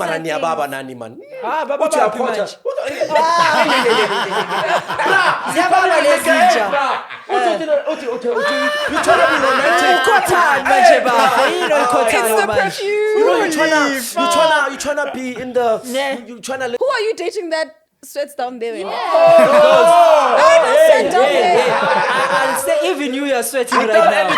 Marani baba nani man. Baba What you are pretty quarter? much. You trying to be romantic? It's the perfume. You know, you trying to be in the. You trying to. Who are you dating that sweats down there? Yeah. I'll say even you are sweating right now.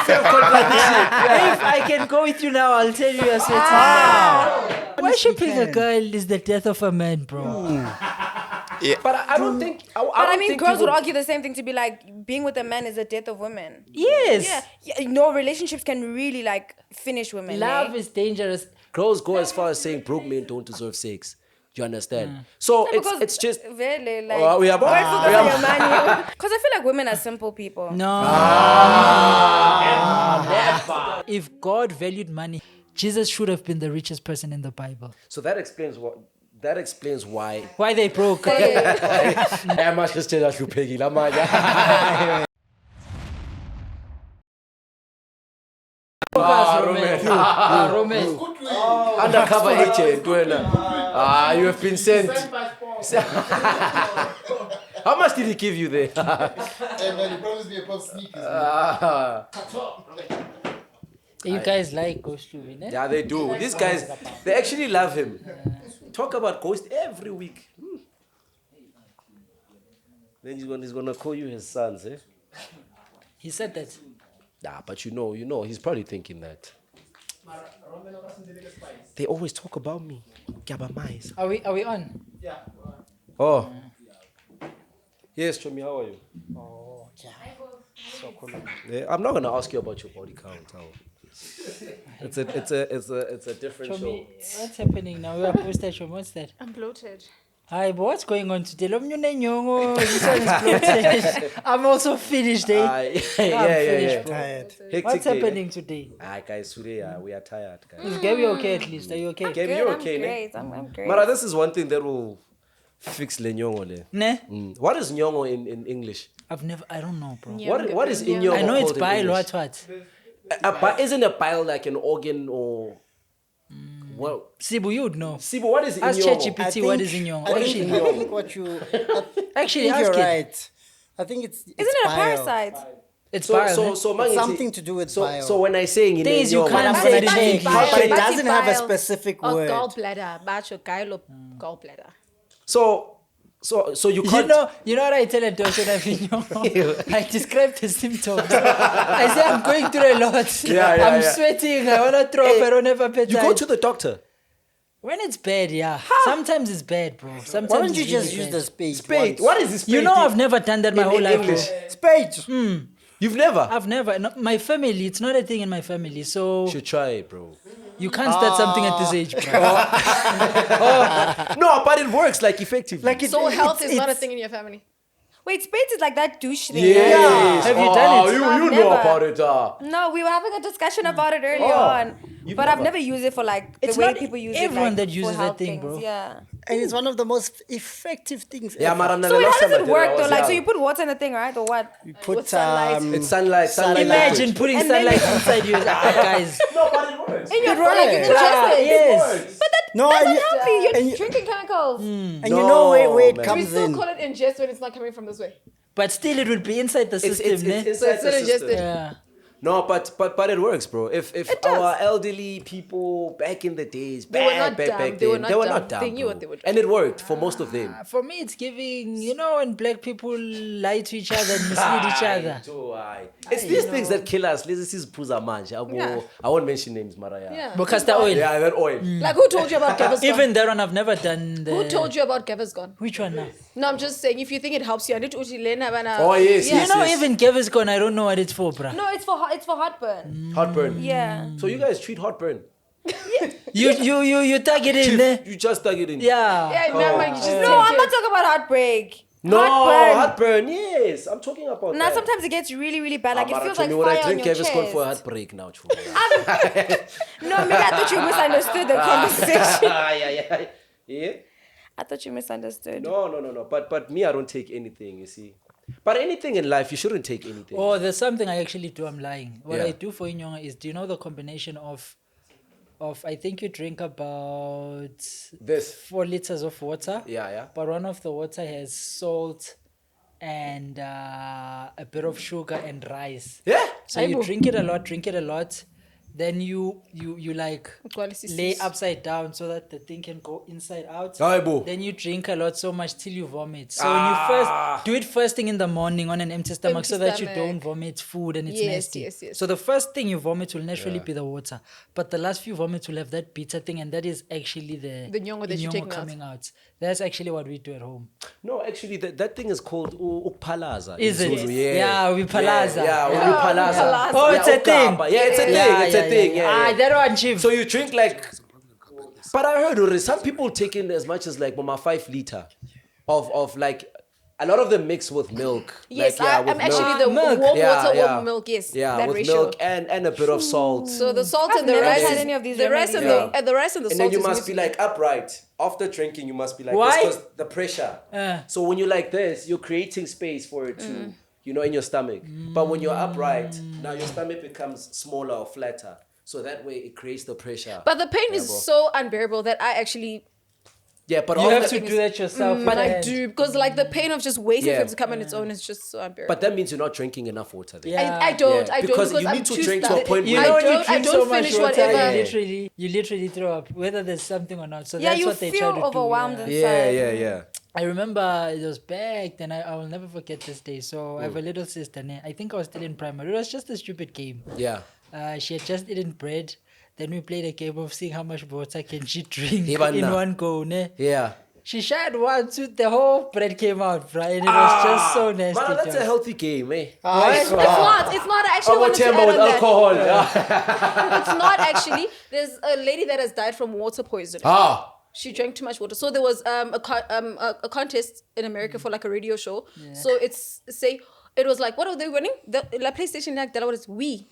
If I can go with you now, I'll tell you you're sweating. Worshipping a girl is the death of a man, bro. Yeah. But I don't think. I mean, girls would argue the same thing to be like, being with a man is the death of women. Yes. Yeah. No, relationships can really like finish women. Love is dangerous. Girls go as far as saying broke men don't deserve sex. Do you understand? So it's just. Really, like, we are because I feel like women are simple people. No. Never. If God valued money, Jesus should have been the richest person in the Bible. So that explains what. That explains why. Why they broke. I'm not just telling you, Peggy. Romance. Undercover agent. You have been sent. How much did he give you there? And then he promised me a pair of sneakers. You guys like Ghost Tube, eh? Yeah, they do. These guys, they actually love him. Talk about Ghost every week. Then he's gonna call you his sons, eh? He said that. Nah, but you know, he's probably thinking that. They always talk about me. Are we on? Yeah. Oh. Yes, Chomi, how are you? Oh, yeah. So cool. Yeah, I'm not gonna ask you about your body count. It's a different show. What's happening now? We are posted. What's that? I'm bloated. Hi, but what's going on today? This one is bloated. I'm also finished, eh? Yeah. Tired. Hectic What's day, happening today? guys, today we are tired, guys. Is Gabby okay at least? Are you okay? Gabby, Good, you I'm okay, ne? great. I'm great. Mara, this is one thing that will fix le nyongo le. Ne? What is nyongo in English? I don't know, bro. What is in nyongo? I know it's called in bile, English? what? But isn't a bile like an organ or? Well, Sibu, you'd know. Sibu, what is Ask inyongo? ChatGPT what is in your I think what you... Actually, you're ask it. right. I think it's Isn't it a bile. parasite? It's So bile. It's Mangi, something to do with bile. So when I say in Things you nyongo, can't I'm say gonna it in check, English. but it Bile. doesn't have a Bile. specific Or word. gallbladder. Bacho, gallbladder. so you You can't. know what I tell a doctor I describe the symptoms. I say I'm going through a lot. I'm sweating. I want to throw up. I don't have appetite. You go to the doctor. When it's bad, yeah. Sometimes it's bad, bro. Sometimes Why don't you it's just really use bad. the spade? Spade. once? What is this? You know I've never done that my whole life, English. bro. Spade. You've never. I've never. No, my family, it's not a thing in my family. So You should try it, bro. you can't start something at this age, bro. No, but it works like effectively. Like So health is not a thing in your family. Wait, spades is like that douche thing. Yes. Have you done it? You I've know never. about it. No, we were having a discussion about it earlier on. You've But I've never. never used it for like It's the way not people use everyone it. Like, that for uses that health thing, things. bro. Yeah. And it's one of the most effective things Yeah, ever. madam. So how does it work though? Like, so you put water in the thing, right? Or what? You put With sunlight. It's sunlight. Imagine putting And then- sunlight inside you, guys. No, but it works. In your throat, like you Yeah. ingest it. Yes. But that No, doesn't and you- help you. You're and you- drinking chemicals. and you know where it man. We comes still in. call it ingest when it's not coming from this way. But still, it would be inside the system, It's ne? inside So it's the still system. ingested. Yeah. No, but it works, bro. If does. our elderly people back in the days, They were back not dumb. then, They were they were not not dumb. dumb. They knew bro. what they were doing. And it worked for most of them. For me, it's giving, when black people lie to each other and mislead each other. It's these things that kill us. This is Puza Manj. Yeah. I won't mention names, Maraya. Yeah. Because the oil. Yeah, that oil. Like who told you about Gaviscon? Even that one, I've never done the... Who told you about Gaviscon? Which one now? No, I'm just saying if you think it helps you, I need to Oh, yes, Yeah. yes, You know, yes. even Gaviscon, I don't know what it's for, bruh. No, it's for heartburn. Heartburn. Yeah. So you guys treat heartburn. You tag it in there. You just dug it in. Yeah. Yeah, no, man, you just No, I'm not talking about heartbreak. No, Heartburn. heartburn. Yes, I'm talking about Now that. sometimes it gets really, really bad. Like it feels like when I fire on drink your Gaviscon chest. for a heartbreak now. No, maybe I thought you misunderstood the conversation. Yeah. I thought you misunderstood. No. But me, I don't take anything. You see. But anything in life, you shouldn't take anything. Oh, there's something I actually do. I'm lying. What Yeah. I do for Inyonga is, do you know the combination of I think you drink about This. 4 liters of water. Yeah. But one of the water has salt and a bit of sugar and rice. Yeah. So you drink it a lot. Then you like lay upside down so that the thing can go inside out. Aibo. Then you drink a lot so much till you vomit. So when you first do it first thing in the morning on an empty stomach so that you don't vomit food and it's nasty. Yes. So the first thing you vomit will naturally be the water. But the last few vomits will have that bitter thing, and that is actually the nyongo that you're taking coming out. That's actually what we do at home. No, actually, that thing is called ukpalaza. Is it? Zulu, Yeah, we palaza. Yeah, ukpalaza. Oh, it's a thing. Yeah, it's a thing. It's a thing. Yeah. That one, chief. So you drink like, but I heard already some people take in as much as like 5 liter of like, a lot of them mix with milk. Yes, like, I'm with actually the milk. warm Yeah, water, yeah. warm milk. Yes, Yeah, that with ratio. milk and a bit of salt. So the salt I've and the never rice, tried any of these the rice and remedies. the rice and the And salt. then you is must be like upright. After drinking, you must be like Why? this because the pressure. So when you're like this, you're creating space for it to, in your stomach. But when you're upright, now your stomach becomes smaller or flatter. So that way it creates the pressure. But the pain is so unbearable that I actually, yeah, but You all have the- to do that yourself. but by I hand. do because like the pain of just waiting Yeah. for it to come on its own is just so unbearable. But that means you're not drinking enough water. Then. Yeah. I don't. Yeah, I don't because you I'm need to too drink to a stuck. point You where- know, I when you don't. I drink don't so much finish water, whatever. you literally throw up, whether there's something or not. So Yeah, that's you what they try feel to overwhelmed do. inside. Yeah. I remember it was back then. I will never forget this day. So I have a little sister. I think I was still in primary. It was just a stupid game. Yeah. She had just eaten bread. Then we played a game of seeing how much water can she drink Yeah, but in nah. one go. Ne? Yeah. She shared one, two, the whole bread came out, right? And it was just so nasty. Man, that's dog. a healthy game, eh? It's not. It's not. I actually wanted to add with on that. alcohol. Yeah. It's not actually. There's a lady that has died from water poisoning. She drank too much water. So there was a contest in America for like a radio show. So it was like, what are they winning? The La PlayStation like that was Wii.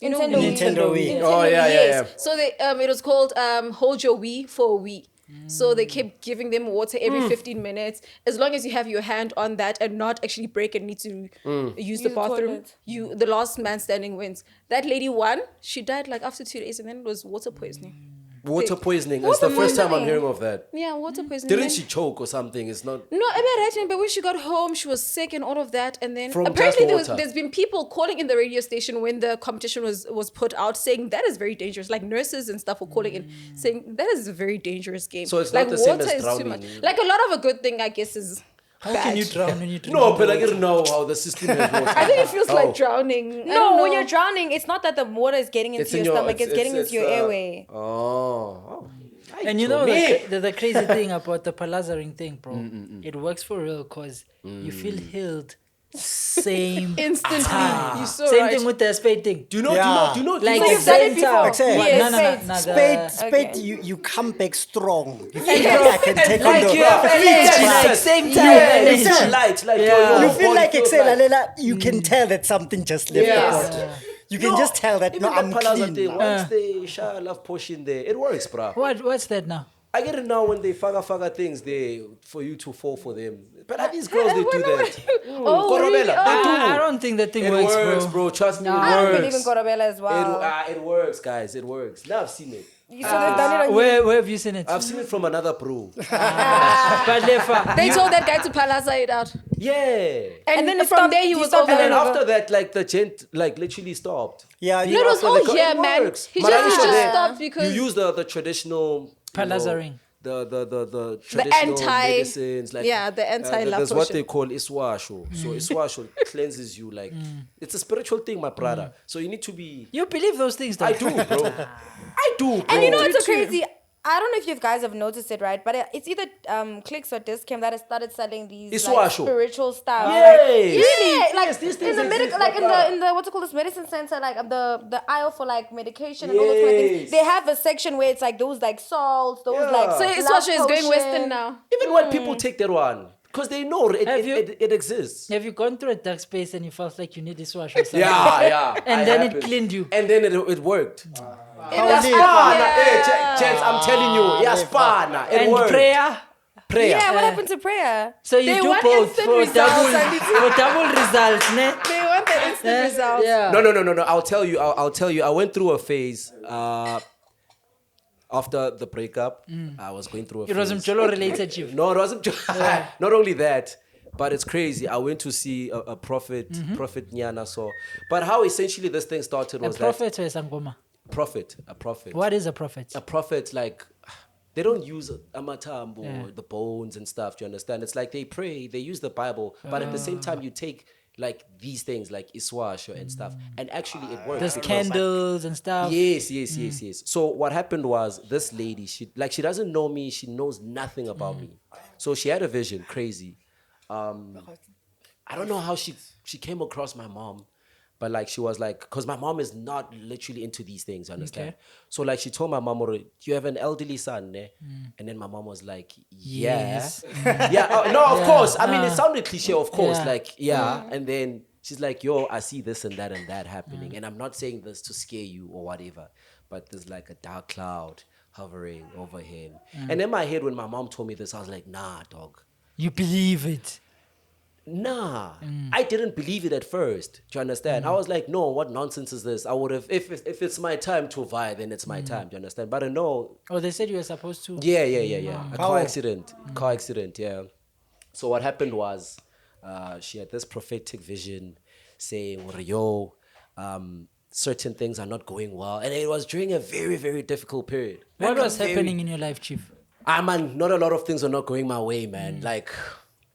You know, Nintendo Wii. Nintendo Oh, yeah, Wii, yeah, yes. yeah. So they it was called Hold Your Wii for a Wii. So they kept giving them water every 15 minutes. As long as you have your hand on that and not actually break and need to use the the bathroom, toilet. the last man standing wins. That lady won. She died like after 2 days, and then it was water poisoning. Water poisoning. It's the first time I'm hearing of that. Yeah, water poisoning. Didn't Then- she choke or something? It's not. No, I mean, but when she got home, she was sick and all of that. And then From apparently just water. there's been people calling in the radio station when the competition was put out saying that is very dangerous. Like nurses and stuff were calling in saying that is a very dangerous game. So it's like not the same water as is too much. drowning. Like a lot of a good thing, I guess, is How bad. can you drown when you drink No, but I water? gotta know how the system has water. I think it feels Oh. like drowning. I No, don't when know. you're drowning, it's not that the water is getting into your stomach, it's getting into your airway. Oh. And you know Me. the crazy thing about the palazaring thing, bro, it works for real because you feel healed same Instantly. time. You're so Same right. thing with the spade thing. Do you know? Yeah. Do you know? Like So the you've done it same before? time. Except- What? Yes, No, spade. the- Spade, Okay. you come back strong. You feel like I can take on Like the you have energy, like same time It's energy. so light. Like Yeah. You your feel body like feels Excel, Alela, you can tell that something just left Yes. the body. You can just tell that, Even no, the I'm palaza clean. thing, once they share love portion there, it works, bro. What's that now? I get it now when they faga things there for you to fall for them. But these girls, they do that. Oh, Korobela, really? they I do. don't think that thing It works, works, bro. bro. Trust me, it I don't believe in works. Korobela as well. It works, guys. It works. Now I've seen it. So they've done it on you. Where have you seen it? I've seen it from another pro. But Lefa, They told that guy to palaza it out. Yeah. And then then it from stopped- there he you was stopped over. And then Over. after that, like the gent, like literally stopped. Yeah, No, it was After all the- here, it man. works. He But I just wish that stopped because you use the traditional Palazaring. The traditional anti- medicines, like the anti-love That's what potion. they call iswasho. So iswasho cleanses you, like it's a spiritual thing, my brother. So you need to be. you believe those things, though? I do, bro. I do, bro. And you know what's so crazy? I don't know if you guys have noticed it, right? But it's either Clicks or Discam that has started selling these It's like, washo. spiritual stuff. Yes. Really? Like Yes, these in things the medical, exist, like my brother. in the what's it called, this medicine center, like the aisle for like medication and all those kind of Yes. things. They have a section where it's like those like salts, those Yeah. like So love Iswasho is going potion. Western now. Even when people take that one, because they know Have you- it exists. Have you gone through a dark space and you felt like you need this wash or something? Yeah. And it then it happened. cleaned you. And then it worked. That's Hey, Chance, I'm telling you, yeah, spana. It And worked. prayer. Prayer. Yeah, what happened to prayer? So you They do want both instant for results, double, I need to- for double results, ne? They want the instant results. Yeah. No. I'll tell you. I went through a phase. after the breakup, I was going through a It was phase. Mjolo related chief. No, it wasn't. Not only that, but it's crazy. I went to see a prophet, Prophet Nyana. So, but how essentially this thing started A was prophet or a Sangoma? a prophet. What is a prophet? A prophet, like, they don't use amatambo, the bones and stuff. Do you understand? It's like they pray, they use the Bible, but at the same time, you take like these things like iswasho and stuff, and actually it works. There's because- candles and stuff. Yes. So what happened was this lady, she doesn't know me, she knows nothing about me. So she had a vision, crazy. I don't know how she came across my mom, but like she was like, because my mom is not literally into these things, you understand? Okay. So like she told my mom, you have an elderly son, ne? And then my mom was like, yeah. Yes. No, of course. I mean, it sounded cliche, of course. Yeah. Like, and then she's like, yo, I see this and that happening. And I'm not saying this to scare you or whatever, but there's like a dark cloud hovering over him. And in my head, when my mom told me this, I was like, nah, dog. You believe it. Nah, I didn't believe it at first. Do you understand? I was like, no, what nonsense is this? I would have, if it's my time to vie, then it's my time. Do you understand? But I know. Oh, they said you were supposed to. Yeah. A car accident, yeah. So what happened was, she had this prophetic vision saying, yo, certain things are not going well. And it was during a very, very difficult period. What Like, was happening in your life, Chief? Man, not a lot of things are not going my way, man. Like,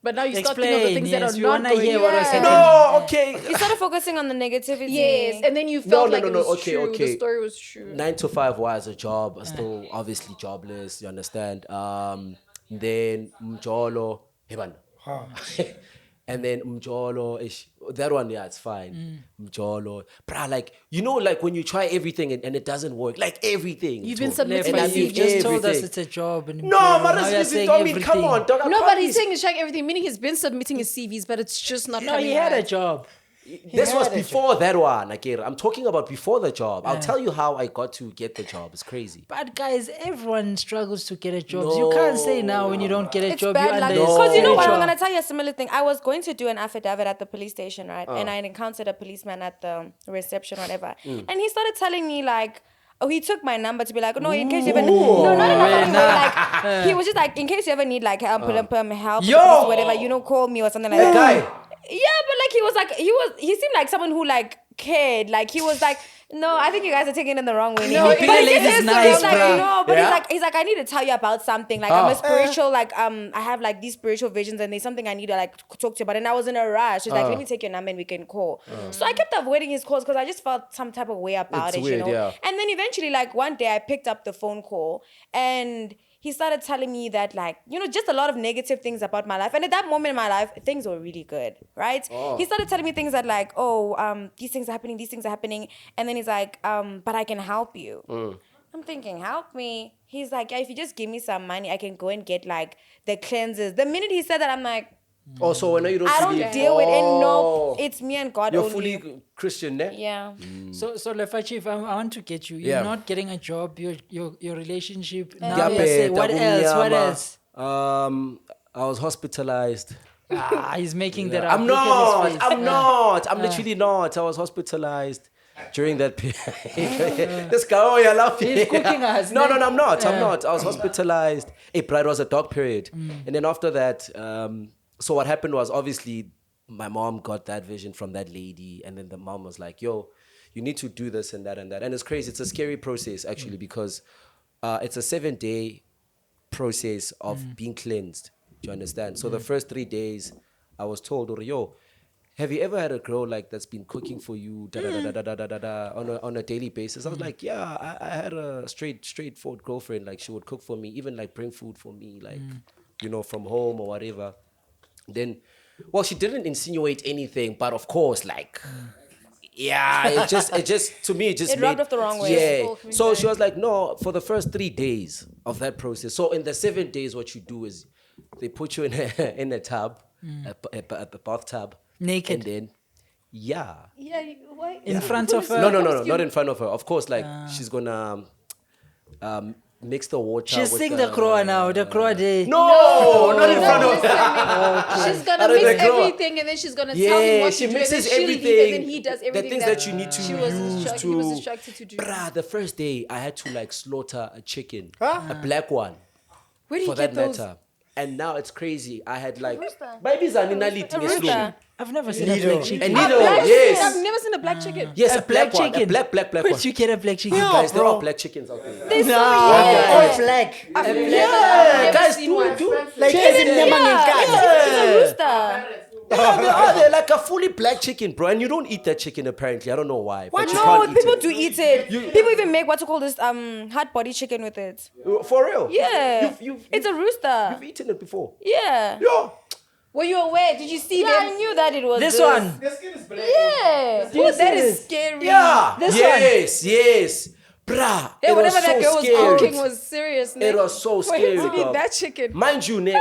But now you start thinking of the things that yes, are we not wanna going. hear what was happening. no, okay. You started focusing on the negativity. Yes, and then you felt like it was okay, true. okay. The story was true. 9 to 5 was a job. I'm still obviously jobless. You understand? Then Mjolo, hey man. And then Mjolo, that one, yeah, it's fine. Mjolo, bruh, like, you know, like when you try everything and it doesn't work, like everything. You've been Lefa, submitting and I Lefa, did you've just told us everything. it's a job. And No, now man, you're this saying is, I mean, come everything. on, dog. No, but he's saying he's trying everything, meaning he's been submitting his CVs, but it's just not No, coming he had a right. job. This was before that one, Akira. I'm talking about before the job. I'll tell you how I got to get the job. It's crazy. But guys, everyone struggles to get a job. You can't say now when you don't get a It's job, bad you luck. under. Because you know what? I'm job. going to tell you a similar thing. I was going to do an affidavit at the police station, right? And I encountered a policeman at the reception, whatever. And he started telling me, like, oh, he took my number to be like, no, in case you ever... No, not in a funny way. Like, he was just like, in case you ever need, like, help, help, Yo! or whatever, you know, call me or something like that. Guy. Yeah, but like, he seemed like someone who, like, cared. Like, he was like, no, I think you guys are taking it in the wrong way. No, But being a lady is he's nice, like, bruh. no, but Yeah? he's like, I need to tell you about something. Like, I'm a spiritual, like, I have like these spiritual visions, and there's something I need to like talk to you about. And I was in a rush. He's like, let me take your number and we can call. So I kept avoiding his calls because I just felt some type of way about It's it, weird, you know. yeah. And then eventually, like one day, I picked up the phone call and he started telling me that, like, you know, just a lot of negative things about my life. And at that moment in my life, things were really good, right? He started telling me things that, like, these things are happening. And then he's like, but I can help you. I'm thinking, help me? He's like, yeah, if you just give me some money, I can go and get, like, the cleanses. The minute he said that, I'm like, Oh, so when you don't I believe- don't deal with it. No, Oh. it's me and God You're only. fully Christian, ne? Yeah. So Lefa Chief, I want to get you. You're Yeah. not getting a job. Your relationship. Now Ngiyabheda, you're saying, what else? What kumnyama. else? I was hospitalized. He's making that up. I'm Look at not. his face. I'm not. I'm literally not. I was hospitalized during that period. This guy, oh, you're laughing. He's cooking us, No, man. I'm not. I'm not. I was hospitalized. But it was a dark period. And then after that, so what happened was obviously my mom got that vision from that lady. And then the mom was like, yo, you need to do this and that and that. And it's crazy. It's a scary process actually because it's a 7-day process of being cleansed. Do you understand? So the first 3 days, I was told, yo, have you ever had a girl like that's been cooking for you on a daily basis? I was like, yeah, I had a straightforward girlfriend. Like she would cook for me, even like bring food for me, like you know, from home or whatever. Then, well, she didn't insinuate anything, but of course, like. Yeah, it just to me it just It rubbed off the wrong way. Yeah. So she was like, no, for the first 3 days of that process. So in the 7 days, what you do is they put you in a tub, a bathtub. Naked. And then, yeah. Yeah, why? In front of her. No, not in front of her. Of course, like she's gonna mix the water. She's with sing the crow now. The crow day. No, not in front of She's gonna mix everything and then she's gonna tell him what she to do. And then mixes she'll leave everything. and then he does The everything things that you need to he was use instructed to do. Bruh, the first day I had to like slaughter a chicken, a black one, Where do you for that get those? matter. And now it's crazy. I had like rooster. babies are ninaliti A rooster. I've never seen a black chicken. And needle, I've yes. never seen a black chicken. Yes, A a black black one. A chicken. black one. Where'd you get a black chicken? Guys, there bro. are black chickens out there. There's so All many. black. I've Yeah, never guys, seen do one. it, do it. Like as in nyama ngenkani. It's a rooster. Yeah, they're like a fully black chicken, bro. And you don't eat that chicken apparently. I don't know why. But you No, can't eat people it. do eat it. People even make what you call this hot body chicken with it. For real? Yeah. You've It's a rooster. You've eaten it before. Yeah. Yeah. Were you aware? Did you see Yeah, I them? knew that it was This one. Their skin is black. Yeah. Oh, that is scary. Yeah. This yes. Bruh. Yeah, it was whatever so that girl was scary. cooking was serious. It was so For him scary, to eat dog. that chicken. Mind you, Nick.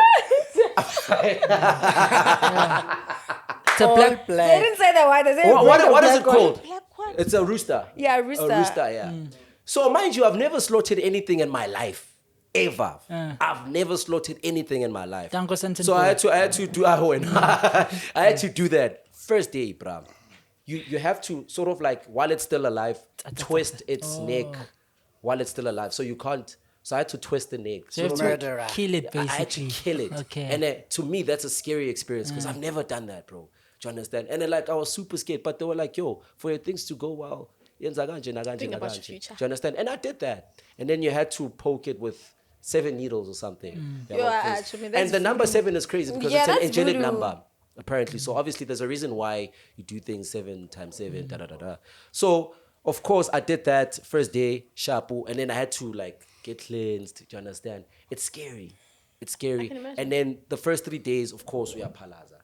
It's a black. They Black. didn't say that white. They said what is it black one. called? Black one. It's a rooster. Yeah, rooster. A rooster, yeah. So mind you, I've never slaughtered anything in my life. Ever. I've never slaughtered anything in my life. Danko sentence So I for had to do I had to do that first day, bruh. You have to sort of like while it's still alive, twist its neck while it's still alive. So you can't. So I had to twist the neck. So you have Sort to of Murderer. kill it, I had to basically. kill it. Okay. And to me, that's a scary experience because I've never done that, bro. Do you understand? And then like I was super scared, but they were like, yo, for your things to go well, Think about your future. do you understand? And I did that. And then you had to poke it with 7 needles or something. That Yeah, was actually, crazy. that's and the number 7 is crazy because Yeah, it's an that's angelic voodoo. number, apparently. So obviously there's a reason why you do things 7 times 7, da da da da. So of course I did that first day, shapu, and then I had to like get cleansed. Do you understand? It's scary. It's scary. can imagine. And then the first 3 days, of course, we are palaza.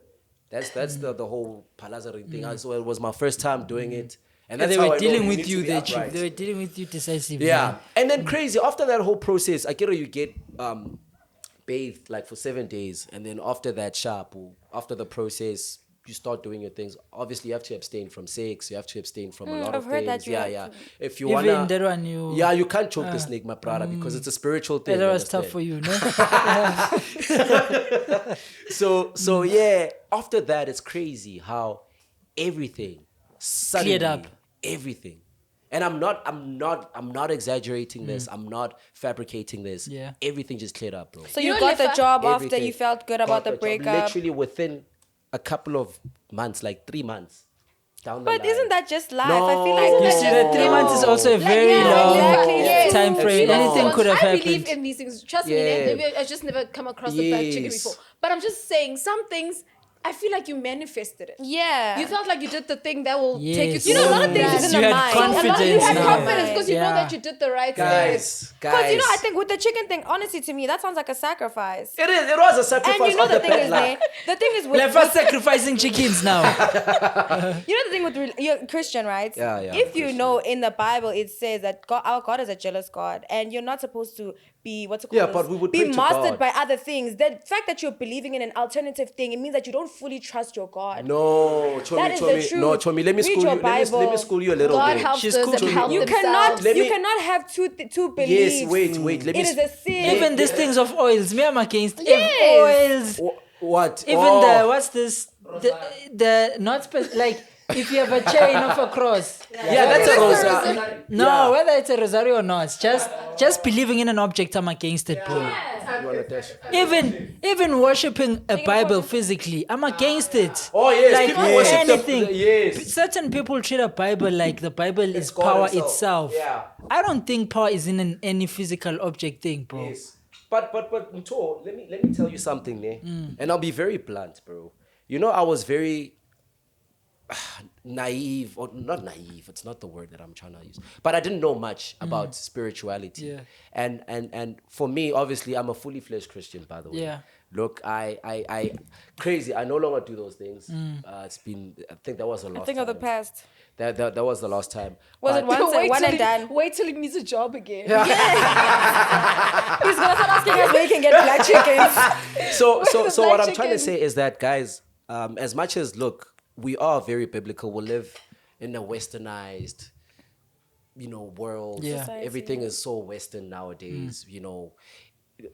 That's the whole palaza thing. So it was my first time doing it. And Yeah, that's they how were I know dealing you with need to you. be They upright. were dealing with you decisively. Yeah. And then crazy, after that whole process, I get you get bathed like for 7 days. And then after that, after the process, you start doing your things. Obviously, you have to abstain from sex. You have to abstain from a lot I've of heard things. that you Yeah, have yeah. to. If you Even wanna, that one you. yeah, you can't choke the snake, my brother, because it's a spiritual thing. That you was tough understand? for you, no? So yeah. After that, it's crazy how everything suddenly Cleared up. everything. And I'm not exaggerating this. I'm not fabricating this. Yeah. Everything just cleared up, bro. So you know, got the Lefa? job after Everything. you felt good about the Got job breakup. Literally within a couple of months, like 3 months down the But line. isn't that just life? No. I feel like You that's see just that 3 months is also a very yeah, long exactly, yes. time frame. It's Anything long. could have I believe happened. in these things. Trust me, Yeah. maybe I just never come across a black chicken Yes. before. But I'm just saying, some things, I feel like you manifested it. Yeah. You felt like you did the thing that will take you Yes. to You know, a lot of things that. is in You the had mind. You confidence had now. confidence because you know Yeah. that you did the right thing. guys. Because, you know, I think with the chicken thing, honestly, to me, that sounds like a sacrifice. It is. It was a sacrifice And you know of the the thing bad is, luck. Nay, the thing is with, Lefa sacrificing chickens now. you know the thing with you're Christian, right? Yeah, yeah, If I'm you Christian. know in the Bible it says that God, our God is a jealous God, and you're not supposed to be Yeah, but we would be pray to mastered God. by other things. The fact that you're believing in an alternative thing, it means that you don't fully trust your God. No, That is the truth. No, Chomi, let me Read school your you. Let Bible. me school you a little God bit. helps She's those cool that to me. help You themselves. Let me- cannot have two beliefs. Yes, wait. Let me. It is a sin. Even these things of oils, me I'm against. If Yes. oils. What? Even the what's this? The not like if you have a chain of a cross. Yeah, that's a rosa. No, Yeah. whether it's a rosario or not, just believing in an object, I'm against it, bro. You wanna dash? Even worshiping a Bible physically, I'm against it. Oh yes, Like people worship anything. yes. Certain people treat a Bible like the Bible is God power himself. itself. Yeah. I don't think power is in any physical object thing, bro. Yes. But Mto, let me tell you something, ne? And I'll be very blunt, bro. You know, I was very naive, or not naive, it's not the word that I'm trying to use. But I didn't know much about spirituality. Yeah. And for me, obviously, I'm a fully fledged Christian, by the way. Yeah. Look, I crazy. I no longer do those things. It's been, I think that was the last Think time. of the past. That was the last time. Was it But- one and done? Wait till he needs a job again. He's gonna start asking us where he can get black chickens. So the what black I'm trying to chicken? say is that, guys, as much as look, we are very biblical. We live in a westernized world. Yeah. Society. Everything is so Western nowadays.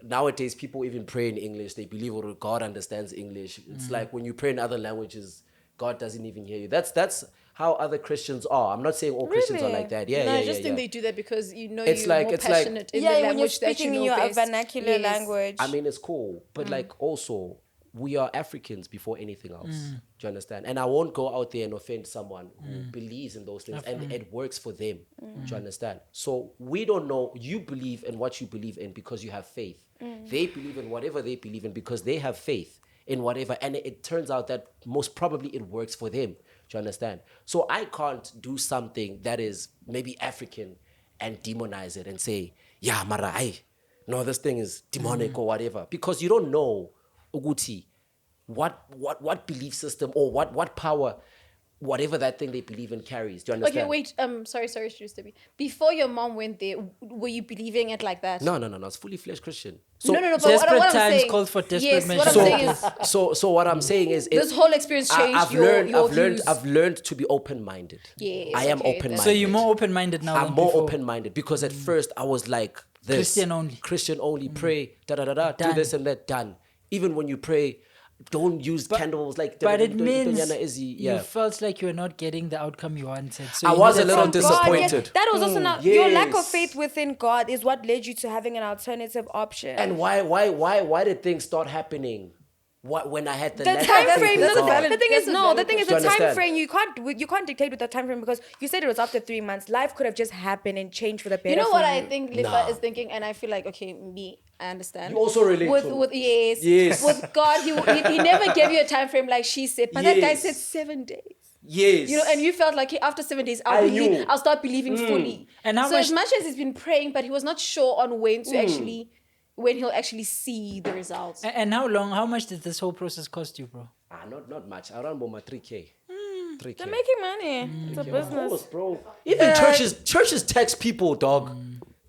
Nowadays people even pray in English. They believe God understands English. It's like when you pray in other languages, God doesn't even hear you. That's how other Christians are. I'm not saying all Christians are like that. Yeah, No, yeah, I just yeah, think yeah. they do that because It's you're like- more it's like- passionate in the when you're language that you speaking know in your best. vernacular Yes. language. I mean, it's cool, but like also, we are Africans before anything else. Do you understand? And I won't go out there and offend someone who believes in those things and it works for them. Do you understand? So we don't know. You believe in what you believe in because you have faith. They believe in whatever they believe in because they have faith in whatever. And it turns out that most probably it works for them. Do you understand? So I can't do something that is maybe African and demonize it and say, yeah, mara, no, this thing is demonic or whatever. Because you don't know, Uguti, what belief system or what power, whatever that thing they believe in carries. Do you understand? Okay, wait. Sorry, Shustebi. Before your mom went there, were you believing it like that? No. It's fully fledged Christian. So, no. But Desperate what I'm times saying, call for desperate yes, measures. what I'm saying is so what I'm saying is this whole experience changed your views. I've learned to be open-minded. Yes, I am okay, open-minded. So you're more open-minded now I'm than more before. open-minded because at first I was like this. Christian only, pray, do Done. this and that, done. Even when you pray, don't use candles like. But it means yeah. you felt like you were not getting the outcome you wanted. So I you was a needed little something. disappointed. God, that was also not your lack of yes. faith within God is what led you to having an alternative option. And why did things start happening? What when I had the The lack of time faith frame. in The God? thing is, That's a no. valid The thing is, Do the you time understand? frame you can't dictate with the time frame because you said it was after 3 months. Life could have just happened and changed for the better. You know for what you. I think Lefa Nah. is thinking, and I feel like I understand. You also relate with to- with yes, Yes. with God. He never gave you a time frame like she said, but that guy Yes. said 7 days. Yes. And you felt like after 7 days, I knew. I'll start believing fully. And how so much- as much as he's been praying, but he was not sure on when he'll actually see the results. And how much did this whole process cost you, bro? Not much. Around about 3K. 3K. They're making money. It's a Of business. course, bro. Even churches text people, dog.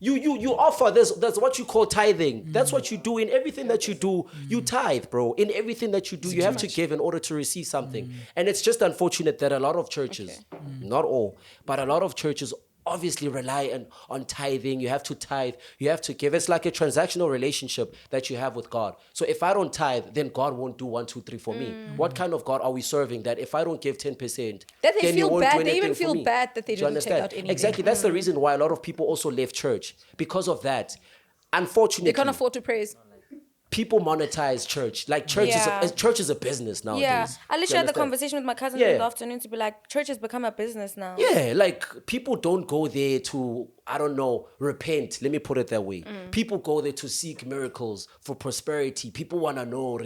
You offer that's what you call tithing. That's what you do in everything that you do. You tithe, bro. In everything that you do, you have to give in order to receive something. And it's just unfortunate that a lot of churches, not all, but a lot of churches obviously rely on tithing. You have to tithe. You have to give. It's like a transactional relationship that you have with God. So if I don't tithe, then God won't do 1, 2, 3 for me. What kind of God are we serving that if I don't give 10%, That they then he feel won't bad. do They even anything for feel me? bad that they Do you didn't take understand? out anything. Exactly. That's the reason why a lot of people also left church because of that. Unfortunately, They can't afford to praise. people monetize church. Like church is a business nowadays. Yeah, I Do literally you had the understand? conversation with my cousin Yeah. in the afternoon to be like, church has become a business now. Yeah, like people don't go there to, I don't know, repent. Let me put it that way. People go there to seek miracles for prosperity. People want to know,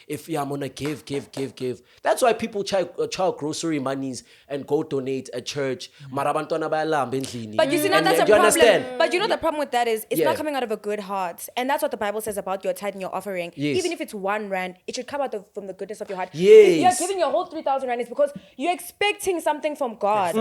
if I'm going to give. That's why people child grocery monies and go donate at church. But you see, now that's a do you problem. understand? But you know the problem with that is it's Yeah. not coming out of a good heart, and that's what the Bible says about your tithe and your offering. Yes. Even if it's 1 rand, it should come out from the goodness of your heart. Yes. If you're giving your whole 3,000 rand, it's because you're expecting something from God.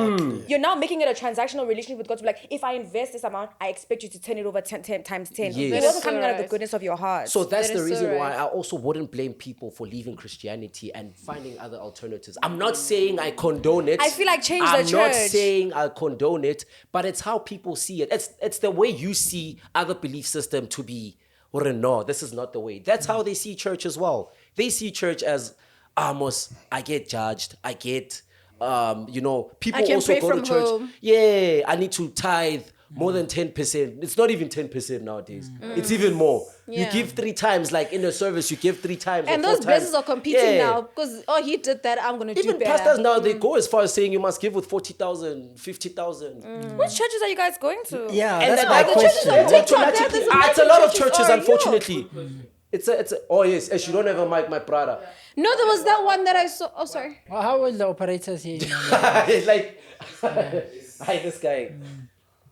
You're now making it a transactional relationship with God. To be like, if I invest this amount, I expect you to turn it over 10 times 10. Yes. It That wasn't is coming so out of the right. goodness of your heart. So that's That the is so reason why right. I also wouldn't blame people for leaving Christianity and finding other alternatives. I'm not saying I condone it. I feel like change the I'm not church. saying I condone it, but it's how people see it. It's the way you see other belief system to be. Or no, this is not the way. That's how they see church as well. They see church as Amos. I get judged. I get, people I can also pray go to from church. home. Yeah, I need to tithe more than 10%. It's not even 10% nowadays. It's even more. Yeah. You give 3 times, like in a service, you give 3 times. And or 4 those blessings times. are competing Yeah. now because, he did that, I'm going to do Even better. pastors now, they go as far as saying you must give with 40,000, 50,000. Which churches are you guys going to? Yeah, And that's then my the question. churches are TikTok, automatically, there's it's a lot of churches churches, are unfortunately. It's a, oh yes, you don't have a mic, my brother. No, there was that one that I saw. Oh, sorry. Well, how will the operators here? It's like, hi, this guy.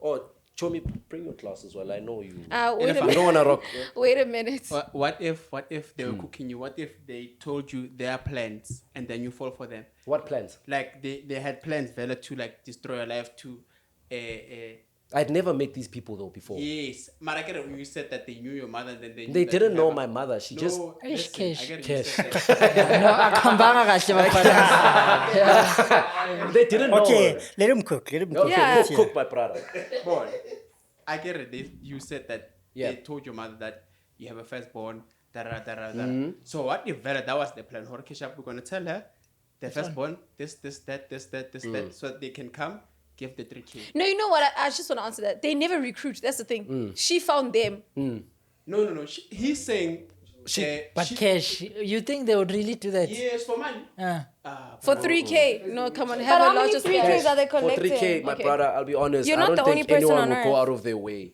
Oh, show me, bring your class as well. I know you. Wait a You minute. don't want to rock. Wait a minute. What if they were cooking you? What if they told you their plans and then you fall for them? What plans? Like they had plans, Vela, to like destroy your life, to I'd never met these people though before. Yes, but I get it when you said that they knew your mother and then they knew They that didn't you know have my mother. She just No, Eish, listen, cash. I get it. Cash. You said that. No, akambanga kahle bafana. they didn't know. Okay, her. let him cook. Let him cook. Okay, Yeah. cook my brother. Boy, I get it. You said that Yeah. they told your mother that you have a firstborn. So what if that was the plan? We're gonna tell her the firstborn, this, that, so that they can come give the 3K. No, you know what? I just want to answer that. They never recruit. That's the thing. She found them. No. He's saying But cash, you think they would really do that? yes for money. For 3K. No, come on. But Have how a many larger 3Ks scale. are they For collecting? 3K, my Okay. brother, I'll be honest. You're I not don't the only think person anyone on would go earth. out of their way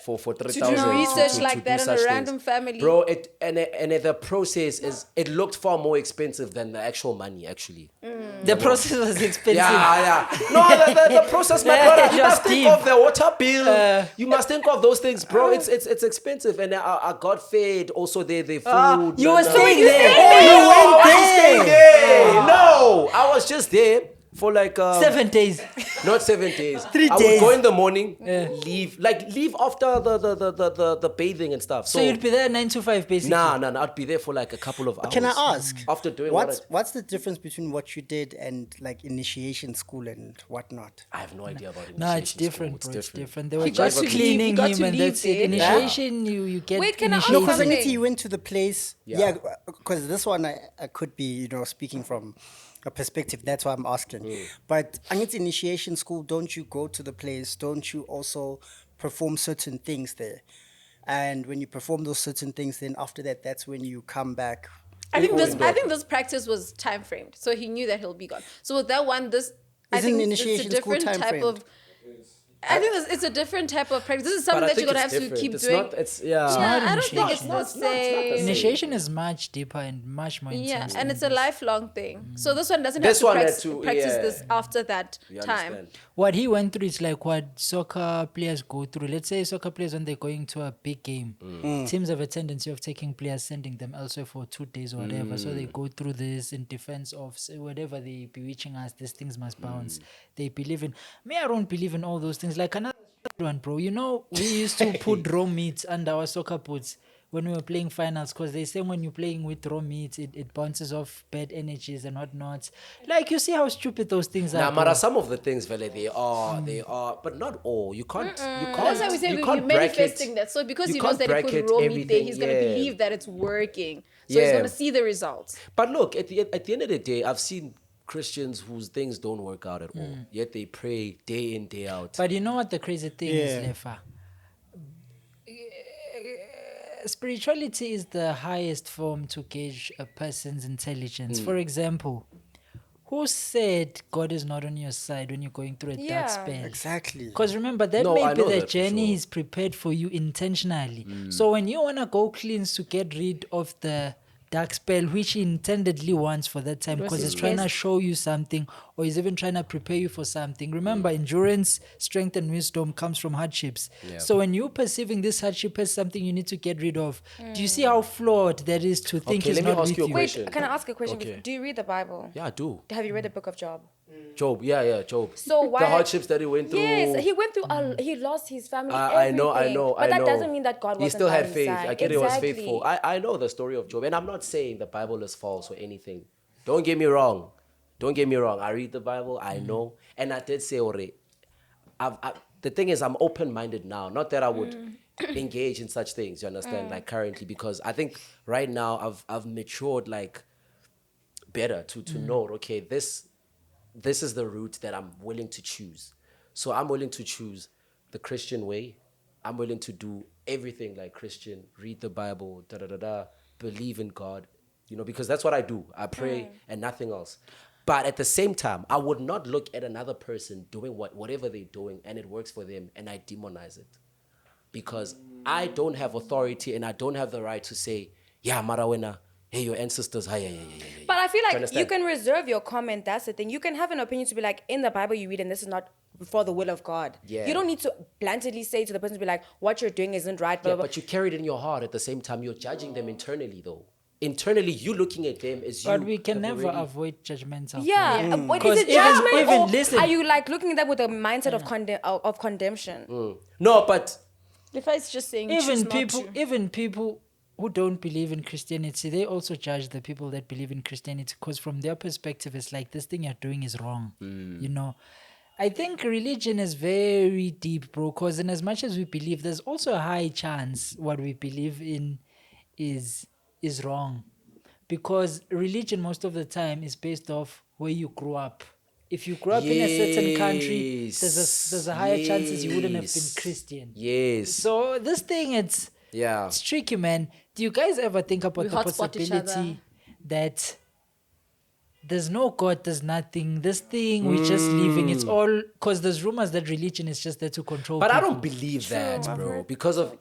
for To 3,000 do research to like do that on a such random things. family. Bro, and the process is, it looked far more expensive than the actual money, actually. The process was expensive. Yeah. No, the process, my brother. You must think Deep. of the water bill. You must think of those things, bro. It's expensive, and I got fed. Also, the food. You were no. staying No, there. I wasn't staying there. No, I was just there for like 7 days. not 7 days. 3 I days. would go in the morning, leave after the bathing and stuff. So you'd be there 9 to 5 basically. Nah. I'd be there for like a couple of hours. Can I ask? After doing what's the difference between what you did and like initiation school and whatnot? I have no idea about it. No, it's different, bro. It's different. They were He got just to leave- he cleaning got him to and leave that's it. there. Initiation, you get Wait, can I ask No, initiated. because something? Anita, you went to the place. Yeah. Yeah, because this one I could be, speaking from a perspective. That's why I'm asking. But Anita, initiation school, don't you go to the place? Don't you also perform certain things there? And when you perform those certain things, then after that, that's when you come back. I think this practice was time framed. So he knew that he'll be gone. So with that one, I Isn't think initiation it's a school different type time-framed? of. I think it's a different type of practice. This is But something I that you're think gonna it's have to different. keep It's doing. not. It's yeah. Yeah, I don't think it's the not the same. same. Initiation is much deeper and much more Yeah, intense. and than it's a this. lifelong thing. So this one doesn't This have one to had practice, to- practice yeah. this after that You time. understand? What he went through is like what soccer players go through. Let's say soccer players, when they're going to a big game, teams have a tendency of taking players, sending them elsewhere for 2 days or whatever. So they go through this in defense of say, whatever they bewitching us, these things must bounce. They believe in me. I don't believe in all those things. Like another one, bro. We used to put raw meat under our soccer boots when we were playing finals, because they say when you're playing with raw meat, it bounces off bad energies and whatnot. Like, you see how stupid those things are. Now, bro. Mara, some of the things, Vele, they are, but not all. You can't. That's why we say you we're can't manifesting bracket- that. So because you he knows can't that he put bracket raw meat there, everything, he's gonna yeah. believe that it's working. So he's Yeah. gonna see the results. But look, at the end of the day, I've seen Christians whose things don't work out at all. Yet they pray day in, day out. But you know what the crazy thing Yeah. is, Lefa? Spirituality is the highest form to gauge a person's intelligence. For example, who said God is not on your side when you're going through a Yeah. dark spell? Exactly. Because remember, that No, may I be know the that for journey sure. is prepared for you intentionally. So when you want to go cleanse to get rid of the dark spell, which he intendedly wants for that time, because his it's trying to test. show you something, or he's even trying to prepare you for something. Remember, endurance, strength, and wisdom comes from hardships. So when you're perceiving this hardship as something you need to get rid of, do you see how flawed that is to think Okay, he's let me not ask with you a you? question. Wait, can I ask a question? Okay. Do you read the Bible? Yeah, I do. Have you read the book of Job? Job, yeah, Job. So why the hardships that he went through? Yes, he went through. He lost his family. I know. But that doesn't mean that God He wasn't still had by his faith. side. I get he was Exactly. faithful. I know the story of Job, and I'm not saying the Bible is false or anything. Don't get me wrong. I read the Bible. I know, and I did say already. The thing is, I'm open-minded now. Not that I would engage in such things. You understand? Like currently, because I think right now I've matured like better to know. Okay, this is the route that I'm willing to choose. So I'm willing to choose the Christian way. I'm willing to do everything like Christian, read the Bible, believe in God, because that's what I do. I pray and nothing else. But at the same time, I would not look at another person doing whatever they're doing and it works for them and I demonize it. Because I don't have authority and I don't have the right to say, yeah, Marawena, hey, your ancestors, yeah. But I feel like you understand? can reserve your comment. That's the thing. You can have an opinion to be like, in the Bible you read, and this is not for the will of God. Yeah. You don't need to blatantly say to the person, be like, what you're doing isn't right. Blah, Yeah, blah, blah. but you carry it in your heart at the same time. You're judging them internally, though. internally you looking at them as you. But we can have never already- avoid judgmental. Yeah, but Because is it even- judgment even or listen- are you like looking at that with a mindset of condemnation? No, but Lefa is just saying choose not to. Even people who don't believe in Christianity, they also judge the people that believe in Christianity because from their perspective, it's like this thing you're doing is wrong. You know, I think religion is very deep, bro. Because in as much as we believe, there's also a high chance what we believe in is wrong, because religion most of the time is based off where you grew up. If you grew up in a certain country, there's a higher chances you wouldn't have been Christian. Yes. So this thing, it's tricky, man. Do you guys ever think about We the hotspot each other. possibility that there's no God, there's nothing. This thing we're just living. It's all because there's rumors that religion is just there to control. But I people. don't believe that, bro. Because of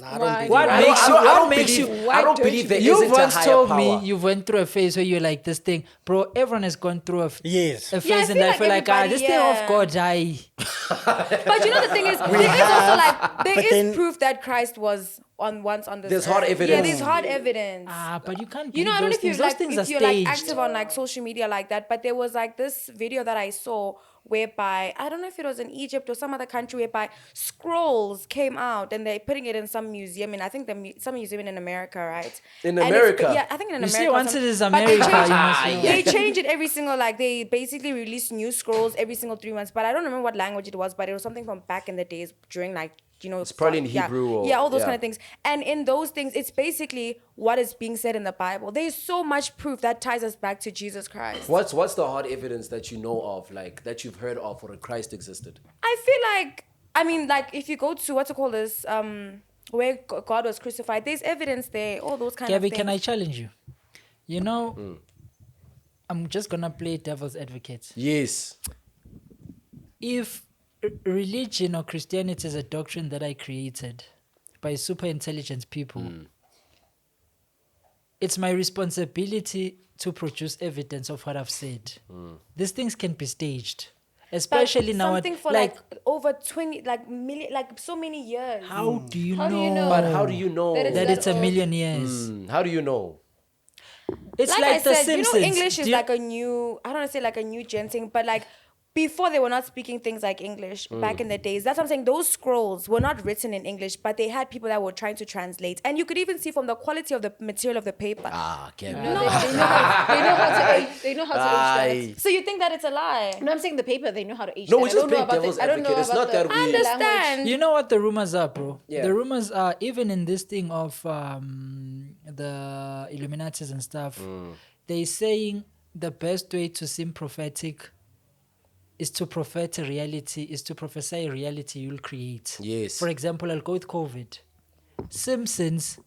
I don't believe What it. makes you? I What don't makes believe- you? I don't believe there You isn't a once higher told power. me you went through a phase where you're like this thing, bro. Everyone has gone through a Yes. phase Yeah, I in feel life like where like everybody, this thing of God, But you know the thing is, there is also like there but is then- proof that Christ was once on this. There's hard earth. evidence. Yeah, there's hard evidence. but you can't. You know, I believe don't know those if things. you Those things if are you're like staged. active on like social media like that, but there was like this video that I saw whereby I don't know if it was in Egypt or some other country whereby scrolls came out and they're putting it in some museum in I think some museum in America, right? In And America? yeah, I think in You America. see, or once something. it is But they America, change- you must know. they change it every single like they basically release new scrolls every single 3 months. But I don't remember what language it was, but it was something from back in the days during like it's probably in Hebrew or- all those yeah. kind of things. And in those things, it's basically what is being said in the Bible. There's so much proof that ties us back to Jesus Christ. what's the hard evidence that you know of, like that you've heard of, or that Christ existed? I feel like, I mean, like if you go to what's it called this, where God was crucified, there's evidence there. All those kind of Gabby, things. can I challenge you? You know, I'm just gonna play devil's advocate. Yes. If religion or Christianity is a doctrine that I created by super intelligent people, it's my responsibility to produce evidence of what I've said. These things can be staged, But especially now. something for like over 20, like million, like so many years. How do you How do know? you know? But how do you know? That is that that it's a old? million years? How do you know? It's Like like, I the said, Simpsons. you know, English is Do you- like a new, I don't want to say like a new gen thing, but like before they were not speaking things like English back in the days. That's what I'm saying. Those scrolls were not written in English, but they had people that were trying to translate. And you could even see from the quality of the material of the paper. Can't They know how to age that. So you think that it's a lie? No, I'm saying the paper. They know how to age No, that. we I just don't know play about devil's the, I don't know advocate. It's about not that the we- Understand. You know what the rumors are, bro? Yeah. The rumors are even in this thing of the Illuminatis and stuff. They saying the best way to seem prophetic is to prophet a reality, is to prophesy a reality you'll create. Yes. For example, I'll go with COVID. Simpsons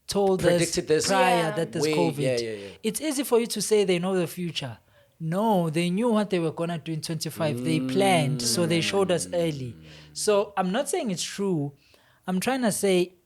told Predicted us this prior Yeah. that there's way- COVID. yeah. It's easy for you to say they know the future. No, they knew what they were gonna do in 25. They planned, so they showed us early. So I'm not saying it's true. I'm trying to say,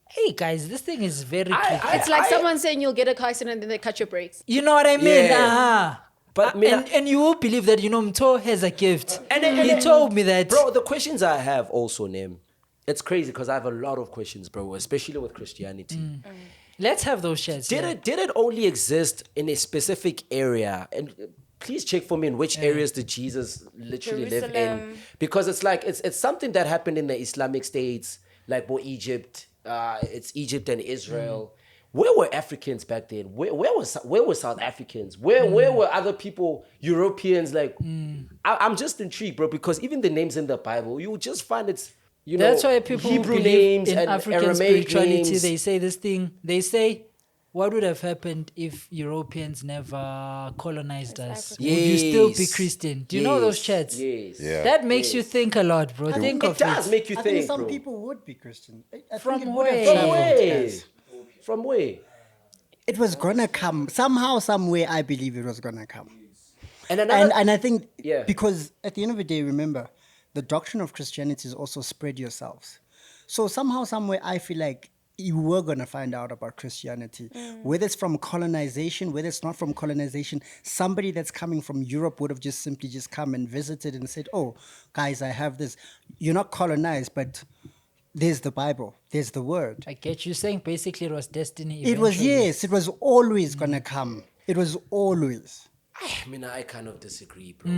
hey guys, this thing is very tricky. It's like someone saying you'll get a car accident and then they cut your brakes. You know what I mean? Yeah. But and you will believe that, you know, Mto has a gift. And he told me that. Bro, the questions I have also, Nim, it's crazy because I have a lot of questions, bro, especially with Christianity. Let's have those shares. Did it only exist in a specific area? And please check for me in which areas did Jesus literally live in? Jerusalem. Because it's like it's something that happened in the Islamic states, like Egypt. It's Egypt and Israel. Where were Africans back then? Where were South Africans? Where were other people, Europeans? Like, I'm just intrigued, bro, because even the names in the Bible, you will just find it's, you know, That's why people who Hebrew believe names in and African Aramaic spirituality, names. they say this thing. They say, what would have happened if Europeans never colonized us? Would you still be Yes. Christian? Do you know those chats? Yes. Yeah. That makes you think a lot, bro. Think It of does it. make you I think, think some bro. people would be Christian. I From think it would have where? From traveled, where? guys. From where? It was gonna come somehow, somewhere. I believe it was gonna come, And another, and I think Yeah. because at the end of the day, remember, the doctrine of Christianity is also spread yourselves. So somehow, somewhere, I feel like you were gonna find out about Christianity, whether it's from colonization, whether it's not from colonization. Somebody that's coming from Europe would have just come and visited and said, "Oh, guys, I have this." You're not colonized, but there's the Bible, there's the word. I get you saying basically it was destiny. It was, eventually. yes, it was always gonna come. It was always. I mean, I kind of disagree, bro.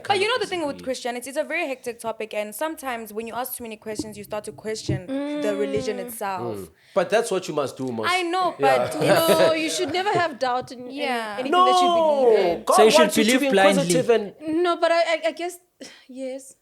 But you know the thing with Christianity, it's a very hectic topic, and sometimes when you ask too many questions, you start to question the religion itself. But that's what you must do, most. I know, but No, you should never have doubt in Yeah. anything that you believe in. God So you should wants to believe be blindly. inquisitive and No, but I guess, yes.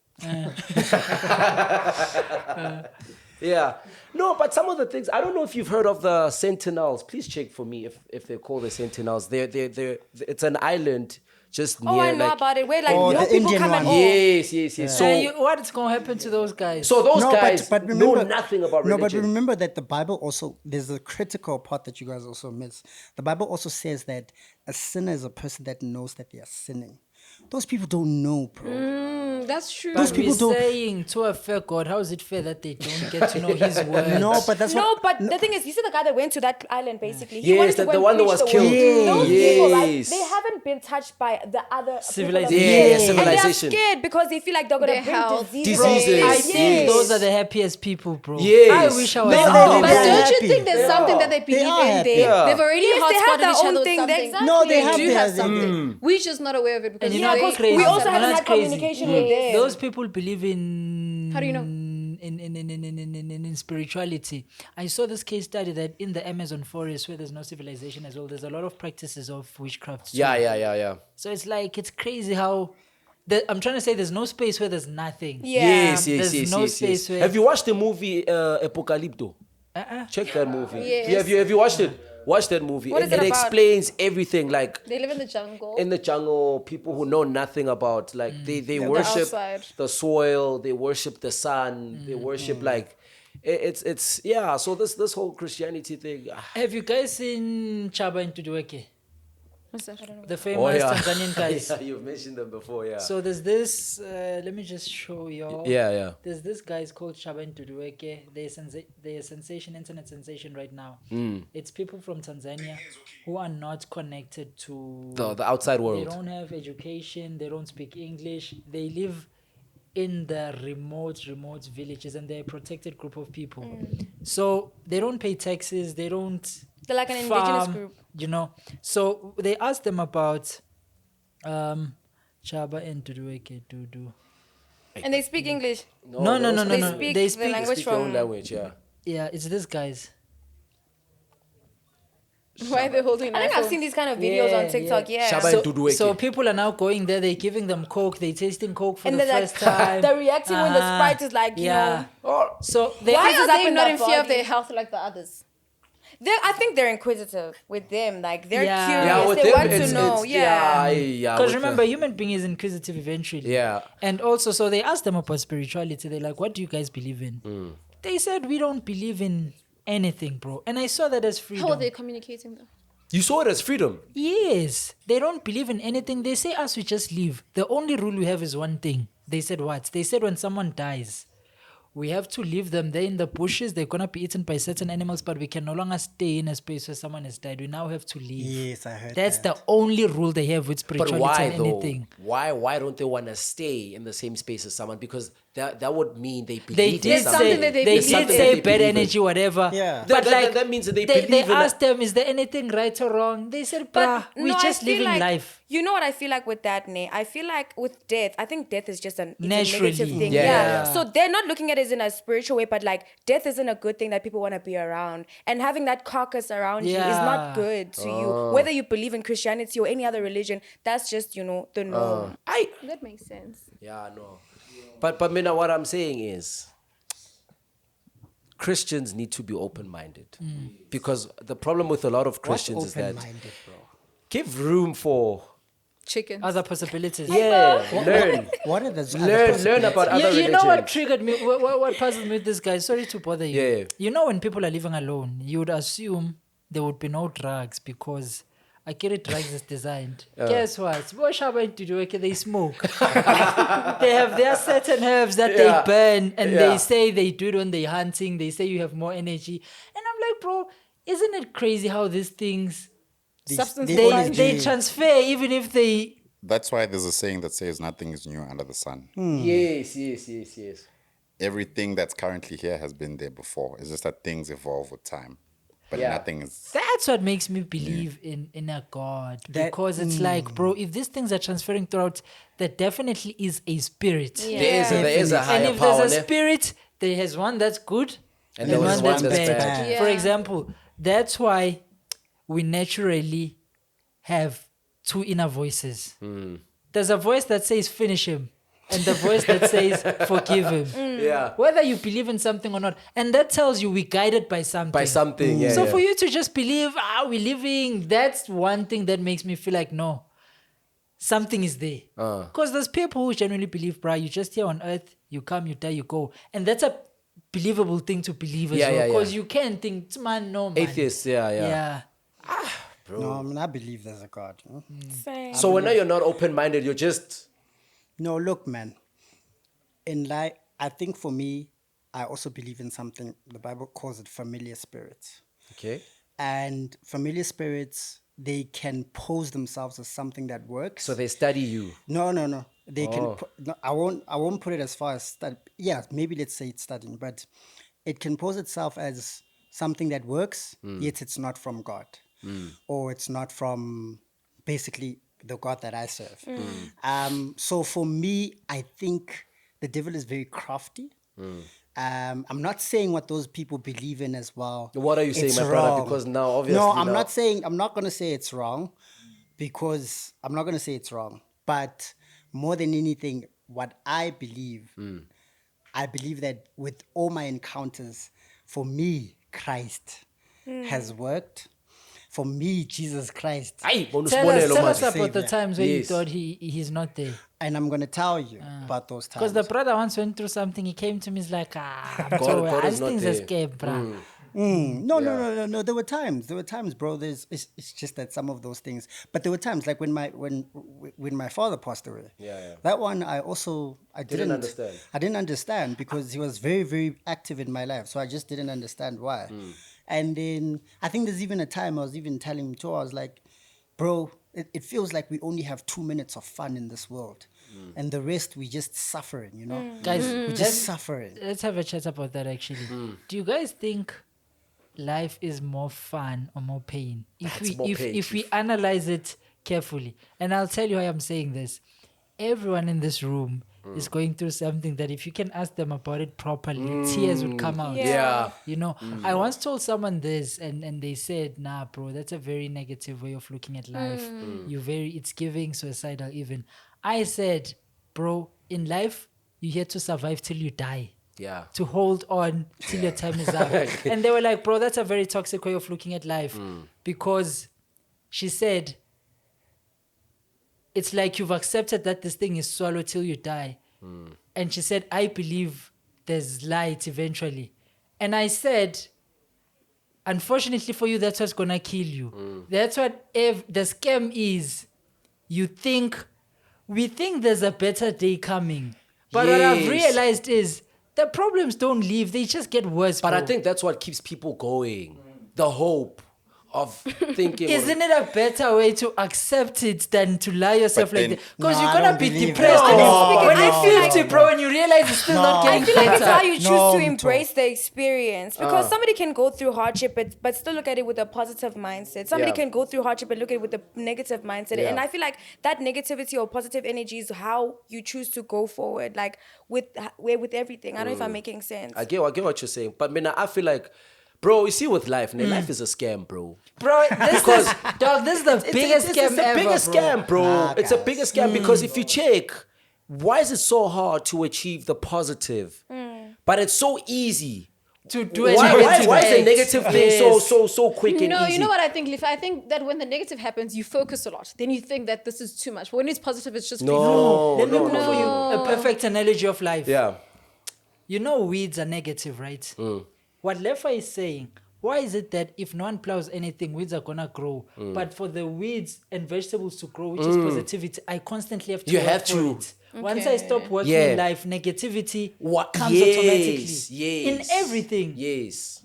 yeah. No, but some of the things, I don't know if you've heard of the Sentinels. Please check for me if they're called the Sentinels. It's an island just near. Oh, I know like, about it. Where like Oh, no the people Indian come and one. Yes. So, What's going to happen to those guys? so those No, guys but know remember, nothing about no, but religion. remember that the Bible also, there's a critical part that you guys also miss. The Bible also says that a sinner is a person that knows that they are sinning. Those people don't know, bro. That's true. Those But people we're don't- saying to a fair God, how is it fair that they don't get to know His word? No, but that's No, what. but the thing is, you see the guy that went to that island basically. He Yes, wanted to the go and one that preach was the killed. word. Those people, right? Yes. They haven't been touched by the other Civilization. Yeah, And civilization. they're scared because they feel like they're gonna Their bring health. diseases. Diseases. I Yes. think those are the happiest people, bro. Yes. I wish I was No, in they- those. But They're don't happy. you think there's something that they believe are in? happy. They've already Yes, they have hotspotted their each own other with thing. something. Exactly. No, they have do their have thing. something. We're just not aware of it because And you know they- what's crazy? We also You know haven't what's had crazy? communication with them. Those people believe in. How do you know? In spirituality. I saw this case study that in the Amazon forest where there's no civilization as well, there's a lot of practices of witchcraft. too. Yeah. So it's like, it's crazy how. I'm trying to say there's no space where there's nothing. Yeah. There's no space where. Have you watched the movie Apocalypto? Check that movie. Yes. Have you watched it? Watch that movie. What is it it about? explains everything. Like They live in the jungle. in the jungle, people who know nothing about like they worship outside. the soil, they worship the sun, they worship like it's yeah. So this whole Christianity thing. Have you guys seen Chaba and Tudueke? What's that? I don't know. The famous Tanzanian guys. Yeah, you've mentioned them before. Yeah. So there's this, let me just show you. yeah. There's this guys called Chaba Ntudueke. They're a sensation, internet sensation right now. It's people from Tanzania who are not connected to The outside They world. don't have education. They don't speak English. They live in the remote villages, and they're a protected group of people. So they don't pay taxes. They don't. They're like an indigenous farm, group. you know. So they asked them about Chaba and Tudueke Dudu. And they speak English. No. They no. speak They the speak. language Speak your own from. language. Yeah. Yeah, it's this guys. Why are they holding I think I've seen these kind of videos on TikTok. Yeah. Shaba So, and Tudueke. so people are now going there. They're giving them coke. They're tasting coke for And the they're first like, time. they're reacting when the Uh-huh. Sprite is like, you know. Oh, So they Why This is are up they in not their in fear of body. their health like the others? I think they're inquisitive with them. Like, they're Yeah. curious. yeah, with they them, want to it's- know. it's- Yeah. yeah. Because with remember, the- human being is inquisitive eventually. Yeah. And also, so they asked them about spirituality. They're like, what do you guys believe in? They said, we don't believe in anything, bro. And I saw that as freedom. How are they communicating though? You saw it as freedom. Yes. They don't believe in anything. They say us, we just live. The only rule we have is one thing. They said what? They said when someone dies, we have to leave them there in the bushes. They're going to be eaten by certain animals, but we can no longer stay in a space where someone has died. We now have to leave. Yes, I heard That's that. the only rule they have with But spirituality why and though? anything. Why don't they want to stay in the same space as someone? Because that would mean they believe They in did something. something that they they believe did in. say They bad believe in. energy, whatever. Yeah. But That means that they they believe in asked them, is there anything right or wrong? They said, bruh, we're I just feel living like, life. You know what I feel like with that, Ne? I feel like with death, I think death is just it's a Naturally. negative thing. Yeah. So they're not looking at it in a spiritual way, but like death isn't a good thing that people want to be around. And having that carcass around you is not Yeah. good to you. Whether you believe in Christianity or any other religion, that's just, the norm. That makes sense. Yeah, no. But Mina, what I'm saying is Christians need to be open-minded. Because the problem with a lot of Christians is that Open-minded, bro. give room for Chicken. Other possibilities. learn. What are the learn about other You know what religions. triggered me? What puzzled me with this guy? Sorry to bother you. Yeah. You know when people are living alone, you would assume there would be no drugs because Akiri drugs is designed. Guess what? They smoke. They have their certain herbs that Yeah. they burn, and Yeah. they say they do it when they're hunting. They say you have more energy, and I'm like, bro, isn't it crazy how these things Substance they they always they do. transfer even if they. That's why there's a saying that says nothing is new under the sun. Yes. everything that's currently here has been there before. It's just that things evolve with time, but Yeah. nothing is. That's what makes me believe in a God. Because it's like, bro, if these things are transferring throughout, there definitely is a spirit. There is a higher And if power. there's a ne? spirit, there has one that's good And and there one is that's one that's bad. bad. Yeah. For example, that's why we naturally have two inner voices. There's a voice that says finish him, and the voice that says forgive him. Yeah. Whether you believe in something or not, and that tells you we're guided by something. By something, yeah. So yeah. for you to just believe, we're living, that's one thing that makes me feel like, no, something is there. Because there's people who genuinely believe, bruh, you're just here on earth, you come, you die, you go. And that's a believable thing to believe as Yeah, well. yeah, Because yeah. you can't think, man, no, man. Atheists, yeah. Yeah. No, I mean, I believe there's a God. You know? Same. So when you're not open-minded, you're just... No, look, man. In life, I think for me, I also believe in something. The Bible calls it familiar spirits. Okay. And familiar spirits, they can pose themselves as something that works. So they study you. No. They can. No, I won't put it as far as study. Yeah, maybe let's say it's studying, but it can pose itself as something that works, yet it's not from God, or it's not from basically the God that I serve. So for me, I think the devil is very crafty. I'm not saying what those people believe in as well. What are you saying, It's my brother? wrong. Because now, obviously... No, I'm now- not saying, I'm not going to say it's wrong, because I'm not going to say it's wrong. But more than anything, what I believe that with all my encounters, for me, Christ has worked. For me, Jesus Christ. Aye, bonus Tell bonelo, us man. about the Savior. times where you Yes. thought he's not there. And I'm going to tell you about those times. Because the brother once went through something, he came to me, he's like, God is not things there. escape, bruh. No. There were times, bro. It's just that some of those things. But there were times like when my father passed away. Yeah. That one I didn't understand. I didn't understand because he was very, very active in my life. So I just didn't understand why. And then I think there's even a time I was even telling him too. I was like, bro, it feels like we only have 2 minutes of fun in this world. And the rest we just suffering, you know? Guys, We're just suffering. let's have a chat about that actually. Do you guys think life is more fun or more pain? If we analyze it carefully, and I'll tell you why I'm saying this. Everyone in this room is going through something that if you can ask them about it properly, tears would come out. Yeah. You know, I once told someone this and they said, nah, bro, that's a very negative way of looking at life. It's giving suicidal even. I said, bro, in life, you're here to survive till you die. Yeah. To hold on till your time is up. And they were like, bro, that's a very toxic way of looking at life. Because she said, it's like you've accepted that this thing is swallowed till you die. And she said, I believe there's light eventually. And I said, unfortunately for you, that's what's going to kill you. That's what the scam is. We think there's a better day coming. But what I've Yes. realized is the problems don't leave. They just get worse. But I bro. think that's what keeps people going. The hope of thinking... Isn't it a better way to accept it than to lie yourself But like then- that? Because No, you're I going to don't be believe depressed. that. and No, when no, you 50, no, bro, and you realize it's still not No. getting I feel like it's better. how you choose No, to Mto. embrace the experience. Because somebody can go through hardship but still look at it with a positive mindset. Somebody Yeah. can go through hardship and look at it with a negative mindset. Yeah. And I feel like that negativity or positive energy is how you choose to go forward, like with everything. I don't know if I'm making sense. I get what you're saying. But I feel like, bro, you see with life, life is a scam, bro. Bro, this is the biggest scam It's the ever, biggest bro. scam, bro. It's a guys. biggest scam because if you check, why is it so hard to achieve the positive? But it's so easy. To do a Why negative is the act. negative thing so quick and No, easy? you know what I think, Lefa? I think that when the negative happens, you focus a lot. Then you think that this is too much. But when it's positive, it's just free flow. Let me put for you a perfect analogy of life. Yeah. You know weeds are negative, right? What Lefa is saying, why is it that if no one plows anything, weeds are going to grow? But for the weeds and vegetables to grow, which is positivity, I constantly have to You work have for to. it. Once I stop working Yeah. in life, negativity What? comes Yes, automatically. yes. In everything. Yes.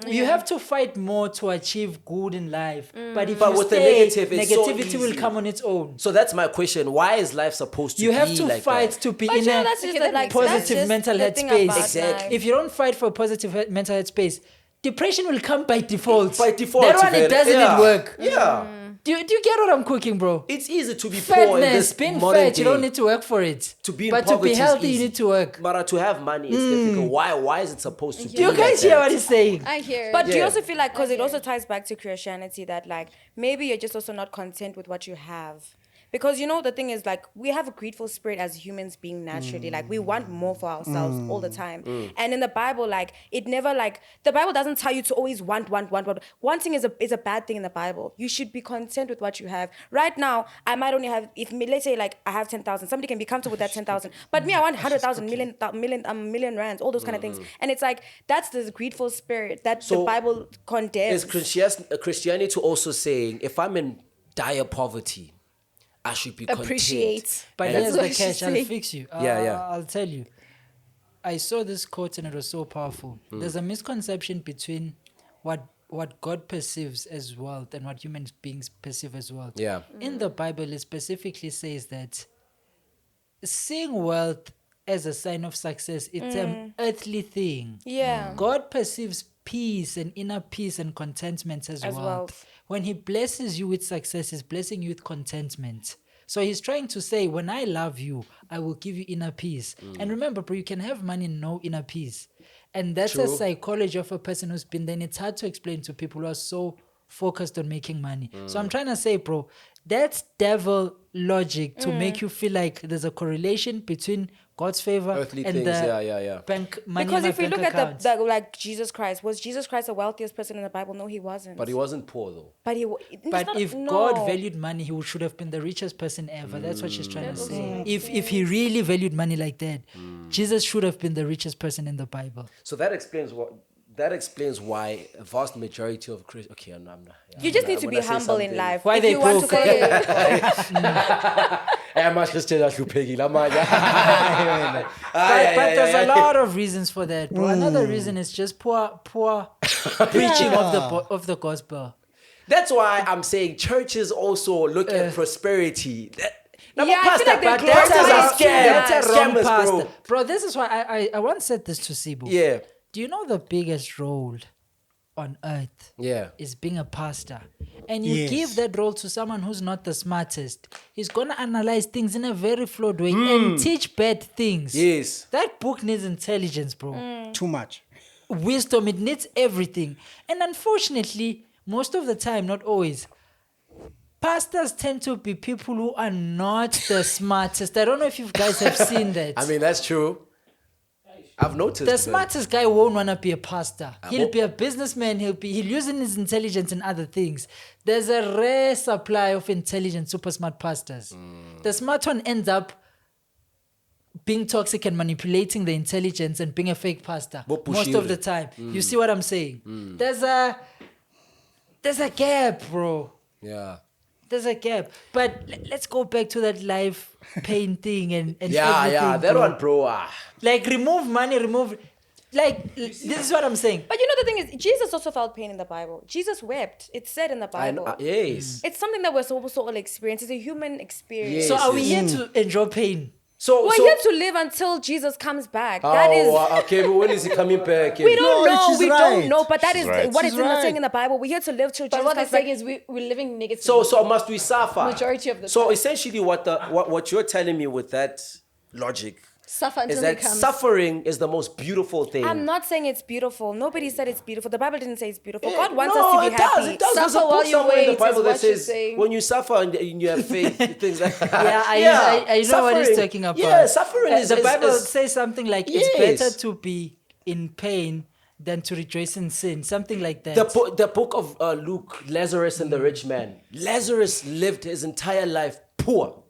You have to fight more to achieve good in life. But if But you with the stay, negative, it's so negativity will easy. come on its own. So that's my question. Why is life supposed to You be have to like fight that? to be But in you know, a that's just Okay, the, that like makes sense. that's positive just mental the head thing space. about Exactly. life. If you don't fight for a positive mental head space, depression will come by default. By default, That one, it doesn't yeah. work. Yeah. Do you get what I'm cooking, bro? It's easy to be poor in Fatness, this being modern fat, day. you don't need to work for it. To be in but to poverty be is healthy, you easy. need to work. But to have money, it's difficult. Why is it supposed to be Do you like guys hear that? what he's saying? I hear. But do you Yeah. also feel like, because it also ties back to Christianity, that like maybe you're just also not content with what you have? Because you know, the thing is, like, we have a grateful spirit as humans being naturally. Like, we want more for ourselves all the time. And in the Bible, like, it never, like, the Bible doesn't tell you to always want. Wanting is a bad thing in the Bible. You should be content with what you have. Right now, I might only have, let's say, like, I have 10,000. Somebody can be comfortable with that 10,000. But me, I want 100,000, million rands, all those kind of things. And it's like, that's the grateful spirit that the Bible condemns. Is Christianity also saying if I'm in dire poverty, I should be Appreciate. content? But And here's what the she's catch. I'll saying. fix you. Yeah. I'll tell you. I saw this quote and it was so powerful. There's a misconception between what God perceives as wealth and what human beings perceive as wealth. Yeah. In the Bible, it specifically says that seeing wealth as a sign of success, it's an earthly thing. Yeah. God perceives peace and inner peace and contentment as wealth. When he blesses you with success, he's blessing you with contentment. So he's trying to say, when I love you, I will give you inner peace. And remember, bro, you can have money and no inner peace. And that's a psychology of a person who's been there. And it's hard to explain to people who are so focused on making money. So I'm trying to say, bro, that's devil logic to make you feel like there's a correlation between God's favor Earthly and things, the yeah. bank money. Because in if my we look bank at account. the like Jesus Christ, was Jesus Christ the wealthiest person in the Bible? No, he wasn't. But he wasn't poor though. But If God valued money, he should have been the richest person ever. That's what she's trying to say. If he really valued money like that, Jesus should have been the richest person in the Bible. So that explains why a vast majority of Christians. Okay, I'm not. you just need to be humble in life. Why if they you want to broke? I'm a Christian. I should pay you. But there's a lot of reasons for that, bro. Another reason is just poor preaching of the gospel. That's why I'm saying churches also look at prosperity. Yeah, I feel like they Pastors are glorify scam. That's a wrong Scammers, pastor. Bro, this is why I once said this to Sibu. Yeah. Do you know the biggest role on earth Yeah. is being a pastor? And you Yes. give that role to someone who's not the smartest. He's going to analyze things in a very flawed way and teach bad things. Yes. That book needs intelligence, bro. Too much. Wisdom, it needs everything. And unfortunately, most of the time, not always, pastors tend to be people who are not the smartest. I don't know if you guys have seen that. I mean, that's true. I've noticed. The smartest guy won't want to be a pastor. He'll be a businessman. He'll using his intelligence in other things. There's a rare supply of intelligent, super smart pastors. The smart one ends up being toxic and manipulating the intelligence and being a fake pastor most of the time. You see what I'm saying? There's a gap, bro. Yeah. There's a gap. But let's go back to that life pain thing and Yeah, everything, that bro. one, bro. Like, remove money, this is what I'm saying. But you know the thing is, Jesus also felt pain in the Bible. Jesus wept. It's said in the Bible. Yes. It's something that we're supposed to all experience. It's a human experience. Yes. So are we here to enjoy pain? So, We're here to live until Jesus comes back. That is. okay, but when is he coming back? We don't know. she's We right. don't know. But that She's is right. what She's it's right. saying in the Bible. We're here to live till But Jesus what they're comes back. saying is we're living negative. So must we suffer? Majority of the So time. essentially, what you're telling me with that logic Suffer until is he that comes. suffering is the most beautiful thing. I'm not saying it's beautiful. Nobody said it's beautiful. The Bible didn't say it's beautiful. Eh, God wants no, us to be it happy. Does, it does. There's a Suffer book while you somewhere in the wait Bible is that what she's says saying. when you suffer and you have faith, things like that. Yeah, I know what he's suffering. talking about. Yeah, suffering is the Bible is- says something like Yes. it's better to be in pain than to rejoice in sin. Something like that. the book of Luke, Lazarus and the rich man. Lazarus lived his entire life poor.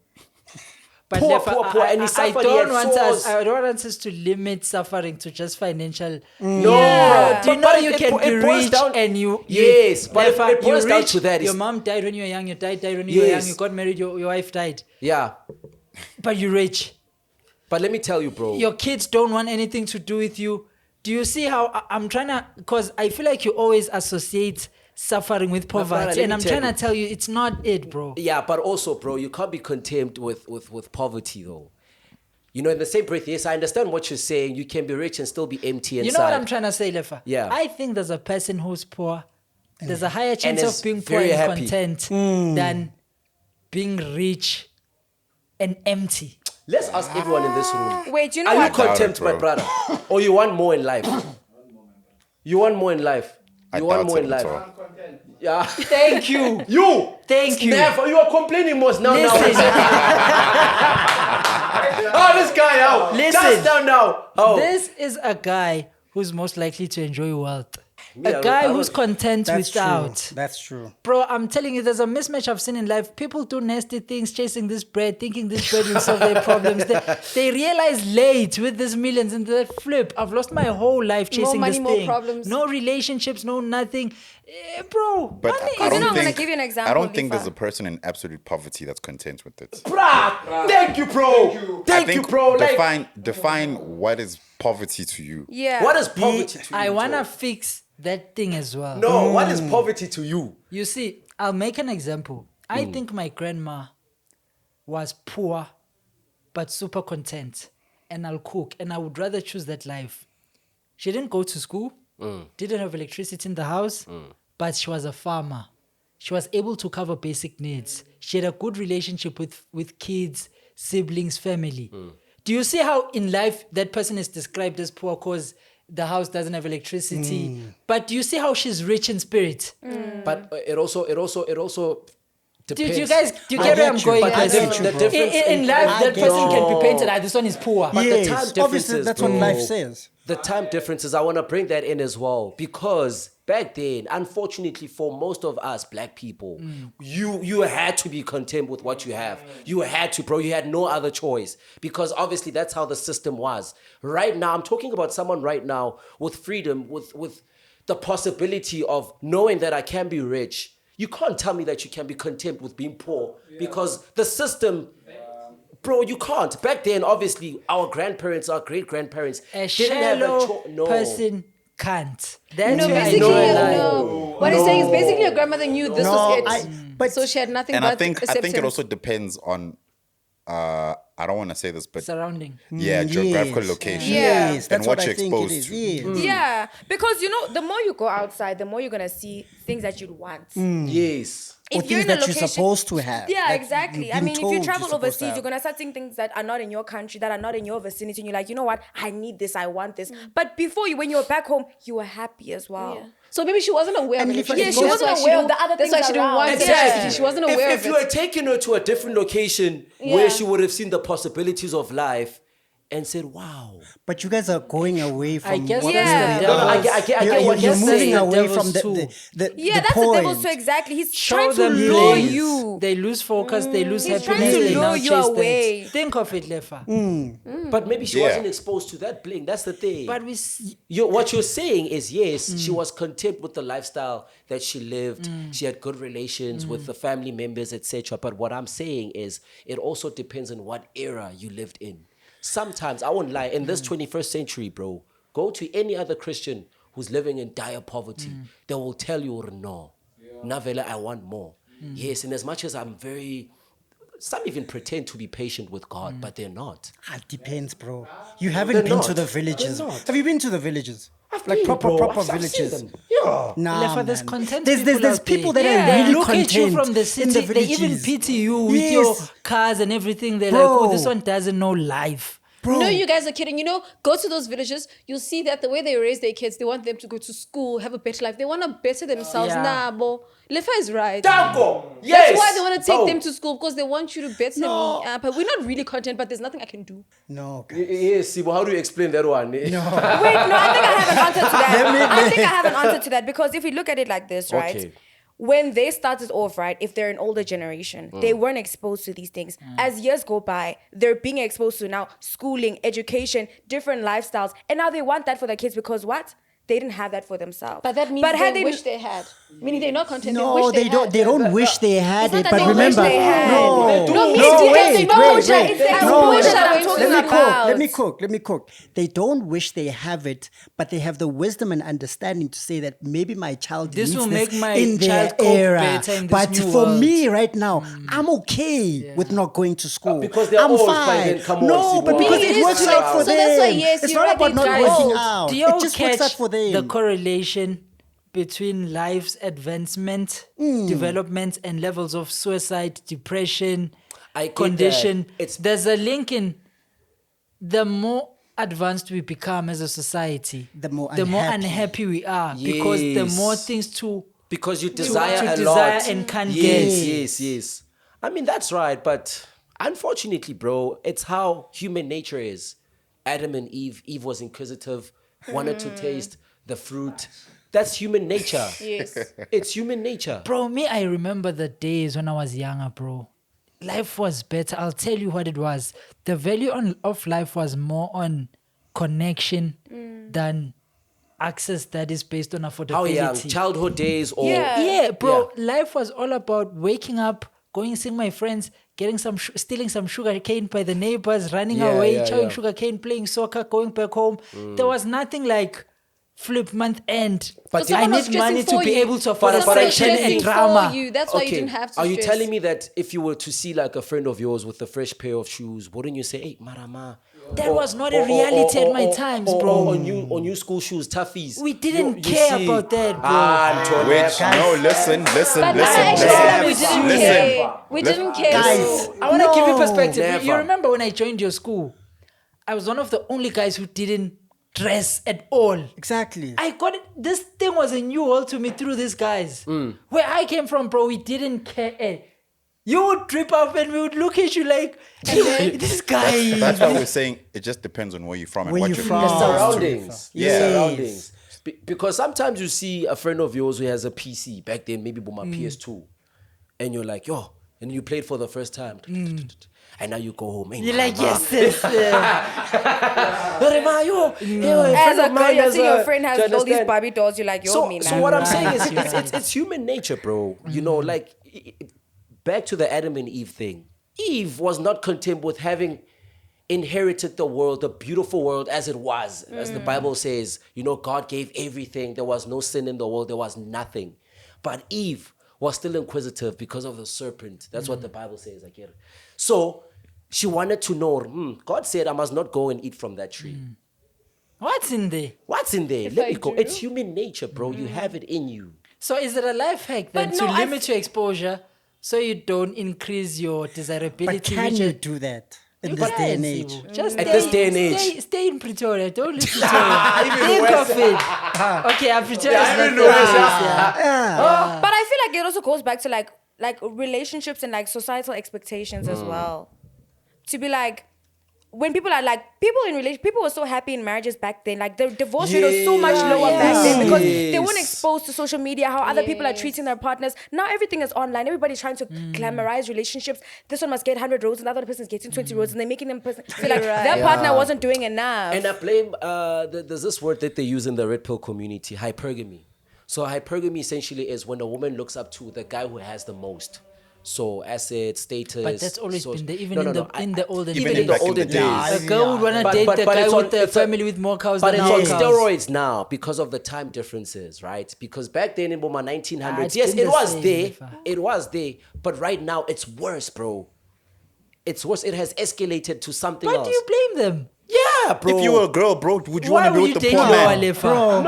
But poor, Lefa, poor, and he suffered, he had sores. I don't want us to limit suffering to just financial. No, Yeah. Do you know you can be rich and you Yes, but it Lefa, boils you're down rich, to that. Your mom died when you were young. Your dad died when you were young. Yes. You got married. Your wife died. Yeah, But you're rich. but let me tell you, bro. Your kids don't want anything to do with you. Do you see how I'm trying to? Because I feel like you always associate suffering with brother, poverty, let and me I'm tell trying you. to tell you it's not it, bro. Yeah, but also, bro, you can't be content with poverty, though. You know, in the same breath, yes, I understand what you're saying. You can be rich and still be empty inside. You know what I'm trying to say, Lefa? Yeah. I think there's a person who's poor. There's a higher chance is of being poor very and happy. content than being rich and empty. Let's ask everyone in this room. Wait, you know Are you what? content, Doubt it, my bro. brother? Or you want more in life? You want more in life? I You want doubt more it in at life? all. Yeah. Thank you. You! Thank you. Never. You are complaining most now. Listen, Oh, this guy out. Listen. Just now. Oh. this is a guy who's most likely to enjoy wealth. Me, A I guy don't- who's content That's without. true. That's true. Bro, I'm telling you, there's a mismatch I've seen in life. People do nasty things, chasing this bread, thinking this bread will solve their problems. They realize late with these millions and they flip. I've lost my whole life chasing money, this more thing. problems. No relationships, no nothing. Bro, But money I is you know, don't I'm gonna think give you an example, I don't think Lefa. there's a person in absolute poverty that's content with it. Bruh. Thank you, bro. Thank you, bro. Like, Define what is poverty to you. Yeah. what is poverty to you? I want to Joe? fix that thing as well. No, what is poverty to you? You see, I'll make an example. I think my grandma was poor, but super content. And I'll cook. And I would rather choose that life. She didn't go to school, didn't have electricity in the house, but she was a farmer. She was able to cover basic needs. She had a good relationship with kids, siblings, family. Do you see how in life that person is described as poor because the house doesn't have electricity? But do you see how she's rich in spirit? But it also depends. Do you guys do you get where I'm going? But guys? the difference in life, I that get person can you. be painted. This one is poor. But the Yes, time obviously differences, that's bro. what life says. The time differences, I want to bring that in as well, because back then, unfortunately for most of us black people, you had to be content with what you have. You had to, bro. You had no other choice, because obviously that's how the system was. Right now, I'm talking about someone right now with freedom, with the possibility of knowing that I can be rich. You can't tell me that you can be content with being poor, because the system... Bro, you can't. Back then, obviously, our grandparents, our great-grandparents A didn't have shallow a no. person can't. That's No, where I basically, draw a line. no. What he's saying is basically your grandmother knew this was it. But So she had nothing And but I think acceptance. it also depends on I don't want to say this, but Surrounding. geographical yes. location. Yeah. Yes, that's And what what I you're think it exposed is. to. Yes. Yeah, because you know, the more you go outside, the more you're gonna see things that you'd want. Yes. Or If you're things in a that you're location, supposed to have. yeah, that exactly. you've I been mean, if told you you're travel supposed to overseas, have. you're gonna start seeing things that are not in your country, that are not in your vicinity, and you're like, you know what, I need this, I want this. But before you, when you were back home, you were happy as well. Yeah. So maybe she wasn't aware And of it. if I She- could she go- wasn't That's why aware she of the other didn't- things. That's why she didn't around. want it. Exactly. She wasn't aware if of you it. had taken her to a different location Yeah. where she would have seen the possibilities of life and said, wow. But you guys are going away from I guess what that's Yeah. the No, no, I devil's- get- I get you're, what you're you're moving saying. away from Devil's tool. the Yeah, the that's point. the devil's too exactly. He's Show trying to them lure things. you. They lose focus, they lose He's trying happiness, to they lure now you chase away. that. Think of it, Lefa. But maybe she Yeah. wasn't exposed to that bling. That's the thing. But What you're saying is, yes, she was content with the lifestyle that she lived. She had good relations with the family members, etc. But what I'm saying is, it also depends on what era you lived in. Sometimes, I won't lie, in this 21st century, bro, go to any other Christian who's living in dire poverty. They will tell you, no, Navela, I want more. Yes, and as much as I'm very... Some even pretend to be patient with God, but they're not. It depends, bro. You haven't They're been not. to the villages. They're not. Have you been to the villages? I've Like been, proper bro. proper I've seen villages. them. Yeah. Nah, Lefa, there's man. content There's people out people there. that Yeah. are They really look content at you from the in city. the They even villages. pity you with Yes. your cars and everything. They're like, Bro. oh, this one doesn't know life. Bro. No, you guys are kidding. You know, go to those villages. You'll see that the way they raise their kids, they want them to go to school, have a better life. They want to better themselves. Yeah. Nah, bo. Lefa is right. Danko! Yes! That's why they want to take Oh. them to school, because they want you to better No. me. But we're not really content, but there's nothing I can do. No, guys. Yes, see, but how do you explain that one? No. Wait, no, I think I have an answer to that. I think I have an answer to that because if you look at it like this, right? Okay. When they started off, right, if they're an older generation, they weren't exposed to these things. As years go by, they're being exposed to now schooling, education, different lifestyles. And now they want that for their kids because what? They didn't have that for themselves. But that means had they wish they had. Meaning they're not content. No, wish they don't. had. They don't wish they had It's not it. that But they wish remember, they had. no, No, no, it's the wait, exposure. wait, It's the wait. exposure No, that I'm talking let me about. cook. Let me cook. They don't wish they have it, but they have the wisdom and understanding to say that maybe my child This needs will this make my in their child cope era. better in this But new for world. me right now, I'm okay with not going to school. Because they're I'm old by fine. then, come on, No, see but why. because It it is works true. out for So them. that's why, yes, it's you're not right, about they not die working old. out. Do you It just works catch out for them. the correlation between life's advancement, development, and levels of suicide, depression, I get condition? that. There's a link in the more advanced we become as a society, The more unhappy we are because the more Yes. things to Because you desire to a desire lot. and can't yes, yes. I mean, that's right. But unfortunately, bro, it's how human nature is. Adam and Eve. Eve was inquisitive, wanted to taste the fruit. That's human nature. Yes. It's human nature. Bro, me, I remember the days when I was younger, bro. Life was better. I'll tell you what it was. The value of life was more on connection than access that is based on affordability. How young? Childhood days or... Yeah. Yeah, bro. Life was all about waking up, going seeing my friends, getting stealing some sugar cane by the neighbors, running Yeah, away, yeah, chewing yeah. sugar cane, playing soccer, going back home. There was nothing like flip month end. But So I someone was need money stressing to for be you. able to afford a But I section think- and stressing drama. for you. That's why you didn't have to Are you stress. telling me that if you were to see like a friend of yours with a fresh pair of shoes, wouldn't you say, hey, Marama? That was not a reality at my times, bro. Or new school shoes, toughies. We didn't You care see- about that, bro. Which, no, listen, But listen. we didn't Listen. care. We didn't care. Guys, I want to give you No. perspective. You Never. remember when I joined your school? I was one of the only guys who didn't dress at all. Exactly. I got it. This thing was a new world to me through these guys. Where I came from, bro, we didn't care. Hey, you would trip up and we would look at you like, hey, this guy. That's why we're saying it just depends on where you're from and Where what you're you're from. The Oh. surroundings. The Yeah. surroundings. Because sometimes you see a friend of yours who has a PC, back then maybe with my PS2, and you're like, yo, and you played for the first time. And now you go home. Hey, You're like, mama. yes, As a girl, you see your friend has Do you all these understand? Barbie dolls. You're like, yo, me So now. what I'm saying is it's human nature, bro. You know, like back to the Adam and Eve thing. Eve was not content with having inherited the world, the beautiful world as it was. As the Bible says, you know, God gave everything. There was no sin in the world. There was nothing. But Eve was still inquisitive because of the serpent. That's what the Bible says. I get it. So she wanted to know, God said, I must not go and eat from that tree. What's in there? What's in there? If Let I me go. do? It's human nature, bro. You have it in you. So is it a life hack then But to no, I limit your exposure so you don't increase your desirability? But can which you is- do that in You this day can, and age? Sibu. Just At this day and age. Stay in Pretoria. Don't leave Pretoria. Think of it. Okay, Pretoria is not the place, yeah. But I feel like it also goes back to like relationships and like societal expectations as well. To be like, when people are like, people were so happy in marriages back then. Like the divorce rate was so much lower back then because they weren't exposed to social media, how other people are treating their partners. Now everything is online. Everybody's trying to glamorize relationships. This one must get 100 rows, another person's getting 20 rows, and they're making them feel like their partner wasn't doing enough. And I blame, there's this word that they use in the red pill community, hypergamy. So hypergamy essentially is when a woman looks up to the guy who has the most. So assets, status. But that's always been there, even No, in no, the no. in the olden Even days. in the Back in olden the days. days. A girl would want to date the guy it's with on- the it's a- family with more cows But than it's our on cows. steroids now because of the time differences, right? Because back then in the 1900s, it's yes, been it the was same, there. Lefa. It was there. But right now, it's worse, bro. It's worse. It has escalated to something Why else. do you blame them? Yeah, bro. If you were a girl, bro, would you Why want to would be you with the date poor Loa man? Lefa?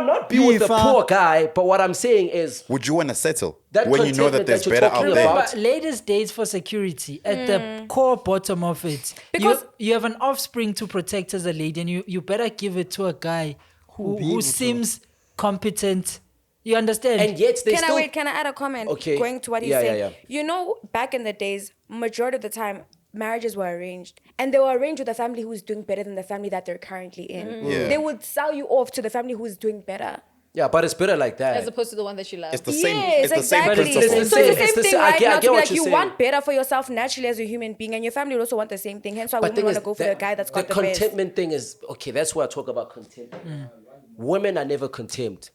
not be with the Lefa. poor guy. But what I'm saying is, Would you want to settle That when you know that contentment there's that you're better talking out there? about- Remember, ladies dates for security at the core bottom of it. Because- you have an offspring to protect as a lady, and you better give it to a guy who seems competent. You understand? and yet they still. Can I add a comment? Okay. Going to what he's Yeah, saying. yeah. You know, back in the days, majority of the time, marriages were arranged. And they were arranged with a family who's doing better than the family that they're currently in. Yeah. They would sell you off to the family who's doing better. Yeah, but it's better like that. As opposed to the one that she loves. It's the same. Yes, It's the same exactly. principle. It's the So same. it's the It's same the thing same. I right get- I now. get To be what like, you're you saying. want better for yourself naturally as a human being, and your family would also want the same thing. Hence why women thing want is to go for that the guy that's got the contentment thing is okay. That's why I talk about contentment. Women are never content.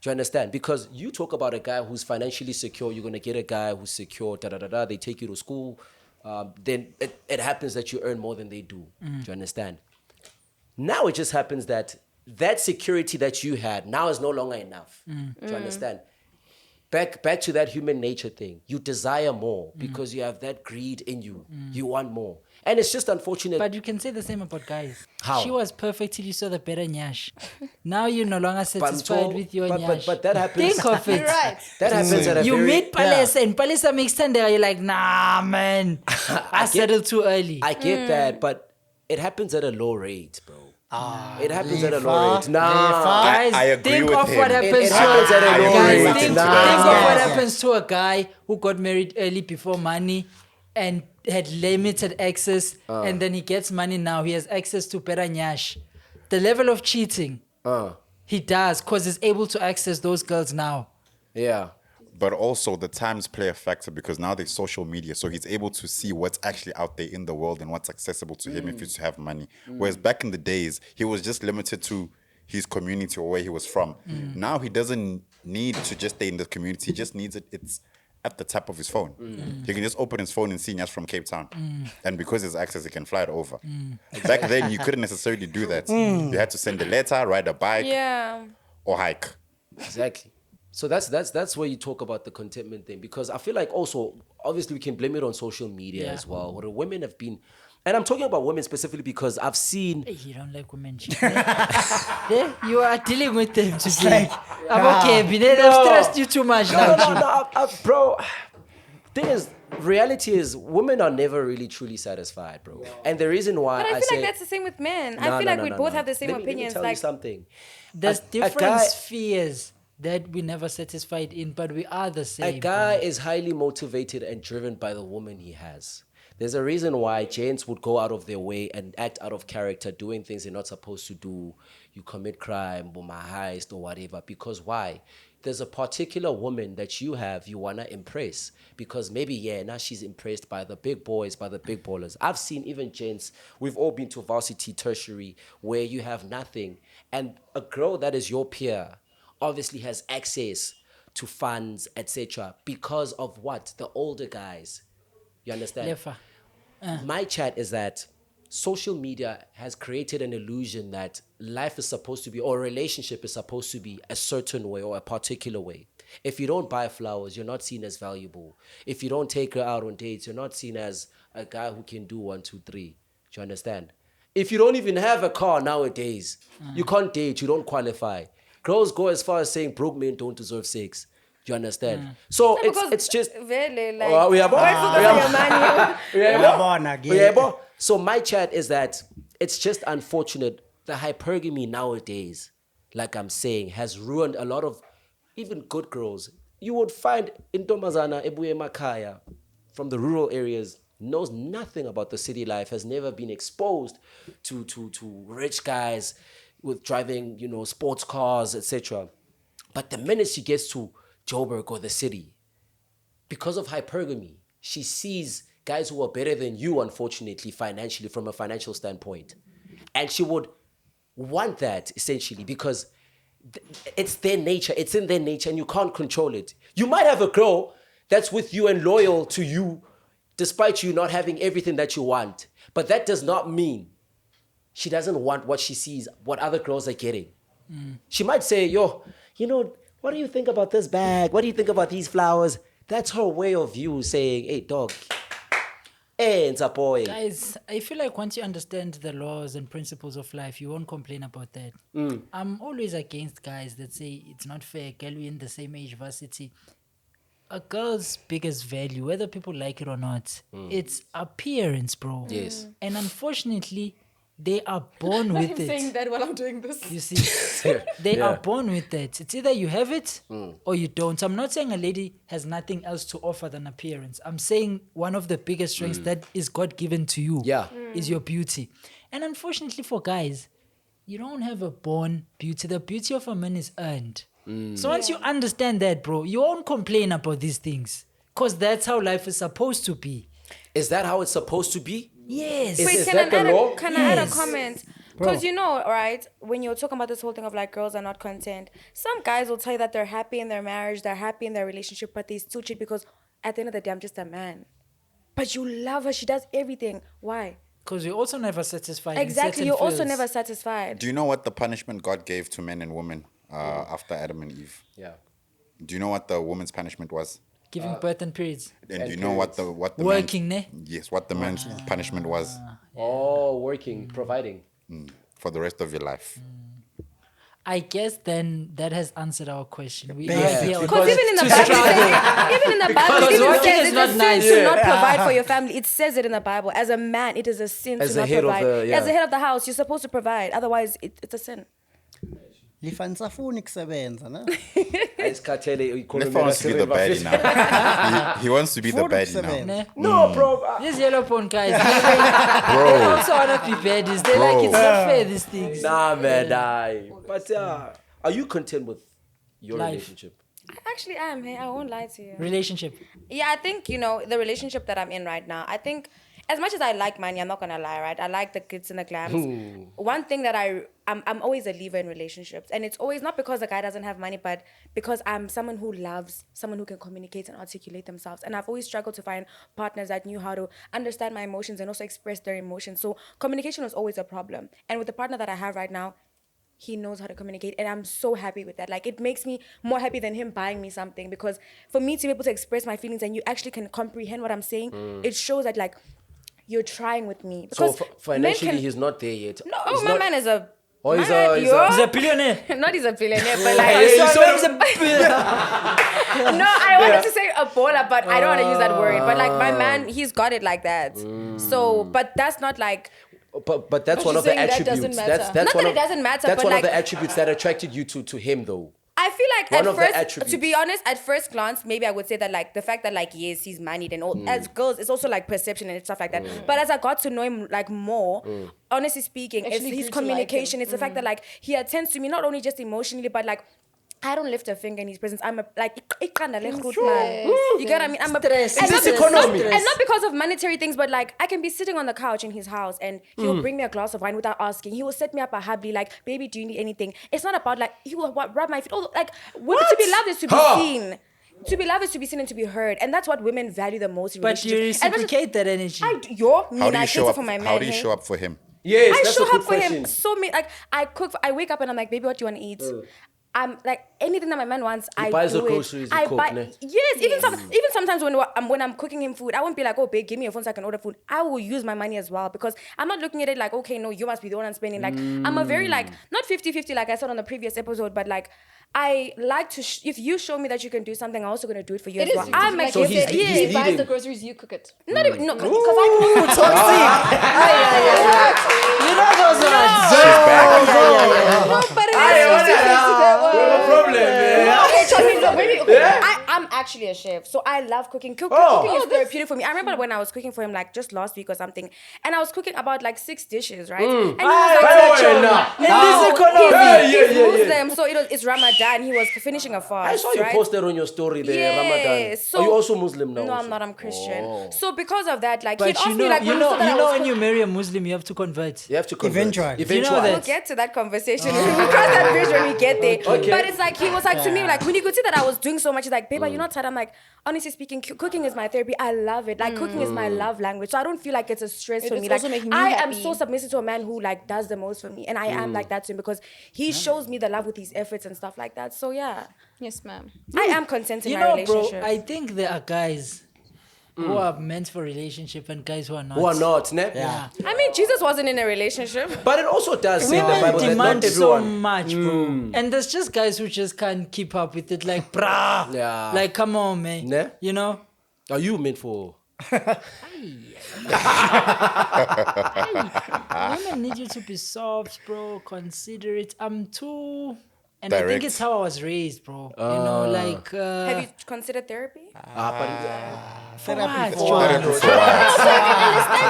Do you understand? Because you talk about a guy who's financially secure, you're going to get a guy who's secure, they take you to school. Then it happens that you earn more than they do. Do you understand? Now it just happens that security that you had now is no longer enough. Do you understand? Back to that human nature thing. You desire more because you have that greed in you. You want more. And it's just unfortunate. But you can say the same about guys. How? She was perfect till you saw the better nyash. Now you're no longer satisfied with your nyash. But that happens. Think of it. You're right. That happens at a You very... meet Palesa and Palesa makes tender. You're like, nah, man. I settled too early. I get that, but it happens at a low rate, bro. It happens at a low rate. Nah. Guys, I agree think with of him. what happens It to happens at a low guys, rate. think Nah. of what happens to a guy who got married early before money and had limited access, and then he gets money now. He has access to better nyash. The level of cheating he does because he's able to access those girls now. Yeah. But also the times play a factor because now there's social media, so he's able to see what's actually out there in the world and what's accessible to him if you have money. Whereas back in the days, he was just limited to his community or where he was from. Now he doesn't need to just stay in the community; he just needs it. It's at the tap of his phone. He can just open his phone and see Nyash from Cape Town, and because there's access, he can fly it over. Back then, you couldn't necessarily do that. You had to send a letter, ride a bike, or hike. Exactly. So that's where you talk about the contentment thing, because I feel like also, obviously we can blame it on social media as well, where the women have been, and I'm talking about women specifically because I've seen... Hey, you don't like women. You are dealing with them today. I'm okay, Binette. I've stressed you too much now. No, bro. Thing is, reality is women are never really truly satisfied, bro. And the reason why But I feel say, like that's the same with men. I feel like we both have the same let opinions. me tell you Like something. There's A different guy- spheres that we never satisfied in, but we are the same. A guy is highly motivated and driven by the woman he has. There's a reason why gents would go out of their way and act out of character, doing things they're not supposed to do. You commit crime, boom, a heist or whatever. Because why? There's a particular woman that you want to impress. Because maybe, now she's impressed by the big boys, by the big ballers. I've seen even gents, we've all been to varsity, tertiary, where you have nothing. And a girl that is your peer obviously has access to funds, etc. because of what? The older guys. You understand? Lefa. My chat is that social media has created an illusion that life is supposed to be, or a relationship is supposed to be a certain way or a particular way. If you don't buy flowers, you're not seen as valuable. If you don't take her out on dates, you're not seen as a guy who can do 1, 2, 3. Do you understand? If you don't even have a car nowadays, you can't date, you don't qualify. Girls go as far as saying broke men don't deserve sex. Do you understand? So it's just... really, like, Oh, we are born again. So my chat is that it's just unfortunate. The hypergamy nowadays, like I'm saying, has ruined a lot of even good girls. You would find Intomazana Ebuye Makaya from the rural areas knows nothing about the city life, has never been exposed to rich guys with driving, sports cars, etc. But the minute she gets to Joburg or the city, because of hypergamy, she sees guys who are better than you, unfortunately, financially, from a financial standpoint. And she would want that, essentially, because it's their nature. It's in their nature, and you can't control it. You might have a girl that's with you and loyal to you, despite you not having everything that you want. But that does not mean she doesn't want what she sees, what other girls are getting. She might say, what do you think about this bag? What do you think about these flowers? That's her way of you saying, hey, dog, hey, it's a boy. Guys, I feel like once you understand the laws and principles of life, you won't complain about that. I'm always against guys that say it's not fair, girl, we're in the same age varsity. A girl's biggest value, whether people like it or not, it's appearance, bro. Yes. And unfortunately, they are born with I'm it. saying that while I'm doing this. You see, they are born with that. It's either you have it or you don't. I'm not saying a lady has nothing else to offer than appearance. I'm saying one of the biggest strengths that is God-given to you is your beauty. And unfortunately for guys, you don't have a born beauty. The beauty of a man is earned. So once you understand that, bro, you won't complain about these things because that's how life is supposed to be. Is that how it's supposed to be? Yes. Is Wait, that the law? can I add a comment? Because right, when you're talking about this whole thing of like girls are not content, some guys will tell you that they're happy in their marriage, they're happy in their relationship, but they still cheat because at the end of the day, I'm just a man. But you love her, she does everything. Why? Because you're also never satisfied. Exactly, you're also never satisfied. Do you know what the punishment God gave to men and women after Adam and Eve? Yeah. Do you know what the woman's punishment was? Giving birth and periods. And do you know what the Working, man's, yes, what the man's punishment was Working, providing. for the rest of your life? I guess then that has answered our question. We are Basically. here Because even in the Bible, it working says is it's not a sin nice. to not provide for your family. It says it in the Bible. As a man, it is a sin As to the not head of provide. the- yeah. As the head of the house, you're supposed to provide. Otherwise, it's a sin. Lefa nisafuni kusebenza, ne? Lefa wants to be the baddie now. he wants to be the baddie now. Ne? No, bro. These yellow phone guys, they Bro, also want to be baddies. They're like, it's not fair, these things. Nah, man, die. But are you content with your Life. relationship? I actually am. Hey, I won't lie to you. Relationship. Yeah, I think, the relationship that I'm in right now, I think as much as I like money, I'm not going to lie, right? I like the glitz and the glams. One thing that I'm always a believer in relationships. And it's always not because the guy doesn't have money, but because I'm someone who loves, someone who can communicate and articulate themselves. And I've always struggled to find partners that knew how to understand my emotions and also express their emotions. So communication was always a problem. And with the partner that I have right now, he knows how to communicate, and I'm so happy with that. Like, it makes me more happy than him buying me something, because for me to be able to express my feelings and you actually can comprehend what I'm saying, it shows that, like, you're trying with me. So Because financially, he's not there yet. No, He's my not- man is a... Oh, he's man, a- he's yo. He's a billionaire. Not he's a billionaire, but Hey, like... you saw him- No, I wanted to say a baller, but I don't want to use that word. But like, my man, he's got it like that. So, but that's not like... But that's But one you're of the saying that attributes. doesn't matter. That's Not one that of, it doesn't matter, That's but one of like- the attributes that attracted you to him, though. I feel like One at of the first, attributes. to be honest, at first glance, maybe I would say that like the fact that like yes, he's moneyed and all. As girls, it's also like perception and stuff like that. But as I got to know him like more, honestly speaking, it's Actually his grew to like communication. him. It's the fact that like he attends to me not only just emotionally, but like I don't lift a finger in his presence. I'm a like you get what I mean? I'm a Stress. and not, This is because, economy. and not because of monetary things, but like I can be sitting on the couch in his house and he'll bring me a glass of wine without asking. He will set me up a hubby like, baby, do you need anything? It's not about like he will rub my feet. Oh, like to be loved is to be seen. To be loved is to be seen and to be heard, and that's what women value the most in But you relationships. And reciprocate that energy. I How do you show up? for my man. How do you hey? show up for him? Yes, I that's show a good up for question. him so many. Like I wake up and I'm like, baby, what do you want to eat? I'm like anything that my man wants, I buys do the it. groceries, you I cook, buy. ne? Yes, even sometimes when I'm cooking him food, I won't be like, oh babe, give me your phone so I can order food. I will use my money as well, because I'm not looking at it like, okay, no, you must be the one I'm spending. Like I'm a very like not 50-50 like I said on the previous episode, but like I like to if you show me that you can do something, I'm also gonna do it for you It as is. well. I'm Like actually you he's said, he's he buys leading. the groceries, you cook it. not even no, because I You know those ones. She's back. No, but it is 50-50 problem, Okay, Charlene, look, maybe, okay. I'm actually a chef, so I love cooking. Cooking is therapeutic for me. I remember when I was cooking for him, like just last week or something, and I was cooking about like 6 dishes, right? And he was like, In this economy. he's Muslim, so it's Ramadan. He was finishing a fast. I saw you right? posted on your story there, Yeah, Ramadan. so- Are you also Muslim now? No, also? I'm not. I'm Christian. Oh. So because of that, like he'd But ask you me know, like, when he said that I was when you marry a Muslim, you have to convert. You have to convert. Eventually. You know We'll that. get to that conversation. We'll cross that bridge when we get there. Okay. But it's like he was like to me, like when you could see that I was doing so much, he's like, babe, are you not tired? I'm like, honestly speaking, cooking is my therapy. I love it. Like cooking is my love language. So I don't feel like it's a stress for is me. Like also making me I am happy. so submissive to a man who like does the most for me, and I am like that to him because he shows me the love with his efforts and stuff like that. So yeah, Yes, ma'am. I am content in You my know, bro, relationship. I think there are guys who are meant for relationship and guys who are not. Who are not, ne? Yeah. I mean, Jesus wasn't in a relationship. But it also does say in the Women Bible that not demand so everyone. much, bro. And there's just guys who just can't keep up with it. Like, brah. Yeah. Like, come on, man. Ne? You know? Are you meant for? Women need you to be soft, bro. Considerate. I'm too... And I think Direct. it's how I was raised, bro. You know, like... Have you considered therapy? for what? Therapy Joe? for what? Understand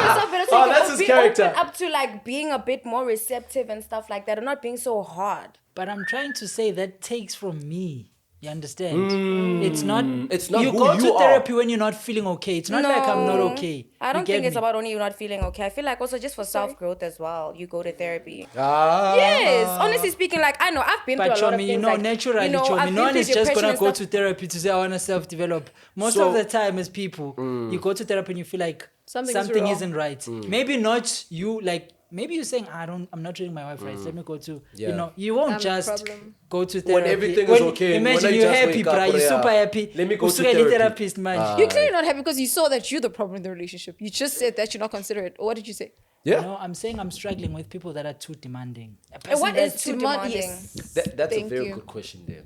yourself better so Oh, you that's can his be character. open up to like being a bit more receptive and stuff like that, and not being so hard. But I'm trying to say that takes from me. You understand? It's not. You who go you to are. therapy when you're not feeling okay. It's not like I'm not No. okay. I You don't get think it's me? about only you not feeling okay. I feel like also just for self-growth as well, you go to therapy. Yes, honestly speaking, like I know I've been But through a lot of Chomi, things. you know, like, naturally, you know, Chomi, I've no been one through is just depression gonna and go stuff. to therapy to say I want to self-develop. Most So- of the time, as people, you go to therapy and you feel like Something is something wrong. isn't right. Maybe not you, like maybe you're saying I'm not treating my wife right. Let me go to, Yeah. you know, you won't I'm the just problem. go to therapy When everything is okay, Imagine when I you're just happy, wake up, bruh. You're yeah. super happy. Let me go to Usuka therapy. therapist, man. You're clearly not happy because you saw that you're the problem in the relationship. You just said that you're not considerate. Or what did you say? Yeah. No, I'm saying I'm struggling with people that are too demanding. A And person what that's is too Demand- demanding? yes. That's a Thank very you. good question there.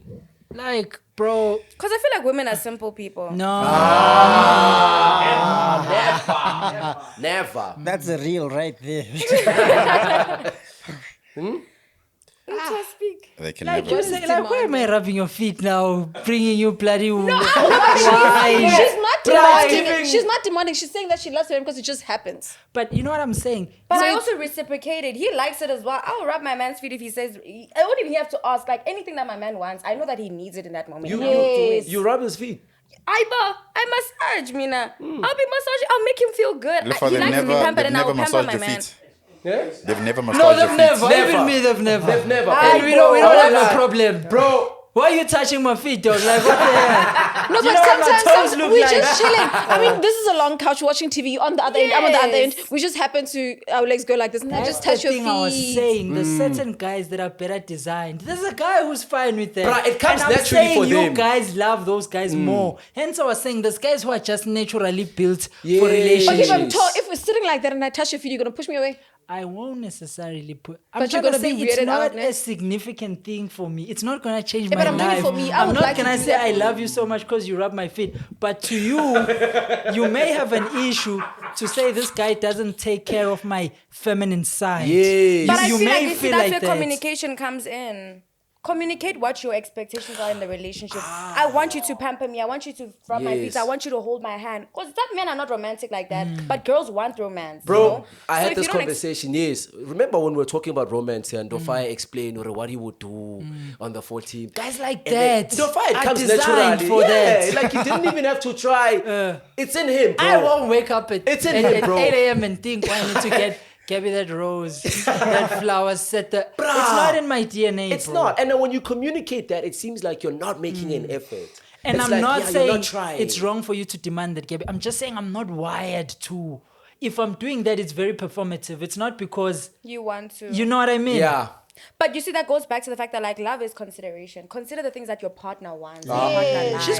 like, bro, Because I feel like women are simple people. no. Never. That's a real right there. Speak. They can Like never. you say, like, why am I rubbing your feet now? Bringing you bloody wine. She's not Right. demanding. She's not demanding. She's saying that she loves him because it just happens. But you know what I'm saying? But So I it's- also reciprocated. He likes it as well. I'll rub my man's feet if he says. I won't even have to ask. Like anything that my man wants, I know that he needs it in that moment. You, and I will do it. you rub his feet. I massage, Mina. I'll be massaging. I'll make him feel good. Lefa, He they've likes to be never, pampered, they've and I will never pamper massaged my your man. feet. Yeah? They've never No, massaged your they've feet. never. Even me, they've never. They've never. And Oh, we don't bro, have like- a problem. Bro, Why are you touching my feet, dog? Like, what the hell? No, Do you but know what my sometimes toes look we like? just chilling. I mean, this is a long couch watching TV. On the other end, I'm on the other end. Yes. We just happen to our legs go like this, and I That's just touch the your thing feet. I was saying. There's certain guys that are better designed. There's a guy who's fine with that. Bruh, it comes and I'm naturally saying for you them. guys love those guys more. Hence, I was saying there's guys who are just naturally built for Yes. But relationships. if I'm tall, if we're sitting like that and I touch your feet, you're gonna push me away. I won't necessarily put. I'm But you're trying to gonna say be it's weirded not out, ne? a significant thing for me. It's not gonna change Yeah, my but I'm doing it life. for me. I I'm would not like to gonna do say that I for love you so much because you rub my feet. But to you, you may have an issue to say this guy doesn't take care of my feminine side. Yes. But I you feel may like you see feel that's like where that. communication comes in. Communicate what your expectations are in the relationship. I want you to pamper me. I want you to rub my feet. Yes. I want you to hold my hand. Because some men are not romantic like that. But girls want romance. bro, you know? I So had if this you don't conversation. Yes, remember when we were talking about romance and Dofai explained what he would do on the 14th. Guys like And then that Dofai, it are comes designed naturally. for that. Like he didn't even have to try. It's in him, bro. I won't wake up at, It's in at, him, at bro. 8 a.m. and think, I need to get me that rose, that flower, set the... It's not in my DNA, It's bro. not. And then when you communicate that, it seems like you're not making an effort. And It's I'm like, not yeah, you're saying not trying. it's wrong for you to demand that, Gabby. I'm just saying I'm not wired to. If I'm doing that, it's very performative. It's not because... You want to. You know what I mean? Yeah. But you see, that goes back to the fact that like love is consideration. Consider the things that your partner wants. Your partner likes. She's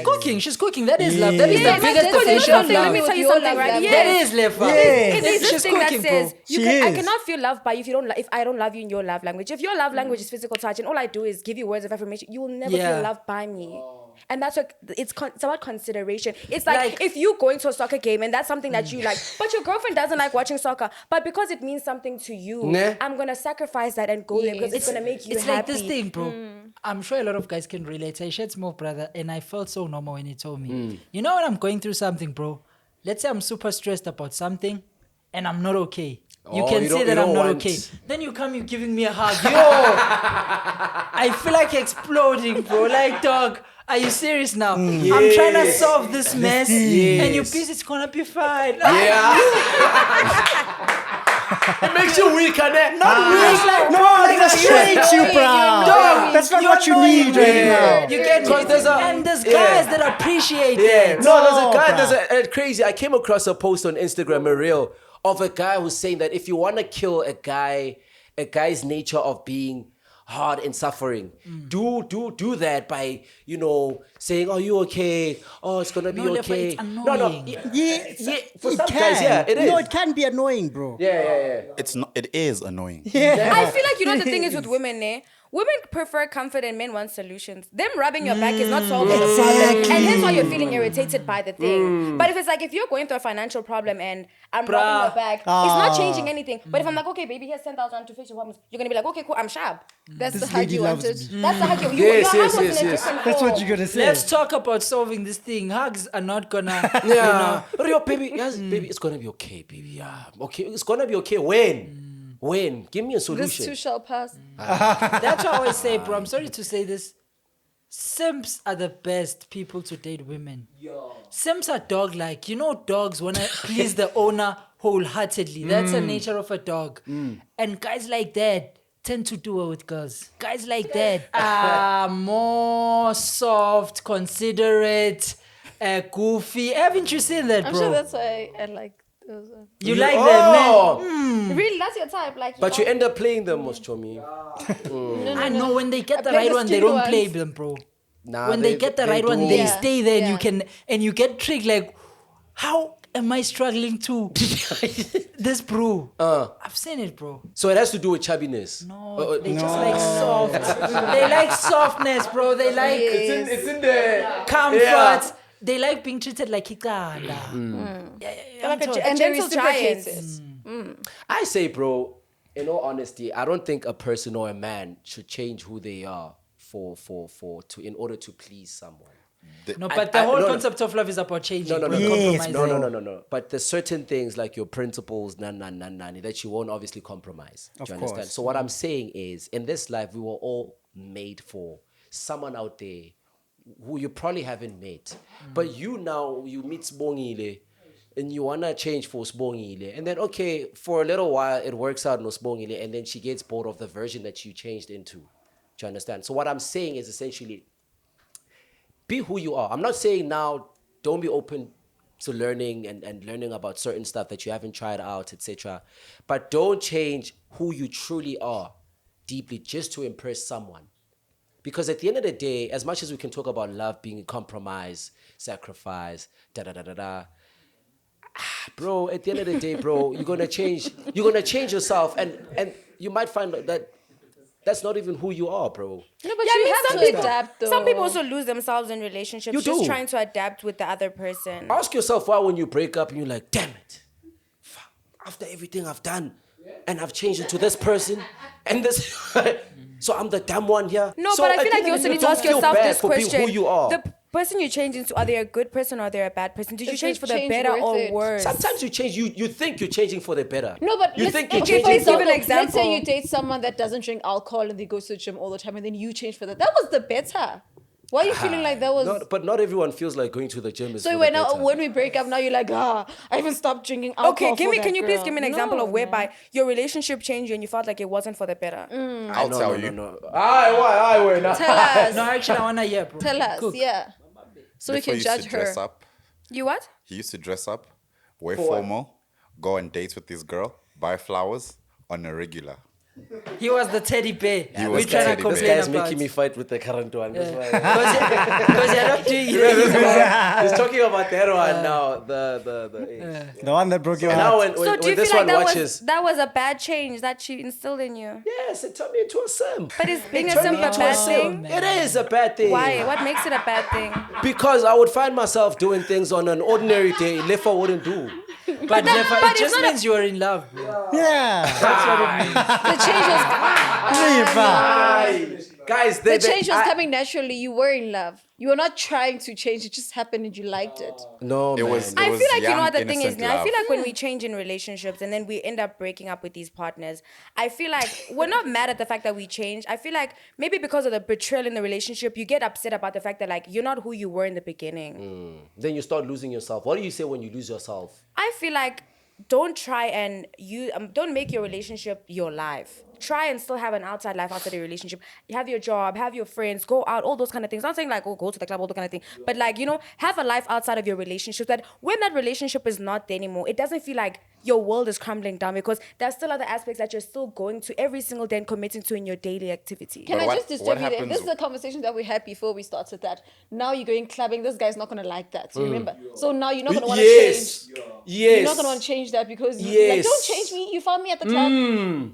cooking. That is love. That is Yeah, the but biggest because you know definition of something, let love. me tell you With something, your right? love Yes. That is Lefa. It is this She's thing that cooking, says bro. I is. cannot feel love by you if I don't love you in your love language. If your love language is physical touch and all I do is give you words of affirmation, you will never Yeah. feel loved by me. And that's what it's about consideration. It's like, Like- if you going to a soccer game and that's something that you like, but your girlfriend doesn't like watching soccer, but because it means something to you, Nah. I'm gonna sacrifice that and go there because it's gonna make you It's happy. like this thing, bro. I'm sure a lot of guys can relate. I shared Smoke, brother, and I felt so normal when he told me. You know when I'm going through something, bro? Let's say I'm super stressed about something and I'm not okay. You Oh, can you say don't- that you I'm don't not want- okay. Then you come, you giving me a hug. Yo! I feel like exploding, bro. Like, dog, are you serious now? I'm trying to solve this mess and you're busy, it's gonna be fine. Yeah. It makes you weak, innit? Not weak, like, No, bro, it like, frustrates you, bro. Dog, That's not you're what you annoying, need man. right now. You get me? And there's guys that appreciate Yeah. that. No, there's a guy, bruh. there's a crazy. I came across a post on Instagram, a reel, of a guy who's saying that if you want to kill a guy's nature of being hard and suffering, do that by, saying, "Oh, you okay? Oh, it's gonna be No, Lefa, okay." it's No, annoying. Yeah, for it some can. guys, yeah, it is. No, it can be annoying, bro. Yeah. It's not. It is annoying. I feel like, the thing is with women, women prefer comfort and men want solutions. Them rubbing your back is not solving the problem. And hence why you're feeling irritated by the thing. But if it's like, if you're going through a financial problem and I'm rubbing your back, it's not changing anything. But if I'm like, okay, baby, here's 10,000 to fix your problems, you're going to be like, okay, cool, I'm sharp. That's This the hug lady you loves wanted. me. That's the hug you Yes, your yes, hug was yes, in a yes. different That's what form. you're gonna say. Let's talk about solving this thing. Hugs are not gonna, Yeah. Yo, baby, yes, baby, it's gonna be okay, baby. Yeah, okay, it's gonna be okay. When? Give me a This solution. too shall pass. That's what I always say, bro. I'm sorry to say this. Simps are the best people to date women. Simps are dog-like. You know, dogs want to please the owner wholeheartedly. That's the nature of a dog. And guys like that tend to do well with girls. Guys like that are more soft, considerate, goofy. Haven't you seen that, I'm bro? sure that's why I like those. You like them, man? Oh, Really, that's your type. Like, but you end up playing them, most chomi. I know when they get the play right the one, they stupid don't play ones. them, bro. Nah, When they get the right one, do. they Yeah. stay there, Yeah. and you get tricked. Like, how am I struggling to this, bro? I've seen it, bro. So it has to do with chubbiness. No, they just like soft. They like softness, bro. They like It's in there. comfort. Yeah. They like being treated like ikanda. they're like a And gentle they giant. reciprocate. I say, bro, in all honesty, I don't think a person or a man should change who they are in order to please someone. No, but the whole no, no. concept of love is about changing. No, bro, Yes, compromising. No. But there's certain things like your principles, that you won't obviously compromise. Do you understand? course. So what I'm saying is, in this life, we were all made for someone out there who you probably haven't met. But you meet Sbongile and you wanna change for Sbongile. And then okay, for a little while it works out no Sbongile, and then she gets bored of the version that you changed into. Do you understand? So what I'm saying is essentially be who you are. I'm not saying now don't be open to learning and learning about certain stuff that you haven't tried out, etc. But don't change who you truly are deeply just to impress someone. Because at the end of the day, as much as we can talk about love being a compromise, sacrifice, bro, at the end of the day, bro, you're gonna change yourself, and you might find that that's not even who you are, bro. No, but Yeah, I you mean, have some to people, adapt, though. some people also lose themselves in relationships You just do. trying to adapt with the other person. Ask yourself why when you break up and you're like, damn it, fuck, after everything I've done, and I've changed into this person, and this, so I'm the damn one here. No, So but I at feel the like end you of also the day, need to don't ask feel yourself bad this for being question. who you are. The person you change into, are they a good person or are they a bad person? Did you Is change the for the change better worth or it? worse? Sometimes you change. You think you're changing for the better. No, but you let's, think you're okay, for changing. example, Give an let's say example. you date someone that doesn't drink alcohol and they go to the gym all the time, and then you change for that. That was the better. Why are you feeling like that was? But not everyone feels like going to the gym is. So for when the better. when we break up, now you're like, I even stopped drinking alcohol. Okay, for that can you please girl." give me an example No, of whereby your relationship changed you and you felt like it wasn't for the better? I'll tell you. No. I win. Tell us. No, actually, I wanna hear, bro. Tell us, Cook. yeah. So we Lefa can used judge to dress her. up. You what? He used to dress up, wear formal, go on dates with this girl, buy flowers on a regular. He was the teddy bear. He We was the trying to teddy bear. This complain guy's about. making me fight with the current one. That's why. Because you're not doing it. He's talking about that one now. The The one that broke your now heart. when So do you this feel like one that watches. that was a bad change that she instilled in you? Yes, it turned me into a sim. But is being a Turned simp me a into bad sim. thing? It is a bad thing. Why? What makes it a bad thing? Because I would find myself doing things on an ordinary day Lefa wouldn't do. But Lefa, but it it's just not a- means you are in love, bro. Yeah. The change was Guys, the change was coming naturally. You were in love. You were not trying to change. It just happened and you liked it. No, It man. was. I feel like you know young, what the thing is innocent now. I feel love. like when we change in relationships and then we end up breaking up with these partners, I feel like we're not mad at the fact that we changed. I feel like maybe because of the betrayal in the relationship, you get upset about the fact that like you're not who you were in the beginning. Then you start losing yourself. What do you say when you lose yourself? I feel like don't try and don't make your relationship your life. Try and still have an outside life outside your relationship. You have your job, have your friends, go out, all those kind of things. Not saying like, oh, go to the club, all that kind of thing. But like, you know, have a life outside of your relationship that when that relationship is not there anymore, it doesn't feel like your world is crumbling down because there's still other aspects that you're still going to every single day and committing to in your daily activity. Can But I what- just what disturb you there? happens- This is a conversation that we had before we started that. Now you're going clubbing. This guy's not going to like that. So remember. So now you're not going to want to Yes. change. Yes. You're not going to want to change that because you're like, Yes. don't change me. You found me at the club.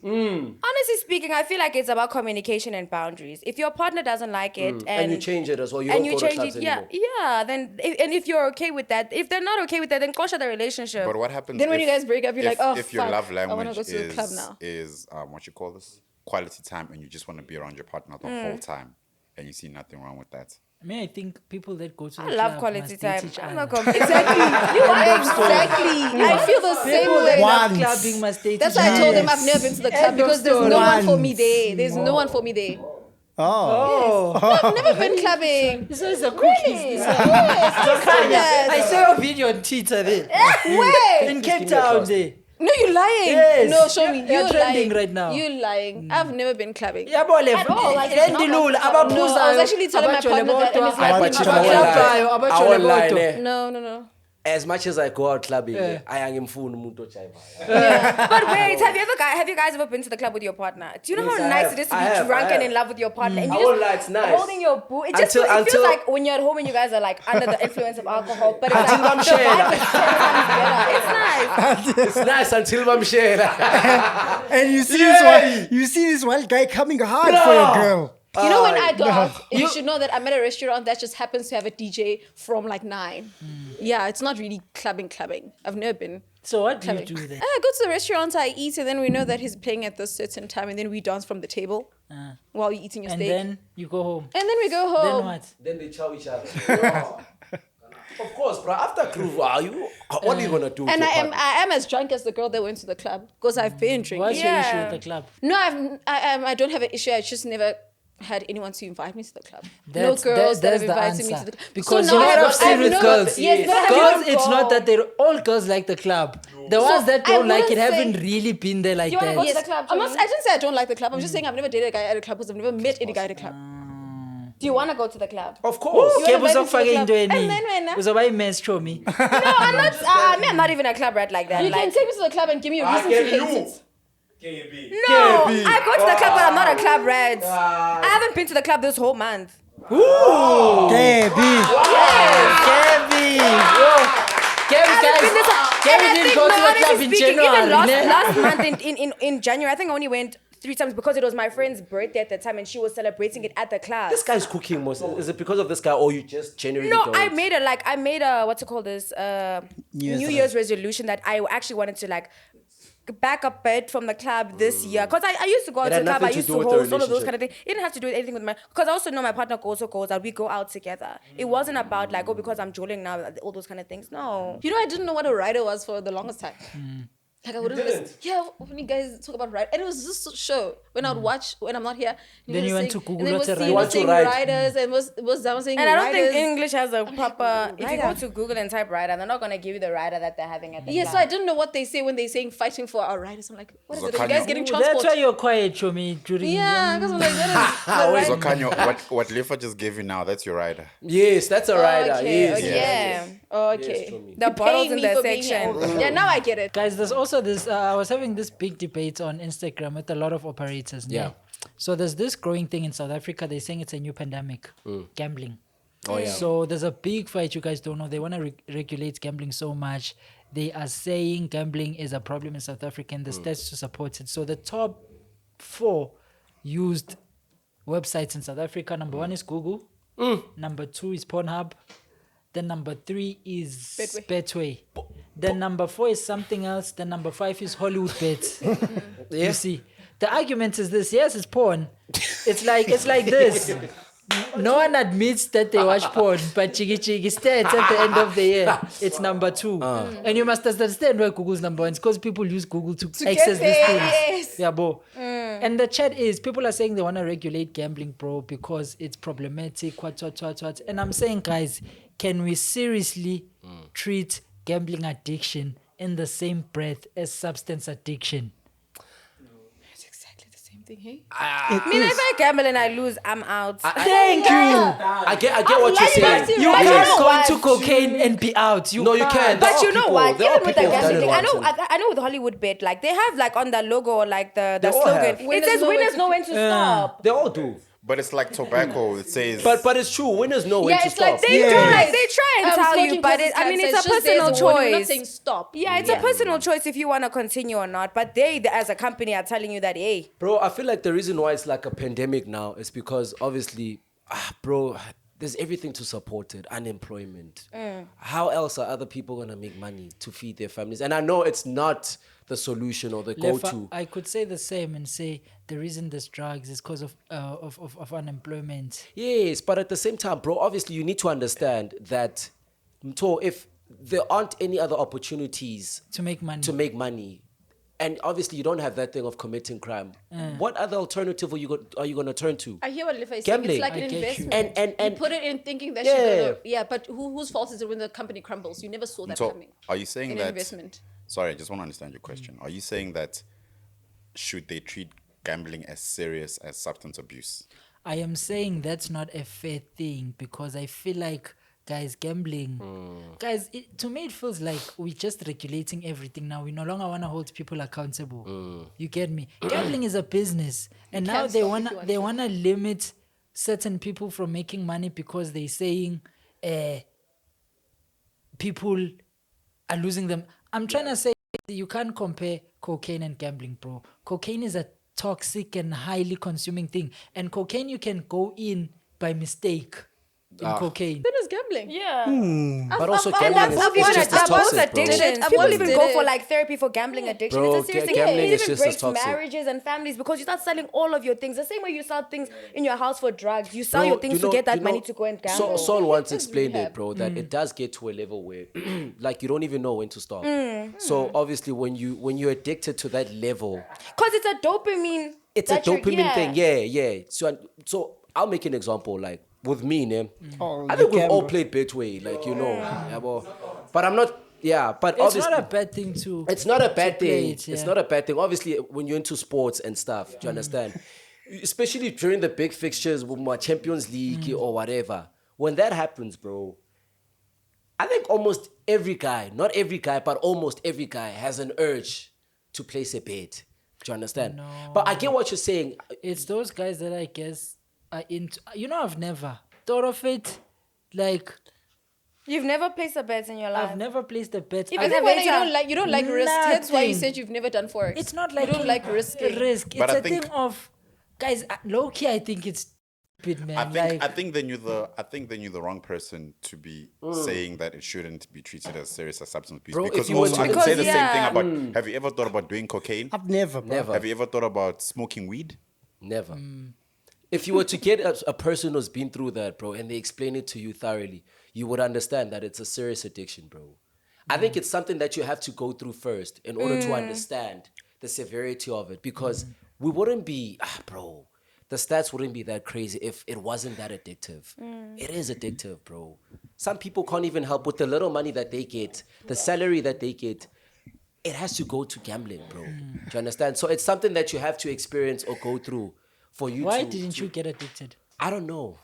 Honestly speaking, I feel like it's about communication and boundaries. If your partner doesn't like it And you change it as well. You and don't you go to change clubs it, anymore. yeah. Then if you're okay with that, if they're not okay with that, then close the relationship. But what happens Then when if- you guys break up, you're like, oh, if your fuck, love I wanna language go to the club now. is what you call this quality time, and you just want to be around your partner the whole time, and you see nothing wrong with that. I mean, I think people that go to the I love club quality must date time. each I'm other. not complaining. Exactly. You are exactly. I feel the same People that way. love Once. clubbing must date That's each why I other. told them I've never been to the club End of because there's story. no one for me Once. there. There's no one for me there. Oh. I've never been clubbing. This is a cookies. Yes. I saw a video on Twitter there. Where? In Cape Town there. No, you're lying. Yes. No, show me. They're You're trending lying right now. You're lying. I've never been clubbing. Yeah, bole. At all, like, it's not Endilula, like- abaphuzayo, No, I was actually telling my partner that, and it's like, I won't lie, ne. No. As much as I go out clubbing, I am in full umuntu ojayivayo. But wait, have you guys ever been to the club with your partner? Do you know Yes, how I nice have. it is to I be have, drunk I and have. in love with your partner? And you I won't lie, it's nice. holding your boo. It just it feels like when you're at home and you guys are like under the influence of alcohol. But it's like the vibe is 10 times better. It's nice. It's nice until I'm sharing. And you see this one guy coming hard for your girl. You know when I go out, you should know that I'm at a restaurant that just happens to have a DJ from like 9. Yeah, it's not really clubbing. I've never been. So what do you clubbing. do then? I go to the restaurant, I eat, and then we know that he's playing at this certain time, and then we dance from the table while you're eating your And steak. then you go home. And then we go home. Then what? Then they chow each other. Of course, bro. After groove, what are you gonna do? And to I party? am as drunk as the girl that went to the club because I've been drinking. What's your issue with the club? No, I don't have an issue. I just never had anyone to invite me to the club. That's- no girls that that's have the invited me answer. to the club. Because so you now know I what don't- I've seen I've with never- girls. Yes, no, I Girls, never it's go. not that they're all girls like the club. The ones that I don't like it wouldn't say- haven't really been there like You wanna that. go to Yes, the club, I Charlene? didn't say I don't like the club. I'm just saying I've never dated a guy at a club because I've never met any guy at a club. Do you want to go to the club? Of course. You wanna Ke invite me to the uzokufaka club? into And eni. then when Uzoba i-menstrual me. No, I'm not. I'm not even a club rat like that. you Like, can take me to the club and give me a reason to hate it. no, I go to the club, but I'm not a club rat. I haven't been to the club this whole month. Gabby. Gabby didn't go to the club in January. Even ne? last month in January, I think I only went 3 times because it was my friend's birthday at the time and she was celebrating it at the class. This guy's cooking most. Is it because of this guy, or you just genuinely No, don't? I made a what's it called this New Year's resolution that I actually wanted to like back up bit from the club this year because I used to go out It to had the club. I nothing to used do to with the host all of those relationship. kind of things. It didn't have to do with anything with my because I also know my partner also goes out. We go out together. It wasn't about like because I'm drooling now all those kind of things. No. You know, I didn't know what a rider was for the longest time. Like I wouldn't listen. Yeah, when you guys talk about ride, and it was just a show when I'd watch when I'm not here. Then you went to Google and then what's a was rider. saying, You want to saying ride. riders and was down saying And I don't riders. think English has a proper. If you go rider. to Google and type rider, they're not gonna give you the rider that they're having at the Yeah, club. so I didn't know what they say when they're saying fighting for our riders. I'm like, what is it? Are you guys Zokhanyo. getting That's transport? why you're quiet, Chomi, during Yeah, because I'm like, what is the rider? Zokhanyo, what Lefa just gave you now, that's your rider. Yes, that's a rider. Okay, yes. okay. Yeah. Okay. Tommy. The You're bottles paying in me the for being section. here. Yeah, now I get it. Guys, there's also this. I was having this big debate on Instagram with a lot of operators. ne? Yeah. So there's this growing thing in South Africa. They're saying it's a new pandemic, gambling. Oh, yeah. So there's a big fight. You guys don't know. They want to regulate gambling so much. They are saying gambling is a problem in South Africa, and the stats to support it. So the top 4 used websites in South Africa. Number 1 is Google. Number 2 is Pornhub. Then number 3 is Betway. Then number 4 is something else. Then number 5 is Hollywood Bets. You see, the argument is this. Yes, it's porn. It's like this. No one admits that they watch porn, but chigi stats at the end of the year, it's number 2. And you must understand why Google's number 1. It's because people use Google to access these there, things. yes. Yeah, bro. And the chat is, people are saying they want to regulate gambling, bro, because it's problematic, what. And I'm saying, guys, can we seriously treat gambling addiction in the same breath as substance addiction? It's exactly the same thing, hey? I mean, if I gamble and I lose, I'm out. Thank you. I get what you're saying. You But you can't know go what? into cocaine and be out. No, you can't. But you know what? Even with the gambling thing, I I know with Hollywood Bet, like they have like on the logo or like the They all slogan, have. it says winners know when to stop. They all do. But it's like tobacco. It says. But it's true. Winners know when Yeah, to it's stop. like They try and tell you, smoking but causes I mean, cancer. it's a just there's personal a warning. We're not saying choice. stop. Yeah, it's a personal choice if you want to continue or not. But they, as a company, are telling you that, hey, Bro, I feel like the reason why it's like a pandemic now is because obviously, bro, there's everything to support it. Unemployment. How else are other people going to make money to feed their families? And I know it's not the solution or the Lefa, go-to. I could say the same and say the reason there's drugs is because of unemployment. Yes, but at the same time, bro, obviously you need to understand that if there aren't any other opportunities To make money. and obviously you don't have that thing of committing crime. What other alternative are you going to turn to? I hear what Lefa is saying. Gambling. It's like I an get you. investment. And you put it in thinking that Yeah. you're gonna. But whose fault is it when the company crumbles? You never saw that So, coming. are you saying in that? an investment? Sorry, I just want to understand your question. Are you saying that should they treat gambling as serious as substance abuse? I am saying that's not a fair thing because I feel like, guys, gambling, guys, to me it feels like we're just regulating everything now. We no longer want to hold people accountable. You get me? Gambling is a business, and now can they stop if you wanna want they to. wanna limit certain people from making money because they're saying people are losing them. I'm trying to say you can't compare cocaine and gambling, bro. Cocaine is a toxic and highly consuming thing, and cocaine you can go in by mistake in cocaine. Then it's gambling. Yeah. But also And gambling that's is obvious it's just that as both toxic, bro. addictions. I People once even did go it. for like therapy for gambling addiction. Bro, It's a serious thing. gambling It is even just as breaks toxic. marriages and families because you start selling all of your things. The same way you sell things in your house for drugs. You sell Bro, your things to get that money to go and gamble. Saul once explained rehab. it, bro, that it does get to a level where like you don't even know when to stop. So obviously when you're addicted to that level, Because it's a dopamine. it's a that you're- dopamine thing. Yeah. So I'll make an example, like with me, ne? Oh, I you think we've all gamble. played Betway, like yeah, but I'm not. Yeah, but It's obviously not a bad thing to. it's not a bad play thing. it, It's yeah. not a bad thing. Obviously, when you're into sports and stuff, do you understand? Especially during the big fixtures with my Champions League or whatever. When that happens, bro, I think almost every guy, not every guy, but almost every guy has an urge to place a bet. Do you understand? But I get what you're saying. It's those guys that I guess are into. I've never thought of it. Like You've never placed a bet in your life. I've never placed a bet. Even I I've think Never when you don't like risk. That's why you Nothing. said you've never done forex. It's not like you don't like risking. risk. But It's I a think- thing of guys. Low key, I think it's stupid, man. I think then you're the wrong person to be saying that it shouldn't be treated as serious as substance abuse. Bro, if because you were also to- I can say the Because, same thing yeah. about. Have you ever thought about doing cocaine? I've never, bro. Never. Have you ever thought about smoking weed? Never. If you were to get a person who's been through that, bro, and they explain it to you thoroughly, you would understand that it's a serious addiction, bro. I think it's something that you have to go through first in order to understand the severity of it, because we wouldn't be, bro, the stats wouldn't be that crazy if it wasn't that addictive. It is addictive, bro. Some people can't even help with the little money that they get, the salary that they get. It has to go to gambling, bro. Do you understand? So it's something that you have to experience or go through for you Why to... didn't you get addicted? I don't know.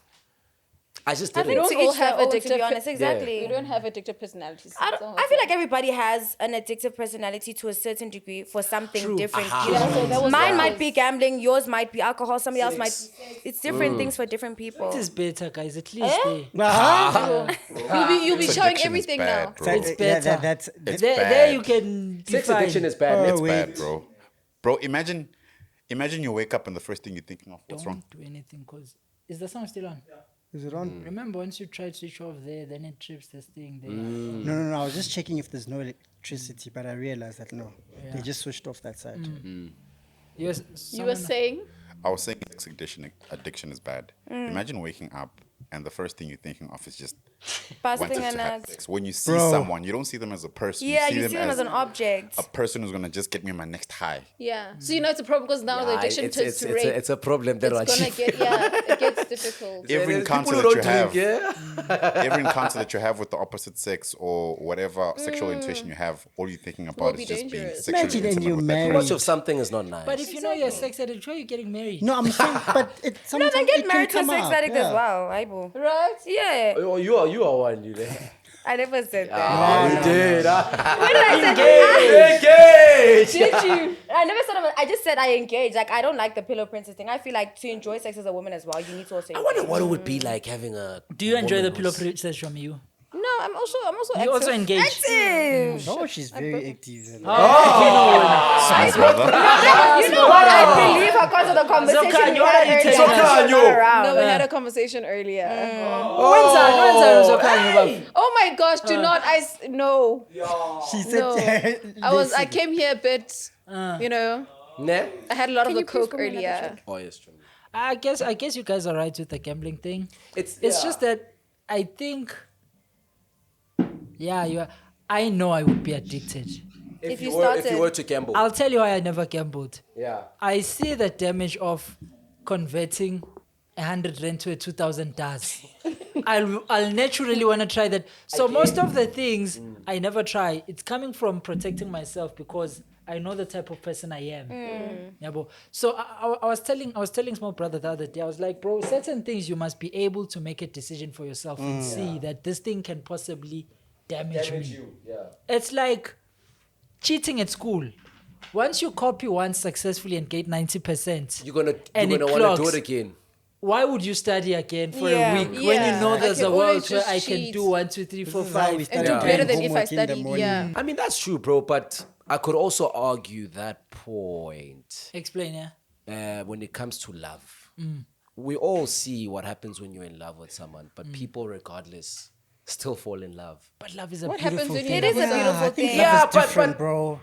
I just I didn't. think don't to all each have their own, to addictive- be honest. Exactly. You don't have addictive personalities. I feel like everybody has an addictive personality to a certain degree for something different. You know? Yeah, so that was Mine ours. might be gambling, yours might be alcohol, somebody else might. It's different things for different people. It is better, guys. At least You'll be Sex showing addiction is everything bad, now. bro. It's Yeah, better. that's It's there bad. you can Sex define. addiction is bad. Oh, It's wait. bad, bro. Bro, imagine you wake up and the first thing you're thinking of, what's wrong? Don't do anything because is the sound still on? Is it on? Remember, once you try to switch off there, then it trips this thing there. No. I was just checking if there's no electricity, but I realized that no, Yeah. they just switched off that side. Yes, You were saying I was saying sex addiction is bad. Imagine waking up and the first thing you're thinking of is just Busting wanted a to have nut. sex. When you see Bro. someone, you don't see them as a person. Yeah, you see them as an object. a person who's gonna just get me my next high. yeah. So you know it's a problem because now the addiction turns to rape. It's a problem that It's gonna get it gets difficult. Every There's encounter people who that you don't have, drink, every encounter that you have with the opposite sex or whatever sexual intuition you have, all you're thinking about be is just being dangerous. sexually Imagine and intimate you're with that married. Much person. of something is not nice. but if you know you're sex addict, why are you getting married? No, I'm saying, but it No, sometimes then it get can married to a come sex up, addict yeah. as well, Aibo. Right? Yeah, Oh, you are one, you know. I never said that. You did. When did I say Engage. Did you? I never said I just said I engage. Like I don't like the pillow princess thing. I feel like to enjoy sex as a woman as well, you need to also. I wonder what it would be like having a. Do you enjoy the woman pillow who's- princess from you? No, I'm also active. You also engaged. Active. No, she's very active. Smooth brother. You know what? I believe her because of the conversation Zokhanyo, we what had are you earlier. telling when she was us? not around. No, we had a conversation earlier. Oh my gosh! Do not. No. She said, No. I came here a bit. You know, Nah? I had a lot of the you please coke go another earlier. Oh, yes, true. I guess you guys are right with the gambling thing. It's Just that I think, yeah, I know I would be addicted. If you if you started- were to gamble. I'll tell you why I never gambled. Yeah. I see the damage of converting 100 rand to a 2,000 does. I'll naturally want to try that. So most of the things I never try. It's coming from protecting myself because I know the type of person I am. Yeah, bro. So I was telling small brother the other day. I was like, bro, certain things you must be able to make a decision for yourself and see that this thing can possibly damage me. you. Yeah. It's like cheating at school. Once you copy once successfully and get 90%, You're gonna And it want to do clocks. it again. why would you study again for Yeah. a week when you Yeah. know I there's can a world always where just I can cheat. do 1, 2, 3, 4, This is how we 5. started do doing better than if I homework in the studied, morning. yeah. I mean, that's true, bro. But I could also argue that point Explain, yeah. when it comes to love. We all see what happens when you're in love with someone, but people, regardless, still fall in love. But love is a What beautiful happens when thing. you It is a love beautiful I think thing. Yeah, love is but- different, but- bro.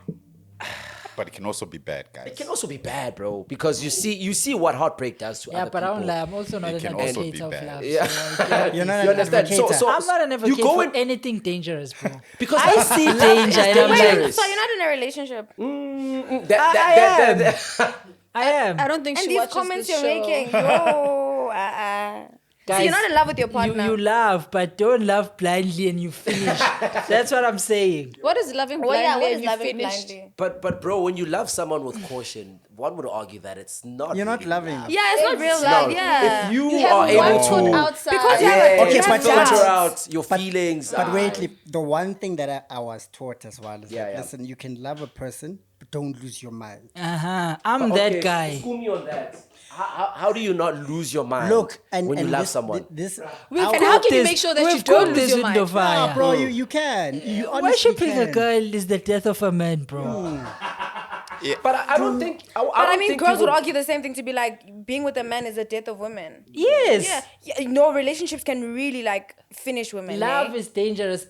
But it can also be bad, guys. It can also be bad, bro, because you see what heartbreak does to Yeah, other but I people. won't lie. I'm also not It an can also advocate be of bad. love. Yeah. So I You're not You an understand? advocate. I'm not an advocate go for in- anything dangerous, bro. because I see danger and I'm Wait, like, so you're not in a relationship? I am. I don't think And she these watches comments this you're show. making, yo, So Guys, you're not in love with your partner. You love, but don't love blindly and you finish. That's what I'm saying. What is loving Well, blindly yeah, what and is you loving finished? blindly? But bro, when you love someone with caution, one would argue that it's not. You're not really loving. love. Yeah, it's not real love. Yeah. If you, You are have one able foot to outside. Because you have yeah, a- Okay, you have but filter doubts. out your feelings. But wait, the one thing that I was taught as well is Yeah, that, yeah. listen, you can love a person, but don't lose your mind. I'm that guy. School me on that. How do you not lose your mind? Look, and when you and love this, someone. this And our- how can you make sure that you We've don't got lose this your window mind? fire. Nah, bro, you can. You honestly Worshipping can. a girl is the death of a man, bro. But I don't think. But I don't mean, think girls you would argue the same thing to be like, being with a man is the death of women. Yes. Yeah, no, relationships can really like finish women. Love eh? is dangerous.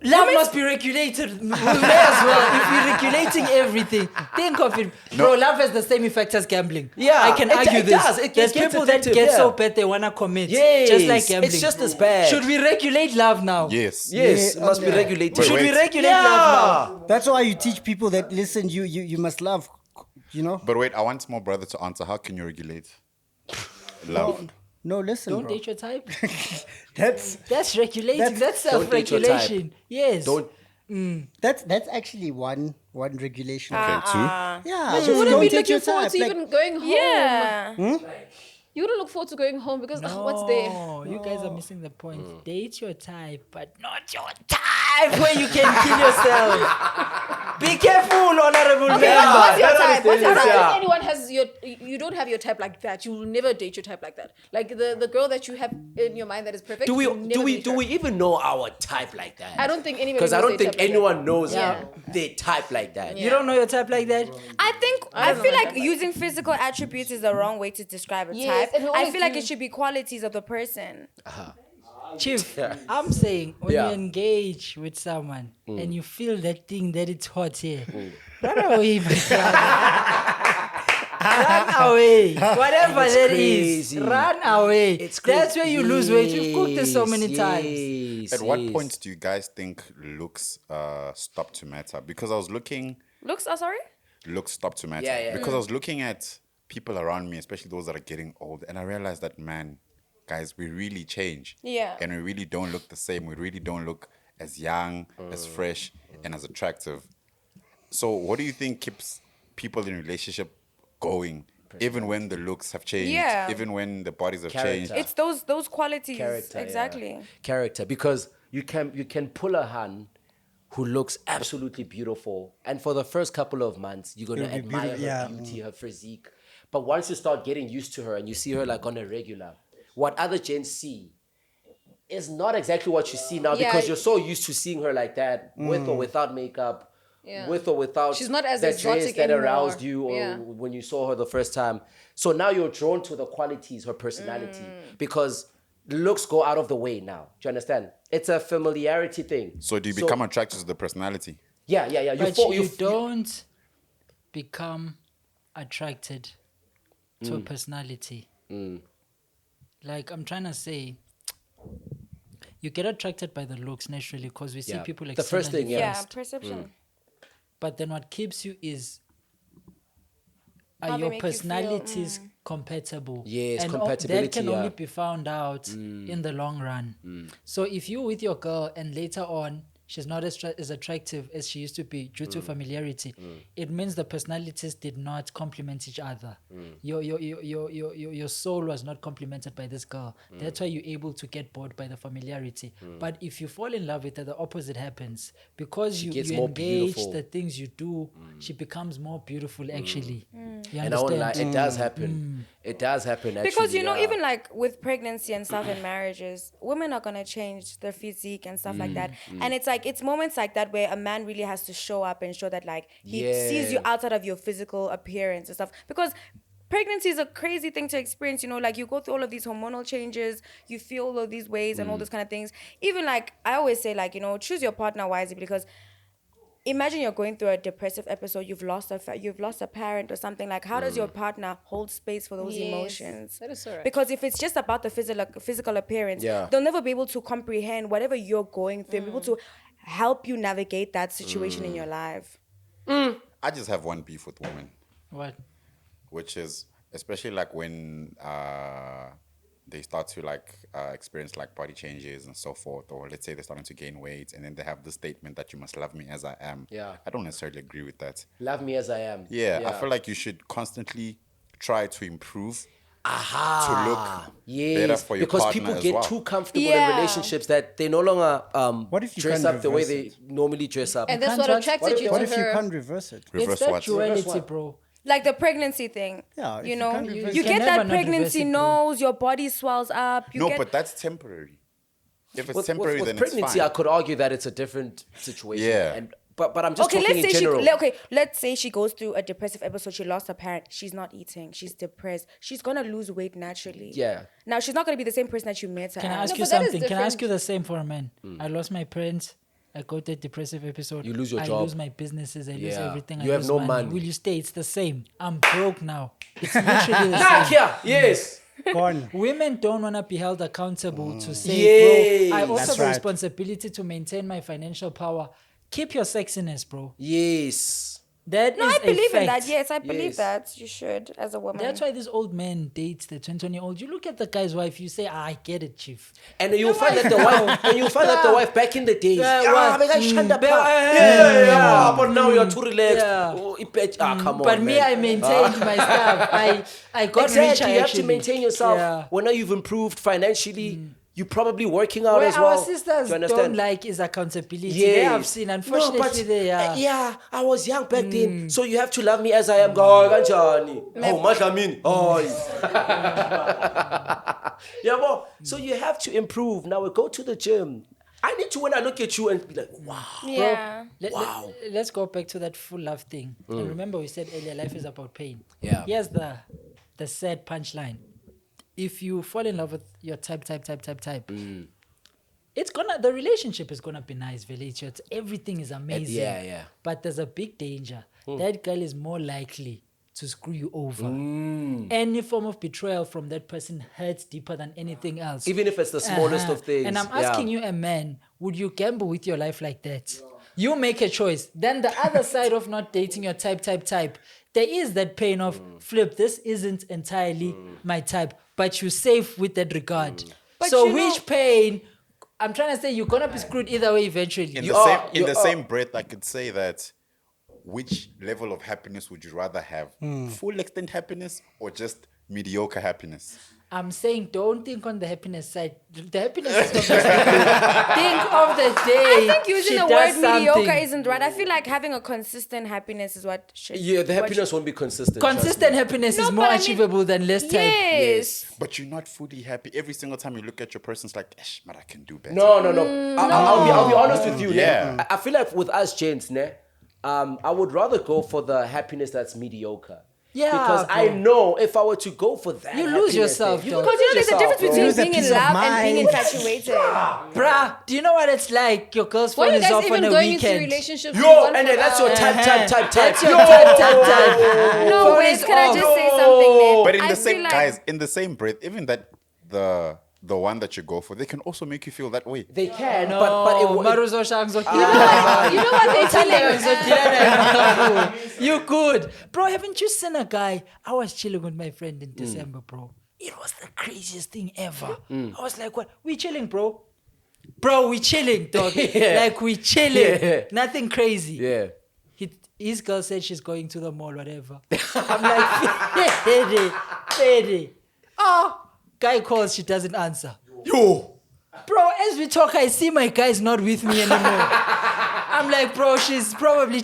Love must be regulated. We may as well. If you're regulating everything, think of it. Bro, love has the same effect as gambling. Yeah, I can it argue it this. does. It There's gets people that addictive, get so yeah. bad they want to commit. Yes, Just like gambling. it's just as bad. Should we regulate love now? Yes. Yes, Yeah, it must be yeah. regulated. Wait, Should we wait. regulate love now? That's why you teach people that, listen, you must love, you know? But wait, I want small brother to answer. How can you regulate love? No, listen, Don't bro. date your type. That's Regulating. That's Don't date your type. self-regulation. Yes. Don't. that's actually one regulation. Okay, two. Yeah, But just you wouldn't don't be date looking your forward type. to Like, even going home. Yeah. You wouldn't look forward to going home because what's there? Oh, you guys are missing the point. Date your type, but not your type where you can kill yourself. Be careful, honorable Okay, member. what's your type? What's your Yeah. type? I don't think anyone has your. You don't have your type like that. You will never date your type like that. Like the girl that you have in your mind that is perfect. Do we you'll never meet her. even know our type like that? I don't think anybody. Because I knows don't their think type like anyone that. knows Yeah. their type like that. You don't know your type like that? I think I I don't feel know like that, but- using physical attributes is the wrong way to describe a Yes, type. and we I always feel like do. it should be qualities of the person. Chief, I'm saying when Yeah. you engage with someone and you feel that thing that it's hot here, run away, my brother. Run away. Whatever It's that crazy. is, run away. It's That's where you lose weight. We've cooked this so many times. times. At what point do you guys think looks stop to matter? Because I was looking, Looks, sorry? looks stop to matter. Yeah, yeah. Because I was looking at people around me, especially those that are getting old, and I realized that, man, guys, we really change. Yeah. And we really don't look the same. We really don't look as young, as fresh, and as attractive. So what do you think keeps people in relationship going, even when the looks have changed, Yeah. even when the bodies have Character. changed? It's those qualities. Character, exactly. yeah. Character, because you can pull a hun who looks absolutely beautiful, and for the first couple of months you're gonna It'll be admire her beautiful, yeah. beauty, her physique. But once you start getting used to her and you see her like on a regular, what other gens see is not exactly what you see now, Yeah. because you're so used to seeing her like that, with or without makeup, Yeah. with or without She's not as that dress exotic that anymore. aroused you or Yeah. when you saw her the first time. So now you're drawn to the qualities, her personality, because the looks go out of the way now. Do you understand? It's a familiarity thing. So do you become attracted to the personality? Yeah. You But fall, you don't become attracted to Mm. a personality. Like I'm trying to say, you get attracted by the looks naturally because we see Yeah. people The first thing, externally yeah. Yeah, first. perception. but then what keeps you is How they your make you feel, personalities compatible? Yes, and compatibility, that can yeah. only be found out in the long run. So if you're with your girl and later on she's not as attractive as she used to be due to familiarity, it means the personalities did not complement each other. Your soul was not complemented by this girl. That's why you're able to get bored by the familiarity. But if you fall in love with her, the opposite happens. Because you gets more engage beautiful. the things you do, she becomes more beautiful actually. You And I won't lie, understand? it does happen. It does happen actually. Because yeah. even like with pregnancy and stuff and marriages, women are gonna change their physique and stuff like that. And it's like it's moments like that where a man really has to show up and show that like he sees you outside of your physical appearance and stuff. Because pregnancy is a crazy thing to experience, like you go through all of these hormonal changes, you feel all of these ways and all those kind of things. Even like I always say, like, choose your partner wisely, because imagine you're going through a depressive episode, you've lost a parent or something. Like, how does your partner hold space for those emotions? That is so right. Because if it's just about the physical appearance, they'll never be able to comprehend whatever you're going through, be able to help you navigate that situation in your life. I just have one beef with women, What? which is especially like when they start to experience like body changes and so forth, or let's say they're starting to gain weight, and then they have the statement that you must love me as I am. Yeah. I don't necessarily agree with that. Love me as I am. Yeah, I feel like you should constantly try to improve to look better for your because partner people as get well. too comfortable in Yeah. relationships that they no longer What if you dress can't up the way reverse they normally dress up. And that's what Can't attracted you What to if you her. can't reverse it? Reverse It's that what? duality, bro. Like the pregnancy thing. Yeah, if You you know, can't you, reverse it. get Can that never not pregnancy reverse it, bro. nose, your body swells up. You No, get, but that's temporary. If it's With temporary, then pregnancy, it's I fine. could argue that it's a different situation. Yeah. But I'm just okay, talking let's in say general. let's say she goes through a depressive episode. She lost her parent. She's not eating. She's depressed. She's gonna lose weight naturally. Yeah. Now she's not gonna be the same person that you met her. Can I as. ask you but that is something? Can I ask different. you the same for a man? I lost my parents. I go to a depressive episode. You lose your I job. lose my businesses. I lose Yeah. everything. You I have lose no money. Will you stay? It's the same. I'm broke now. It's literally the Nah, same. yeah, yes. Gone. Women don't want to be held accountable to say, Yes. bro, I also That's have a right. responsibility to maintain my financial power. Keep your sexiness, bro. Yes. That No, is I believe a in that. fact. Yes, I believe Yes. that you should as a woman. That's why this old man dates the 20-year-old. You look at the guy's wife, you say, I get it, chief. And you'll find that the wife, back in the days. what? But now you're too relaxed. Yeah. Oh, come on, But me, man. I maintained my stuff. I got richer, Exactly, you have to actually. maintain yourself. Yeah. Well, now you've improved financially. You're probably working out What as well. our sisters Do you don't understand? like is accountability. Yes. They have seen, unfortunately, no, but, they are. yeah, I was young back then, so you have to love me as I am. Oh, kanjani? Oh, madlamini. Oh, yeah, well, so you have to improve. Now we go to the gym. I need to, when I look at you and be like, wow. yeah. Let's go back to that full love thing. And remember, we said earlier, life is about pain. Yeah. Here's the sad punchline. If you fall in love with your type, it's the relationship is gonna be nice, village. Everything is amazing. yeah. But there's a big danger. That girl is more likely to screw you over. Any form of betrayal from that person hurts deeper than anything else. Even if it's the smallest of things. And I'm asking you, a man, would you gamble with your life like that? You make a choice. Then the other side of not dating your type, there is that pain of flip. This isn't entirely my type, but you're safe with that regard. But So you know- which pain? I'm trying to say you're gonna be screwed either way eventually. In the same breath, I could say that which level of happiness would you rather have? Full extent happiness or just mediocre happiness? I'm saying don't think on the happiness side. The happiness is not think of the day. I think using she the does word mediocre something. isn't right. I feel like having a consistent happiness is what should. Yeah, the what happiness won't be consistent. trust Consistent me. happiness No, is more but I mean- achievable than less type. Yes. But you're not fully happy. Every single time you look at your person, it's like, but I can do better. No. I'll be honest with you. Yeah. Ne? I feel like with us gents, ne, I would rather go for the happiness that's mediocre. Yeah, Because bro. I know if I were to go for that, You lose happiness, yourself, then though. Because you know there's a difference You between lose that being in peace of love and being mind. infatuated. Bruh, do you know what it's like? Your girl's Why are phone you is guys off even on a going into weekend. relationships? Yo, and then that's your type. That's your Yo. type. No, Phone wait, is can I off. just say something there? But in I the feel same like- guys, in the same breath, even that the the one that you go for, they can also make you feel that way. They can, No, but it, Maruzo Shangzo. You know what they're telling? You good. Bro, haven't you seen a guy? I was chilling with my friend in December, bro. It was the craziest thing ever. I was like, what? We chilling, bro. Bro, we chilling, dog. Like, we chilling. Yeah. Nothing crazy. yeah. His girl said she's going to the mall, whatever. I'm like, Fede. Oh, guy calls, she doesn't answer. Yo. Bro, as we talk, I see my guy's not with me anymore. I'm like, bro, she's probably He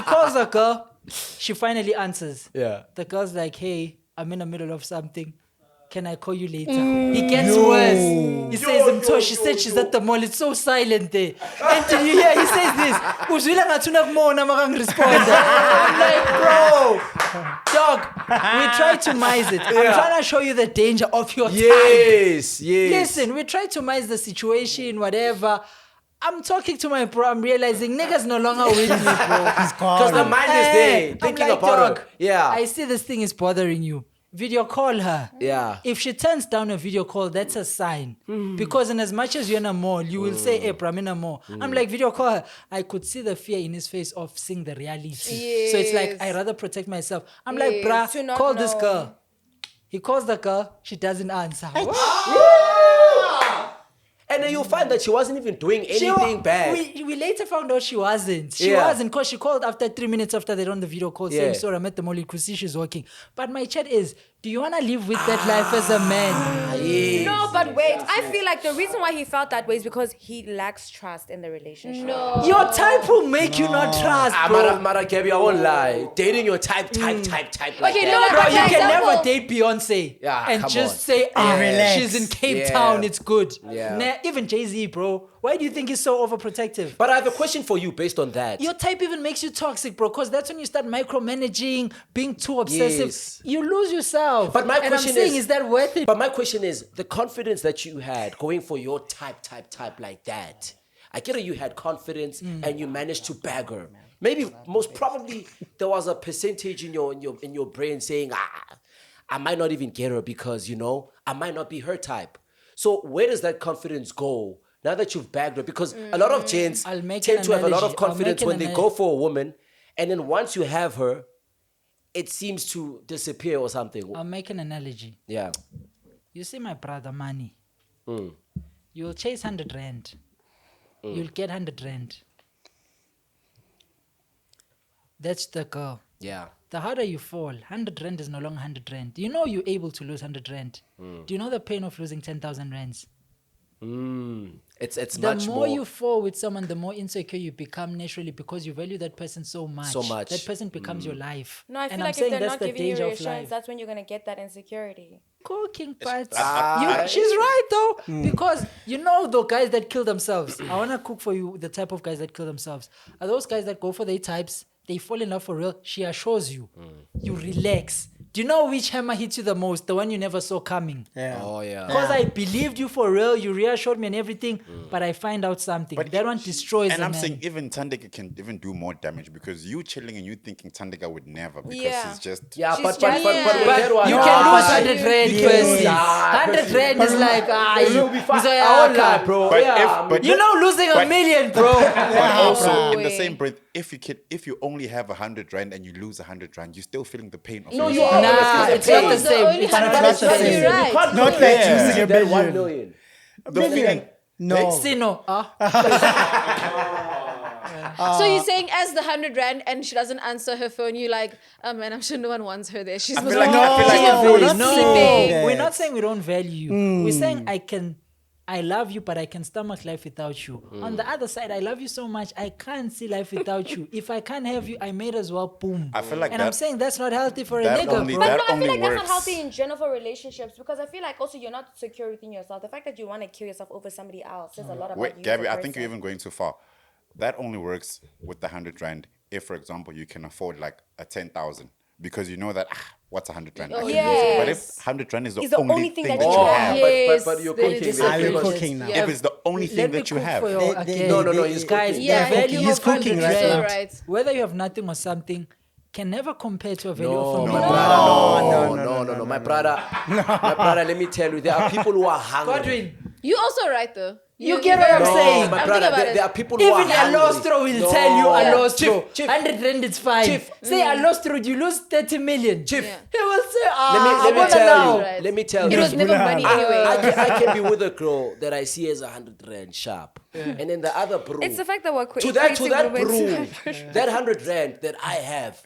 calls the girl. She finally answers. Yeah. The girl's like, hey, I'm in the middle of something. Can I call you later? He gets worse. He says, she said she's at the mall. It's so silent there. And did you hear? He says this. I'm like, bro, dog, we try to mize it. I'm trying to show you the danger of your time. Yes. Listen, we try to mize the situation, whatever. I'm talking to my bro. I'm realizing niggas no longer with me, bro. Because the mind is there, thinking like, about dog, it. Yeah. I see this thing is bothering you. Video call her. Yeah. If she turns down a video call, that's a sign. Because in as much as you're in a mall, you will say, hey, bro, I'm in a mall. I'm like, video call her. I could see the fear in his face of seeing the reality. So it's like, I rather protect myself. I'm like, To bruh, not call this know. girl. He calls the girl. She doesn't answer. And then you'll find that she wasn't even doing anything bad. We later found out she wasn't. She Yeah. wasn't because she called after 3 minutes after they done the video call saying, Yeah. sorry, I'm at the mall. You could see she's working. But my chat is, do you want to live with that life as a man? No, but wait. I feel like the reason why he felt that way is because he lacks trust in the relationship. No. Your type will make you not trust, bro. Mara Gabby, I won't lie. Dating your type like Okay, that. no, Bro, but you for can example- never date Beyonce Yeah, and come just on. say, relax. she's in Cape Yeah. Town, it's good. Yeah. Even Jay-Z, bro. Why do you think he's so overprotective? But I have a question for you based on that. Your type even makes you toxic, bro, because that's when you start micromanaging, being too obsessive. Yes. You lose yourself. But my and question I'm saying, is- is that worth it? But my question is, the confidence that you had going for your type like that. I get it, you had confidence and you managed to bag her. Maybe most probably there was a percentage in your brain saying, I might not even get her because, I might not be her type. So where does that confidence go now that you've bagged her? Because a lot of gents I'll make tend an to have a lot analogy. of confidence I'll make when an they go for a woman, and then once you have her, it seems to disappear or something. I'll make an analogy. Yeah. You see my brother, money. You'll chase 100 rand. You'll get 100 rand. That's the girl. Yeah. The harder you fall, 100 rand is no longer 100 rand. Do you know you're able to lose 100 rand? Do you know the pain of losing 10,000 rands? It's The much more more. you fall with someone, the more insecure you become naturally because you value that person so much. So much. That person becomes your life. No, I feel and like I'm saying if they're that's not the giving you danger of reassurance, life. that's when you're gonna get that insecurity. Cooking parts. She's right though, because the guys that kill themselves. I wanna cook for you the type of guys that kill themselves. Are those guys that go for their types? They fall in love for real. She assures you. You relax. Do you know which hammer hits you the most? The one you never saw coming. Yeah. Oh, yeah. Because I believed you for real. You reassured me and everything, but I find out something. That one destroys And a I'm man. saying even Tandika can even do more damage because you chilling and you thinking Tandika would never because Yeah. it's just Yeah, She's but just- with Yeah. that one, You nah, can lose nah, 100 rand, Yes. Percy. Nah, 100 rand is like, You'll be fine. so I won't lie, bro. But Yeah, but losing a but- million, bro. But also in the way. same breath, if you only have 100 rand and you lose 100 rand, you're still feeling the pain of No, losing you are. Nah, It's it's not the the same. only It's one not that the is right. same. You're right. Not like Yeah. losing a that 1 billion. million. the feeling. No. See, no. So you're saying as the 100 rand and she doesn't answer her phone, you're like, oh man, I'm sure no one wants her there. She's I most feel like- likely- I feel like- she's probably No, sleeping. we're not saying we don't value you. We're saying I love you, but I can stomach life without you. On the other side, I love you so much, I can't see life without you. If I can't have you, I may as well boom. I feel like and I'm that- saying that's not healthy for a that nigga, only- bro. that But no, I only feel like that's works. not healthy in general for relationships because I feel like also you're not secure within yourself. The fact that you want to kill yourself over somebody else says a lot about Wait, you. Gabby, as a I think you're person. even going too far. That only works with the 100 rand if, for example, you can afford like a 10,000 because you know that what's 100 rand? I can use it. But if 100 rand is the, It's the only thing that you Oh, have, yes, but you're then cooking. it's Are you different. cooking now? Yeah. if it's the only thing Let me that you cook have, for you They- again. they- No, he's Guys, cooking. the Yeah, value he's of cooking 100 right rand, now. Right. whether you have nothing or something, can never compare to a value of a my million. brother, no. My brother, let me tell you, there are people who are hungry. Godwin, You also right though. You get what I'm saying? My I'm brother, thinking about there it. are people who are even a hungry. Lostro will tell you a Yeah. Lostro. Chief. 100 rand, it's fine. Chief. Say a Lostro, you lose 30 million. Chief. Yeah. He will say, Let me I tell now. you. Right. Let me tell It you. was never money anyway. I can be with a girl that I see as 100 rand sharp, and then the other bro. It's the fact that we're to that equating bro, women to- that 100 rand that I have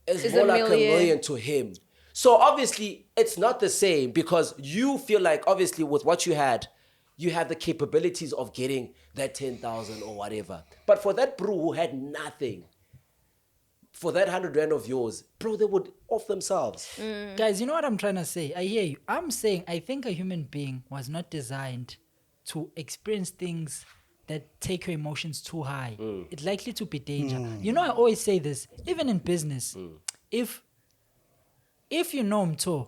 is Is more a like a million. million to him. So obviously it's not the same because you feel like obviously with what you had the capabilities of getting that 10,000 or whatever. But for that bro who had nothing, for that 100 rand of yours, bro, they would off themselves. Guys, you know what I'm trying to say? I hear you. I'm saying I think a human being was not designed to experience things that take your emotions too high. It's likely to be danger. You know, I always say this, even in business. If you know Mto,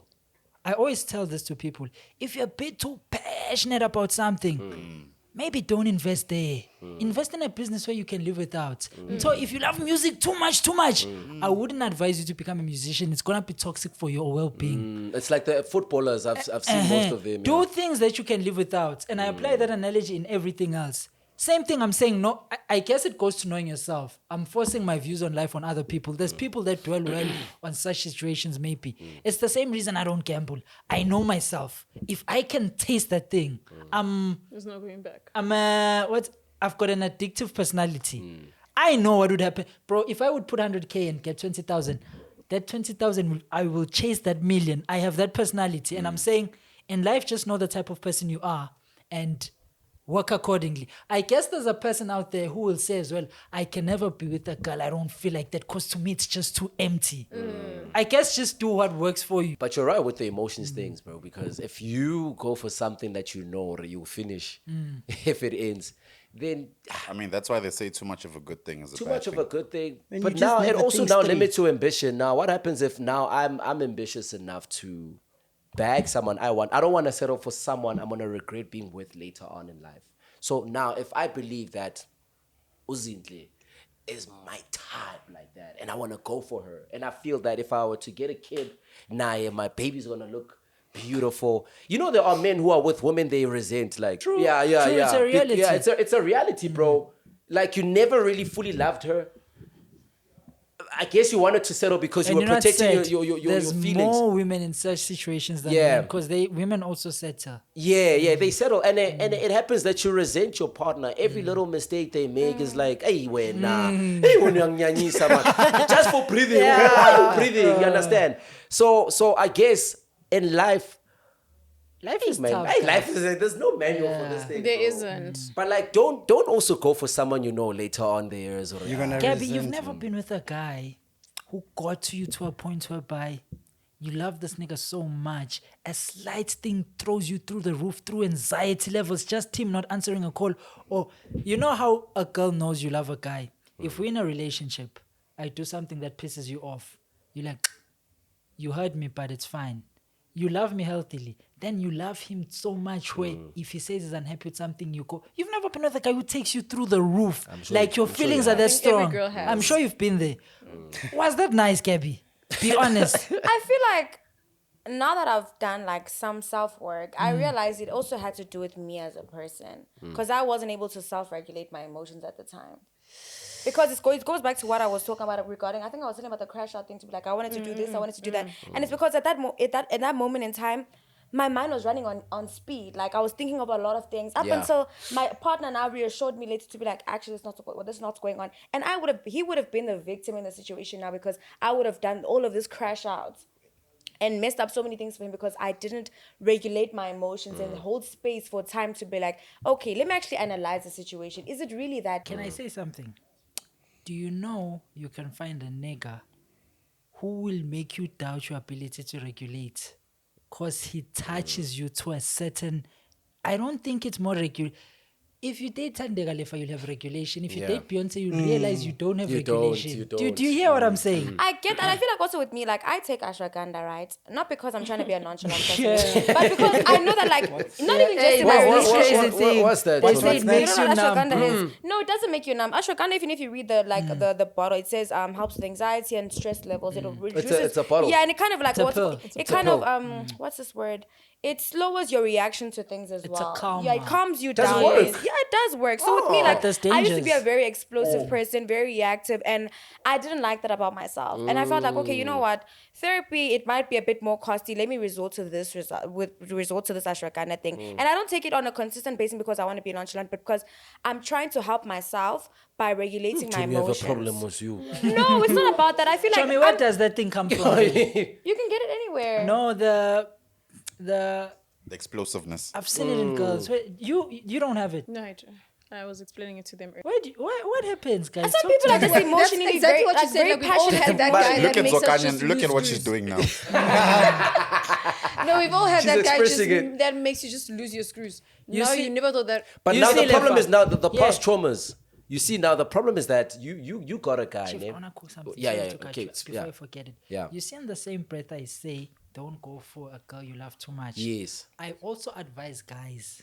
I always tell this to people. If you're a bit too passionate about something, maybe don't invest there. Invest in a business where you can live without. So if you love music too much, I wouldn't advise you to become a musician. It's gonna be toxic for your well-being. It's like the footballers. I've seen most of them. Do things that you can live without. And I apply that analogy in everything else. Same thing I'm saying, no, I guess it goes to knowing yourself. I'm forcing my views on life on other people. There's people that dwell well on such situations maybe. It's the same reason I don't gamble. I know myself. If I can taste that thing, There's no going back. I've got an addictive personality. I know what would happen. Bro, if I would put 100K and get 20,000, that 20,000, I will chase that million. I have that personality. And I'm saying, in life, just know the type of person you are and work accordingly. I guess there's a person out there who will say as well, I can never be with a girl. I don't feel like that because to me, it's just too empty. I guess just do what works for you. But you're right with the emotions things, bro, because if you go for something that you know you'll finish if it ends, then I mean, that's why they say too much of a good thing is a too bad much thing. of a good thing. When But you just now it never also think now straight. limits your ambition. Now, what happens if now I'm ambitious enough to bag someone I want? I don't want to settle for someone I'm gonna regret being with later on in life. So now, if I believe that Uzindle is my type like that, and I want to go for her, and I feel that if I were to get a kid, my baby's gonna look beautiful. You know, there are men who are with women they resent. Like, True. yeah. It's a reality. Yeah, it's a reality, bro. Like, you never really fully loved her. I guess you wanted to settle because you And were you're not protecting sad. your There's feelings. more women in such situations than Yeah. men because women also settle. Yeah, they settle, and it happens that you resent your partner. Every little mistake they make is like, hey, hey, just for breathing. Why are you breathing? You understand? So I guess in life, Life is man, tough. hey, guys. life is there's no manual for this thing. There bro. isn't. But like, don't also go for someone you know later on the years. Or You're gonna Gabby, you've resent never him. been with a guy who got to you to a point whereby you love this nigga so much, a slight thing throws you through the roof, through anxiety levels, just him not answering a call. Or you know how a girl knows you love a guy? If we're in a relationship, I do something that pisses you off. You're like, you hurt me, but it's fine. You love me healthily. Then you love him so much where if he says he's unhappy with something, you go. You've never been with a guy who takes you through the roof. Like your feelings are that I think every strong. girl has. I'm sure you've been there. Was that nice, Gabby? Be honest. I feel like now that I've done like some self-work, I realized it also had to do with me as a person because I wasn't able to self-regulate my emotions at the time. Because it goes back to what I was talking about regarding, I think I was talking about the crash out thing to be like, I wanted to do this, I wanted to do that. And it's because at that moment in time, my mind was running on speed. Like I was thinking about a lot of things up until my partner now reassured me later to be like, actually, this is not going on. And he would have been the victim in the situation now because I would have done all of this crash outs and messed up so many things for him because I didn't regulate my emotions and hold space for time to be like, okay, let me actually analyze the situation. Is it really that? Can I say something? Do you know you can find a nigga who will make you doubt your ability to regulate? Because he touches you to a certain... I don't think it's more regular. if you date Tandega Lefa, you'll have regulation. If you Yeah. date Beyonce, you'll realize you don't have You don't, regulation. you Do don't. you hear what I'm saying? I get that. I feel like also with me, like I take ashwagandha, right? Not because I'm trying to be a nonchalant person, Yeah. but because I know that, like, not even just in my what- relationship. crazy thing. what's that? They What's say it that? You makes know you what numb. ashwagandha is? No, it doesn't make you numb. Ashwagandha, even if you read the the bottle, it says helps with anxiety and stress levels. It reduces. It's a bottle. Yeah, and it kind of like a what's pill. it kind of what's this word? It lowers your reaction to things as It's a well. calmer. Yeah, it calms you Does down. it work? Yeah, it does work. So with me, like But there's I used to be a dangers. very explosive person, very reactive, and I didn't like that about myself. And I felt like, okay, you know what? Therapy, it might be a bit more costly. Let me resort to this ashwagandha thing. And I don't take it on a consistent basis because I want to be nonchalant, but because I'm trying to help myself by regulating my We have a emotions. problem with you. No, it's not about that. I feel Tell like me, where does that thing come from? you can get it anywhere. No, the The explosiveness. I've seen it in girls. Wait, you don't have it. No, I was explaining it to them earlier. What happens, guys? Some Talk people to are me. just emotionally That's exactly very, what you like, said. very Like, we've all passionate. had that But guy look that at makes us Zokhanyo, just look at lose what she's screws. doing now. No, we've all had She's that guy just expressing it. that makes you just lose your screws. You No, see- you never thought that. But You now see the problem Lefa. is now the Yeah. past traumas. You see now the problem is that you got a guy. Chief, ne? I wanna call something. Yeah, Sorry yeah, to cut okay, you before yeah. I forget it. Yeah. You see, in the same breath, I say, don't go for a girl you love too much. Yes. I also advise guys,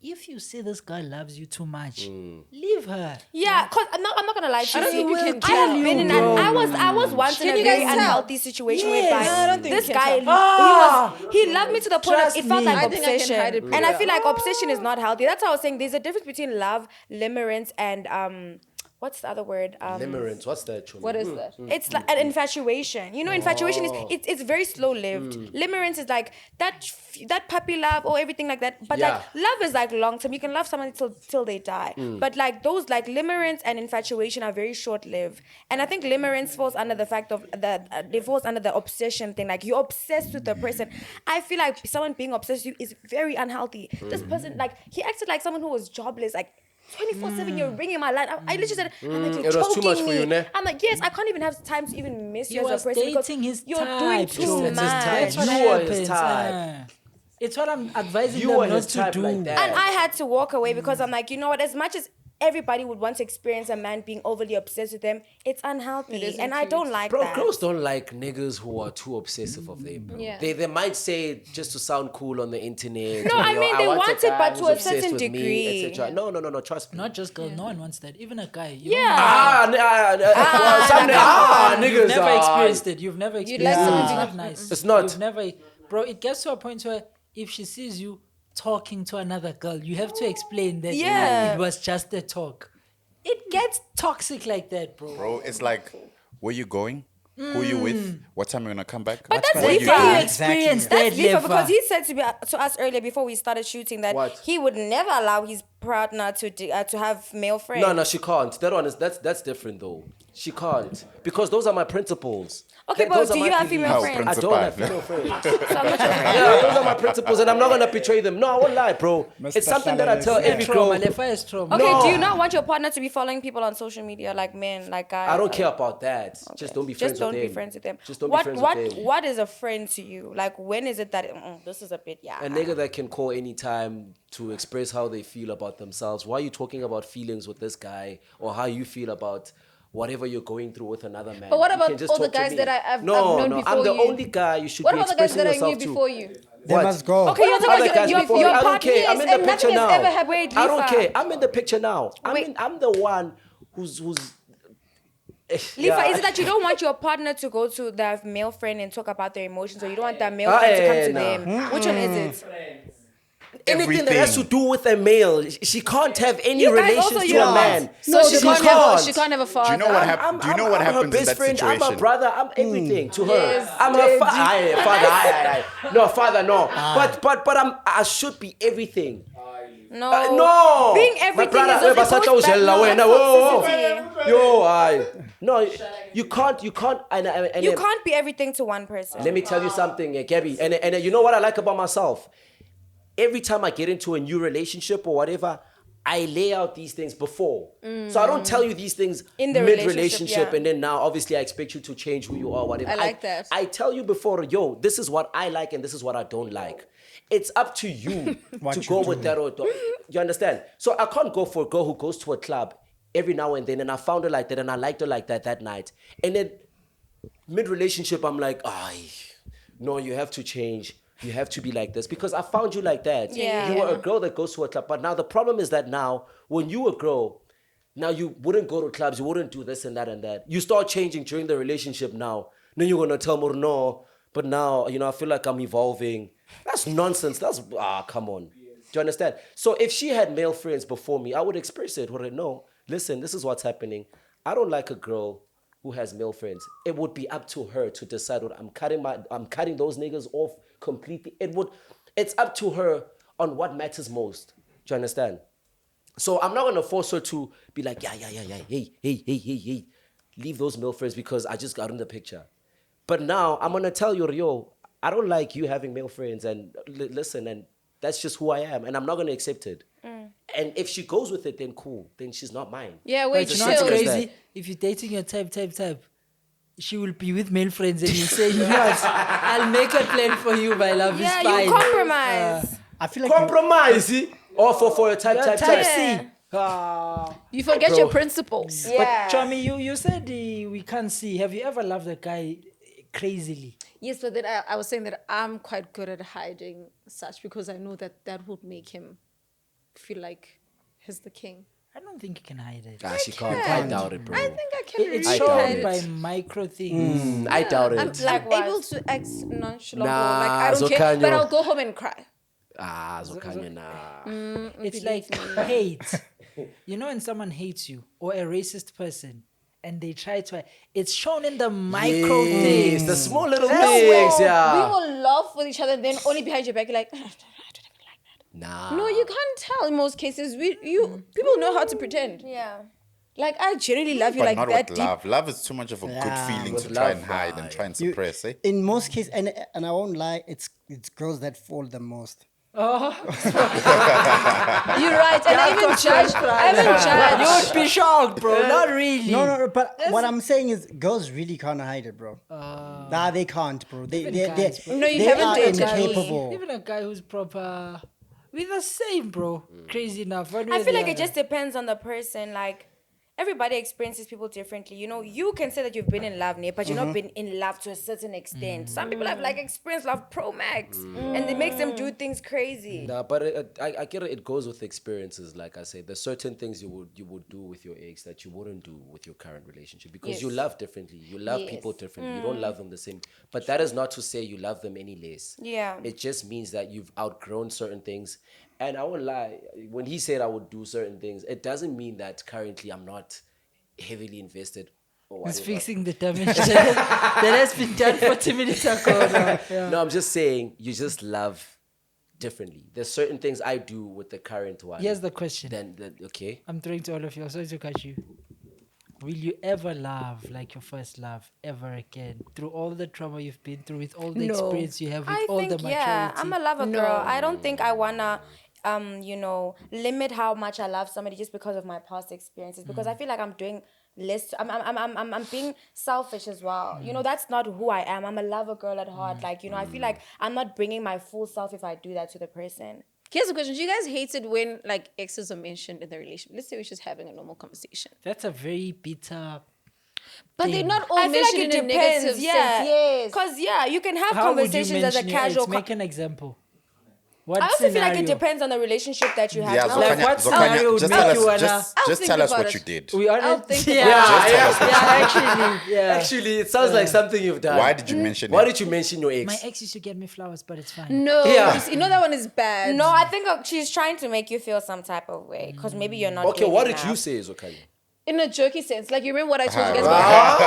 if you see this girl loves you too much, Mm. leave her. Yeah, cause I'm not gonna lie to don't you. think you can I have tell. been in Bro. I was once in Can a you guys very tell? unhealthy situation Yes. whereby I don't think this you can guy tell. he loved me to the point Trust that it felt me. like I think I can obsession, hide it pretty and I well. feel like obsession is not healthy. That's how I was saying. There's a difference between love, limerence, and what's the other word? Limerence, what's that? Chum? What is that? It's like an infatuation. You know, infatuation is Oh. it's very slow lived. Limerence is like that puppy love or everything like that. But Yeah. like love is like long term. You can love someone till they die. But like those like limerence and infatuation are very short lived. And I think limerence falls under the fact of it falls under the obsession thing. Like you're obsessed with the person. I feel like someone being obsessed with you is very unhealthy. This person like he acted like someone who was jobless. Like 24/7, you're ringing my line. I literally said, I'm like, you're It was too much choking for me. you, ne? I'm like, yes, I can't even have time to even miss He you as a was person because dating his you're type. doing too bro. It's his much. type. That's what You are his happens. type. It's what I'm advising You them are not his to type do. like that. And I had to walk away because I'm like, you know what? As much as everybody would want to experience a man being overly obsessed with them, it's unhealthy. It isn't And I cute. don't like Bro, that. girls don't like niggas who are too obsessive of them. Bro. Yeah. They might say it just to sound cool on the internet. No, or, I yo, mean, they want want a it, guy but who's to a obsessed certain with me, degree. etc. No, trust me. Not just girls, no one wants that. Even a guy. Yeah. Niggas. You've never ah. experienced it. You've never experienced like it. someone It's being not nice. It's not. You've never, bro. It gets to a point where if she sees you talking to another girl, you have to explain that Yeah. it was just a talk. It gets toxic like that, bro. Bro, it's like, where you going? Who you with? What time are you gonna come back? But that's What you Lefa. doing? You experienced That's that, Lefa Lefa. because he said to us earlier before we started shooting that What? he would never allow his partner to have male friends. No, she can't. That one is that's different though. She can't because those are my principles. Okay, but Those are do my you have beliefs. female Oh, friends? I don't have Principal. female friends. So I'm not your friend. Yeah, those are my principles, and I'm not gonna betray them. No, I won't lie, bro. It's something that I tell every girl. Trauma. Lefa is trauma. Okay, No. do you not want your partner to be following people on social media like men, like guys? I don't care about that. Just don't be friends Just don't with be them. friends with them. Just don't what, be friends what, with them. What is a friend to you? Like, when is it that this is a bit, A nigga that can call anytime to express how they feel about themselves. Why are you talking about feelings with this guy or how you feel about whatever you're going through with another man? But what You about can just all the talk to guys me. that I've no, known no, before I'm the you? only guy you should What be about the guys expressing that I knew yourself to. before you? They What? must go. Okay, you're talking Other about guys your before me, I don't care. I'm in the and picture nothing now. has ever happened. Wait, I don't Lefa. care. I'm in the picture now. Wait. I'm the one who's. Lefa, is it that you don't want your partner to go to their male friend and talk about their emotions, or you don't want that male friend to come to them? Which one is it? Anything that has to do with a male, she can't have any You guys relations also, to you a know. man. So she she can't have a father. Do you know what happens? Do you know what I'm her happens in best that friend. situation? I'm a brother. I'm everything to her. Yes. I'm her father. No, father, no. But I should be everything. No. No. Being everything My brother, is also goes back, no, that's toxicity. No, you can't. And You can't be everything to one person. let me tell you something, Gabby. And you know what I like about myself? Every time I get into a new relationship or whatever, I lay out these things before. So I don't tell you these things In the mid-relationship, yeah. and then now obviously I expect you to change who you are, whatever. I like that. I tell you before, yo, this is what I like and this is what I don't like. It's up to you to go with that or don't. You understand? So I can't go for a girl who goes to a club every now and then, and I found her like that and I liked her like that night. And then mid-relationship, I'm like, no, you have to change. You have to be like this because I found you like that. Yeah. You were a girl that goes to a club. But now the problem is that now, when you were a girl, now you wouldn't go to clubs, you wouldn't do this and that and that. You start changing during the relationship now. Then you're going to tell me, no, but now, I feel like I'm evolving. That's nonsense. That's, come on. Do you understand? So if she had male friends before me, I would express it. Would I know? Listen, this is what's happening. I don't like a girl who has male friends. It would be up to her to decide what I'm cutting those niggas off completely. It's up to her on what matters most. Do you understand? So I'm not gonna force her to be like, yeah, hey, leave those male friends because I just got in the picture. But now I'm gonna tell you, yo, I don't like you having male friends, and listen, and that's just who I am, and I'm not gonna accept it. And if she goes with it, then cool. Then she's not mine. Yeah, wait, But you know what's chill. crazy? If you're dating your type, she will be with male friends and you say, you know what? I'll make a plan for you, my love. Yeah, it's fine. you compromise. I feel like Compromise, or for a type. C. You forget your principles. Yeah. But Chami, you said we can't see. Have you ever loved a guy crazily? Yes, but then I was saying that I'm quite good at hiding such because I know that would make him feel like he's the king. I don't think you can hide it. She can't. I doubt it, bro. I think I can It's really doubt shown hide by it. micro things. I doubt it. I'm Likewise. able to act nonchalant. Nah, Like, I don't care, Zokhanyo. but I'll go home and cry. Zokhanyo, nah. It's like hate. You know when someone hates you or a racist person and they try to... It's shown in the micro Yes, things. the small little No, things, we yeah. will laugh with each other and then only behind your back, you're like, I don't even like that. Nah. No, you can't tell in most cases. People know how to pretend. Yeah. Like, I generally love you But like not that with deep. love. Love is too much of a good feeling with to try love, and hide and try and You- suppress, eh? in most cases, and I won't lie, it's girls that fall the most. You're right. And I even judge. I even judge. You would be shocked, bro. Not really. No, but what I'm saying is girls really can't hide it, bro. Nah, they can't, bro. They guys, bro. No, you they haven't are dated me. incapable. Even a guy who's proper... We're the same, bro. Crazy enough. One way I or feel the like it other. just depends on the person. Like, everybody experiences people differently. You know, you can say that you've been in love, but you've not been in love to a certain extent. Some people have like experienced love pro max, and it makes them do things crazy. Nah, but I get it. It goes with experiences. Like I said, there's certain things you would do with your ex that you wouldn't do with your current relationship because you Yes. love differently. You love people differently. You don't love them the same. But that is not to say you love them any less. Yeah. It just means that you've outgrown certain things. And I won't lie. When he said I would do certain things, it doesn't mean that currently I'm not heavily invested. Or He's whatever. fixing the damage that has been done 40 minutes ago. No. Yeah. No, I'm just saying you just love differently. There's certain things I do with the current one. Here's the question. Okay. I'm throwing to all of you. Sorry to cut you. Will you ever love like your first love ever again? Through all the trauma you've been through, with all the No. experience you have, with I all think, the maturity. yeah, I'm a lover No. girl. I don't think I wanna, limit how much I love somebody just because of my past experiences. Because I feel like I'm doing less. I'm being selfish as well. You know, that's not who I am. I'm a lover girl at heart. Like, I feel like I'm not bringing my full self if I do that to the person. Here's the question. Do you guys hate it when like exes are mentioned in the relationship? Let's say we're just having a normal conversation. That's a very bitter... But they're not all I feel like mentioned it in a negative depends. Yeah, sense. Yes. because you can have How would you conversations as a mention your ex? casual. Make an example. What I also feel like it scenario? depends on the relationship that you have. Yeah, now. Like, what scenario would just make tell you us, wanna- I'll just think tell us about what it. you did. We are I'll not... think Yeah, about actually, yeah. Actually, it sounds like something you've done. Why did you mention Why it? did you mention your ex? My ex used to get me flowers, but it's fine. No, Yeah. you know that one is bad. No, I think she's trying to make you feel some type of way because maybe you're not. Okay, doing what did enough. you say, Zokhanyo? In a jerky sense. Like, you remember what I told you guys about?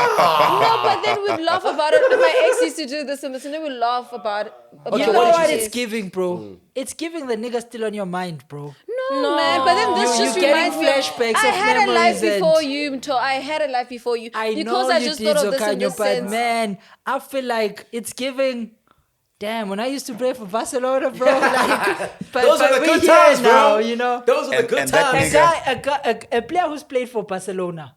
No, but then we'd laugh about it. My ex used to do this and this, and then we laugh about it. You Okay, know what did what you it's say? giving, bro? It's giving the nigga still on your mind, bro. No, man, but then this You- just you're getting reminds me of- flashbacks I of had a life memories and- before you, Mto. I had a life before you. I because know I you just did, thought of this in Zokhanyo, this but sense. man, I feel like it's giving damn, when I used to play for Barcelona, bro, like, Those are the good we're times, here now, bro. you know. Those are the And- good and that times. nigga- A player who's played for Barcelona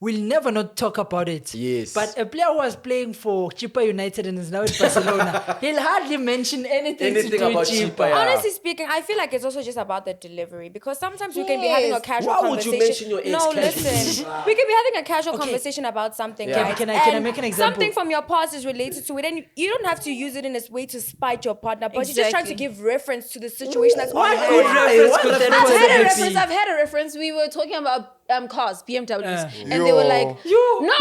will never not talk about it. Yes. But a player who was playing for Chippa United and is now at Barcelona, he'll hardly mention anything to Anything do with about Chippa. Chippa, yeah. Honestly speaking, I feel like it's also just about the delivery because sometimes we can be having a Yes. casual Why would you conversation. mention your ex No, casually? listen. We can be having a casual conversation about something, Yeah. right? Can I And make an example? Something from your past is related to it, and you don't have to use it in a way to spite your partner, but you're just trying to Exactly. give reference to the situation that's What on good hand. reference What could the that fuck? possibly be? I've had a reference. We were talking about cars, BMWs, Yeah. and they were like, You. no, listen.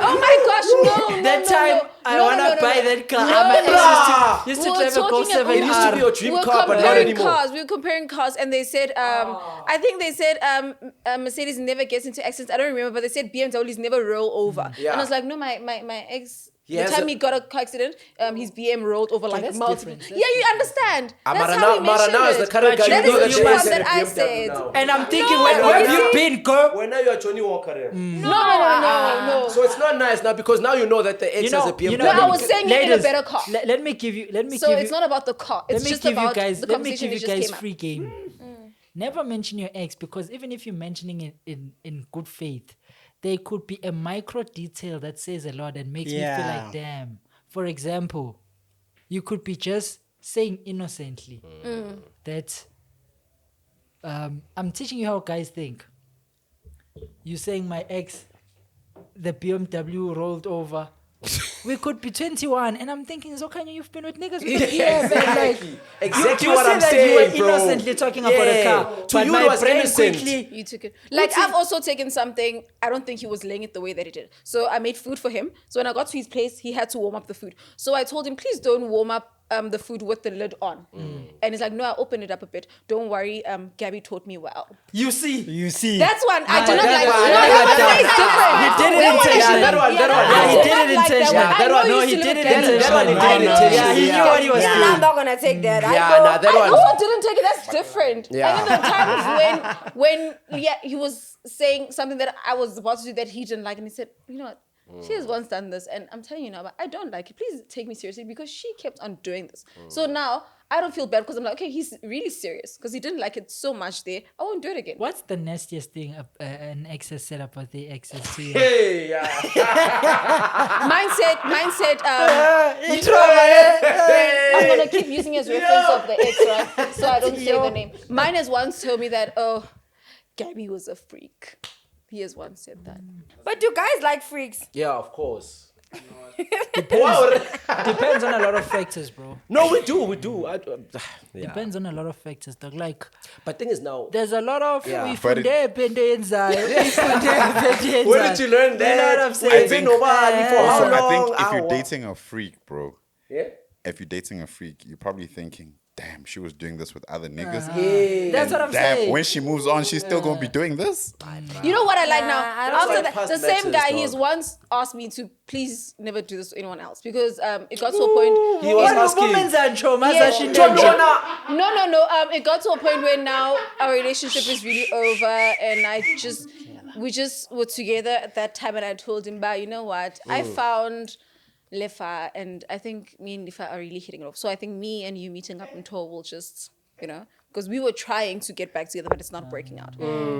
Oh my gosh, no. That time, I wanna buy that car. My ex used to We were drive a Go talking 7 It used to be your dream car, but not anymore. cars. We were comparing cars, and they said, I think they said Mercedes never gets into accidents. I don't remember, but they said BMWs never roll over. Yeah. And I was like, no, my ex. He The has time a- he got a car accident, his BM rolled over like that's multiple. different. Yeah, you understand. That's Mara how he now, Mara mentioned now is the it. current guy. That You know is that the she part has a that I BMW said. now. And I'm thinking, No, where have you you see- been, girl? Well, now you're Johnny Walker. No. So it's not nice now because now you know that the ex has a BMW. No, I was saying it in a ladies, better car. Let me give you. So it's not about the car. Let It's me just give you about guys. the Let me conversation give you that just guys came up. free game. Never mention your ex because even if you're mentioning it in good faith, there could be a micro detail that says a lot and makes me feel Yeah. like damn. For example, you could be just saying innocently that I'm teaching you how guys think. You saying my ex, the BMW rolled over. We could be 21, and I'm thinking, Zokhanyo, you've been with niggas for years. Exactly. Exactly you what say I'm that saying, you were bro. innocently talking about a car. To but you, my it was brain innocent. quickly. You took it. Like, I've also taken something, I don't think he was laying it the way that he did. So I made food for him. So when I got to his place, he had to warm up the food. So I told him, please don't warm up the food with the lid on. And he's like, no, I opened it up a bit. Don't worry, Gabby taught me well. You see. You see. That's one. I do not that like. one, No, I that like one is that. different. He did it That one is intentionally. different. That one. Yeah, he I did it not like that intentionally. one. I That know one. you No, used he to did look it at intentionally. That one he I did it know. intentionally. Yeah, he knew what he was Yeah, doing. I'm not gonna take that. I Yeah, know. nah, that I one. also didn't take it. That's different. Yeah. And then there were times when he was saying something that I was about to do that he didn't like, and he said, you know what? She has once done this, and I'm telling you now, but I don't like it. Please take me seriously because she kept on doing this. So now I don't feel bad because I'm like, okay, he's really serious because he didn't like it so much there. I won't do it again. What's the nastiest thing an ex has said about the exes to you? Hey, yeah. Mine said, I'm gonna keep using his reference of the ex, right? So I don't say the name. Mine has once told me that, oh, Gabby was a freak. He has once said that. But do guys like freaks? Yeah, of course. Depends on a lot of factors, bro. No, we do. Yeah. Depends on a lot of factors, dog. Like, But thing is now, there's a lot of Yeah. But Where where did you learn You know what I'm that? saying? I've been nobody for how Also, long? I think if you're Hour. dating a freak, bro, Yeah. if you're dating a freak, you're probably thinking, damn, she was doing this with other niggas. That's what I'm Damn, saying. when she moves on, she's still gonna be doing this. You know what I like Nah, now? I don't After like that, past the same matters, guy, dog. he's once asked me to please never do this to anyone else because it got to a point. He was asking. No. It got to a point where now our relationship is really over, and we just were together at that time, and I told him, "Bah, you know what? I found Lefa, and I think me and Lefa are really hitting it off. So I think me and you meeting up in tow will just, because we were trying to get back together, but it's not breaking out.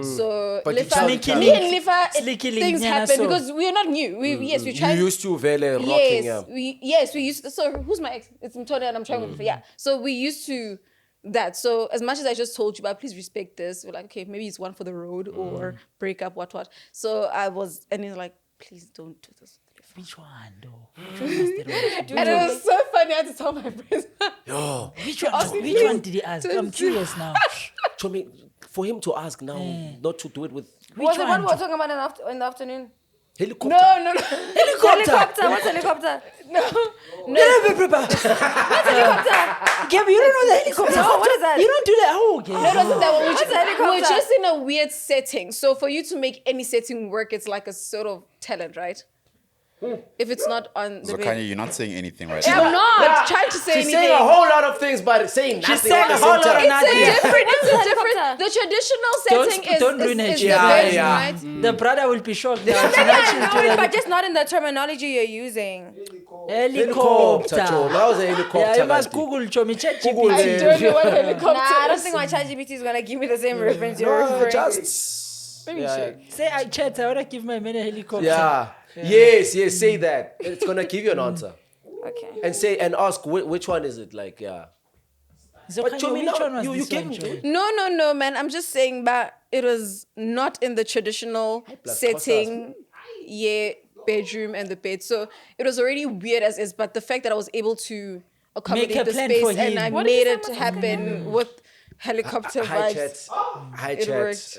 So But you Lefa, tell- me tell- and Lefa, Sneaky link, things yeah, happen so. because we're not new. We You tried. used to vele rocking, yeah. We used to, so who's my ex? It's Mtone and I'm trying with yeah. So we used to that. So as much as I just told you, but please respect this. We're like, okay, maybe it's one for the road or break up, what. So I was, and he's like, please don't do this. Which one, though? And it was so funny. I had to tell my friends. Yo, Which one did he ask? I'm curious now. Chomi, for him to ask now, not to do it with Was it one? one we were talking about in the afternoon? helicopter. No. Helicopter. What's helicopter? Helicopter. Gabby, you don't know the helicopter. No, what is that? You don't do that. Oh, okay. No, it wasn't that one. What's a helicopter? We're just in a weird setting. So for you to make any setting work, it's like a sort of talent, right? If it's not on the Zokhanyo, you're not saying anything right I'm now. not trying to say She's anything. saying a whole lot of things, but saying nothing. saying at the a whole same lot of time. nothing. It's a different. Helicopter. The traditional setting Don't ruin is it. the Yeah, best, yeah. right? The brother will be shocked now. I know it, but just not in the terminology you're using. Helicopter. Cho. That was a helicopter. Yeah, you must kanti. Google Chomi. Chat Google GPT. I don't know what helicopter Nah, I don't is. think my ChatGPT is gonna give me the same reference you're No, referring. just. Let me Yeah. check. Say I chat. I wanna give my man a helicopter. Yeah. Yes, say that. It's gonna give you an answer. Okay. And say and ask which one is it? Like, yeah. Zokhanyo, Chomi, which now, one was you this gave one, me- Chomi? No, man. I'm just saying that it was not in the traditional plus setting. Yeah, bedroom and the bed. So it was already weird as is, but the fact that I was able to accommodate a the plan space for and I him. What did made you it say, happen with helicopter Hi vibes. chat. Hi It chat. worked.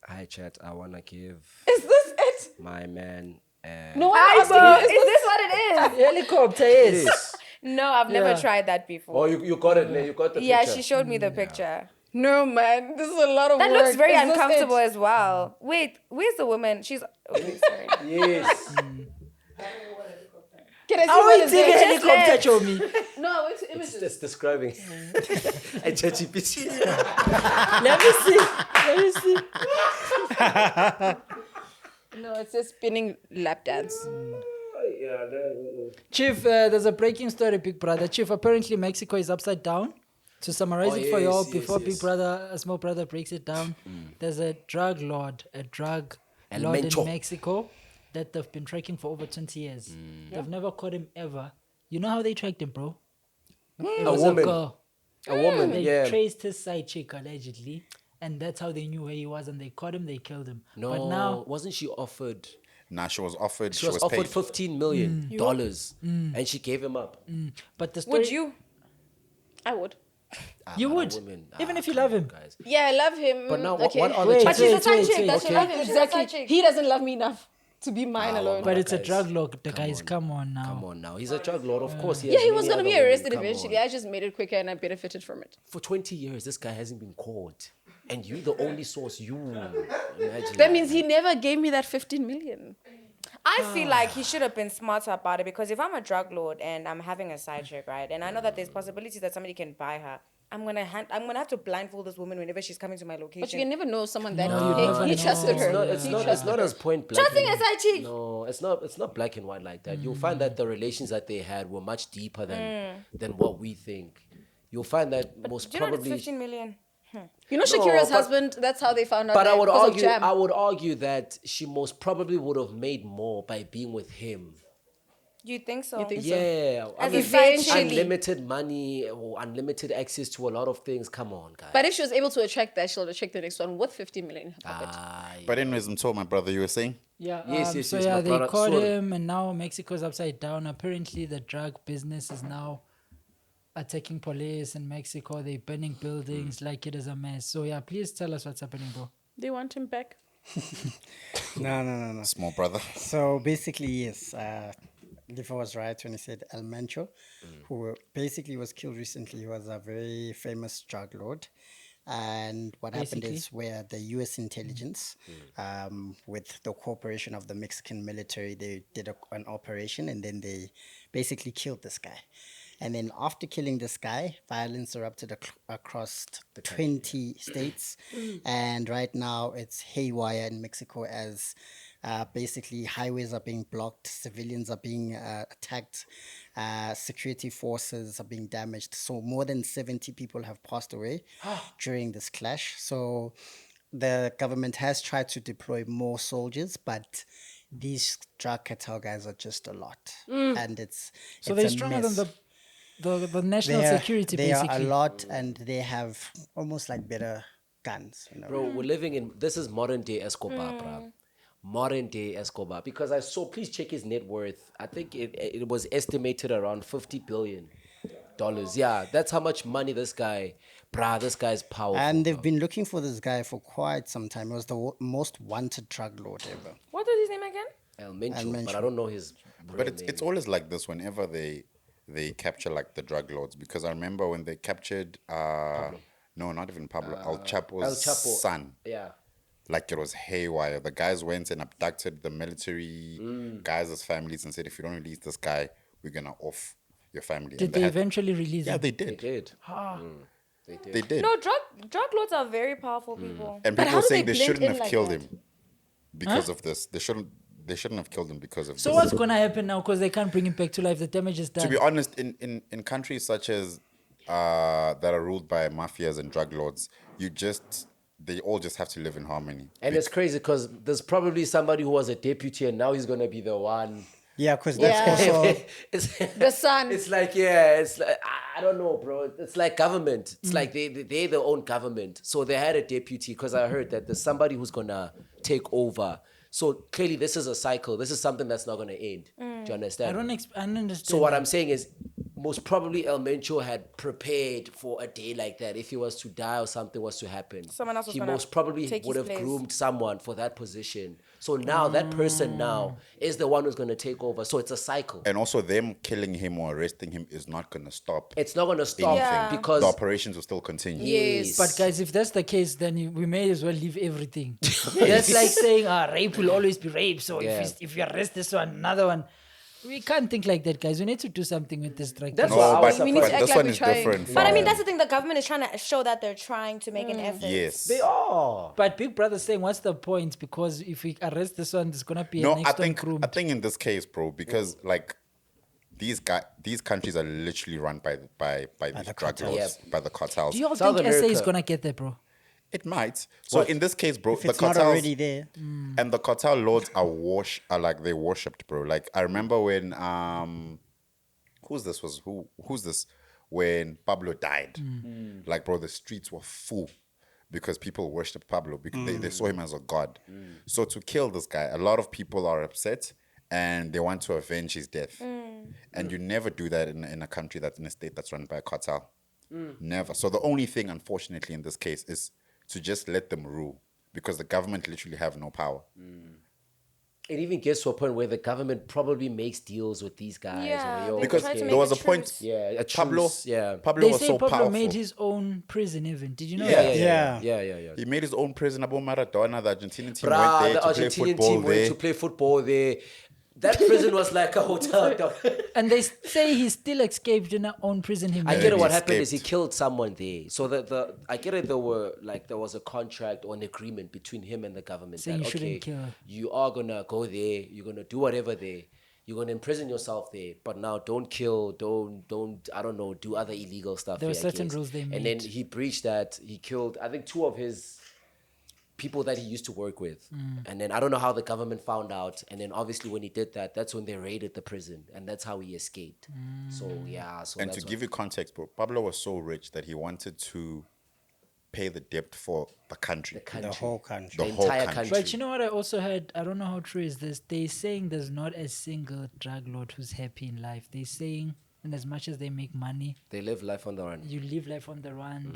Hi chat. I wanna give Is this it? my man. No, Hi, I'm Bo. asking Is you. this what it is? Helicopter, yes. Yes. No, I've never Yeah. tried that before. Oh, you got it, man. You got the Yeah, picture. she showed me the picture. No, man. This is a lot of That work. looks very Is this uncomfortable it? as well. Wait, where's the woman? She's okay, sorry. Yes. Can I see How what is is it a it? helicopter, Chomi? No, I went to images. Just describing. I ChatGPT. Let me see. No, it says spinning lap dance. Chief, there's a breaking story, Big Brother. Chief, apparently Mexico is upside down. To summarize it for you all, yes, before yes. Big Brother, a small brother breaks it down, there's a drug lord in Mencho. Mexico that they've been tracking for over 20 years. They've never caught him ever. You know how they tracked him, bro? It A was woman. girl. A woman, They yeah. traced his side chick allegedly, and that's how they knew where he was, and they caught him, they killed him. No, But now, wasn't she offered? Nah, she was offered. She was offered paid. $15 million, and she gave him up. but the story, Would you? I would. You but a would, woman- even if you come love on, him. guys. Yeah, I love him. But now, okay. what are the Wait, But she's a chances? side wait, chick. wait, That should okay. love him. She's a side Exactly. chick. He doesn't love me enough to be mine alone. But it's a guys. drug lord, the guys. on. Come on now. Come on now. He's a drug lord, of course. Yeah, he has was many gonna be other women. arrested Come eventually. on. I just made it quicker and I benefited from it. For 20 years, this guy hasn't been caught. And you, the only source, you. Imagine That means he never gave me that 15 million. I feel like he should have been smarter about it, because if I'm a drug lord and I'm having a side chick, right, and I know that there's possibilities that somebody can buy her, I'm gonna have to blindfold this woman whenever she's coming to my location. But you can never know someone that No, you never he know. trusted her. It's not as point blank. Trusting a side chick. No, it's not black and white like that. You'll find that the relations that they had were much deeper than what we think. You'll find that most Do you know it's probably. 15 million? You know Shakira's but- husband, that's how they found out. But I that would because of argue, Jam. I would argue that she most probably would have made more by being with him. You think so? think so? Yeah, I As mean, a side chick. unlimited money or unlimited access to a lot of things. Come on, guys. But if she was able to attract that, she'll attract the next one with 15 million in her pocket. But anyways, I'm told my brother, you were saying? Yeah. Yes, So yes, yeah, my they brother- caught sorry. him, and now Mexico's upside down. Apparently, the drug business is now attacking police in Mexico. They're burning buildings like it is a mess. So yeah, please tell us what's happening, bro. They want him back. No. Small brother. So basically, yes, Lefa was right when he said El Mencho, who basically was killed recently. He was a very famous drug lord. And what happened Basically? is where the U.S. intelligence, with the cooperation of the Mexican military, they did an operation, and then they basically killed this guy. And then after killing this guy, violence erupted across 20 states. And right now it's haywire in Mexico as basically highways are being blocked, civilians are being attacked, security forces are being damaged. So more than 70 people have passed away during this clash. So the government has tried to deploy more soldiers, but these drug cartel guys are just a lot. And it's So it's they're a stronger mess. than the national security, They basically. are a lot, and they have almost like better guns. You know? Bro, we're living in this is modern day Escobar, bruh. Modern day Escobar. Because I saw, please check his net worth. I think it was estimated around $50 billion. Yeah, that's how much money this guy's powerful. And they've been looking for this guy for quite some time. He was the most wanted drug lord ever. What was his name again? El Mencho, El but Mencho. I don't know his But real it's name. always like this whenever they capture like the drug lords, because I remember when they captured no, not even Pablo, El Chapo's El Chapo. son. Yeah. Like it was haywire. The guys went and abducted the military guys' families and said, if you don't release this guy, we're gonna off your family. Did And they had- eventually release Yeah, him? they They did. did. They did. No, drug lords are very powerful people. And But people how were do saying they they blend shouldn't in have like killed that? him because of this. They shouldn't. they shouldn't have killed him because of So this. what's gonna happen now? Because they can't bring him back to life. The damage is done. To be honest, in countries such as that are ruled by mafias and drug lords, they all just have to live in harmony. And it's crazy because there's probably somebody who was a deputy and now he's gonna be the one. Yeah, because that's Yeah. also It's The son. It's like it's like I don't know, bro. It's like government. It's like they their own government. So they had a deputy because I heard that there's somebody who's gonna take over. So clearly this is a cycle. This is something that's not gonna end. Do you understand? I don't understand. So what I'm saying is, most probably El Mencho had prepared for a day like that. If he was to die or something was to happen, Someone else was he gonna most probably take would his have place. groomed someone for that position. So now that person now is the one who's going to take over. So it's a cycle. And also, them killing him or arresting him is not going to stop. It's not going to stop Yeah. because The operations will still continue. Yes. But guys, if that's the case, then we may as well leave everything. That's like saying, rape will always be rape. So Yeah. if you arrest this one, another one, we can't think like that, guys. We need to do something with this drug. That's No, what I was but, We need to but act this like one we're is trying. different. But I mean, from- that's the thing. The government is trying to show that they're trying to make an effort. yes. They are. But Big Brother's saying, what's the point? Because if we arrest this one, there's gonna be No, a I next one think groomed. in this case, bro, because like these countries are literally run by these the drug cartels. lords, by the cartels. Do you all South think SA is America- gonna get there, bro? It might. So in this case, bro, if the it's not cartels already there. and the cartel lords are like they worshipped, bro. Like I remember when who's this when Pablo died? Like, bro, the streets were full because people worshipped Pablo because they saw him as a god. So to kill this guy, a lot of people are upset and they want to avenge his death. And you never do that in a country that's in a state that's run by a cartel. Never. So the only thing, unfortunately, in this case is to just let them rule because the government literally have no power. It even gets to a point where the government probably makes deals with these guys. Yeah, or, yo, they Because try to okay. make there was a truce. point, Yeah, a Pablo, truce, yeah. Pablo They was say so Pablo powerful. made his own prison even. Did you know Yeah, that? yeah, Yeah. yeah. He made his own prison about Maradona. The Argentinian team Bruh, went there the to play Argentinian football team went there. to play football there. That prison was like a hotel. dog. And they say he still escaped in our own prison. He I made. get it. he What happened is he escaped. killed someone there. So I get it. There was a contract or an agreement between him and the government Saying that you shouldn't okay, kill. you are gonna go there. You're gonna do whatever there. You're gonna imprison yourself there. But now don't kill. Don't. I don't know. Do other illegal stuff. There were there, I certain guess. rules they And made. then he breached that. He killed. I think 2 of his people that he used to work with. And then I don't know how the government found out. And then obviously when he did that, that's when they raided the prison. And that's how he escaped. So yeah. So And that's to what- give you context, bro, Pablo was so rich that he wanted to pay the debt for the country. country. The whole country. The the whole entire country. country. But you know what I also heard? I don't know how true is this. They're saying there's not a single drug lord who's happy in life. They're saying, and as much as they make money, They live life on the run. you live life on the run.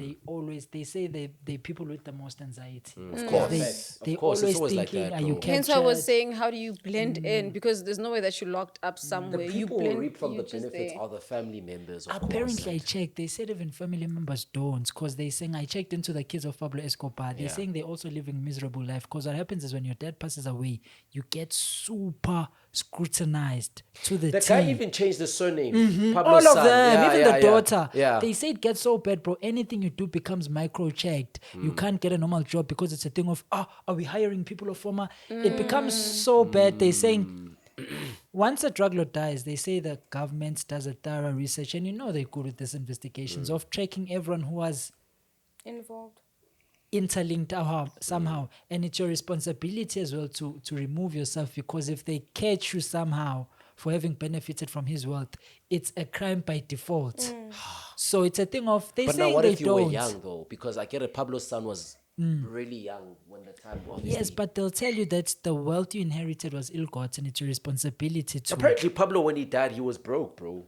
They say they people with the most anxiety. Of course. They Of course, it's always always like thinking, that, are you bro. captured? Hence why I was saying, how do you blend in? Because there's no way that you're locked up somewhere. You People who blend. reap from you're the just benefits there. are the family members, of Apparently, course. I checked. They said even family members don't, because they saying I checked into the kids of Pablo Escobar. They're saying they're also living miserable life. Because what happens is when your dad passes away, you get super scrutinized to the The T. guy even changed the surname. All Pablo's of son. them, Yeah, even yeah, the yeah. daughter. Yeah. They say it gets so bad, bro. Anything you do becomes micro-checked. You can't get a normal job because it's a thing of, are we hiring people of former? It becomes so bad. They're saying, once a drug lord dies, they say the government does a thorough research, and you know they're good with these investigations of tracking everyone who was Involved. interlinked somehow. And it's your responsibility as well to remove yourself, because if they catch you somehow for having benefited from his wealth, it's a crime by default. So it's a thing of, they But say now, what they if you don't. were young, though? Because I get it, Pablo's son was really young when the time was. Yes, but they'll tell you that the wealth you inherited was ill-gotten. It's your responsibility to... Apparently, Pablo, when he died, he was broke, bro.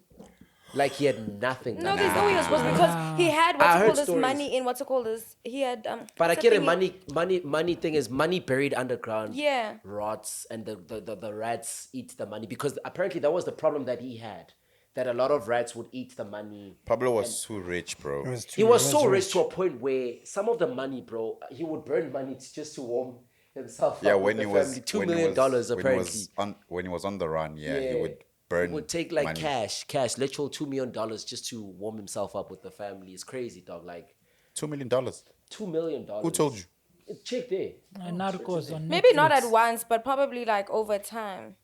Like he had nothing. No, there's no way he was supposed because he had I heard this stories. money in he had But I what's get the it. thingy? Money thing is money buried underground. Yeah. Rots and the rats eat the money, because apparently that was the problem that he had. That a lot of rats would eat the money. Pablo was too rich, bro. He was so rich to a point where some of the money, bro, he would burn money just to warm himself Yeah, up when with he the was family. $2 when he million was- apparently. when he was on the run, he would He burn. would take like money. cash, literal $2 million just to warm himself up with the family. It's crazy, dog. Like $2 million. $2 million. Who told you? Check there. Narcos on Maybe not Netflix. at once, but probably like over time.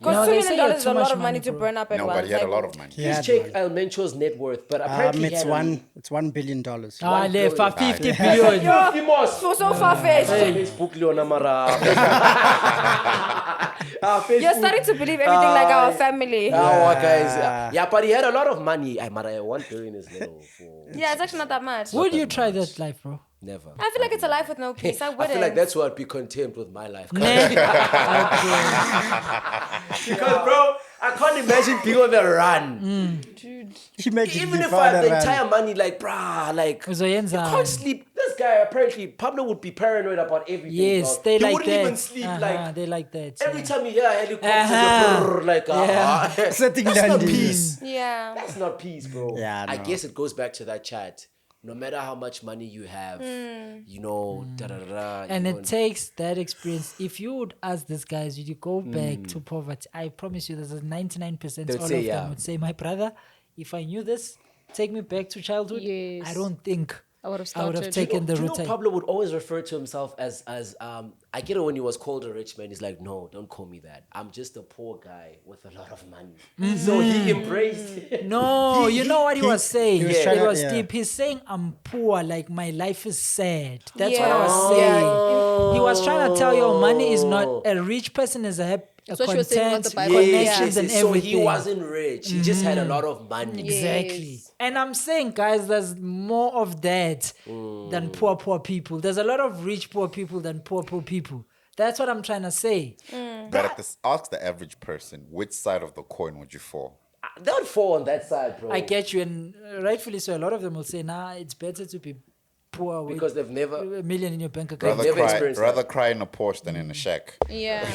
No, Because they $2 say million you're is too a lot much of money money, to bro. burn up at No, once. but he had a Like, lot of money. Yeah, Please check Mencho's net worth, but apparently it's he had it's $1 billion. Lefa 50 Ah, billion. so far-fetched. Facebook Leona Mara. You're starting to believe everything like our family. Guys. Yeah, but he had a lot of money. I Mara, 1 billion is little for Yeah, it's actually not that much. Would you try that life, bro? never. I feel like it's a life with no peace. I I wouldn't. feel like that's why I'd be content with my life. Okay. Because, bro, I can't imagine being on the run. Imagine Even if before I had the run. entire money, like, bruh, like, you Uzoyenza. can't sleep. This guy, apparently, Pablo would be paranoid about everything. Yes, dog. they he like wouldn't that. even sleep. Like, They like that. every yeah. time you hear a helicopter, Uh-huh. brrr, like, Setting that's down not the- peace. Yeah. That's not peace, bro. Yeah, I no. guess it goes back to that chat. No matter how much money you have, you know, da-da-da-da, And you it know, takes that experience. If you would ask these guys, would you go back to poverty? I promise you, there's a 99% They'd all say, of yeah. them would say, my brother, if I knew this, take me back to childhood. Yes. I don't think I would have I would have started. taken the Do you know route. Pablo would always refer to himself as I get it when he was called a rich man. He's like, no, don't call me that. I'm just a poor guy with a lot of money. So he embraced it. No, you know what he was saying? he was It trying to- was yeah. deep. He's saying, I'm poor, like my life is sad. That's what I Yeah. was saying. He was trying to tell you money is not, a rich person is a That's what she was saying about content, the Bible. connections and So everything. he wasn't rich. He just had a lot of money. Exactly. Yes. And I'm saying, guys, there's more of that than poor people. There's a lot of rich poor people than poor people. That's what I'm trying to say. But ask the average person, which side of the coin would you fall? They would fall on that side, bro. I get you, and rightfully so. A lot of them will say, nah, it's better to be poor with Because they've never. a million in your bank account. never experienced Rather cry in a Porsche than in a shack. Yeah.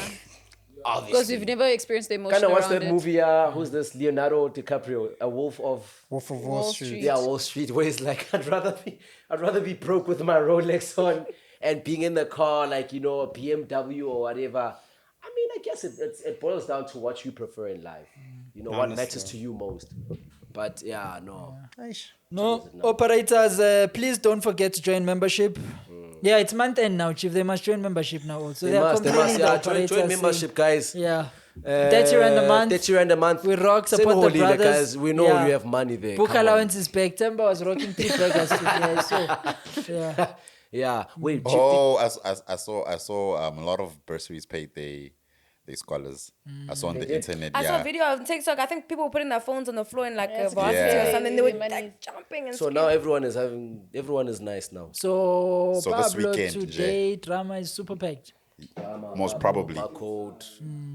Because Obviously. you've never experienced the emotion Kind of what's around that it. movie? Who's this? Leonardo DiCaprio, A Wolf of. Wolf of Wall Wall Street. Street. Yeah, Wall Street, where he's like, I'd rather be broke with my Rolex on and being in the car, like, you know, a BMW or whatever. I mean, I guess it boils down to what you prefer in life. You know, what matters to you most. But yeah, no. Aish. No, operators, please don't forget to join membership. Yeah, it's month end now, Chief. They must join membership now also. They are must, complaining the yeah. operators Join membership, guys. saying, yeah. 30 rand a month. 30 rand a month. We rock, Send support the Holly, brothers. guys. We know Yeah. you have money there. Book Come on. allowance is back. Temba was rocking 3 burgers today. So, yeah. Yeah. Wait, Oh, I saw a lot of bursaries paid they scholars. I saw on the internet. I saw a Yeah. video on TikTok. I think people were putting their phones on the floor in like a varsity Yeah. or something. They were Money. like jumping and so now everyone is nice now. So, So this Pablo, weekend, today, drama is super packed. Most probably. Barcode.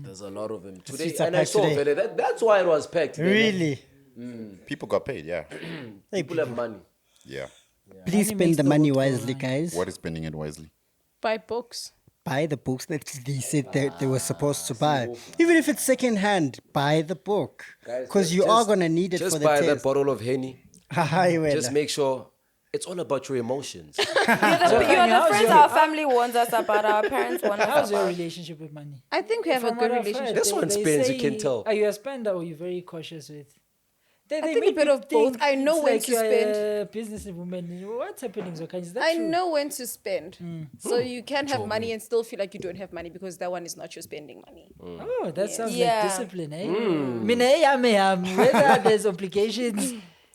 There's a lot of them today. streets are And I packed saw today. Vele, that's why it was packed. Really? People got paid, yeah. People have money. Yeah. Please Money spend makes the the money world go wisely, round. guys. What is spending it wisely? Buy books. Buy the books that they said they were supposed to buy. Even if it's second hand, buy the book. Because you are going to need it just for the buy that test. bottle of Henny. Just Just make sure it's all about your emotions. you're the friends our family warns us about, our parents warn us How's your about. relationship with money? I think we have a From good what I've heard, relationship. This one spends, you can tell. Are you a spender or are you very cautious with? They think a make bit you of both. think I know it's when like to you're spend. a businesswoman. What's happening, Zokhanyo? Is that I true? know when to spend. So you can have money and still feel like you don't have money because that one is not your spending money. Oh, that sounds Yeah. like discipline, eh? Mina, whether there's obligations,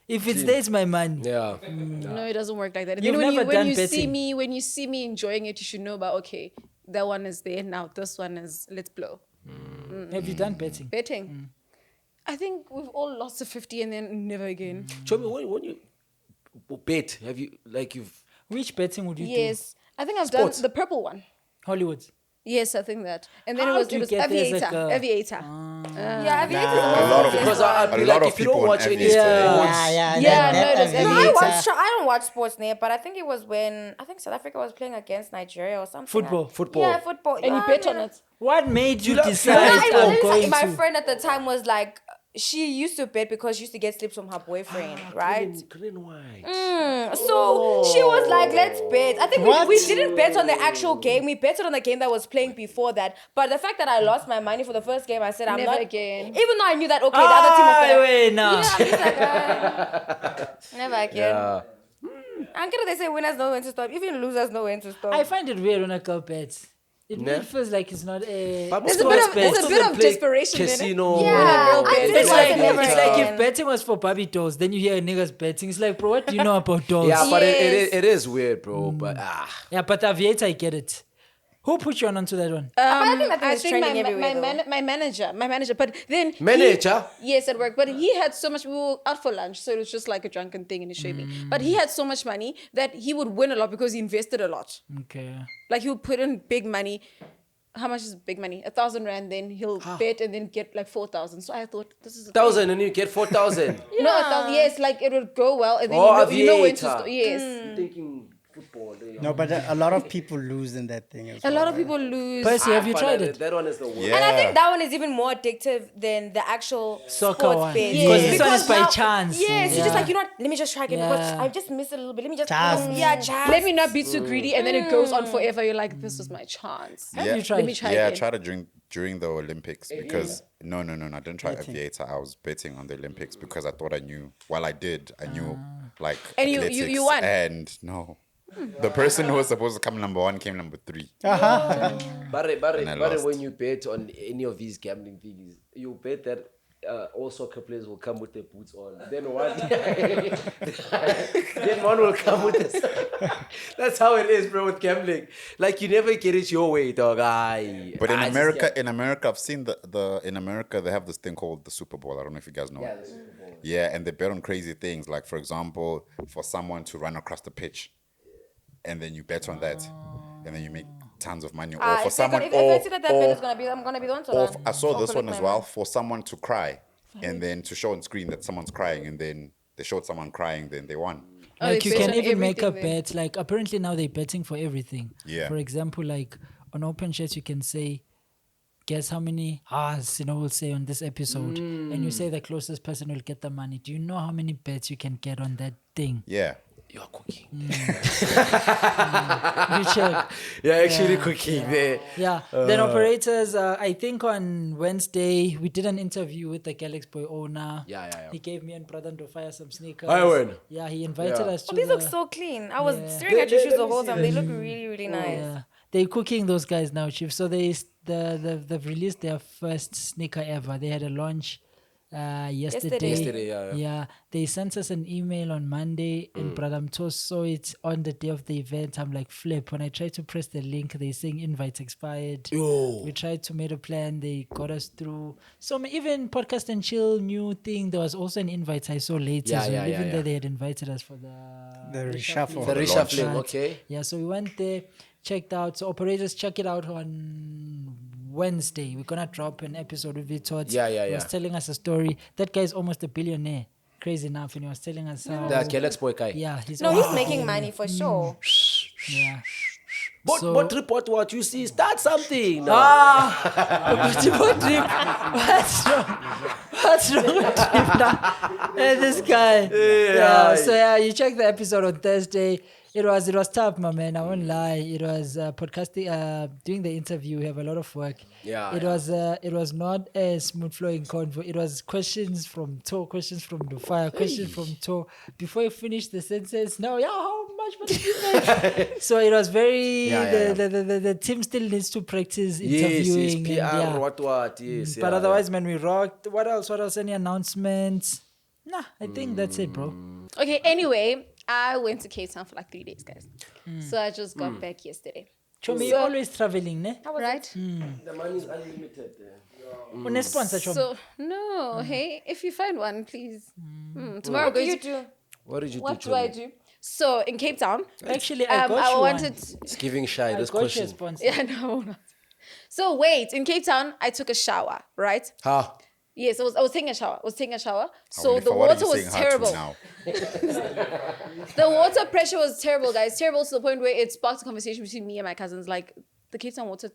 if it stays my money. Yeah. No, it doesn't work like that. And You've then never when done you see betting. me, when you see me enjoying it, you should know about okay, that one is there now. This one is let's blow. Have you done betting? Betting. I think we've all lost a 50 and then never again. Show me when you bet, have you you've Which betting would you do? Yes. I think I've Sports. done the purple one. Hollywood. Yes, I think that. And then How it do you was get there as Aviator. like a- Aviator. Yeah, I mean, it's A lot of because I'd a be lot like, of if you don't people on watch any Aviator. Yeah, yeah. Yeah, that no, it was No, Aviator. I don't watch sports near, but I think it was when South Africa was playing against Nigeria or something. Football. Yeah, football. And you Yeah, bet I on mean, it. What made you You love- decide No, I'm it was going like my to? friend at the time was like, she used to bet because she used to get slips from her boyfriend, right? Green white. So she was like, let's bet. I think What? we didn't bet on the actual game. We betted on the game that was playing before that. But the fact that I lost my money for the first game, I said, I'm Never not. again. Even though I knew that, okay, the other team was going to. Wait, no. Yeah, I'm just like, never again. Yeah. I'm gonna they say winners know when to stop. Even losers know when to stop. I find it weird when a girl bets. It Yeah. really feels like it's not a. But There's most a bit of of them- there's most a of bit them of play desperation in it. casino. Yeah. Real I bet. think It's like, It's never it's like again. if betting was for Barbie dolls, then you hear niggas betting. It's like, bro, what do you know about dolls? Yeah, but Yes. it is weird, bro. But Yeah, but Aviator, I get it. Who put you on onto that one? I think that thing is trending everywhere, though. my manager. But then Manager? yes, at work. But he had so much. We were out for lunch, so it was just like a drunken thing in the shaving. But he had so much money that he would win a lot because he invested a lot. Okay. Like he would put in big money. How much is big money? 1,000 rand. Then he'll bet and then get like 4,000. So I thought this is a 1,000 and you get 4,000. No, 1,000. Yes, like it would go well, and then Oh, you know when to Aviator. stop. Yes. You're thinking football. No, but a lot of people lose in that thing as A well. lot of people lose. Percy, have you tried it? That one is the worst. Yeah. And I think that one is even more addictive than the actual Soccer sports one. bet. Because this one is by chance. Yes, you're just Yeah. like, you know what, let me just try again because Yeah. I just missed it a little bit. Let me just Chance. chance. Let me not be too greedy, and then it goes on forever. You're like, this was my chance. Have you tried? Let me try Yeah, I again. tried to drink during the Olympics because no, I didn't try Aviator. I was betting on the Olympics because I thought I knew. While I did, I knew like And you athletics, won. And no, the person who was supposed to come number 1 came number 3. But And I lost. when you bet on any of these gambling things, you bet that all soccer players will come with their boots on. Then one, then one will come with this. That's how it is, bro, with gambling. Like you never get it your way, dog. Aye. But in I just America, get- I've seen the in America they have this thing called the Super Bowl. I don't know if you guys know it. Yeah, and they bet on crazy things. Like for example, for someone to run across the pitch, and then you bet on that, and then you make tons of money. Or for someone, if I see that bet is gonna be, I'm gonna be the one to or run. I saw I'll this one collect as my well money. for someone to cry, and then to show on screen that someone's crying, and then they showed someone crying, then they won. Oh, Like they you bet can on even make a everything then. bet. Like apparently now they're betting for everything. Yeah. For example, like on open chats you can say, guess how many hours we'll say on this episode, and you say the closest person will get the money. Do you know how many bets you can get on that thing? Yeah. You're cooking. You check. You're actually cooking there. Yeah. Then operators, I think on Wednesday we did an interview with the Galaxy Boy owner. Yeah. He gave me and brother to fire some sneakers. I win. Yeah, he invited Yeah. us to Oh, these the, look so clean. I was Yeah. staring at your shoes let the me whole see time. them. They look really, really nice. Yeah. They're cooking those guys now, Chief. So they've released their first sneaker ever. They had a launch yesterday. Yesterday, yeah. Yeah. They sent us an email on Monday and Brother Mtos saw it on the day of the event. I'm like, flip. When I tried to press the link, they saying invites expired. We tried to make a plan. They got us through. So even Podcast and Chill new thing, there was also an invite I saw later. Yeah, so yeah, even yeah, though yeah. they had invited us for the reshuffle. The reshuffling, Right. okay. Yeah, so we went there, checked out. So operators, check it out on Wednesday. We're gonna drop an episode with Vitot. Yeah, He was telling us a story. That guy is almost a billionaire. Crazy enough, and he was telling us how. The Galaxy Boy guy. Yeah, he's No, almost he's a making billionaire. money for sure. Yeah. But So- what report what you see? Start something. No. What's wrong? What's wrong with Drip now? Hey, this guy. Yeah. So yeah, you check the episode on Thursday. It was tough, my man. I won't lie. It was podcasting. Doing the interview, we have a lot of work. Yeah, It was not a smooth flowing convo. It was questions from To, questions from the fire, questions from To. Before you finish the sentence, now how much money did you make? So it was very. The team still needs to practice interviewing. Yes, PR, and, yeah. what, yes. But otherwise, man, we rocked. What else? Any announcements? Nah, I think that's it, bro. Okay, anyway, I went to Cape Town for like 3 days, guys. So I just got back yesterday. Chomi, you're always traveling, ne? Right? The money is unlimited. On a sponsor, Chomi. So, no, hey, if you find one, please. Tomorrow, What do going you to- do? What did you What do? do I Chomi? do? So, in Cape Town, Actually, I got you wanted. It's giving shy, one. this I got you a question. sponsor. Yeah, no, not. So, wait, in Cape Town, I took a shower, right? How? Yes, I was taking a shower. So Lefa, the what are water you was saying how to terrible. now? The water pressure was terrible, guys. Terrible to the point where it sparked a conversation between me and my cousins. Like, the Cape Town water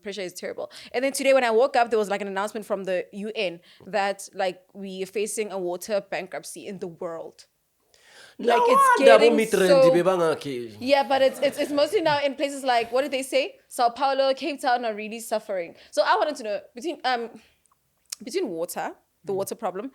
pressure is terrible. And then today when I woke up, there was like an announcement from the UN that like we are facing a water bankruptcy in the world. Like it's getting so... Yeah, but it's mostly now in places like, what did they say? Sao Paulo, Cape Town are really suffering. So I wanted to know between water, the water problem,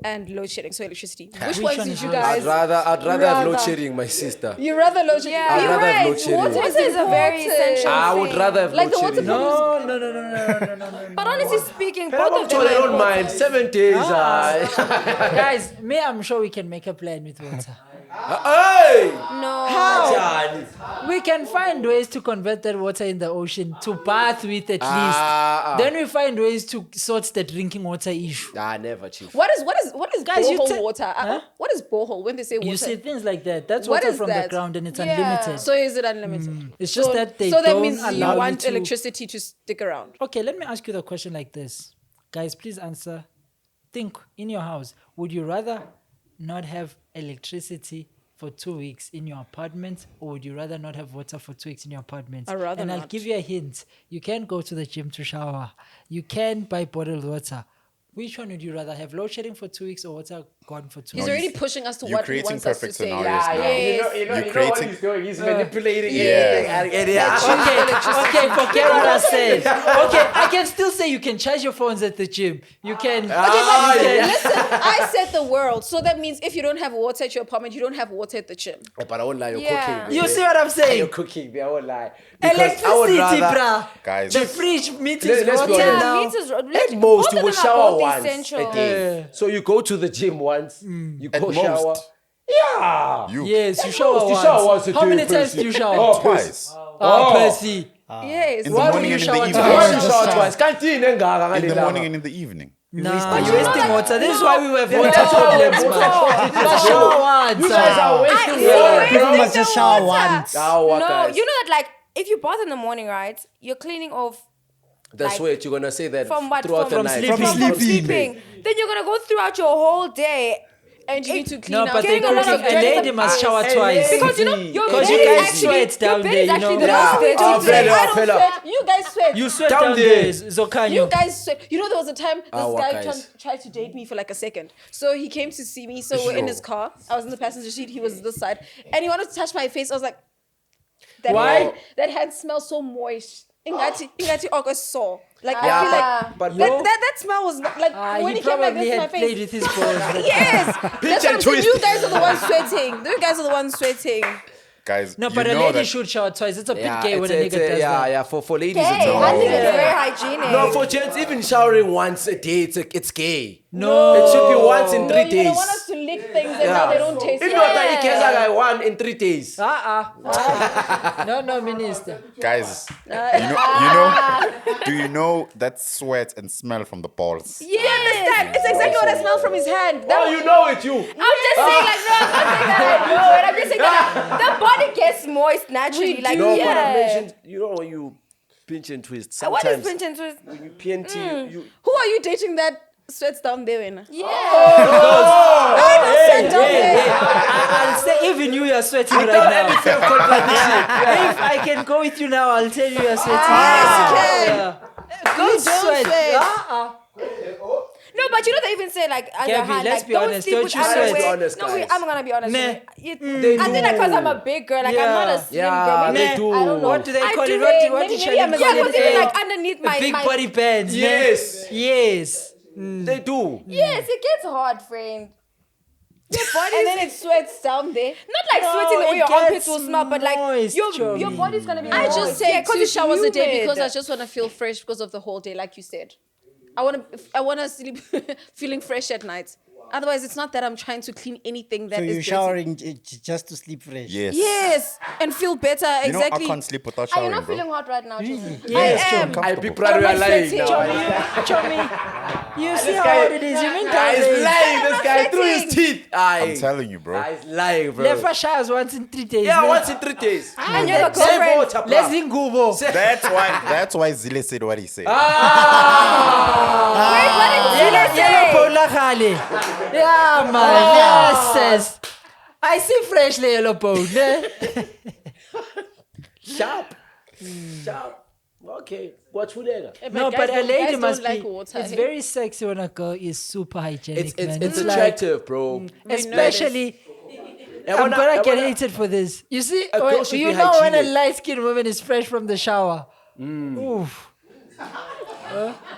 and load shedding, so electricity. Which ones one did is you yours? guys? I'd rather have load rather- shedding, my sister. You rather load shedding? Yeah. I'd You're rather have right. load shedding. Water Water is a very important. essential I would thing. rather have Like load the water shedding. No. But honestly speaking, But both of them I are don't mind. 7 days. Guys, me, I'm sure we can make a plan with water. Hey! No. Johnny. We can find ways to convert that water in the ocean to bath with at least. Then we find ways to sort the drinking water issue. Never, chief. What is Guys, you borehole water? Huh? What is borehole when they say water? You see things like that. That's What water is from the that? ground and it's Yeah. unlimited. So is it unlimited? It's just that they So that don't means you allow me want to- electricity to stick around. Okay, let me ask you the question like this. Guys, please answer. Think in your house, would you rather not have electricity for 2 weeks in your apartment, or would you rather not have water for 2 weeks in your apartment? I'd rather And I'll not. give you a hint. You can go to the gym to shower. You can buy bottled water. Which one would you rather have? Load shedding for 2 weeks or water gone for 2 He's weeks? already pushing us to you're what he creating wants us to perfect say. scenarios now. Yes. You know You're what creating- he's doing? He's manipulating Yeah. everything. Okay, forget what I said. Okay, I can still say you can charge your phones at the gym. You can. Listen, I said the world. So that means if you don't have water at your apartment, you don't have water at the gym. But I won't lie, you're Yeah. cooking. You see what I'm You're saying? cooking, I won't lie. Because I would Electricity, rather- bruh. Guys, The fridge meters Let's be rotten honest. now. Meters, At most, you will shower once essential. a day. So you go to the gym once, you At go most. shower. Yeah. you Yes, you shower most, you once. shower once a How day, many times Percy. do you shower? Oh, twice. Percy. Yes. In the Why morning would and you in the shower evening. Why do you shower twice? Can't you In the morning and in the evening. Nah, you're wasting water. This is why we have water that's problems, why- man. But shower once. You guys are wasting I- water, you bro. You must just shower once. Shower, No, guys. you know that like if you bath in the morning, right? You're cleaning off The like- sweat, you're gonna say that from what throughout from the night. sleeping. From sleeping. Then you're gonna go throughout your whole day. And you need to clean No, up. but they're Getting a lot cooking. of A dirt lady in must the shower eyes. twice. Because you know your Because bed you is guys actually sweat down your bed there, is you actually know. the most dirty Oh, place. fella, I don't fella. sweat. You guys sweat. You sweat Down down there. there, Zokhanyo. You guys sweat. You know, there was a time this Our guy guys. tried to date me for like a second. So he came to see me. So we're in his car. I was in the passenger seat. He was this side. And he wanted to touch my face. I was like, Why? That hand smells so moist. Ingati August saw. Like, I Yeah, feel like but that smell was not, like when he he came like probably this to my had played face. with his balls. Yes, that's what I'm saying. twist. You guys are the ones sweating. You guys are the ones sweating. Guys, No, you but a know lady that should shower twice. It's a bit Yeah, gay when a it's nigga does that. yeah. For ladies, Hey, it's a I think no. it's very hygienic. No, for gents, even showering once a day, it's gay. No. It should be once in 3 No, you days. don't want us to lick things and now they don't taste If right. not, I guess I got one in 3 days. No, minister. guys, you know, do you know that sweat and smell from the balls? You understand? It's exactly what I smell from his hand. That Oh, you know it, you. I'm just saying, like, no, I'm not saying that I know it. I'm just saying that the body gets moist naturally. Like, No, yeah. but I mentioned, you know, when you pinch and twist. What Sometimes is pinch and twist? you PNT, you Who are you dating that sweats down there, Wena? Yeah. Sweat down there. I'll say even you are sweating right now. If I can go with you now, I'll tell you you're sweating. Yes, Good don't sweat. No, but you know they even say like on your Gabby, hand, let's like be don't honest, sleep don't with you underwear. sweat? Be honest, No, guys. I'm gonna be honest. Nah. with you. I think that because I'm a big girl, like I'm not a slim Yeah, girl. Maybe they do. I don't know. What do they I call do it? What maybe did I'm Charlene a Yeah, call because it? even like underneath my Big my, body bands. ne? Yes. Yes. They do. Yes, it gets hard, friend. Your body And then it sweats down there. not like No, sweating the way it your armpits gets will smell, but like moist, your Joey. body's gonna be I moist. just take 'cause 2 it's showers a day humid. because I just want to feel fresh because of the whole day, like you said. I want to sleep feeling fresh at night. Otherwise, it's not that I'm trying to clean anything that So is you're dirty. showering just to sleep fresh. Yes. Yes, and feel better. You know, Exactly. I can't sleep without Are you showering, not bro. feeling hot right now, Joey? Yes, I am. I big But I'm brother, you are not lying sweating. now. Show me. You see how guy- hard it is. You mean Guy is that? lying. This not guy through his sweating. teeth. I'm telling you, bro. He's lying, bro. Lefa showers once in 3 days. Yeah, ne? once in 3 days. And you're the Save girlfriend. water, bro. Let's ingubo. That's why Zile said what he said. Wait, what did Zila Yellow say? powder khale. Yeah, man. Yes, yes. I see fresh yellow powder. Sharp. Sharp. Okay. What's for that? No, guys but a don't- lady guys don't must like be. water, It's hey? very sexy when a girl is super hygienic, man. It's like- attractive, bro. especially. And I'm when I- gonna and get when I- hated for this. You see, A girl should you be know when a hygienic. light-skinned woman is fresh from the shower. Oof.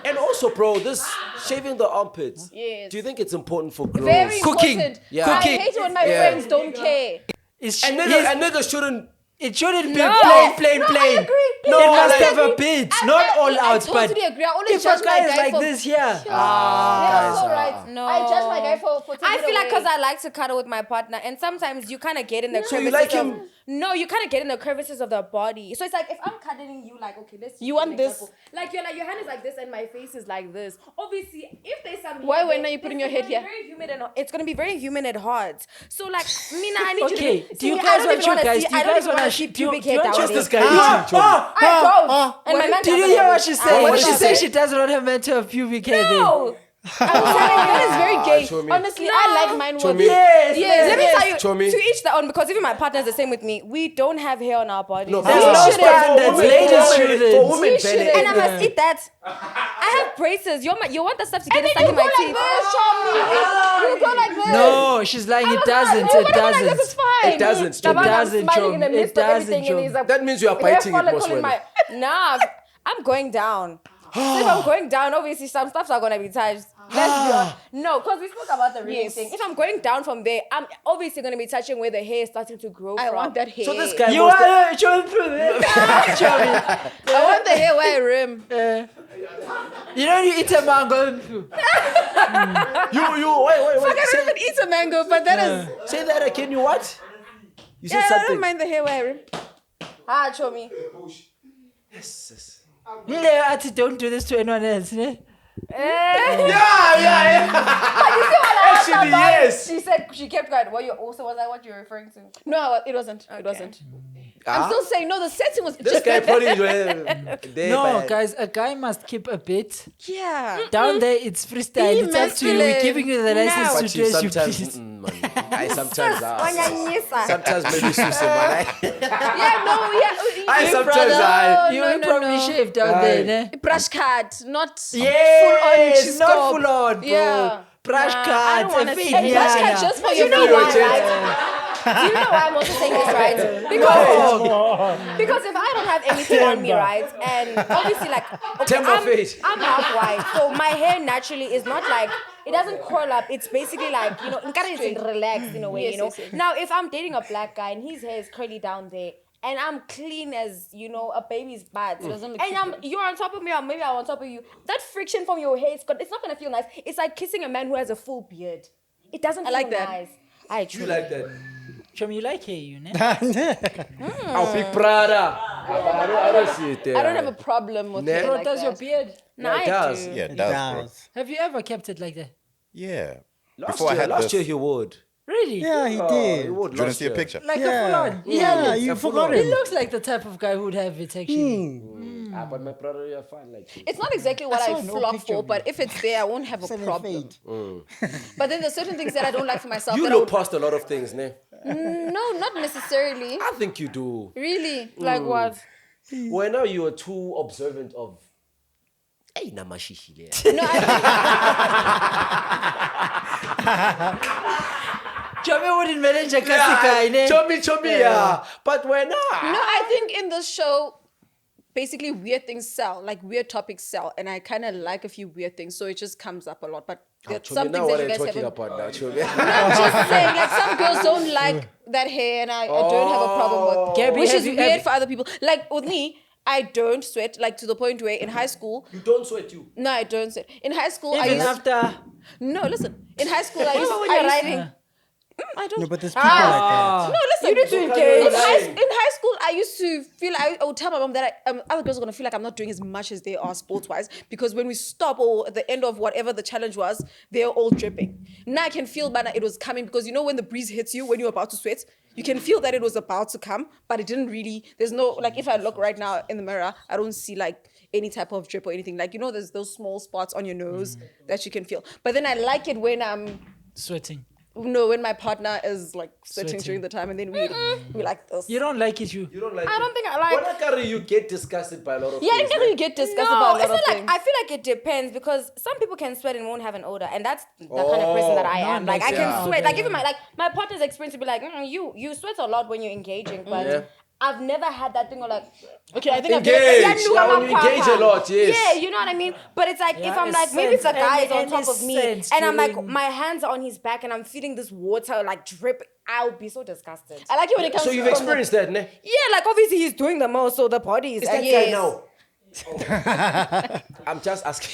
And also, bro, this shaving the armpits. Yes. Do you think it's important for girls? Very Cooking. important. Yeah. I Cooking. hate it when my Yeah. friends don't care. And niggas shouldn't. It shouldn't be No. plain. No, I agree. It No, must I have a agree. bit, I- not I- all I out. But totally agree. I always if a judge my guy is guy like for- this, yeah. Yeah, so right. No. I judge my guy for taking I it feel like away. because I like to cuddle with my partner, and sometimes you kind of get in the So you crevices like of. him- No, you kind of get in the crevices of the body. So it's like if I'm cuddling you, like okay, let's. You use want an this? example. Like you're like your hand is like this and my face is like this. Obviously, if there's some. Why, hair when there, are you putting it's your head gonna be here? Very humid and it's gonna be very humid and hot. So like, Mina, I need Okay, you to. do you See, guys I don't want even wanna you guys? see- Do you I don't guys even want wanna to see do you pubic hair want down What's there. this guy eating, Chomi? I don't. And my man Did you doesn't hear have what it. she I said? don't What What did she she said say? she doesn't want her man to have pubic hair there. No. I'm telling you, that is very gay. Chomi. Honestly, I like mine with Chomi. Yes, Let me tell you, Chomi. to each their own, because even my partner is the same with me. We don't have hair on our bodies. No, There's for no women. standards. For women. Ladies For shouldn't. women, We Bennett. And I must eat that. I have braces. You want the stuff to get stuck you in go my like teeth. this, Charlie. You go like this. No, she's lying. It doesn't. No, It but I'm like, this is doesn't. fine. It doesn't, The man, Chomi. I'm doesn't, smiling in the Chomi. midst It of everything, doesn't, and he's like, That means you are hair biting it most follicle in well. Nah, I'm going down. So if I'm going down, obviously some stuffs are gonna be touched. Let's be honest. No, because we spoke about the ring Yes. thing. If I'm going down from there, I'm obviously gonna be touching where the hair is starting to grow I from. want that hair. So this guy You must are showing through this. I want the hair where I rim. You know you eat a mango. wait. I don't even eat a mango, but that is. Say that again. You what? You said Yeah, I something. don't mind the hair where I rim. Ah, show me. Yes. Yeah, Ati, don't do this to anyone else. Ne? Yeah. Actually, yes. She said she kept quiet. What was that what you're referring to? No, it wasn't. It wasn't. I'm still saying no. The setting was This just guy like probably No, guys, a guy must keep a bit. Yeah. Down there, it's freestyle. Be It's up to you. We're masculine. giving you the license But to do you as you sometimes, please. I sometimes Wanyanyisa. sometimes maybe Susan, but Yeah, no, yeah. I you sometimes brother. I- You No, will no, probably no. shave down there, ne? Brush cut, not Yes, full on. not full on, bro. Yeah. Brush Nah, I cut, don't wanna a see fade, it. Brush cut yeah. just for You your know video. why, right? Do you know why I'm also saying this, right? Because if I don't have anything on me, right, and obviously like okay, Timber fade. I'm half white, so my hair naturally is not like it doesn't curl up. It's basically like it's relaxed in a way, Yes, yes. Now if I'm dating a black guy and his hair is curly down there. And I'm clean as a baby's butt. doesn't look And you're on top of me, or maybe I'm on top of you. That friction from your hair, it's not gonna feel nice. It's like kissing a man who has a full beard. It doesn't feel like that. nice. I you truly like that. Chum, you like hair, you ne? I'll pick Prada. I don't see it there. I don't have a problem with it Bro, like Does your that. beard? No, it I does. do. Yeah, it does, bro. Have you ever kept it like that? Yeah. Last Before I year, had last this, year he would. Really? Yeah, he He did. would do you want to last see a year. picture? Like a full Yeah, on? yeah, a you full forgot on. He him. looks like the type of guy who would have it actually. But my brother, you're fine like you. It's not exactly what saw I an old flock picture for, of but if it's there, I won't have a Send it problem. fade. But then there's certain things that I don't like for myself. You that look past a lot of things, ne? no, not necessarily. I think you do. Really. Like what? Well, now you are too observant of. Hey, namashishi le. No, Chum wouldn't manage a guy, ne? Chomi, yeah. But when No, I think in the show, basically weird things sell, like weird topics sell, and I kind of like a few weird things, so it just comes up a lot. But there's some Chomi, now things what that are you you guys talking haven't. about now, Chomi? I'm just saying, like some girls don't like that hair, and I don't have a problem with, Gabby, which have is you- weird have- for other people. Like with me, I don't sweat, like to the point where in high school, You don't sweat, you. no, I don't sweat. In high school, I Even used after. no, listen. In high school, I used, about when you're I used riding? I don't. No, but there's people like No, listen. You need to in engage. high school, I used to feel I would tell my mom that other girls are gonna feel like I'm not doing as much as they are sports wise because when we stop or at the end of whatever the challenge was, they're all dripping. Now I can feel that it was coming because you know when the breeze hits you when you're about to sweat, you can feel that it was about to come, but it didn't really. There's no like if I look right now in the mirror, I don't see like any type of drip or anything. Like there's those small spots on your nose that you can feel. But then I like it when I'm. Sweating. No, when my partner is like sweating Sweating. during the time, and then we like this. You don't like it, you. You don't like I it. don't think I like. What Akari, you get disgusted by a lot of Yeah, I things. think you get disgusted by a No, lot it's of not like things. I feel like it depends because some people can sweat and won't have an odor, and that's the kind of person that I am. Like I can yeah. sweat. Okay, Like even my partner's experience would be like, you sweat a lot when you're engaging, but Yeah. I've never had that thing of like, Okay, I think I've Engage. never. Yeah, when you engage a lot, yes. Yeah, you know what I mean? But it's like, Yeah, if I'm a like, maybe if the sense, guy is and on top a of me, sense and I'm like, during- my hands are on his back, and I'm feeling this water like drip, I'll be so disgusted. I like it when it comes. So you've from experienced that, ne? Yeah, like obviously he's doing the most, so the body is. Is that Yes. guy now? I'm just asking.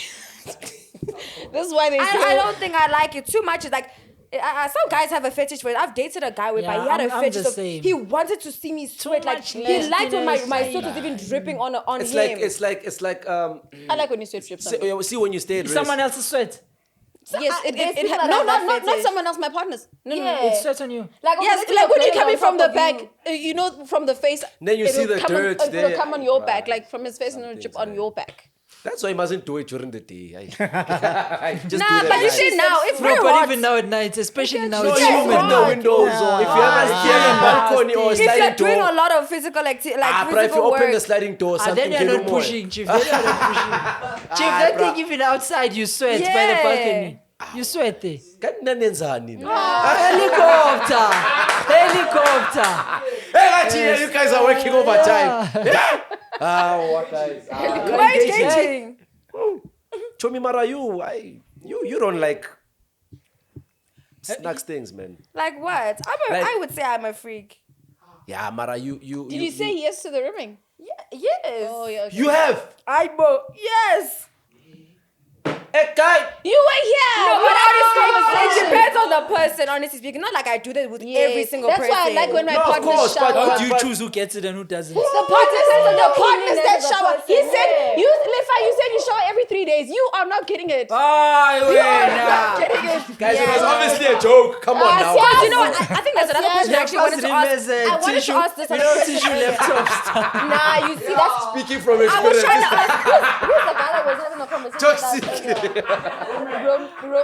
This is why they say. I don't think I like it too much. It's like some guys have a fetish for it. I've dated a guy whereby Yeah, he had a I'm fetish. the of, same. he wanted to see me sweat. Like much he liked when my nastiness, sweat was even dripping on It's him. like I like when you sweat drips. see when you stay at Someone rest. else's sweat. Yes, there's it people that no, have that not fetish. someone else. My partners. No, Yeah. It sweats on you. Like Yes, obviously like when you're putting coming on from top the of back, you. you know, from the face. Then you see it'll the come dirt on, there. It'll come on your back, like from his face, and it'll drip on your back. That's why you mustn't do it during the day. Just Nah, do it but at you night. see now, it's No, very but hot. even now at night, especially now, No, it's even it's with humid. the hot. windows, or if you have a steering balcony or a If you're sliding doing door. a lot of physical activity, like But if you physical open work, the sliding door, Ah, something then you're can not do more. pushing, Chief. Then you're not pushing. Chief, that bruh. thing even outside, you sweat by the Yeah. balcony. You sweat there. Kanti nanenzani na? Helicopter! Helicopter! Hey, actually, you guys are working overtime. What guys? why is engaging? Chomi Mara, you don't like snacks things, man. Like what? I would say I'm a freak. Yeah, Mara, you. Did you say yes to the rimming? Yeah, yes. Oh yeah. Okay. You have? Yes. Hey, guy! You were here. No, but honestly, it conversation. depends on the person, honestly speaking. Not like I do that with every single That's person. why I like when my No, of partners course, but shower. How do you choose who gets it and who doesn't? The partners that cleanliness of the shower. person, He said, yeah. Lefa, you said you shower every 3 days. You are not getting it. Oh, You are not getting it. Guys, it was Yeah. obviously a joke. Come on now. yeah. You know what? I think there's another question I actually wanted to ask. I wanted to ask this another question Tissue earlier. left off. Nah, you see, that's. Speaking from I was trying to experience. ask who's the guy that was having a conversation with us?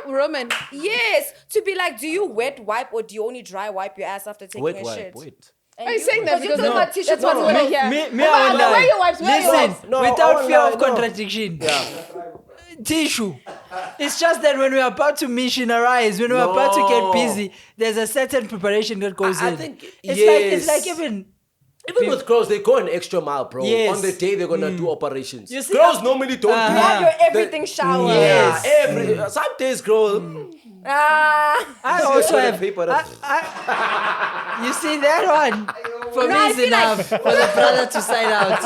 Roman. Yes, to be like, do you wet wipe or do you only dry wipe your ass after taking a shit? Wait. And Are you saying that because because you talk about tissue that's what paper? we're here? Me, I won't lie. Where your wipes? Where your Listen, wipes? No, I without won't fear lie, of no. contradiction. Yeah. Tissue. It's just that when we're about to missionarize, when we're about to get busy, there's a certain preparation that goes I in. think- It's like yes. even Even with girls, they go an extra mile, bro. Yes. On the day they're gonna do operations. You see Girls how- normally don't You do have your everything shower. Yes. Yeah, every some days, girl. I also have paper. you see that one for me I is feel enough for the brother to side out.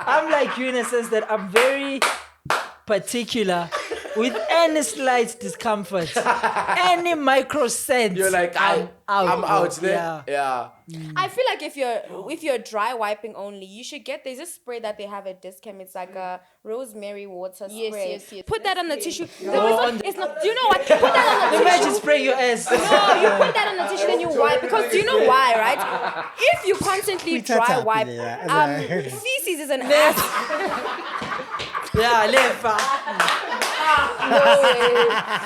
I'm like you in a sense that I'm very particular with any slight discomfort, any micro sense. You're like, I'm bro. out there. Yeah. Yeah. I feel like if you're dry wiping only, you should get there's a spray that they have at Discam. It's like a rosemary water spray. Yes, yes. Put that on the tissue. It's not. Do you know what? Put that on the Imagine tissue. spraying your ass. No, you put that on the tissue, then you wipe. Because do you know why, right? If you constantly dry wipe, feces is an ass. Yeah, Lefa.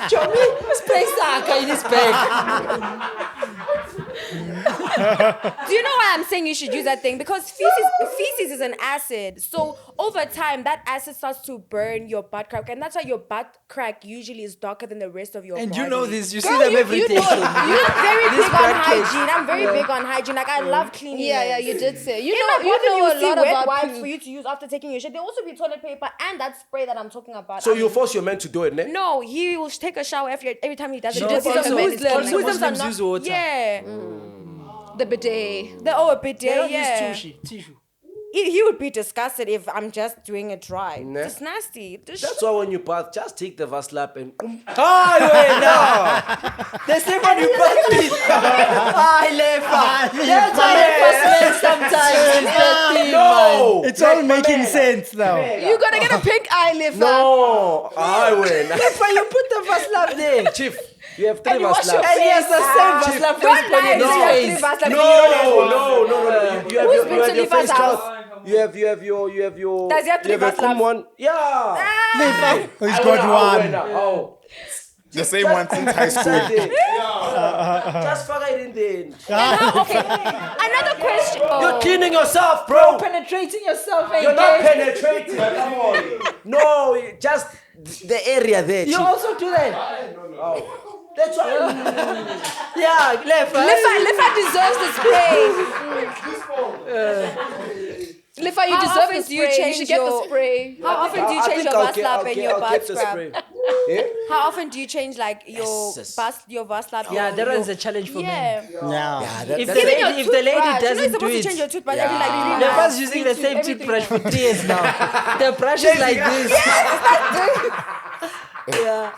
Chomi, Spray saka in his bag. Do you know why I'm saying you should use that thing? Because feces is an acid. So over time, that acid starts to burn your butt crack, and that's why your butt crack usually is darker than the rest of your And body. you know this. You Girl, see them you every day. I'm very This big on bracket. hygiene. I'm very big on hygiene. Like I love cleaning. yeah, you did say. You In know, my you bottle, know you a see lot wet about wipes for you to use after taking your shit. There also be toilet paper and that spray that I'm talking about. So you force your man to do it, ne? No, he will take a shower every time he does it. No, Because he's also- a Muslim. also Muslims are Muslims not. use water. Yeah. the bidet. A bit They there. don't Yeah. use tissue. He would be disgusted if I'm just doing it dry. Nah. It's nasty. That's why when you bath, just take the Vaslap and Oh, wait, no. The same one you put it. Ah, Lefa. That's why Lefa smells sometimes. It's that thing, man. no. It's all making sense now. You're gonna get a pink eye, Lefa. No, I win. Lefa, you put the first lap there. Chief, you have three And you wash your Vaslap. And he has the same first lap for his body and his face. No. You Who's have been your to Lefa's face house? cloth. You have your. Does he have three you have Vaslap? one. Yeah. He's got one. Oh. The same one since high school. Just fuck it in there. Okay. Another question. You're cleaning yourself, bro. Penetrating yourself You're not again. penetrating. Come on. No, just the area there. You Chief. also do that. That's why. Yeah, Lefa. Lefa deserves the spray. Lefa, you How deserve often the do you spray. You change should get the your- spray. How often do you change your bus lap and your butt scrub? How often do you change like your Yes. bus lap? Yeah, that one's a challenge for men. Yeah. If the that's lady, Your if the lady toothbrush. doesn't you're do supposed to it, change your toothbrush every like 3 months. Lefa's using the same toothbrush for 3 years now. The brush is like this. Yeah.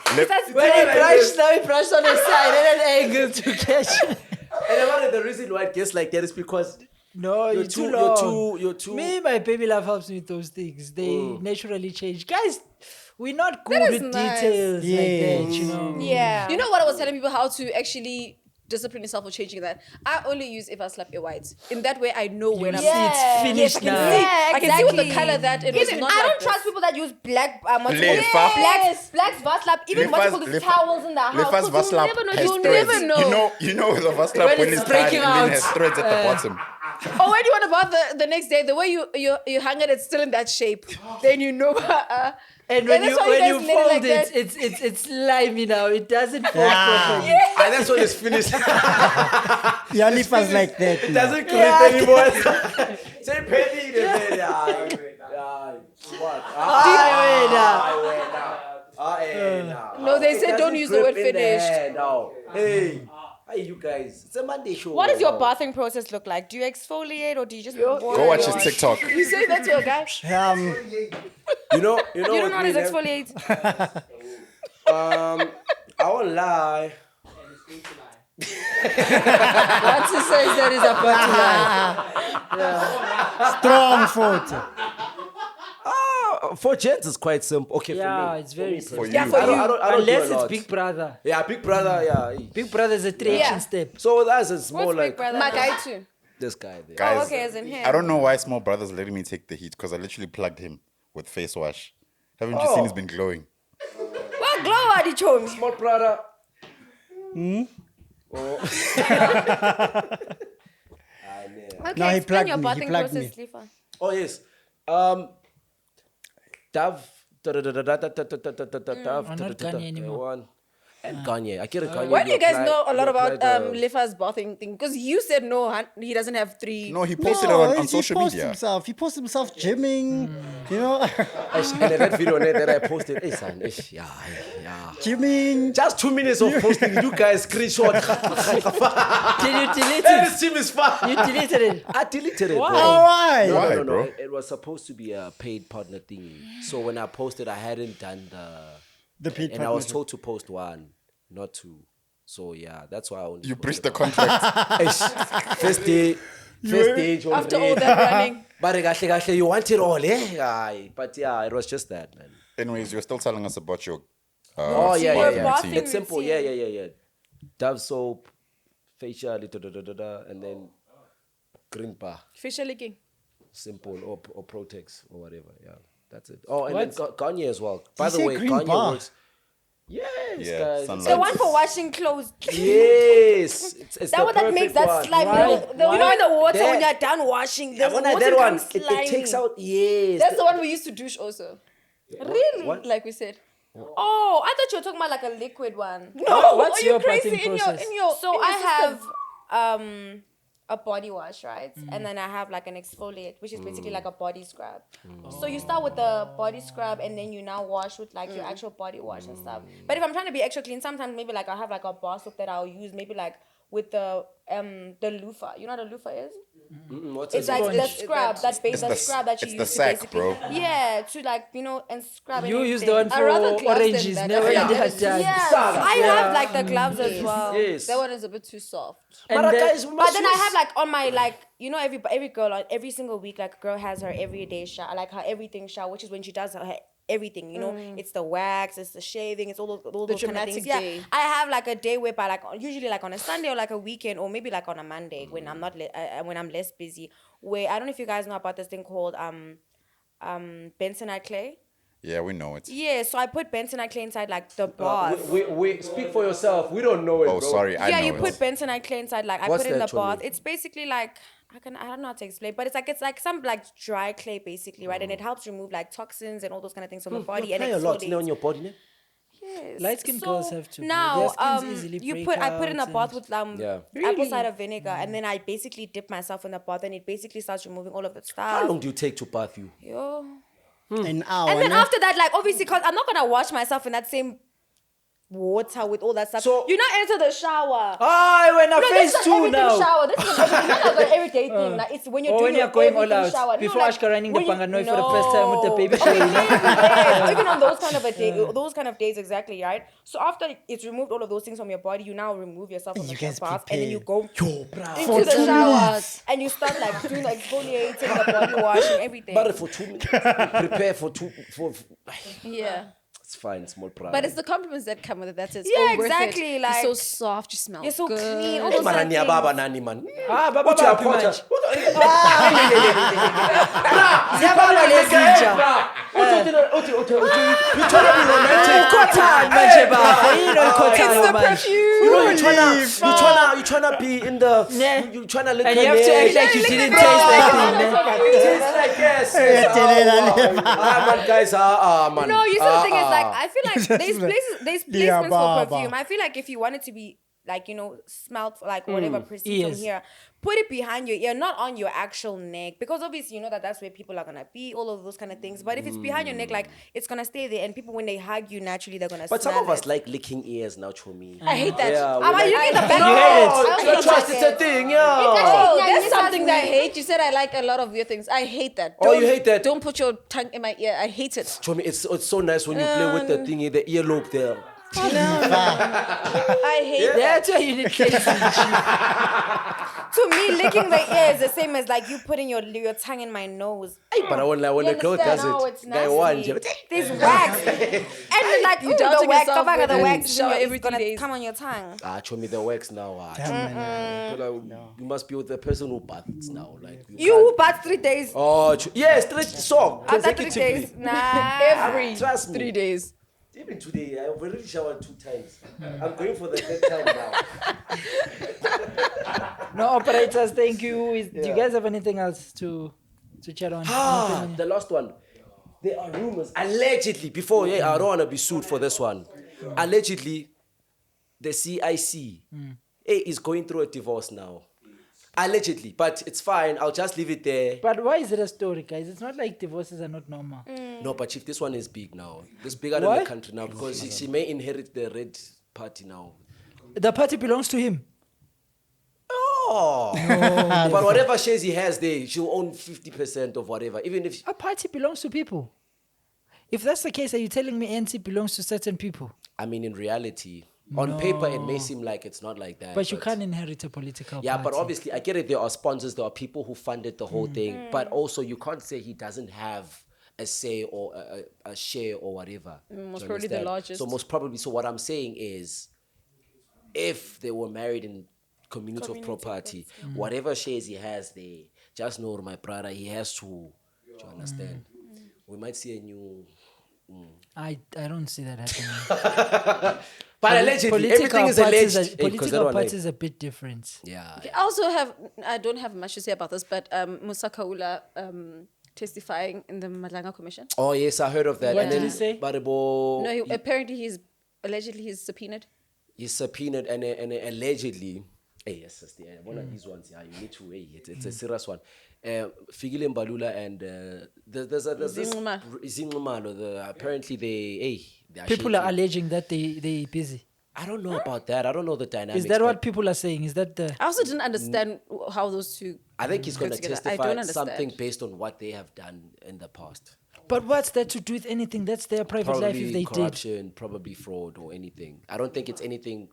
When he brushed, now he brushed on the side and an angle to catch. And one of the reason why it gets like that is because No, you're you're too, too you're long. too, you're too. Me, my baby love helps me with those things. They naturally change. Guys, we're not good That with is nice. details like that, you know. Yeah. You know what I was telling people how to actually discipline yourself for changing that. I only use if I slap a white. In that way, I know when I'm. see it's finished I can now. see. Yeah, I can see with the exactly. color that it was Even not I like don't this. trust people that use black Lefa. blacks bus lap, even what you call those towels in the house. Lefa's 'cause bus you'll lap never know. has You'll threads. never know. You know the bus lap When when it's it's tied breaking and then out. has threads at the bottom. Or when you want to bath the next day, the way you hang it, it's still in that shape. Then you know. And when that's you why when guys you let it fold like it, that. it's slimy now. It doesn't fold properly. And that's when it's finished. Yeah, Lefa's like that. It now. doesn't creep anymore. Say penny, No, they said don't use the word finished. No. Hey, you guys. It's a Monday show. What does your bathing process look like? Do you exfoliate or do you just Go watch his TikTok. You say that to a guy? You know You don't know how to with me, exfoliate? I won't lie. Once he says that is about to lie. Strong photo. For gents, it's quite simple. Okay, Yeah, for me. it's very For simple. you. Yeah, for you. I don't Unless do a it's lot. Big Brother. Yeah, Big Brother, yeah. Big Brother is a 3-action step. So with us, it's more What's like Big Brother? My guy too. this guy there. Guys, Oh, okay, as in him. I don't know why Small Brother's letting me take the heat because I literally plugged him with face wash. Haven't you seen he's been glowing? Well, glow at the chom. Small brother. Okay, No, he explain plugged your me, he bathing plugged process, Lefa. Oh yes. Dove. not Kanye anymore. One. And Kanye. I get a Kanye. Why do you guys know a lot about apply Lefa's bathing thing? Because you said no, he doesn't have 3. No, he posted it on he social posts media. Himself. He posts himself gymming, you know, And that video that I posted, hey son, yeah. gymming. Just 2 minutes of posting, you guys screenshot. Did you delete And it? this team is fun. You deleted it. I deleted it. Why? bro. Oh, why? No, Why, no, bro? It was supposed to be a paid partner thing. So when I posted, I hadn't done The paid and I was partnership. told to post 1, not 2. So yeah, that's why I only You breached posted the one. contract. First day, After all that running. But you want it all, eh? Aye. But yeah, it was just that, man. Anyways, you're still telling us about your Oh yeah, Your yeah. bathing It's simple. routine. Yeah. Dove soap, facial, and then green bar. Facial licking. Simple or Protex or whatever. Yeah, that's it. Oh, and What? then Kanye as well. By the say way, green Kanye bar? works. Yes, Yeah, guys. sunlight. The one for washing clothes. Yes, it's That the one that makes perfect that one. slime. Why? You know in the water That- when you're done washing, the When water that one, becomes it takes slimy. out. Yes, That's the one we used to douche also. Really? What? Like we said. Oh, I thought you were talking about like a liquid one. No, What's are you your crazy bathing in your process? in your So in your I system? have a body wash, right? And then I have like an exfoliate, which is basically like a body scrub. So you start with the body scrub and then you now wash with like your actual body wash and stuff. But if I'm trying to be extra clean, sometimes maybe like I'll have like a bar soap that I'll use maybe like with the loofah. You know what a loofah is? What's It's it? like the It's scrub, that- the scrub that you it's use the to sack, basically, bro. yeah, to like and scrub. You and use the one everything. for rather gloves than oranges. that. Never Yeah. had done. Yes, I have like the gloves as well. Yes. That one is a bit too soft. And But then- guys, we But must then I use- have like on my like every girl on every single week like a girl has her everyday shower, like her everything shower, which is when she does her everything. It's the wax, it's the shaving, it's all those kind of dramatic things. Yeah, day. I have like a day whereby like usually like on a Sunday or like a weekend or maybe like on a Monday when I'm not when I'm less busy. Where I don't know if you guys know about this thing called bentonite clay. Yeah, we know it. Yeah, so I put bentonite clay inside like the bath. we speak for yourself. We don't know it. Oh, bro. sorry, I Yeah, know you it. put bentonite clay inside. Like I What's put it in that, the bath. Charlene? It's basically like I don't know how to explain, but it's like some like dry clay basically, right? And it helps remove like toxins and all those kind of things from the body. You And apply a lot on exfoliates. your body, ne? Yes. Light skinned girls have to. Now, Their skins easily I put in a break bath out with Yeah. apple cider vinegar, and then I basically dip myself in the bath, and it basically starts removing all of that stuff. How long do you take to bath you? Yo. An hour. And then ne? after that, like obviously, because I'm not gonna wash myself in that same water with all that stuff. So- you not enter the shower. Ah, we're in a No, phase this is 2 everything now. shower. This is not an everyday thing. Like, it's when you're Or doing when you're your going all everything out. shower. Before like, Ashka running the when you- Panganoi for the first time with the baby Okay, shower, you know? yes, even on those kind of a day, those kind of days, exactly, right? So after it's removed all of those things from your body, you now remove yourself from You the guys bath, and then you go prepare. into the shower, and you start like doing like exfoliating, the body wash, and everything. But for 2 minutes. Prepare for Yeah. It's fine, small problem. But it's the compliments that come with it. That's it. Yeah, worth exactly, It. like- You're so soft. You smell You're so good. clean. All Hey, those man, kind of Nia things. Baba Nani, man. Ah, baba What you baba have manche. got? Ziyababa lezinja. You trying to be romantic? Ukhothani manje baba? Yini olikhothanayo It's the manje? perfume. You know, you trying to be in the. Yeah. You trying to look. And you have to act like you didn't taste that thing, man. Taste like yes. Man, guys, man. No, you see the thing is like I feel like there's Yeah, placements for baba. perfume. I feel like if you want it to be like smelled like whatever proceeds from Ears. here, put it behind your ear, not on your actual neck, because obviously you know that's where people are gonna be, all of those kind of things. But if it's behind your neck, like it's gonna stay there, and people when they hug you naturally they're gonna. But some smell of us it. like licking ears now, Chomi. I hate that. Yeah, we Am I like- looking at the back? You hate it. I Your hate trust that. is a thing, yeah. Oh, Yeah, that's you something that I me. hate. You said I like a lot of your things. I hate that. Oh, you hate that? Don't put your tongue in my ear. I hate it. Chomi, it's so nice when you play with the thingy, the earlobe there. I hate that. That's why you need Casey. To me, licking the ear is the same as like you putting your tongue in my nose. But I won't lie, when You a girl does understand? No, it, it's guy one, nasty. There's wax, and like You the doubting wax, yourself the with wax shower is every 3 gonna days. come on your tongue. Chomi, the wax now. You must be with the person who baths now. Like You bath 3 days. Oh, yes, so After 3 consecutively. days, nah. Every Trust me. 3 days. Even today, I've already showered 2 times. I'm going for the 3rd time now. No operators, thank you. Do you guys have anything else to chat on? Anything? The last one. There are rumors, allegedly, before, I don't want to be sued for this one. Allegedly, the CIC is going through a divorce now. Allegedly, but it's fine. I'll just leave it there. But why is it a story, guys? It's not like divorces are not normal. No, but Chief, this one is big now. It's bigger than Why? the country now because she may inherit the red party now. The party belongs to him. Oh, but whatever shares he has there, she'll own 50% of whatever. Even if A party belongs to people. If that's the case, are you telling me NC belongs to certain people? I mean, in reality, on paper, it may seem like it's not like that. But you can't inherit a political Yeah, party. but obviously, I get it. There are sponsors, there are people who funded the whole thing. But also, you can't say he doesn't have a say or a share or whatever. Do you Most probably the understand? largest. So most probably, so what I'm saying is, if they were married in community of property, whatever shares he has there, just know, my brother, he has to. Do you understand? We might see a new. I don't see that happening. But allegedly, everything is alleged. Hey, 'cause they Political don't parties like- is a bit different. Yeah. I don't have much to say about this, but Musa Kaula testifying in the Madlanga Commission. Oh yes, I heard of that. What And did then he say? No, apparently allegedly he's subpoenaed. He's subpoenaed and allegedly. Hey, yes, sister, one of these ones. Yeah, you need to. Hey, it's a serious one. Figile Mbalula and there's Zinqumalo. Zinqumalo. Apparently they are People are shaking. alleging that they busy. I don't know about that. I don't know the dynamics. Is that but what people are saying? Is that the... I also didn't understand how those two. I think he's going to together. I testify don't understand. something based on what they have done in the past. But what's that to do with anything? That's their private life if they did. corruption, probably fraud or anything. I don't think it's anything.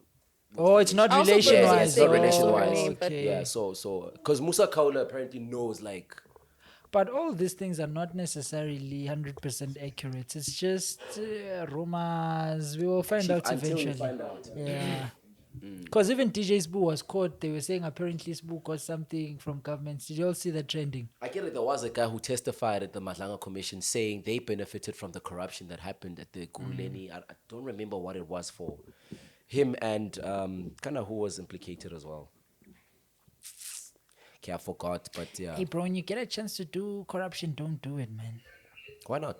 Oh, it's not I also relation believe wise. yes, they Not relation wise. name, but- Okay. Yeah, so because Musa Kaula apparently knows like. But all these things are not necessarily 100% accurate. It's just rumors. We will find out until we eventually. find out. Yeah. Because even DJ Spoo was caught. They were saying apparently Spoo got something from government. Did you all see that trending? I get it. There was a guy who testified at the Madlanga Commission saying they benefited from the corruption that happened at the Guleni. I don't remember what it was for. Him and kind of who was implicated as well. Okay, I forgot, but yeah. Hey, bro, when you get a chance to do corruption, don't do it, man. Why not?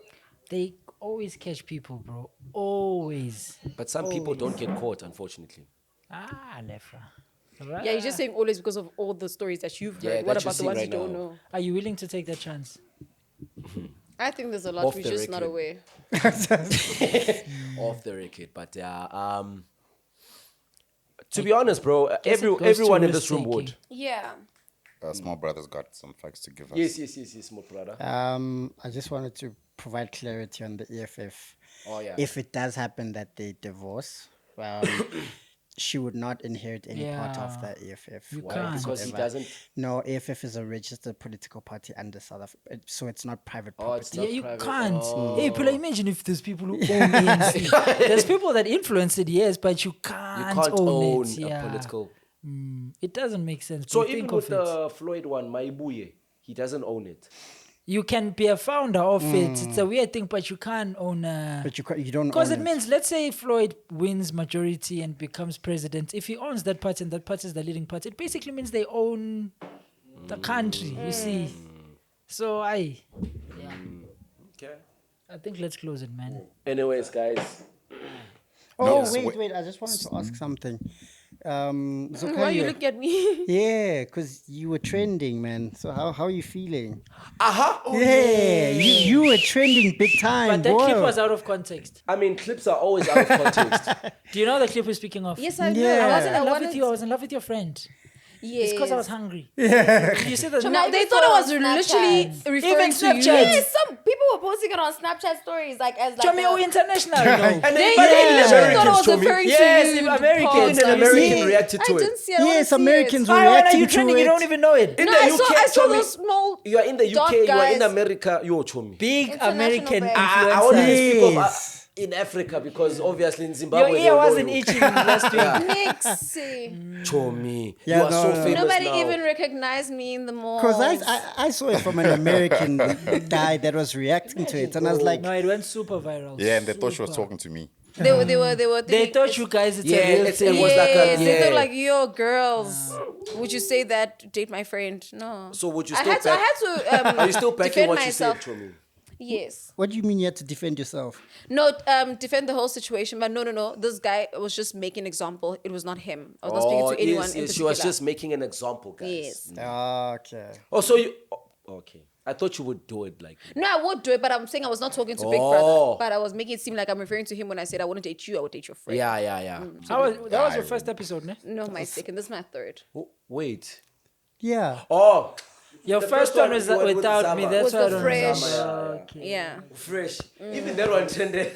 They always catch people, bro. Always. But some people don't get caught, unfortunately. Lefa. Yeah, you're just saying always because of all the stories that you've Yeah, heard. What that about the you've ones seen you right don't now. know? Are you willing to take that chance? I think there's a lot Off we're the just not record. aware. Off the record. But yeah, to be honest, bro, Guess it goes to everyone in this room risk-taking. would. Yeah. Small brother's got some facts to give us. Yes, my brother. I just wanted to provide clarity on the EFF. Oh, yeah. If it does happen that they divorce, she would not inherit any part of Yeah. the EFF. You Why? can't. Because he whatsoever. doesn't. No, EFF is a registered political party under South Africa, so it's not private Oh, it's property. not Yeah, you private. can't. Oh. Hey, Pula, imagine if there's people who own ANC. There's people that influence it, yes, but you You can't, can't own it. a Yeah. political. It doesn't make sense. So but even think with of it. the Floyd one, Maibuye, he doesn't own it. You can be a founder of it. It's a weird thing, but you can't own a... But you don't Because own it means, let's say Floyd wins majority and becomes president. If he owns that party and that party is the leading party, it basically means they own the country, you see. So Okay. I think let's close it, man. Anyways, guys. Oh, No, wait, I just wanted to ask something. Why are you Zokhanyo, looking at me? yeah, because you were trending, man. So how are you feeling? Aha! Yeah, you were trending big time, But that boy. clip was out of context. I mean, clips are always out of context. Do you know the clip we're speaking of? Yes, I Yeah. know. I I wasn't in love wanted with you. I was in love with your friend. Yes. It's because I was hungry. Did you see the No, they thought I was on literally Snapchat. referring Even to you. Snapchat. Yes, some people were posting it on Snapchat stories like as like Chomi, a- we international, you know. And They but literally Americans thought I was told me- referring Yes, to you. if Americans, Paul, Even an you American see? reacted to I it. didn't see it. I wanna Yes, see it. Americans were Why, when are reacting you to trending? it. You don't even know it. In No, the I UK, saw Chomi, those small. You are in the dark UK, you are in guys. America, you're Chomi. Big International American band. I want to influencer. speak of Yes. in Africa because obviously in Your Zimbabwe. they ear know wasn't you. itching last week. Nixie. Chomi. Yeah, you are no, so no. famous Nobody now. even recognized me in the mall. Because I saw it from an American guy that was reacting to it, and I was like, No, it went super viral. Yeah, and they thought she was Super. talking to me. They were They thinking, thought you guys, it's Yeah, a real it thing. was like a- yes, they yeah. thought like, yo, girls, would you say that? Date my friend? No. So would you I still had to. I had to. Are you still backing defend what myself. you said, Chomi? Yes. what do you mean you had to defend yourself? No. Defend the whole situation, but no. This guy was just making an example. It was not him. I was not speaking to anyone in She particular. was just making an example, guys. Yes. Okay. Oh, so you... oh, okay. I thought you would do it like... No, I would do it, but I'm saying I was not talking to Big Oh. Brother. But I was making it seem like I'm referring to him when I said I wouldn't date you, I would date your friend. Yeah. That was your first episode, ne? No, my second. This is my third. Oh, wait. Yeah. Oh, Your The first first one one was with without me. Zama. That's Was why I the don't fresh. remember. Okay. Yeah. fresh. Even that one trended.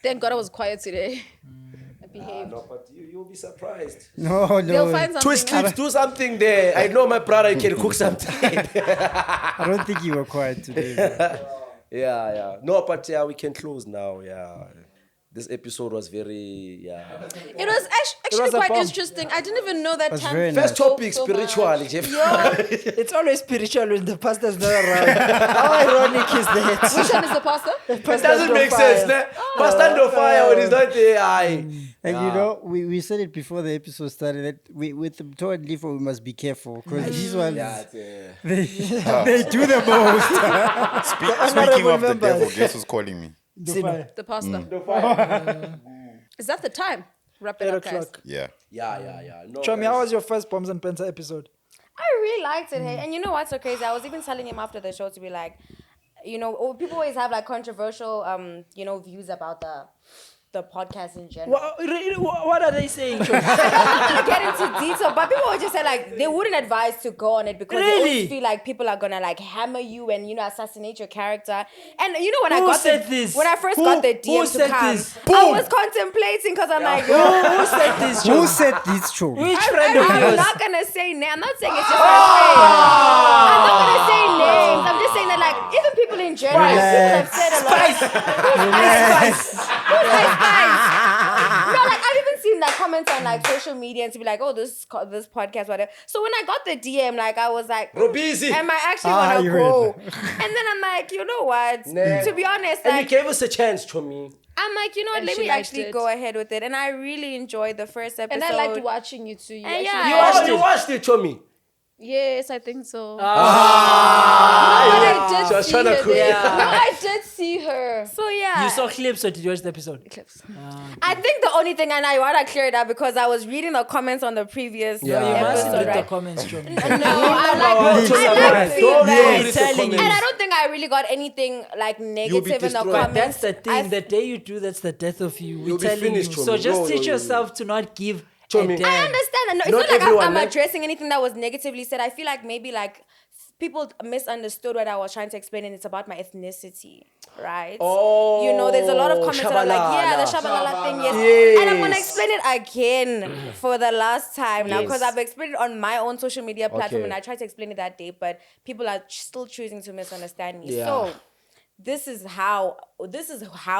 Thank God I was quiet today. I behaved. No, but you'll be surprised. No. They'll find something. Twist clips, do something there. I know my brother can cook something. I don't think you were quiet today. man. Yeah. No, but yeah, we can close now. Yeah. This episode was very, It was actually was a quite bomb. interesting. I didn't even know that was time. very First nice. topic, so spirituality. Jeff. It's always spiritual when the pastor's not around. How ironic is that? Which one is the pastor? It doesn't make sense. Ne? Pastor under fire when he's not there. Aye. And you know, we said it before the episode started that with the Toa and Lefa, we must be careful because these ones, they do the most. Speaking of the devil, guess who's calling me? The pastor. Is that the time? Wrap it 8 up, guys. o'clock. Yeah. Yeah. No, Show me, guys. how was your first Bombs and Penta episode? I really liked it, hey. And you know what's so crazy? I was even telling him after the show to be like, you know, people always have like controversial, views about the podcast in general. What are they saying? Show me? I'm not gonna get into detail, but people would just say like they wouldn't advise to go on it because they Really? always feel like people are gonna like hammer you and assassinate your character. And you know when Who I got said this? when I first Who- got the who DM to said come, this? I was contemplating because I'm like, yo, Who said this? Who Show me? said this, Cho? Which friend of I'm yours? not gonna say names. I'm not saying it's just my friend. I'm not gonna say names. I'm just saying that like even people in general, people have said a lot. No, like I've even seen like comments on like social media and to be like, oh, this podcast, whatever. So when I got the DM, like I was like, Robisi. am I actually Ah, gonna you go? read. And then I'm like, you know what? Nah. To be honest, And you like gave us a chance, Chomi. I'm like, you know what? And Let she me liked actually it. go ahead with it. And I really enjoyed the first episode. And I liked watching you too. You And actually yeah, You watched it, Chomi. Yes, I think so. Ah, But I did she was see trying to her quit. there. No, I did see her. So yeah. You saw clips or did you watch the episode? Clips. I think the only thing, and I want to clear it up because I was reading the comments on the previous Yeah. You must episode, read the right? comments, John. No, I like Don't seeing read that. the telling you. comments. And I don't think I really got anything like negative in the destroyed. comments. That's the thing. I The day you do, that's the death of you. We're You'll be telling finished, you. So Chomi. just No, teach no, no. yourself to not give Chomi. a damn. I understand. And no, it's Not not like everyone, I'm eh? addressing anything that was negatively said. I feel like maybe like people misunderstood what I was trying to explain, and it's about my ethnicity, right? Oh, you know, there's a lot of comments that are like, yeah, the Shabalala. Shabalala thing, yes. Yes. And I'm gonna explain it again for the last time now because Yes. I've explained it on my own social media platform, Okay. and I tried to explain it that day, but people are still choosing to misunderstand me. Yeah. So this is how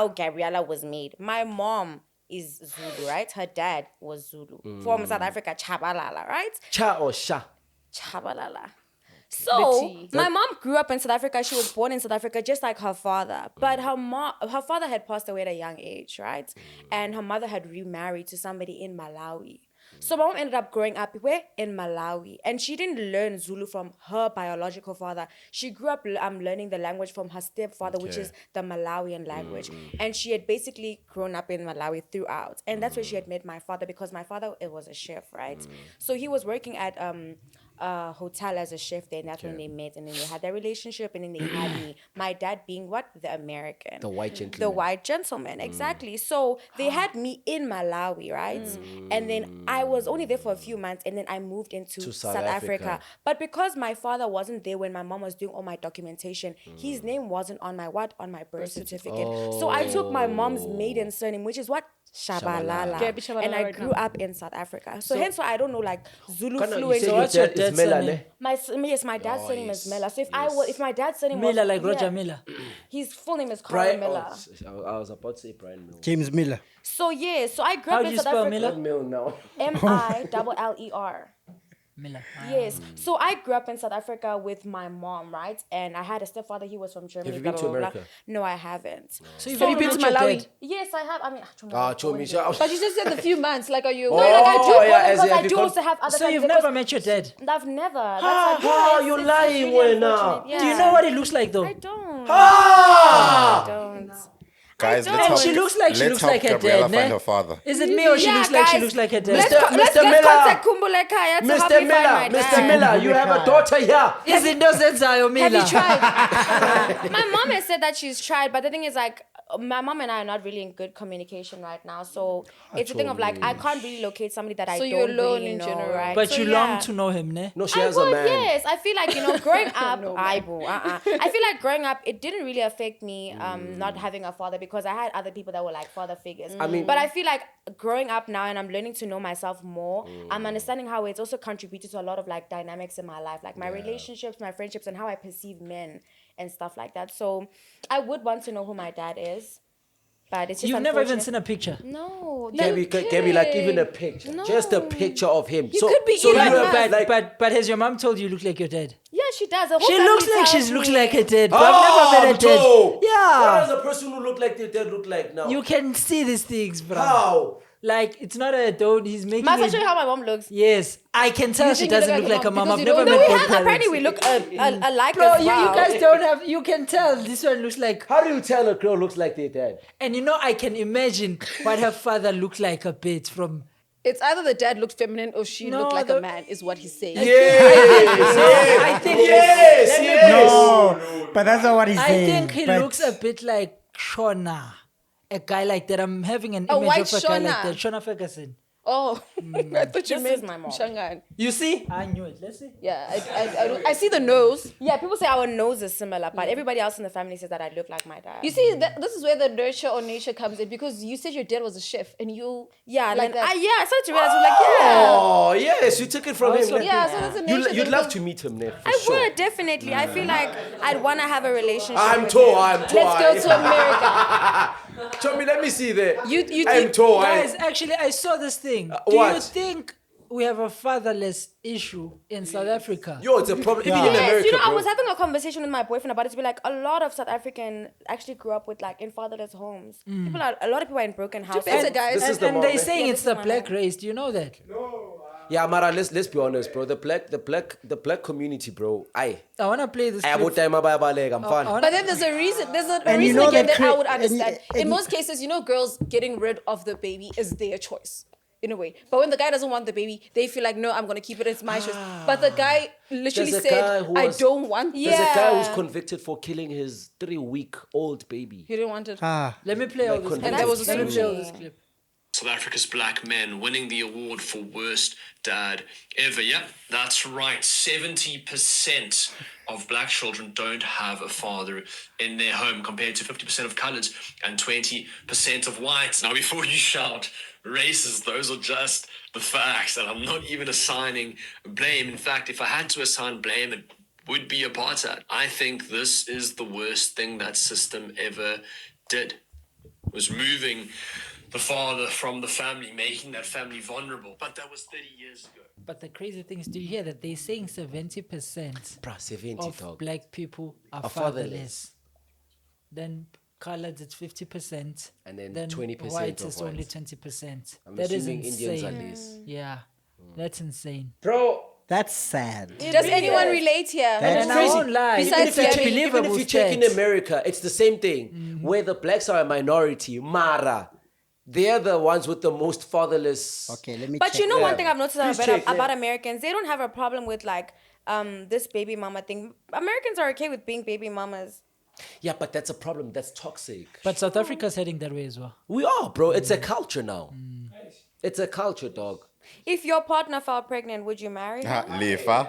Gabriella was made. My mom is Zulu, right? Her dad was Zulu from South Africa, Chabalala, right? Cha or sha? Chabalala. So Betty. my mom grew up in South Africa. She was born in South Africa, just like her father. But her father had passed away at a young age, right? And her mother had remarried to somebody in Malawi. So my mom ended up growing up where? In Malawi. And she didn't learn Zulu from her biological father. She grew up learning the language from her stepfather, which is the Malawian language. And she had basically grown up in Malawi throughout. And that's where she had met my father because my father was a chef, right? So he was working at hotel as a chef there, and that's when they met, and then they had their relationship, and then they had me. My dad being what? The American. The white gentleman. The white gentleman, exactly. So they had me in Malawi, right? And then I was only there for a few months, and then I moved into To South South Africa. Africa. But because my father wasn't there when my mom was doing all my documentation, his name wasn't on my what? On my birth certificate. So I took my mom's maiden surname, which is what? Shabalala. Gabby Shabalala And I right grew now. up in South Africa. So hence why I don't know like Zulu Kana, you fluent. said So your what's your dad is dad's Mela, surname? ne? Yes, my dad's surname is Yes, Mela. So yes. if my dad's surname was Miller, like Roger yeah, Miller. his full name is Carl Brian. Miller. Oh, I was about to say Brian Mill. James Miller. So yeah, so I grew How up do in you South spell Africa. Miller? Mill now. Miller. Miller. Yes. So I grew up in South Africa with my mom, right? And I had a stepfather. He was from Germany. Have you been to America? No, I haven't. So you've Have you never been to met your Malawi? dad? Yes, I have. I mean, Chomi. But you just said the few months. Like, are you? Oh, like I do yeah, go as because in, I have you do con- also have other So family you've because never met your dad? I've never. That's How? it's- You're it's lying, really when, unfortunate. Do you Yeah. know what he looks like though? I don't. Ah! I don't. Guys, don't. let's help, She looks like she let's looks help like her Gabriella dad, find ne? her father. Is it me or she Yeah, looks like she guys, looks like her dad? Let's, Mr. let's Miller. contact Kumbule Kaya to help Mr. me find my Miller, Mr. dad. Miller, you have a daughter here. Is it no sense, Miller? Have you tried? My mom has said that she's tried, but the thing is like, my mom and I are not really in good communication right now. So it's a thing of like, I can't really locate somebody that I So don't you're alone really in know, general. right? But So, you yeah. long to know him, ne? No, she I has a would, man. yes. I feel like, growing up, I feel like growing up, it didn't really affect me not having a father because I had other people that were like father figures. I mean- but I feel like growing up now and I'm learning to know myself more, I'm understanding how it's also contributed to a lot of like dynamics in my life, like my relationships, my friendships, and how I perceive men and stuff like that. So I would want to know who my dad is. But it's just You've never even unfortunate. seen a picture. No. Gabby, like even a picture, just a picture of him. You could be so either you have, one. like, But has your mom told you look like your dad? Yeah, she does. The whole She family looks like tells she looks me. like her dad. But Oh, I've never met a dad. Joe. What Yeah. does a person who look like their dad look like now? You can see these things, bro. How? Like, it's not a don't. He's making Must I it. show you how my mom looks? Yes. I can tell You she think you look doesn't look like like a your mom. mom I've because never you met don't- both Apparently parents. we look alike Bro, as you well. guys don't have. You can tell this one looks like. How do you tell a girl looks like their dad? And I can imagine what her father looked like a bit from. It's either the dad looked feminine or she No, looked like the- a man, is what he's saying. I think. No, but that's not what he's I saying. think he But looks a bit like Shona, a guy like that. I'm having an A image white of a guy like Shona. that. Shona Ferguson. Oh, I thought you This meant is my mom. Shangan. You see? I knew it. Let's see. Yeah, I see the nose. Yeah, people say our nose is similar, but everybody else in the family says that I look like my dad. You see, this is where the nurture or nature comes in because you said your dad was a chef and you yeah, like then that. I started to realize, I was like, yeah. Oh yes, you took it from him. Also- ne? Yeah, so that's a nature. You'd thing love because- to meet him, ne, for I sure. would definitely. I feel like I'd want to have a relationship. I'm with tall. him. I'm tall. Let's go to America. Show me. Let me see there. You I'm think- tall. Guys, actually, I saw this thing. Do what? you think we have a fatherless issue in South Africa? Yo, it's a problem. Even in Yes, America, I bro. was having a conversation with my boyfriend about it to be like, a lot of South African actually grew up with like in fatherless homes. A lot of people are in broken houses. better, guys. This is And, the and mom, they're ne? saying Yeah, it's this the is my black mom. race. Do you know that? Yeah, Mara, let's be honest, bro. The black community, bro. I wanna play this. I'm clip. fine. But then there's a reason. There's a And you reason know again that that I cra- would and understand. you- In most cases, girls getting rid of the baby is their choice. In a way. But when the guy doesn't want the baby, they feel like, no, I'm going to keep it. It's my choice. But the guy literally There's a guy said, who I was- don't want There's this. a guy who's convicted for killing his 3-week-old baby. He didn't want it. Let me play all this. convinced. Clip. And that was Let me so play all crazy. this clip. South Africa's black men winning the award for worst dad ever. Yep, that's right. 70% of black children don't have a father in their home compared to 50% of coloreds and 20% of whites. Now, before you shout racist, those are just the facts, and I'm not even assigning blame. In fact, if I had to assign blame, it would be apartheid. I think this is the worst thing that system ever did, was moving the father from the family, making that family vulnerable. But that was 30 years ago. But the crazy thing is, do you hear that they're saying 70% Bruh, 70 of dog. black people are fatherless. fatherless? Then colored it's 50%, And then 20% white of is only whites. 20%. I'm That is assuming Indians are insane. less. Yeah, that's insane. Bro, That's sad. Does anyone relate here? That's And I crazy. won't lie. Besides It's the- unbelievable even if you check in stats. America, it's the same thing. Where the blacks are a minority, Mara, they're the ones with the most fatherless. Okay, let me But check. you know one thing I've noticed Please about, check, about yeah. Americans, they don't have a problem with like this baby mama thing. Americans are okay with being baby mamas. Yeah, but that's a problem. That's toxic. But South Africa's heading that way as well. We are, bro. It's a culture now. It's a culture, dog. If your partner fell pregnant, would you marry her? Lefa.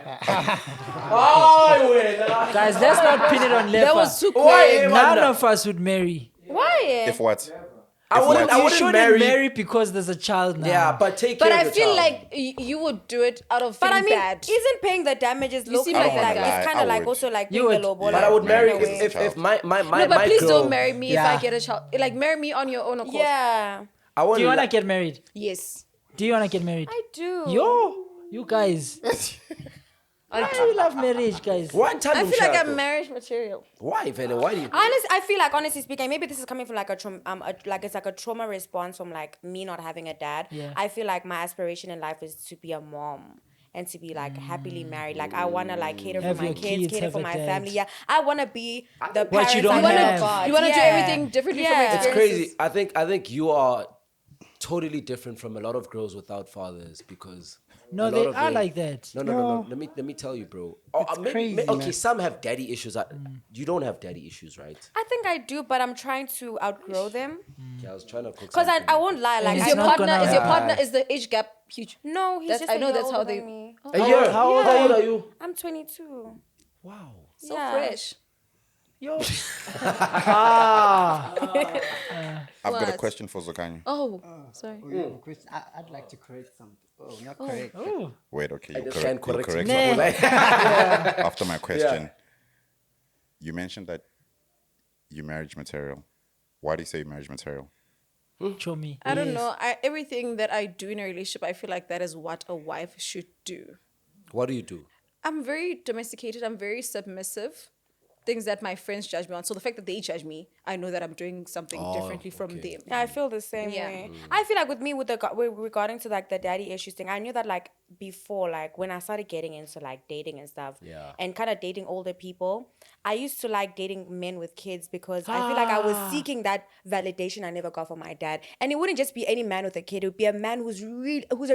Guys, let's not pin it on Lefa. That was too Why? quick. None of us would marry. Why? If what? I wouldn't, what? I You wouldn't shouldn't marry. marry because there's a child now. Yeah, but take But care I of the feel child. like you would do it out of But feeling I mean, bad. isn't paying the damages You locally seem like like, that guy. it's kind I of like would. also like You being the would. low But I would marry marry if my no, but please girl, don't marry me if I Yeah. get a child. Like, marry me on your own accord. Yeah, I want Do you want to get married? Yes. Do you want to get married? I do. You guys. Why do you love marriage, guys? One time I feel like umshado. I'm marriage material. Why, Vene? Why do you? I feel like honestly speaking, maybe this is coming from like like it's like a trauma response from like me not having a dad. Yeah. I feel like my aspiration in life is to be a mom and to be like happily married. Like I wanna like cater Have for my your kids, kids, cater have for a my dad. family. Yeah, I wanna be the What parents you don't I wanna have. God. You want to do Yeah. everything differently from Yeah. It's experiences. crazy. I think you are totally different from a lot of girls without fathers because No, a lot they of are them- like that. No. Let me tell you, bro. crazy, Okay, man. some have daddy issues. You don't have daddy issues, right? I think I do, but I'm trying to outgrow them. Okay, I was trying to cook. Because something. I won't lie, like It's Is I your not partner? gonna Is your happen. partner? Is the age gap huge? no, he's That's- just I a know year that's how older they- than me. A year? How old are you? I'm 22. Wow. So Yeah. fresh. Yo. I've got a What? question for Zokhanyo. Oh, sorry. I'd like to correct something. Oh, not correct. Oh. Wait, okay, you just correct, can't you'll correct correct me. me. After my question. You mentioned that you marriage material. Why do you say marriage material? Show me. I don't know. Everything that I do in a relationship, I feel like that is what a wife should do. What do you do? I'm very domesticated. I'm very submissive. Things that my friends judge me on. So the fact that they judge me, I know that I'm doing something differently from them. Yeah, I feel the same Yeah. way. I feel like with me, with regarding to like the daddy issues thing, I knew that like before, like when I started getting into like dating and stuff, Yeah. and kind of dating older people, I used to like dating men with kids because I feel like I was seeking that validation I never got from my dad. And it wouldn't just be any man with a kid; it would be a man who's a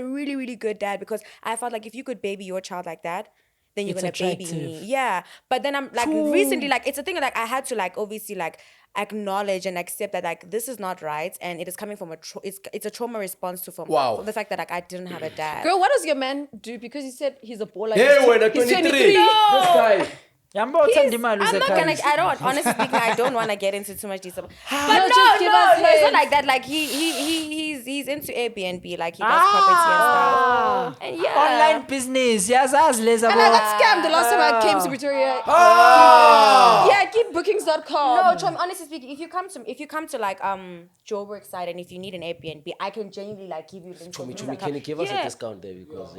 really, really good dad. Because I felt like if you could baby your child like that, then you're It's gonna baby attractive. me. Yeah. But then I'm like recently, like it's a thing like I had to like obviously like acknowledge and accept that like this is not right and it is coming from it's a trauma response to from the fact that like I didn't have a dad. Girl, what does your man do? Because he said he's a baller. Hey, He's when at 23. This guy. I'm not He's- Tandima I'm not Lusa gonna. Kais. I don't. Honestly speaking, I don't want to get into too much detail. But No, just give us it's not hints. like that. Like he's into Airbnb. Like he does property and stuff. And yeah, Online business. Yes, as laser. And I got scammed the last time I came to Victoria. Yeah, keepbookings.com. No, Chom, honestly speaking, if you come to like Joburg side and if you need an Airbnb, I can genuinely like give you links. of things Chumi, that can you come- give us a Yeah. discount there because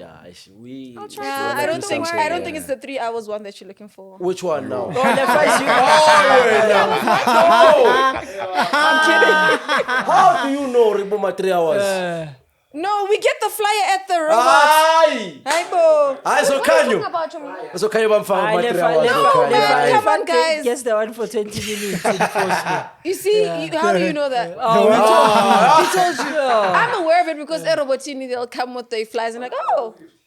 we. I'll try Yeah, to I do don't think something. I don't think it's the 3 hours one that you're looking for. Which one now? Oh, Lefa is you. I'm kidding. How do you know Riboma 3 hours? No, we get the flyer at the robot. Aye! Hi, Bo. Aye, What are you Zokhanyo. talking about, Chomi? Zokhanyo bamfaka I left, material. Come on, guys. Guess the one for 20 minutes in Foslo. You see, how do you know that? Oh, He told you. I'm aware of it because at Robotini they'll come with the flies and like,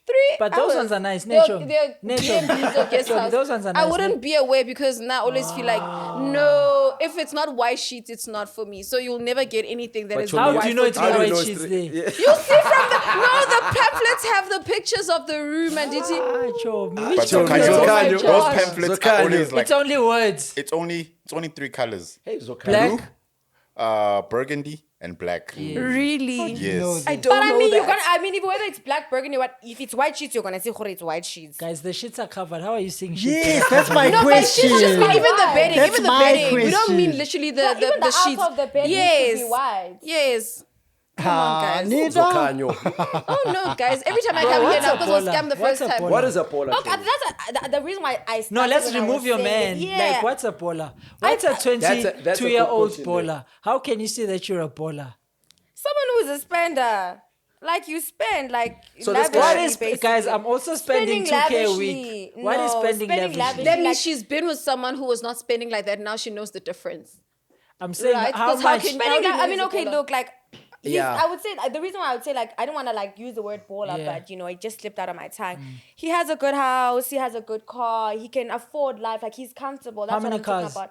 3 But those hours. ones are nice. They're Nature. B&Bs or guest house. Those ones are I nice, wouldn't be aware because now I always feel like, no, if it's not white sheets, it's not for me. So you'll never get anything that is How white do you know it's for not me. white sheets there? You see from the pamphlets have the pictures of the room and it. Ah, Chomi. But Which Chomi? Zokhanyo, Zokhanyo. those pamphlets are always like It's only words. it's only 3 colors: Hey, Zokhanyo. Black. burgundy and black. Really? Yes. I don't But I know mean, that. you're gonna. I mean, if whether it's black, burgundy, if it's white sheets, you're gonna say, it's white sheets. Guys, the sheets are covered. How are you seeing sheets? Yes, that's my No, but sheets question. just mean even the bedding, That's even the my bedding. We don't mean question. literally No, the even the sheets. outer of the bed yes. needs to be white. Yes. Come on, guys. Neither. Zokhanyo. Oh no, guys! Every time I come here what's now, a because I was baller? scammed the What's first a time. baller? What is a polar? Okay, that's the reason why I No, started let's when I remove was your saying man. it. Yeah. Like, what's a baller? What's a That's a good 22-year-old question, baller? How can you say that you're a baller? Someone who's a spender. Like you spend like So this lavishly, What is, basically. guys, I'm also spending 2K a week. lavishly. What is No, spending lavishly? That like, means she's been with someone who was not spending like that. Now she knows the difference. I'm saying, Right, how 'cause how much? can- spending How do you I know mean, he's a okay, baller? look, like Yeah. I would say the reason why I would say like I don't want to like use the word baller, but it just slipped out of my tongue. He has a good house, he has a good car, he can afford life, like he's comfortable. That's many what I'm talking cars? about.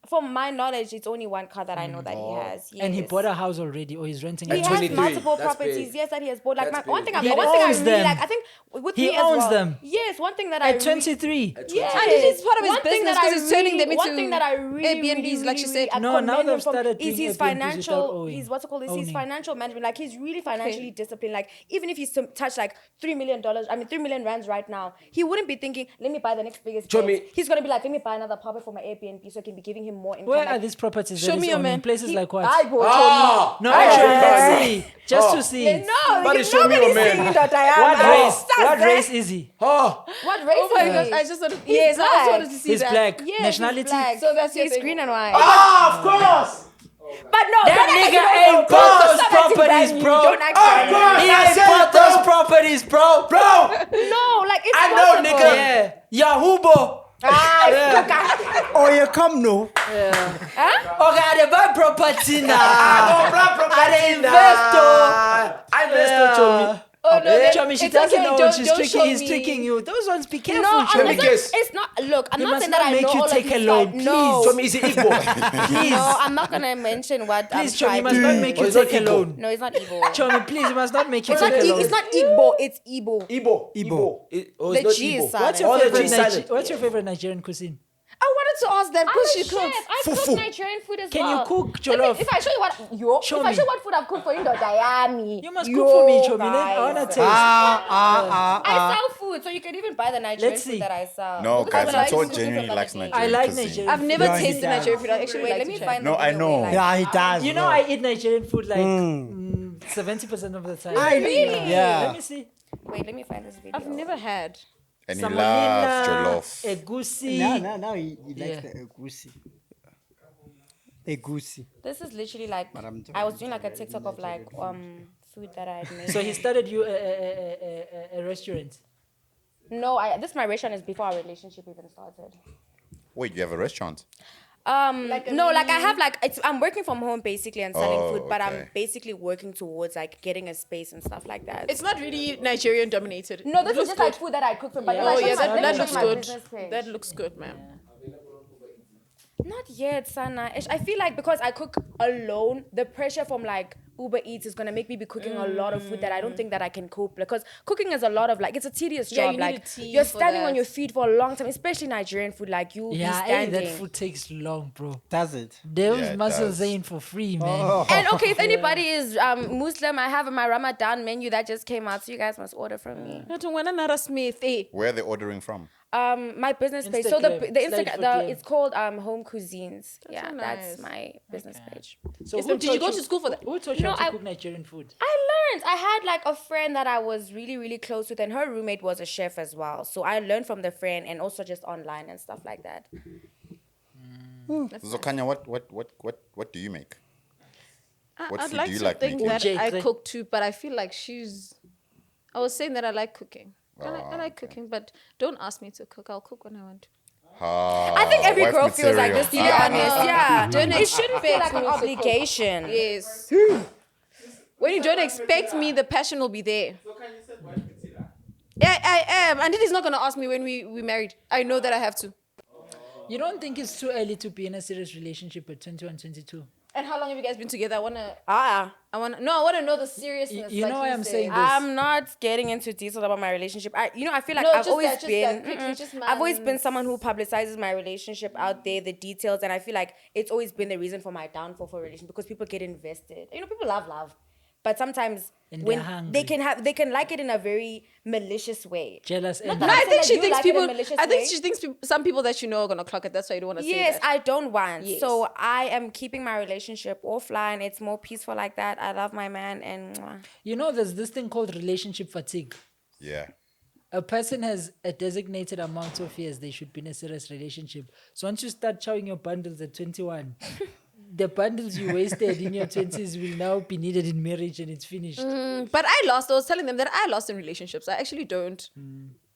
From my knowledge, it's only one car that I know that he has. And he yes. bought a house already, or he's renting He a At house. has 23. multiple That's properties. big. Yes, that he has bought. Like That's one big. thing, He one thing I owns really them. like. I think with He me as owns well. them. Yes, one thing that I At really, 23. yes, And it is part of his one thing business that I 'cause it's turning them one into thing that I really, Airbnbs, really, like she really, said. I No, now commend him they've from started is doing his Airbnbs without financial. owing. His what's it called? Is his Owning. financial management. Like he's really financially disciplined. Like even if he's to touch like $3 million, I mean 3 million rands right now, he wouldn't be thinking, let me buy the next biggest. Show place. me- He's gonna be like, let me buy another property for my Airbnb so I can be giving him more income. Where like, are these properties? Show that me he's your owning? man. Places like what? I bought No, Ah, actually, ah, let's see. Just to see. No, Buddy, like, show me your nobody's man. saying that I am. What I'm race? stuck What there. race is he? Oh, What race Oh my is gosh! he? I just wanted. He's I just black. wanted to see He's that. black. Yes, Nationality? he's black. So that's your he's thing. green and white. of course. But no, That don't act nigga like ain't you bought don't. those Stop acting properties, brand new. bro. Don't act Of brand new. course. He I ain't said bought it, those bro. properties, bro. Bro, No, like it's I know, possible. nigga. Yeah. Yahubo. Ah, Oh, you come no. Okay, they buy property now. Oh, bro, I dey invest, oh. I invest, Chomi. Oh no, then Chomi, she it's doesn't okay, know don't- she's don't tricking. show He's me. tricking you. Those ones, be careful, no, Chomi. me guess. it's not. Look, I'm He not must saying not that I make know you all take of a these loan, guys. No, Chomi is Igbo. Please. no, I'm not gonna mention what I'm Please, Chomi, he trying must to not do. make Oh, you it's not take a Igbo. loan. No, it's not Igbo. Chomi, please, you must not make you It's not, take a loan. it's not Igbo. It's Igbo. Igbo. Igbo. Oh, The it's not G is Igbo. silent. What's your All the favorite G silent. What's your favorite Nigerian cuisine? I wanted to ask that I'm because a she chef. cooks. I cook Fufu. Nigerian food as Can well. you cook Let me- jollof? If I show you Show if I me. show you what food I've cooked for you, Diami. You must cook for me, Chomi. I wanna guys. taste. I sell food, so you can even buy the Nigerian Let's see. food that I sell. No, Because guys, I I told like to Jenny cook he for likes the day. Nigerian I like cuisine. Nigerian. I've never No, he tasted does. Nigerian food. I actually Wait, like let to me try. find No, the I video know. where, Yeah, he does. You know, no. I eat Nigerian food like 70% of the time. Really? Yeah. Let me see. Wait, let me find this video. I've never had. And he loves Samolina, jollof. egusi. Now he likes Yeah. the egusi. Egusi. This is literally like I'm doing I was doing like a TikTok of like food that I had made. So he started you a restaurant. No, this my restaurant is before our relationship even started. Wait, you have a restaurant? No, like I have like I'm working from home basically and selling Oh, food, but I'm okay. basically working towards like getting a space and stuff like that. It's not really Nigerian dominated. no, this It is looks just good. like food that I cook for. But Yeah. like, Oh show yeah, you my- let me that show looks you my good. business page. That looks good, ma'am. Not yet, Sana. I feel like because I cook alone, the pressure from like Uber Eats is gonna make me be cooking a lot of food that I don't think that I can cope. Because cooking is a lot of like it's a tedious Yeah, job. you need Like a team you're for standing on that. your feet for a long time, especially Nigerian food. Like you be Yeah, hey, standing. that food takes long, bro. Does it? Those Yeah, it muscles does. ain't for free, man. And okay, if anybody is Muslim, I have my Ramadan menu that just came out, so you guys must order from me. Smith, eh? Where are they ordering from? My business page. So the Instagram. the Slide Instagram for Glam. it's called Home Cuisines. Yeah, so that's nice. my business page. So Did you go to school for that? Who taught you No, how to I- cook Nigerian food? I learned. I had like a friend that I was really, really close with, and her roommate was a chef as well. So I learned from the friend and also just online and stuff like that. Zokhanyo, what do you make? What I'd food like do you to like think making? that I Jake. cook too, but I feel like I was saying that I like cooking. I like okay. cooking, but don't ask me to cook. I'll cook when I want to. I think every wife girl feels like material. this, to be honest. Yeah. Don't It shouldn't feel like expect an me to cook. obligation. Yes. When you don't expect me, the passion will be there. Yeah, I am. And he's not going to ask me when we married. I know that I have to. You don't think it's too early to be in a serious relationship at 21, 22? And how long have you guys been together? I want to know the seriousness. You like know why I'm said. saying this? I'm not getting into details about my relationship. I feel like No, I've just always that, just been. that, quickly, just I've always been man's- someone who publicizes my relationship out there, the details, and I feel like it's always been the reason for my downfall for a relationship because people get invested. People love, but sometimes And when they're hungry. they can like it in a very malicious way. Jealous and No, I saying think that she you thinks like it in a people. malicious I think way. she thinks some people that you know are gonna clock it. That's why you don't want to say Yes, that. I don't want. Yes. So I am keeping my relationship offline. It's more peaceful like that. I love my man and mwah. there's this thing called relationship fatigue. Yeah. A person has a designated amount of years they should be in a serious relationship. So once you start chowing your bundles at 21, the bundles you wasted in your 20s will now be needed in marriage and it's finished. But I was telling them that I lost in relationships. I actually don't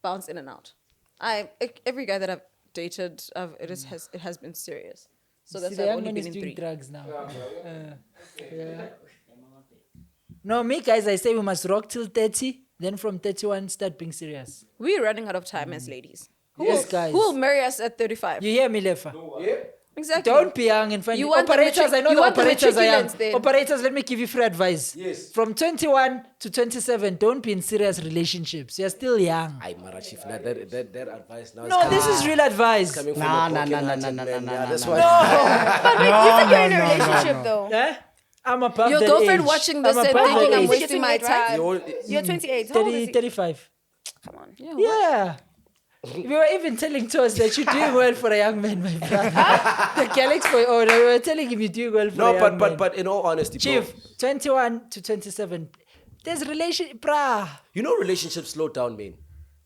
bounce in and out. Every guy that I've dated, it has been serious. So that's See, why the I've young only man been is in doing 3. drugs now. Yeah. No, me guys, I say we must rock till 30. Then from 31, start being serious. We're running out of time as ladies. Yes, guys. Who will marry us at 35? You hear me, Lefa? Exactly. Don't be young and find You want the operators. I know you the want the operators are young. matriculants then. Operators, let me give you free advice. Yes. From 21 to 27, don't be in serious relationships. You're still young. Ay, Mara Chief, now that advice now is No, this is real advice. coming from Nah, a nah, nah, broken-hearted nah, man. nah, Yeah, nah, that's nah, why. But wait, you said you're in a relationship though. Eh? I'm above Your that girlfriend age. watching this I'm and above thinking that I'm age. wasting my 28, right? time. You're 28. How old is 30, he? 35. Come on. Yeah. We were even telling Toast that you're doing well for a young man, my brother. The Galaxy boy owner, we were telling him you're doing well for a No, young man. but in all honesty, bro, Chief, 21 to 27. There's brah. you know relationships slow down, man.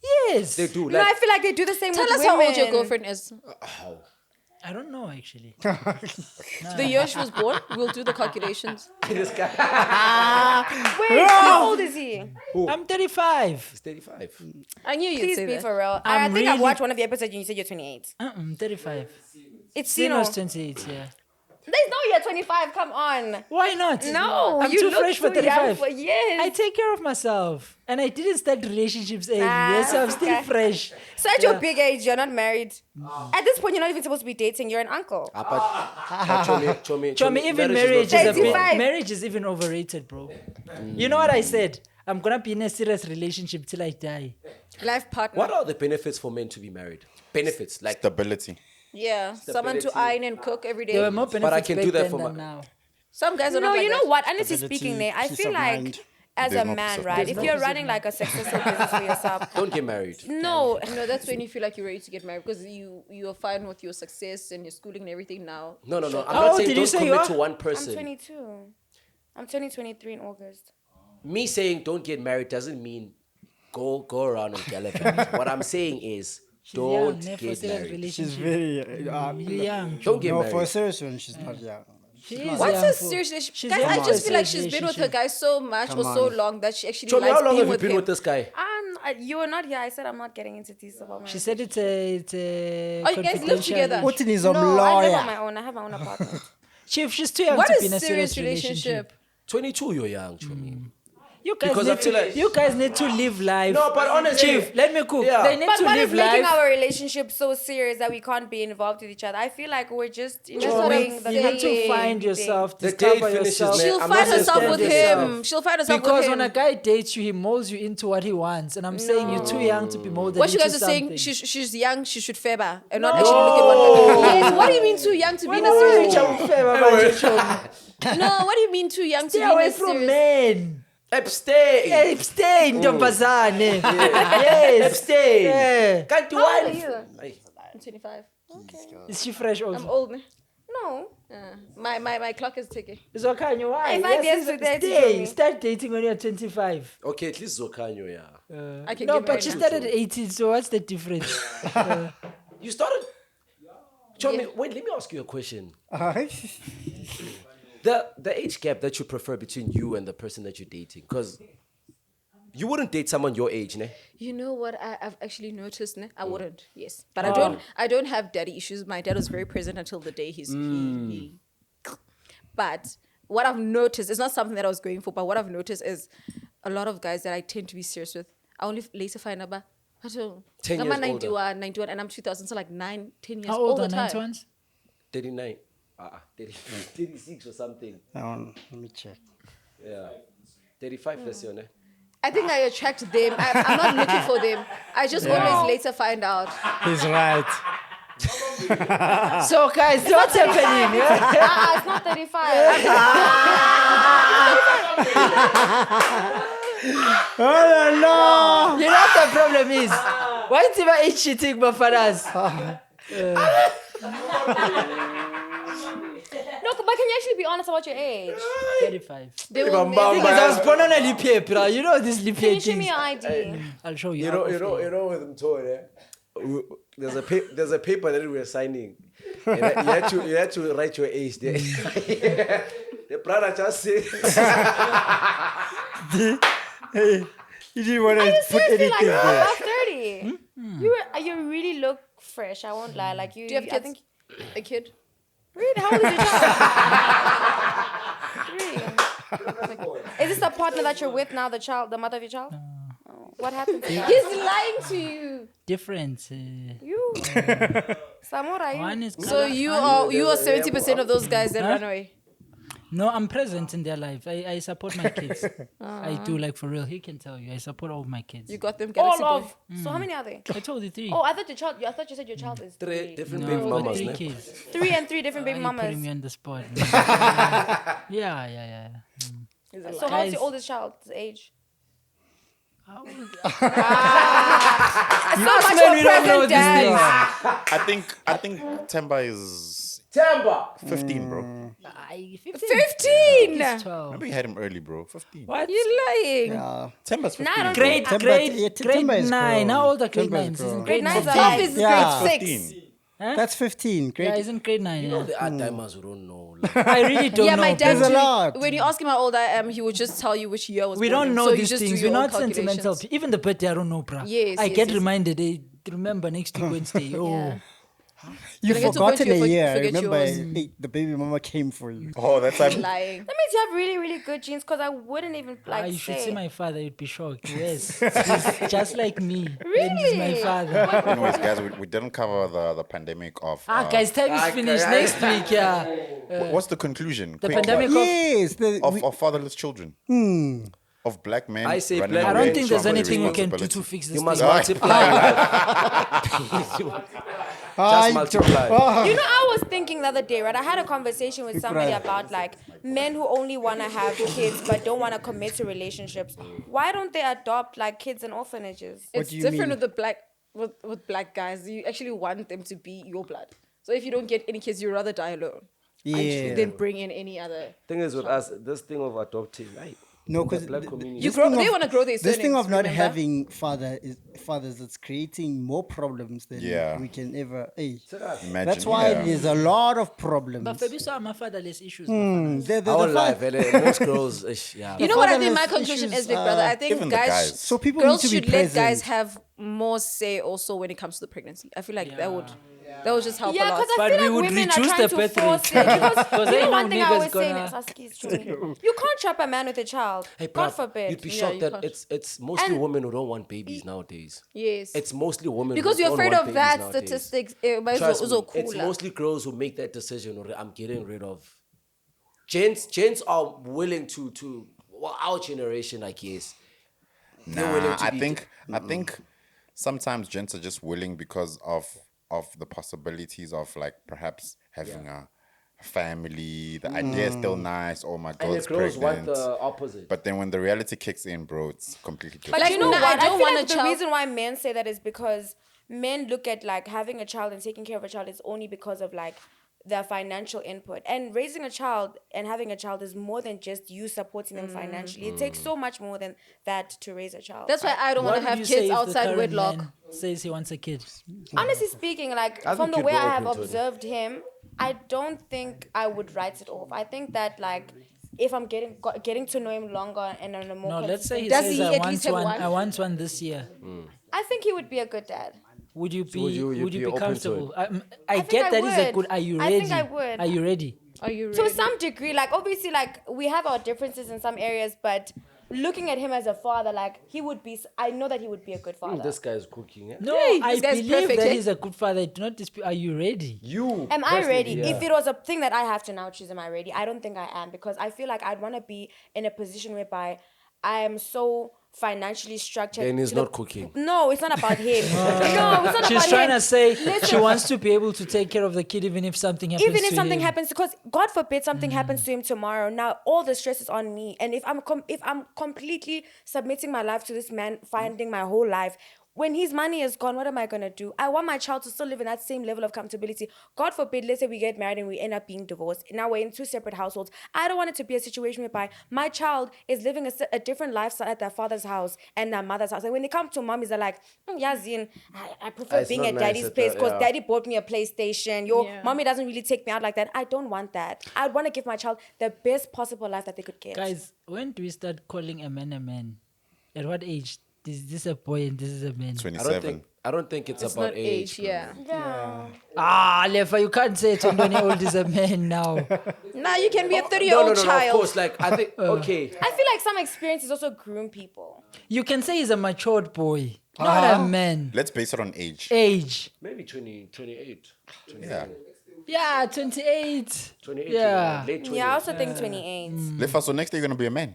Yes. They do. No, I feel like they do the same Tell with us women. how old your girlfriend is. I don't know, actually. The year she was born. We'll do the calculations. This guy Wait, how old is he? I'm 35. is 35. I knew you'd Please say be that. for real. I I'm think I've really- watched one of the episodes and you said you're 28. 35. It's Sino's Sino. 28, yeah. There's no year 25. Come on. Why not? No, I'm you too look fresh for too young 35. for years. I take care of myself. And I didn't start relationships early, Ah, so I'm still okay. fresh. So at your big age, you're not married. At this point, you're not even supposed to be dating. You're an uncle. Chomi, even marriage marriage is even overrated, bro. You know what I said? I'm gonna be in a serious relationship till I die. Life partner. What are the benefits for men to be married? Benefits like Stability. Yeah, someone to iron and cook every There were day. more benefits I can back do that then for than my- now. Some guys are No, not like you know that. what? Honestly Stability, speaking, Nate, I peace feel of like mind. as There's a no man, peace of right? mind. If you're running like a successful business for yourself, don't get married. no, No, that's when you feel like you're ready to get married because you're fine with your success and your schooling and everything now. No. I'm How not old saying did you don't say you commit are? to one I'm person. 22. I'm turning 23 in August. Me saying don't get married doesn't mean go around and gallivant. What I'm saying is don't young, for get serious married. relationship. She's very. You're young. Don't get No, married. for a serious one, she's not young. She is What's young a for- serious relationship? she's Guys, young I for just a feel like serious she's been with her relationship. guy so much Come or so on. long that she actually Chomi, likes how long being have you with been him. with this guy? You were not here. I said I'm not getting into details about my. She said it's a Oh, you guys live confidential- together? Putin is no, a I live on lawyer. my own. I have my own apartment. Chief, she's too young What to be in is a serious serious relationship? 22, you're young, Chomi. You guys, Because I need feel to, like- you guys need to live life. No, but honestly- Chief, let me cook. Yeah. They need But to what live is making life. our relationship so serious that we can't be involved with each other? I feel like we're just what I'm enjoying the You need to saying. find yourself, The discover day finishes, yourself. man. She'll I'm find not herself saying with stand him. yourself. She'll find herself Because with when him. a guy dates you, he molds you into what he wants. And I'm saying you're too young to be molded What you into guys are saying, something. she's young, she should favor and not actually look at what. Yes, what do you mean too young to be in a serious relationship? No, what do you mean too young to Stay be in away a from serious? men. Abstain. Abstain, ntombazane. Yes. Abstain. Yeah. Can't do How old are one. you? Ay. I'm 25. Is she fresh I'm also? old. Ne? No. My clock is ticking. Zokhanyo, why? 5 years Yes, to date, stay. Johnny. Start dating when you're 25. Okay, at least Zokhanyo, yeah. I can No, get but married she now. started at 18, so what's the difference? You started. Chomi, wait, let me ask you a question. The age gap that you prefer between you and the person that you're dating, because you wouldn't date someone your age, ne? You know what I've actually noticed? Ne? I wouldn't. Yes, but Oh. I don't have daddy issues. My dad was very present until the day he. But what I've noticed, it's not something that I was going for, but what I've noticed is a lot of guys that I tend to be serious with, I only later find out about 10 I'm years 91, 91, and I'm 2000, so like 9, 10 years How all old the are time. 91s? 39. 36 or something. Let me check. Yeah. 35 this year, ne? I think I attract them. I'm not looking for them. I just always later find out. He's right. So, guys, what's happening? It's not 35. Oh no! You know what the problem is? Why is my age cheating, my fathers? No, but can you actually be honest about your age? 35. They will The thing is, I was born on a leap year, bro. You know this leap Can year you show me things. your ID? I'll show you. You know with them told, there's a paper that we were signing. And you had to write your age there. The brother just said Hey, you didn't want to put Seriously, anything like you're there. above 30. You really look fresh. I won't lie. Like you. Do you have I kids? think. A kid? Really? How old is your child? 3. Is this the partner that you're with now? The mother of your child? Oh, what happened to that? He's lying to you. Difference. You. Samurai. One is So you are 70% of those guys that run away. No, I'm present in their life. I support my kids. I do, like, for real. He can tell you. I support all my kids. You got them, Galaxy All Boy. of. So how many are they? I told you 3. Oh, I thought you said your child is 3. different No, baby I've got mamas, 3 ne? kids. 3 and 3 different baby Why are you mamas. putting me on the spot? Yeah. So how's Guys. your oldest child's age? How old? So much men, for we don't know present these dad. things. I think Temba is Temba! 15, bro. 15! He's 12. Maybe you had him early, bro. 15. What? You're lying. Temba's 15. Nah, I don't bro. think- Grade Timber is 9. How grown. old are grade Timber is 9s? grown. Isn't Grade 9s are 12 like is Yeah. grade 6. 15. That's 15. Great. Yeah, isn't grade 9? You know Yeah. there are timers who don't know. I really don't Yeah, know. my dad, There's a too, lot. when you ask him how old I am, he would just tell you which year was We born don't in. know So you these just do things. your We're own not sentimental. calculations. Even the birthday, I don't know, bruh. Yes, I yes, get yes. reminded. Remember next week Wednesday. Oh. Yeah. You've Gonna get to a point forgotten you a year. forget Remember, yours. the baby mama came for you. Oh, that's like. Lying. That means you have really, really good genes because I wouldn't even like You should say. see my father. You'd be shocked. Yes. He's just like me. And he's my Really? father. Anyways, guys, we didn't cover the pandemic of. Guys, time is finished. Next week, yeah. What's the conclusion? The Quick pandemic one. Yes. Of fatherless children. Of black men. I say running black I away don't think there's from anything we can do responsibility. to fix this You must thing. multiply. Just multiply. You know, I was thinking the other day, right? I had a conversation with somebody about like men who only want to have kids but don't want to commit to relationships. Why don't they adopt like kids in orphanages? It's do you different mean? with the with black guys. You actually want them to be your blood. So if you don't get any kids, you'd rather die alone. Yeah. Than bring in any other. Thing is with us, this thing of adopting, right? No, The because black community. You grow. They want to grow their this thing surnames, of not remember? having fathers, it's creating more problems than Yeah. we can ever. Hey, Imagine, that's why yeah. there's a lot of problems. But Fabi saw my fatherless issues. Our life, most girls, yeah. You know what I think my fatherless conclusion issues is, big brother? I think Even the guys. So people girls need to should be let present. guys have more say also when it comes to the pregnancy. I feel like that would just help Yeah, a lot. because I But feel we like would women are reduce trying the to birth force rate. it. Because Because you I know know one thing I niggas always say, gonna- Sasuke is true. You can't trap a man with a child. Hey, God bruv, forbid. You'd be Yeah, shocked you that can't. it's mostly And- women who don't want babies nowadays. Yes. It's mostly women Because who you're don't afraid want of babies that nowadays. statistics. Trust me, It's it's mostly girls who make that decision. Or I'm getting rid of. Gents are willing to. Well, our generation, I guess. They're willing Nah, to I be think sometimes gents are just willing because of the possibilities of like perhaps having a family. The idea is still nice. Oh my And girl's the girls want pregnant. the opposite. But then when the reality kicks in, bro, it's completely But different. you know Like, what? I I don't feel want like a the child- reason why men say that is because men look at like having a child and taking care of a child is only because of like their financial input. And raising a child and having a child is more than just you supporting them financially. It takes so much more than that to raise a child. That's why I don't want What to would have you say kids if the outside current wedlock. man says he wants a kid? Honestly speaking, like I from think the you'd way be I have open to it. observed him, I don't think I would write it off. I think that like if I'm getting to know him longer and on a more No, let's say he Does says he I at want least have one. one? I want one this year. I think he would be a good dad. Would you be? you Would be you be open to comfortable? I think get I that is a would. good. Are you I ready? think I would. Are you ready? Are you To ready? some degree, like obviously, like we have our differences in some areas, but looking at him as a father, like he would be. I know that he would be a good father. This guy's cooking. Eh? No, Hey, I this guy's believe perfect, that eh? he's a good father. I do not dispute. Are you ready? You. Am I ready? personally, yeah. If it was a thing that I have to now choose, am I ready? I don't think I am because I feel like I'd want to be in a position whereby I am so financially structured. Then he's to the- not cooking. No, it's not about him. No, it's not She's about trying him. to say she Listen. wants to be able to take care of the kid even if something happens Even if to something him. happens, because God forbid something happens to him tomorrow. Now all the stress is on me, and if I'm completely submitting my life to this man, finding my whole life. When his money is gone, what am I gonna do? I want my child to still live in that same level of comfortability. God forbid, let's say we get married and we end up being divorced. Now we're in two separate households. I don't want it to be a situation whereby my child is living a different lifestyle at their father's house and their mother's house. And when they come to mommy's, they're like, Yazin, I prefer It's being not at nice daddy's at place that, because yeah. daddy bought me a PlayStation. Mommy doesn't really take me out like that. I don't want that. I want to give my child the best possible life that they could get. Guys, when do we start calling a man a man? At what age? Is this a boy and this is a man? 27. I don't think it's It's about not age. age, yeah. Yeah. Ah, Lefa, you can't say 20-year-old is a man now. Now you can be a No, 30-year-old no, of child. course. Like I think. Okay. I feel like some experiences also groom people. You can say he's a matured boy, not a man. Let's base it on age. Age. Maybe 20, 28. Yeah. Yeah, 28. 28. Yeah. Late 20. Yeah, I also think 28. Lefa, so next day you're gonna be a man.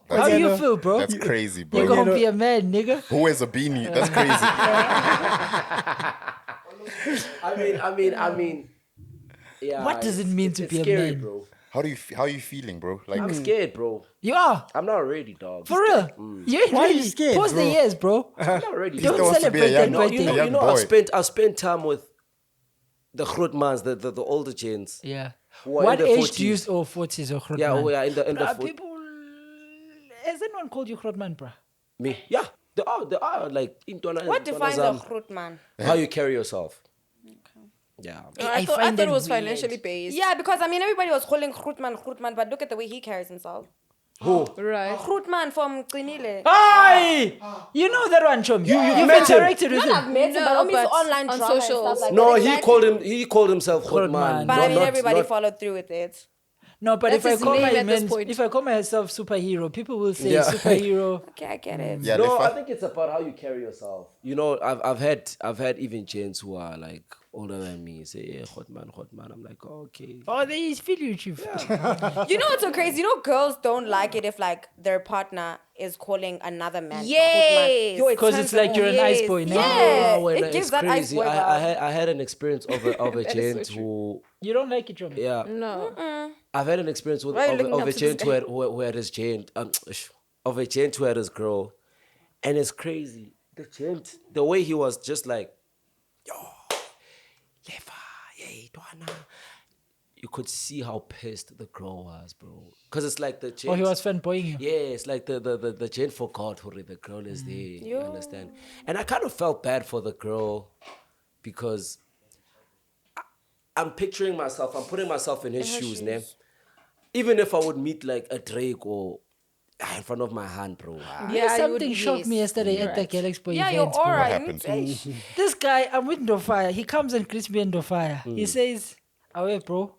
How do you feel, bro? That's crazy, You're bro. gonna be a man, nigga. Who wears a beanie? That's crazy. I mean. Yeah. What does it mean to it's be a scary, man? bro. How are you feeling, bro? Like I'm scared, bro. You are. I'm not ready, dog. For real. You ain't Why are you ready. scared, Pause the bro? years, bro. I'm not ready. Don't still wants to be a celebrate that young- birthday. a young boy. I've spent time with the Grootmans, the older gents. Yeah. Who are What in their age do you... 40s. Oh, 40s or Grootman. Yeah, we are in the Bruh, 40s. people... Has anyone called you Grootman, bruh? Me, yeah, they are like in Tona. What defines a groot man? How you carry yourself. Yeah. I thought find it that was weird. financially based. Yeah, because I mean everybody was calling groot man, but look at the way he carries himself. Who? Right. Groot man from Qinile. Aye! You know that one, Chom. You've met him. interacted with Not I've him. met him, No, but obviously but online on drama socials. and stuff like No, that. he Exactly. called himself Grootman. Grootman. But No, I mean not- everybody not- followed through with it. No, but That's if I his call name my at this man, point. if I call myself superhero, people will say Yeah. superhero. Okay, I get it. yeah, No, I Lefa. think it's about how you carry yourself. You know, I've had even gents who are like older than me say, yeah, hot man. I'm like, oh, okay. Oh, they feel you, chief. You know what's so crazy? You know girls don't like it if like their partner is calling another man. Yes. Yo, it Because turns it's like them you're on. an ice Yes. boy now. Yeah, well, it it's gives that ice crazy. boy vibe. I had an experience of a That is gent so who, You don't like it, Chom? yeah. No. I've had an experience with Why are you of looking a up to this gent guy? who had his gent of a gent who had his girl, and it's crazy. The gent, the way he was just like, yo, Lefa, yeah, Dwana. You could see how pissed the girl was, bro. Cause it's like the gent. Oh, he was fanboying you. Yeah, it's like the gent forgot who the girl is there. You understand? And I kind of felt bad for the girl because I'm picturing myself, I'm putting myself in his shoes, ne? Even if I would meet like a Drake or in front of my hand, bro. Yeah, Something shocked me yesterday at the Galaxy Boy Yeah, event. you're bro. alright. happened? This guy, I'm with Ndofire. He comes and greets me in Ndofire. He says, away, bro.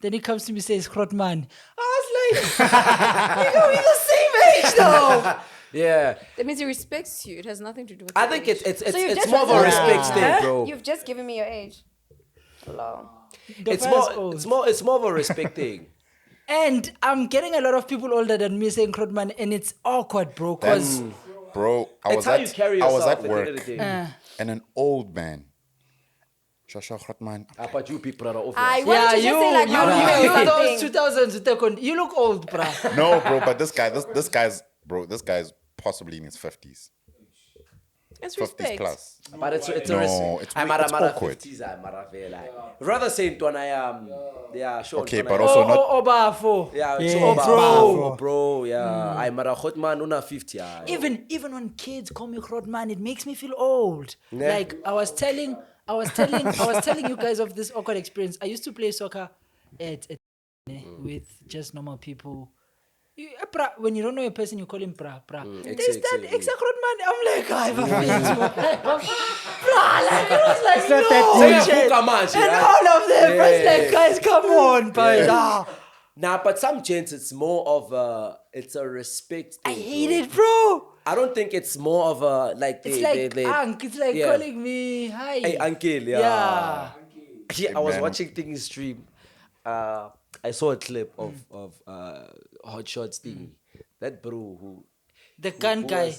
Then he comes to me and says, Grootman. I was like, nigga, we're the same age though. Yeah. That means he respects you. It has nothing to do with I your think age. it's you've it's just more of a respected respect me. thing, bro. You've just given me your age. Hello. It's Ndofire's more old. it's more of a respect thing. And I'm getting a lot of people older than me saying Grootman, and it's awkward, bro. Because Bro, I It's was how you carry I yourself was at at the end of work the day. and an old man. Shasha Grootman. But you people are obvious. I wanted to just say like how you you those 2000s, you look old, bruh. No, bro, but this guy's possibly in his 50s. It's 50s respect. plus. But it's a No, respect. it's I'm it's awkward. 50s, rather say yeah, sure. Okay, but also not Obafo. Yeah, Yeah, so bro. bro, yeah. I'm a Hotman una 50. Yeah. Even when kids call me Grootman, it makes me feel old. Like I was telling I was telling you guys of this awkward experience. I used to play soccer at with just normal people. When you don't know a person, you call him pra. They stand exactly man. I'm like, I have a like it was like no. And all of them was like, guys, come on, but Nah, but some gents, it's more of it's a respect thing. I hate it, bro. I don't think it's more of a like It's like Unc. It's like calling me hi. Hey, uncle, yeah. I was watching things stream. I saw a clip of Hot Shots thingy. That bro who the gun guy.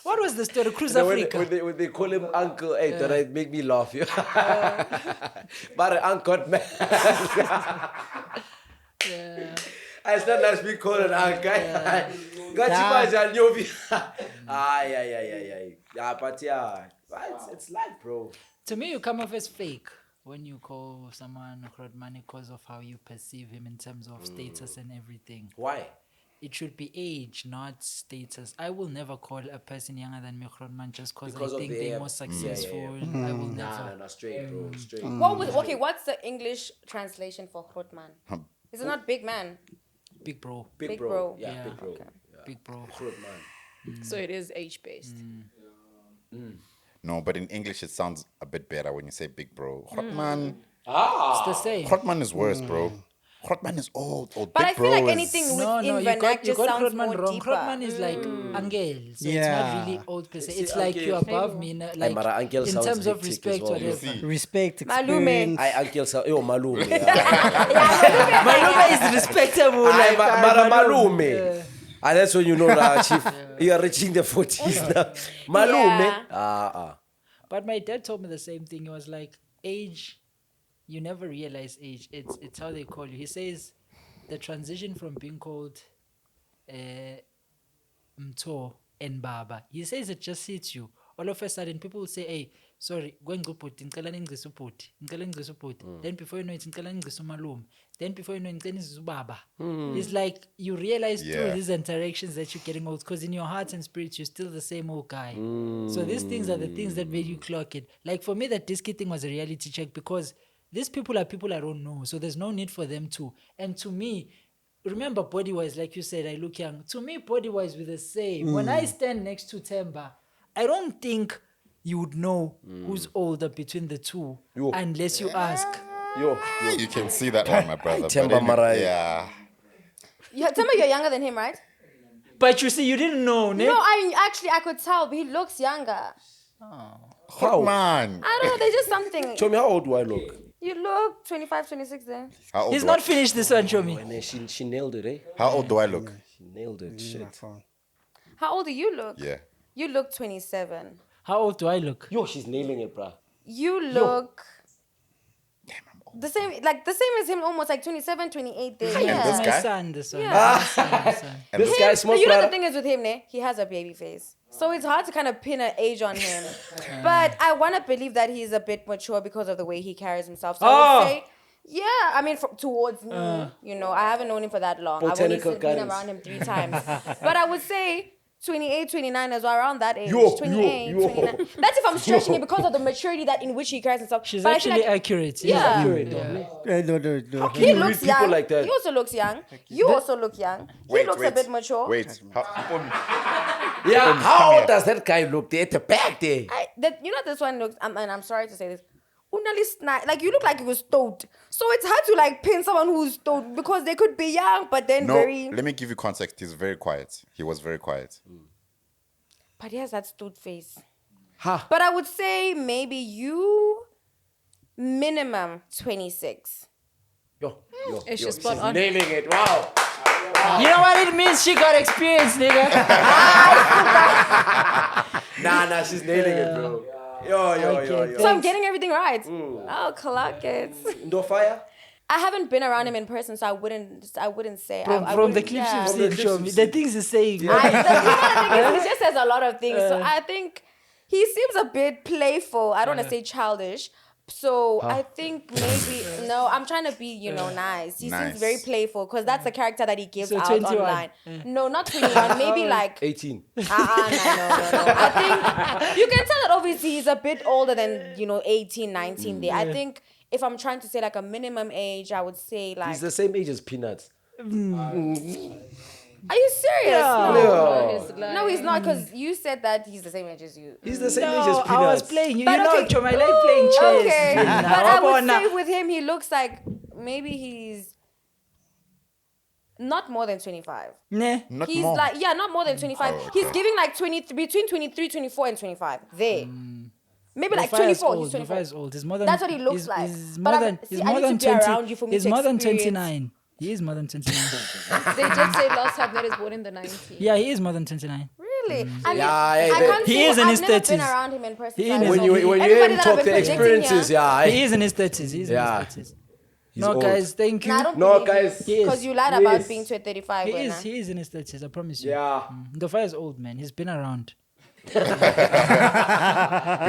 What was the story? Cruise Africa. When they call him uncle, hey, that make me laugh. But uncle man. It's not nice being called an uncle. Got you guys on your but yeah, it's life, bro. To me, you come off as fake when you call someone money because of how you perceive him in terms of status and everything. Why? It should be age, not status. I will never call a person younger than me man just because I think they're more successful. I will never. No, straight, bro, straight. What's the English translation for Hotman? Is it not big man? Big bro. Big bro. Yeah. Big bro. Okay. Yeah. Big bro. So it is age-based. No, but in English it sounds a bit better when you say big bro. Hotman. It's the same. Hotman is worse, bro. Hotman is old. But big I feel bro like is- anything No, within you vernacular got sounds Krotman more wrong. deeper. Krotman is like angel, so it's not really old per se. It's See, like uncle. you're above me, like Mara, uncle in sounds terms of hectic respect, as well. whatever. Respect, Malume. experience. I uncle sa malume. Malume is respectable. Like Malume. Yeah. That's when you know that chief. You are reaching the 40s now. Malume. Yeah. But my dad told me the same thing. He was like, age, you never realize age. It's how they call you. He says the transition from being called Mto and Baba. He says it just hits you. All of a sudden, people will say, hey, sorry, go and go put in Then before you know it, then before you know it, Baba. It's like you realize through these interactions that you're getting old because in your heart and spirit, you're still the same old guy. So these things are the things that made you clock it. Like for me, that Disky thing was a reality check because these people are people I don't know. So there's no need for them to. And to me, remember body-wise, like you said, I look young. To me, body-wise, we're the same. When I stand next to Temba, I don't think you would know who's older between the two unless you ask. Yo. You can see that one, my brother. Temba but Marai. yeah. Tell me you're younger than him, right? But you see, you didn't know, ne? No, I could tell, but he looks younger. Hotman. I don't know, there's just something. Show me how old do I look? You look 25, 26 then. How old He's do not I- finished this one, show me. And then she nailed it, eh? How old do I look? She nailed it. Shit. How old do you look? Yeah. You look 27. How old do I look? Yo, she's nailing it, bruh. You look the same as him, almost like 27, 28 there. this Yeah. guy? This one. Yeah. My son. And This guy smoke, But you know the brother. thing is with him, ne? He has a baby face. So it's hard to kind of pin an age on him. But I want to believe that he's a bit mature because of the way he carries himself. So I would say, yeah, I mean, towards me, I haven't known him for that long. Botanical I've only been gardens. around him 3 times. But I would say 28, 29 as well, around that age. Yo, 28, yo. 29. That's if I'm stretching it because of the maturity that in which he carries himself. She's But I feel actually like accurate. Yeah. Accurate, No. he You looks read people young. like that. He also looks young. You also look young. He looks a bit mature. Wait. Yeah, how old does that guy look? They're at the back there. This one looks, and I'm sorry to say this, like you look like you were stoned. So it's hard to like pin someone who's stoned because they could be young, but then No, very. let me give you context. He's very quiet. He was very quiet. But he has that stoned face. Ha. But I would say maybe you minimum 26. Yo. It's just spot she's on. nailing it. Wow. You know what it means? She got experience, nigga. Nah, she's nailing it, bro. Yo. So I'm getting everything right. Oh, clock it. No fire? I haven't been around him in person, so I wouldn't say. I From the wouldn't- clips yeah. you've seen, show me. The things he's saying. The thing is, he just says a lot of things. So I think he seems a bit playful. I don't want to say childish, So I think maybe no. I'm trying to be, nice. He seems very playful because that's the character that he gives So out 21. online. No, not 21. Maybe like 18. no. I think you can tell that obviously he's a bit older than 18, 19 there. I think if I'm trying to say like a minimum age, I would say like. He's the same age as Peanuts. Are you serious? No, He's not because you said that he's the same age as you. He's the same age as Peanuts. I was playing. You But know, okay. Chom, I like playing chess. Okay, Nah, but I would nah. say with him, he looks like maybe he's not more than 25. Nah. Not He's more. like, not more than 25. Oh, okay. He's giving like 20, between 23, 24, and 25. There. Maybe like Lefa is 24. old. He's 24. Lefa is old. He's more than. That's what he looks like. He's But more than. see, He's I more need than to be 20. around you for me He's to more than experience. 29. He is more than 29. They did say last time that he's born in the 90s. Yeah, he is more than 29. Really? I mean, Yeah, I can't he say is in I've his never been 30s. around him in person. He so I is don't When in you know. when you Everybody hear him that talk I've the been predicting experiences, here- yeah. He is in his 30s. He's in Yeah. his 30s. He's No, old. guys, thank you. Nah, I don't No, believe guys. He is. because you lied He about is. being 35. He is. Wena. He is in his 30s. I promise you. Yeah. The fire is old, man. He's been around. Been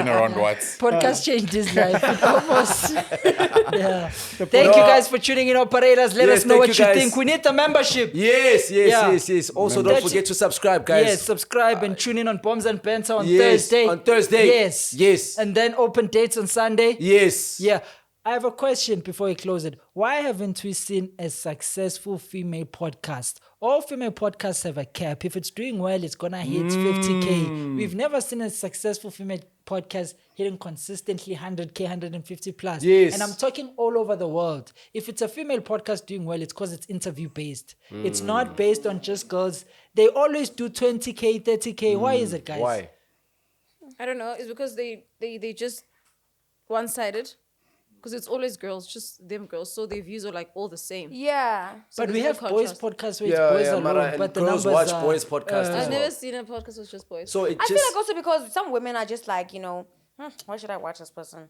around what? Podcast changed his life. Almost. Yeah. Thank you guys for tuning in, operators. Let Yes, us know thank what you you guys. think. We need the membership. Yes. Yeah. Also, don't That's forget it. to subscribe, guys. Yes, subscribe and tune in on Bombs and Banter on Yes, Thursday. on Thursday. Yes. And then open dates on Sunday. Yes. Yeah. I have a question before we close it. Why haven't we seen a successful female podcast? All female podcasts have a cap. If it's doing well, it's going to hit 50K. We've never seen a successful female podcast hitting consistently 100K, 150 plus. Yes. And I'm talking all over the world. If it's a female podcast doing well, it's because it's interview based. It's not based on just girls. They always do 20K, 30K. Why is it, guys? Why? I don't know. It's because they just one-sided. Because it's always girls, just them girls. So their views are like all the same. Yeah. So But we there's have no boys contrast. podcasts where it's boys alone, Mara, and but the girls numbers watch are, boys podcasts as I've well. never seen a podcast with just boys. So it I just feel like also because some women are just like, why should I watch this person?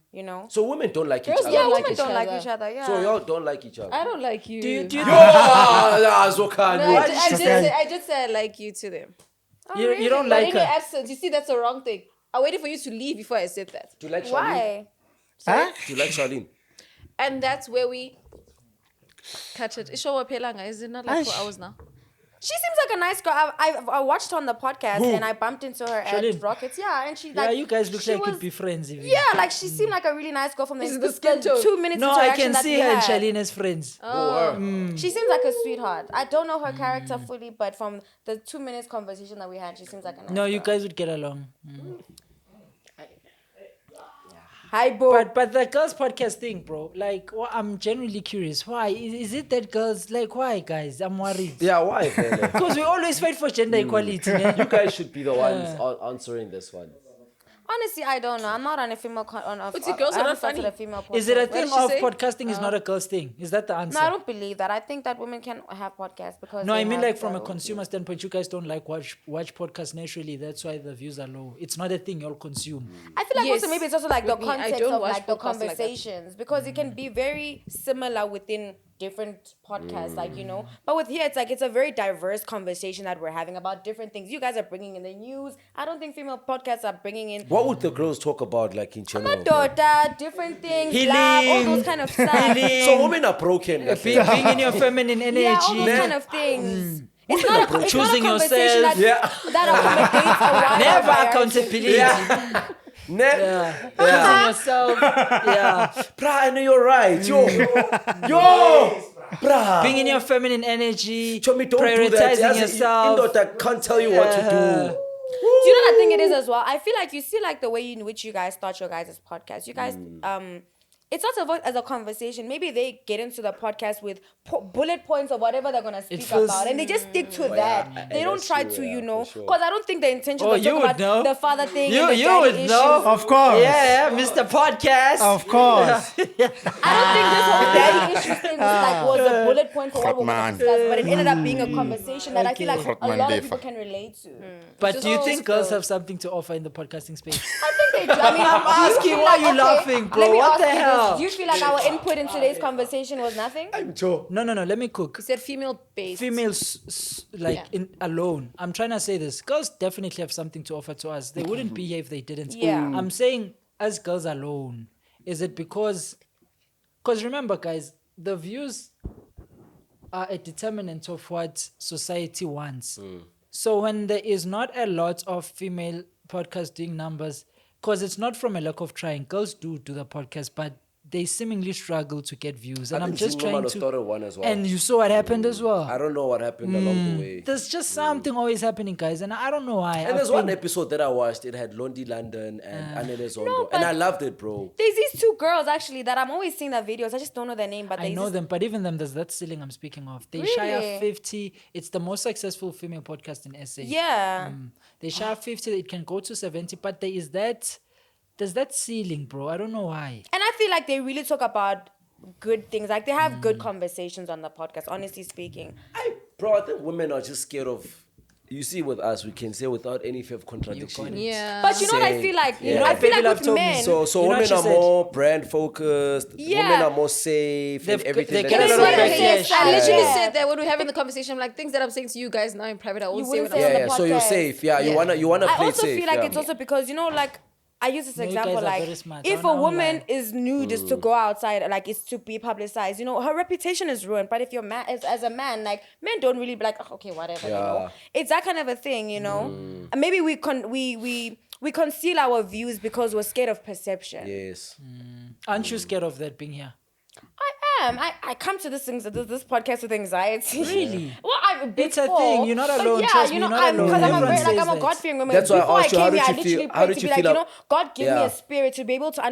so women don't like Girls each don't other. like Women each don't like other. each other. Yeah. So y'all don't like each other. I don't like you. Do you Zokhanyo. No, I just said I like you to them. you don't But like in your her? absence, you see, that's the wrong thing. I waited for you to leave before I said that. Do you like Charlene? Why? Do you like Charlene? And that's where we catch it. Isho waphelanga, is it not like 4 hours now? She seems like a nice girl. I watched her on the podcast and I bumped into her Charlene? at Rockets. Yeah, and she Yeah, like you guys look she like was- you'd be friends even. Yeah, like she seemed like a really nice girl from the, Is it the skin tone? 2 minutes No, I interaction can that see we her and had. Charlene as friends. She seems like a sweetheart. I don't know her character fully, but from the 2 minutes conversation that we had, she seems like a nice No, you girl. guys would get along. Hi, boo. But the girls podcast thing, bro. Like, I'm genuinely curious. Why is it that girls like? Why, guys? I'm worried. Yeah, why? Fele? Because we always fight for gender equality. Man. You guys should be the ones answering this one. Honestly, I don't know. I'm not on a female. But the girls I are not haven't started funny. a female Is it a podcast. thing did she of say? podcasting is not a girl's thing? Is that the answer? No, I don't believe that. I think that women can have podcasts because. No, they I mean have like from a the- consumer standpoint, you guys don't like watch podcasts naturally. That's why the views are low. It's not a thing you'll consume. I feel like Yes. also maybe it's also like the With me, I context don't of watch like the podcasts like that. conversations because it can be very similar within different podcasts, like But with here, it's like it's a very diverse conversation that we're having about different things. You guys are bringing in the news. I don't think female podcasts are bringing in. What would the girls talk about, like in general? My daughter, different things, Healing. love, all those kind of stuff. So women are broken. like, Being in your feminine energy. Yeah, all those kind of things. It's not a Choosing conversation yourself. that accommodates a wider Never variety. accountability. Yeah. Choosing yourself. Yeah. Bruh, I know you're right. Yo. Bruh. Being in your feminine energy. Chomi, don't do that. Prioritizing yourself. Indota can't tell you what to do. Do you know that thing it is as well? I feel like you see like the way in which you guys start your guys' podcast. You guys it's not as a conversation. Maybe they get into the podcast with bullet points of whatever they're gonna speak feels- about, and they just stick to that. They don't that's try true, to, yeah, for sure. because I don't think the intention Oh, was you talking would about know. the father thing. You and the you daddy would issues. know. Of course. Yeah, Mr. Podcast. Of course. I don't think this whole daddy issues thing was a bullet point for what we're going Man. to discuss, but it ended up being a conversation that I feel like a Man, lot of Lefa. people can relate to. But Just do you always think girls girls. have something to offer in the podcasting space? I think they do. I mean, I'm asking, why you laughing, bro? Let me What ask the you this. hell? Do you feel like our input in today's conversation was nothing? No, let me cook. You said female based. Females alone. I'm trying to say this. Girls definitely have something to offer to us. They wouldn't be here if they didn't. Yeah. I'm saying as girls alone, Is it because remember, guys, the views are a determinant of what society wants. So when there is not a lot of female podcasts doing numbers, because it's not from a lack of trying. Girls do the podcast, but they seemingly struggle to get views. And I'm just trying to... started one as well. And you saw what happened as well. I don't know what happened along the way. There's just something always happening, guys, and I don't know why. And there's one episode that I watched. It had Londi London and Anele Zondo. And I loved it, bro. There's these two girls actually that I'm always seeing their videos. I just don't know their name, but I know them, but even them, there's that ceiling I'm speaking of. They shy of 50. It's the most successful female podcast in SA. Yeah. They shy of 50. It can go to 70, but there's that ceiling, bro. I don't know why. And I feel like they really talk about good things. Like they have good conversations on the podcast, honestly speaking. I think women are just scared of... You see, with us, we can say without any fear of contradiction. Yeah. But you know what I feel like? Yeah. I feel Baby like Love with told me men... So You know women what she are said? more brand focused. Yeah. Women are more safe and everything. they that get they a lot of say. backlash. I literally Yeah. said that when we're having the conversation. I'm like, things that I'm saying to you guys now in private, I won't You say when wouldn't I'm say on saying the So you're podcast. safe. Yeah, you Yeah. wanna I play it also safe. feel like yeah. it's also because, you know, like, I use this No, you example, guys are like, very smart. if I a don't woman lie. is nude, is to go outside, like, it's to be publicized, you know, her reputation is ruined. But if you're as a man, like, men don't really be like, oh, okay, whatever, you know. It's that kind of a thing, you know. And maybe we conceal our views because we're scared of perception. Yes. Aren't you scared of that being here? I am. I come to this podcast with anxiety. Really? Well, It's a thing. You're not alone. Yeah, Trust you me, know, you're not alone. because I'm Everyone a says I'm a that. God-fearing woman. That's why I Before I asked you, came here, I how did you literally feel- how prayed did to you be like, feel you know, God give me Yeah. a spirit to be able to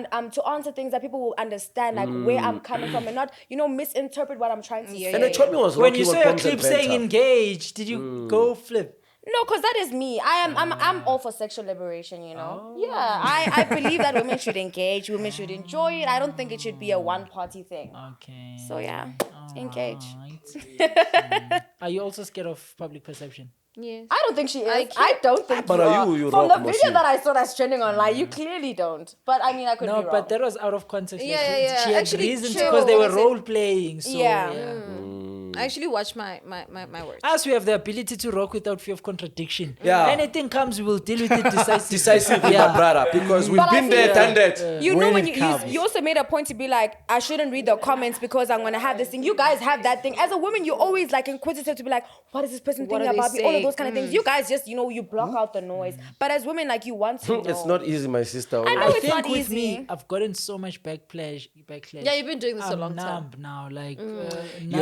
answer things that people will understand, like where I'm coming from, and not, you know, misinterpret what I'm trying to say. And the Choppy was When rocking you with saw your bombs and clip saying banter. engage, did you go flip? No, because that is me. I'm all for sexual liberation, you know. Yeah, I believe that women should engage, women should enjoy it. I don't think it should be a one-party thing. Okay. So yeah, engage. Alright. Are you also scared of public perception? Yes. I don't think she is. I don't think But you are are. you From the rock, video Mosi? that I saw that's trending online, you clearly don't. But I mean, I could be No, wrong. but that was out of context. Yeah, Like, yeah, yeah. She had Actually, reasons true. because they were Is it- role playing. So, Yeah. I actually watch my words. As we have the ability to rock without fear of contradiction. Yeah. Anything comes, we will deal with it decisively. Decisively, my brother, because we've But I been there, feel- done that. You know, When when it you comes. also made a point to be like, I shouldn't read the comments because I'm gonna have this thing. You guys have that thing. As a woman, you're always like inquisitive to be like, what is this person What thinking are they about me? All of saying? those kind of things. You guys just, you know, you block out the noise. But as women, like, you want to know. It's not easy, my sister. I know I it's think not with easy. me, I've gotten so much backlash. Yeah, you've been doing this a I'm long time. numb now. Like, You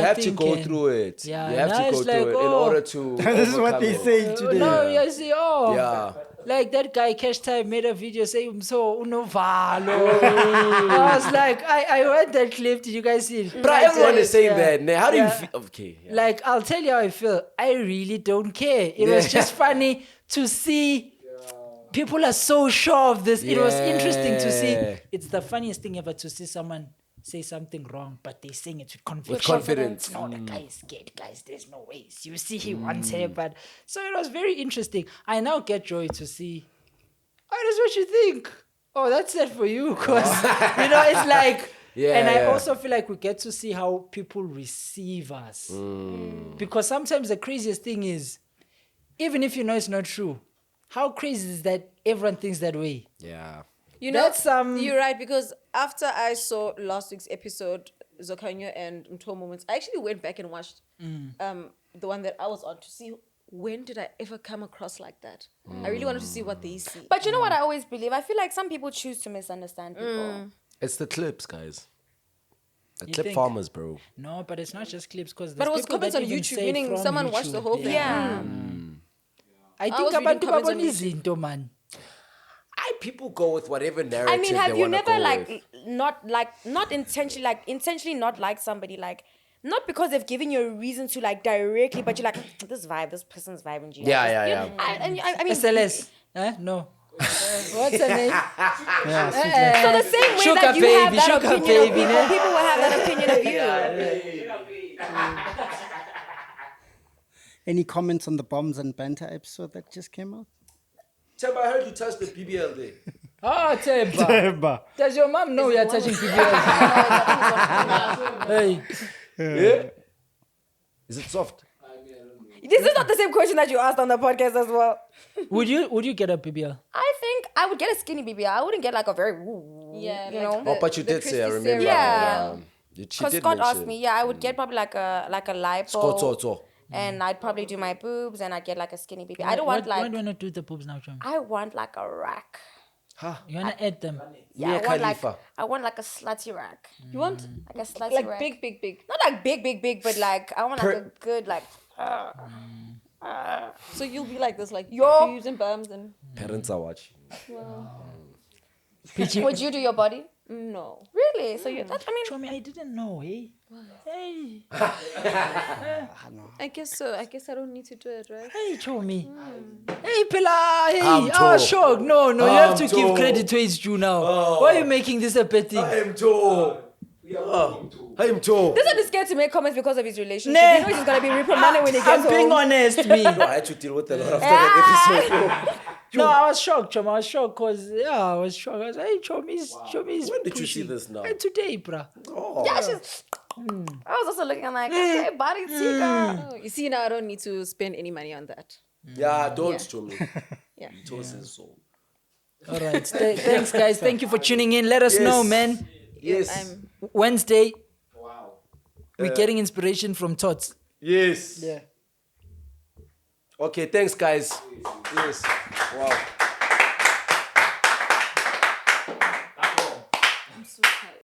have to nothing go can- through it. Yeah, you have now to go it's through like, it in oh. order to. This is what overcome they it. say today. No, you see, oh. Yeah. Like that guy, Cash Time, made a video saying, so, unovalo. I was like, I went that clip. Did you guys see it? But everyone is saying Yeah. that. Nah, how do you Yeah. feel? Okay. Yeah. Like, I'll tell you how I feel. I really don't care. It was just funny to see people are so sure of this. It was interesting to see. Yeah. It's the funniest thing ever to see someone say something wrong, but they're saying it with conviction. With confidence. No, the guy is scared, guys. There's no ways. You see, he wants her, but so it was very interesting. I now get joy to see. Oh, that's what you think. Oh, that's it for you, because you know it's like. Yeah, and I yeah. also feel like we get to see how people receive us, because sometimes the craziest thing is, even if you know it's not true, how crazy is that everyone thinks that way? Yeah. You know, That's, you're right, because after I saw last week's episode, Zokhanyo and Mto Moments, I actually went back and watched the one that I was on to see when did I ever come across like that. I really wanted to see what they see. But you know what I always believe? I feel like some people choose to misunderstand people. It's the clips, guys. The You clip think? farmers, bro. No, but it's not just clips, because But it was comments on YouTube, meaning someone watched the whole thing. Yeah. I was think reading abantu comments on babona izinto, man. People go with whatever narrative I mean, have they you wanna never go with. not intentionally not like somebody, like not because they've given you a reason to like directly, but you're like, this person's vibing. Yeah. I mean, SLS? No. What's her name? so the same way Sugar that you baby, have that sugar opinion of baby, people, ne? people will have that opinion of you. Any comments on the bombs and banter episode that just came out? Temba, I heard you touched the BBL there. Oh, Temba. Does your mom know you're touching PBS? Hey. Yeah? Is it soft? This This is not the same question that you asked on the podcast as well. Would you get a BBL? I think I would get a skinny BBL. I wouldn't get like a very Yeah, you like know. Oh, but you did say, I crispy remember. Yeah. She Because did Scott asked mention. me, yeah, I would get probably like a lipo, Scott. and I'd probably do my boobs, and I'd get like a skinny BBL. I don't want Why like do you not do the boobs now, Chum? I want like a rack. You wanna add them? Yeah, Mia I want Khalifa. I want like a slutty rack. You want Like a slutty like rack. big. Not like big, but like I want like a good like. So you'll be like this, like Yo. boobs and bums and Parents are watching. Would you do your body? no. Really? So you? I mean, Chum, I didn't know, eh? Hey, I guess so. I guess I don't need to do it, right? hey, Chomi. Hey, Pila. Hey. I'm Shock. No, you have to give Joe. credit to his Jew now. Why are you making this a bad thing? I'm Joe. I'm Joe. doesn't be scared to make comments because of his relationship. Nah. You know he's gonna be reprimanded when he gets I'm being home. honest, me. No, I had to deal with a lot after that episode. No, I was shocked, Chum. I was shocked because, I was shocked. I was like, hey, Chomi's When did you see this now? Hey, today, bruh. Yeah, she's. I was also looking. I'm like, okay, body tea, girl. Oh, you see, now I don't need to spend any money on that. Yeah, don't to me. Yeah. So. All right. Thanks, guys. Thank you for tuning in. Let us know, man. Yes. Wednesday, we're getting inspiration from Tots. Yes. Yeah. Okay, thanks, guys. Yes. Wow.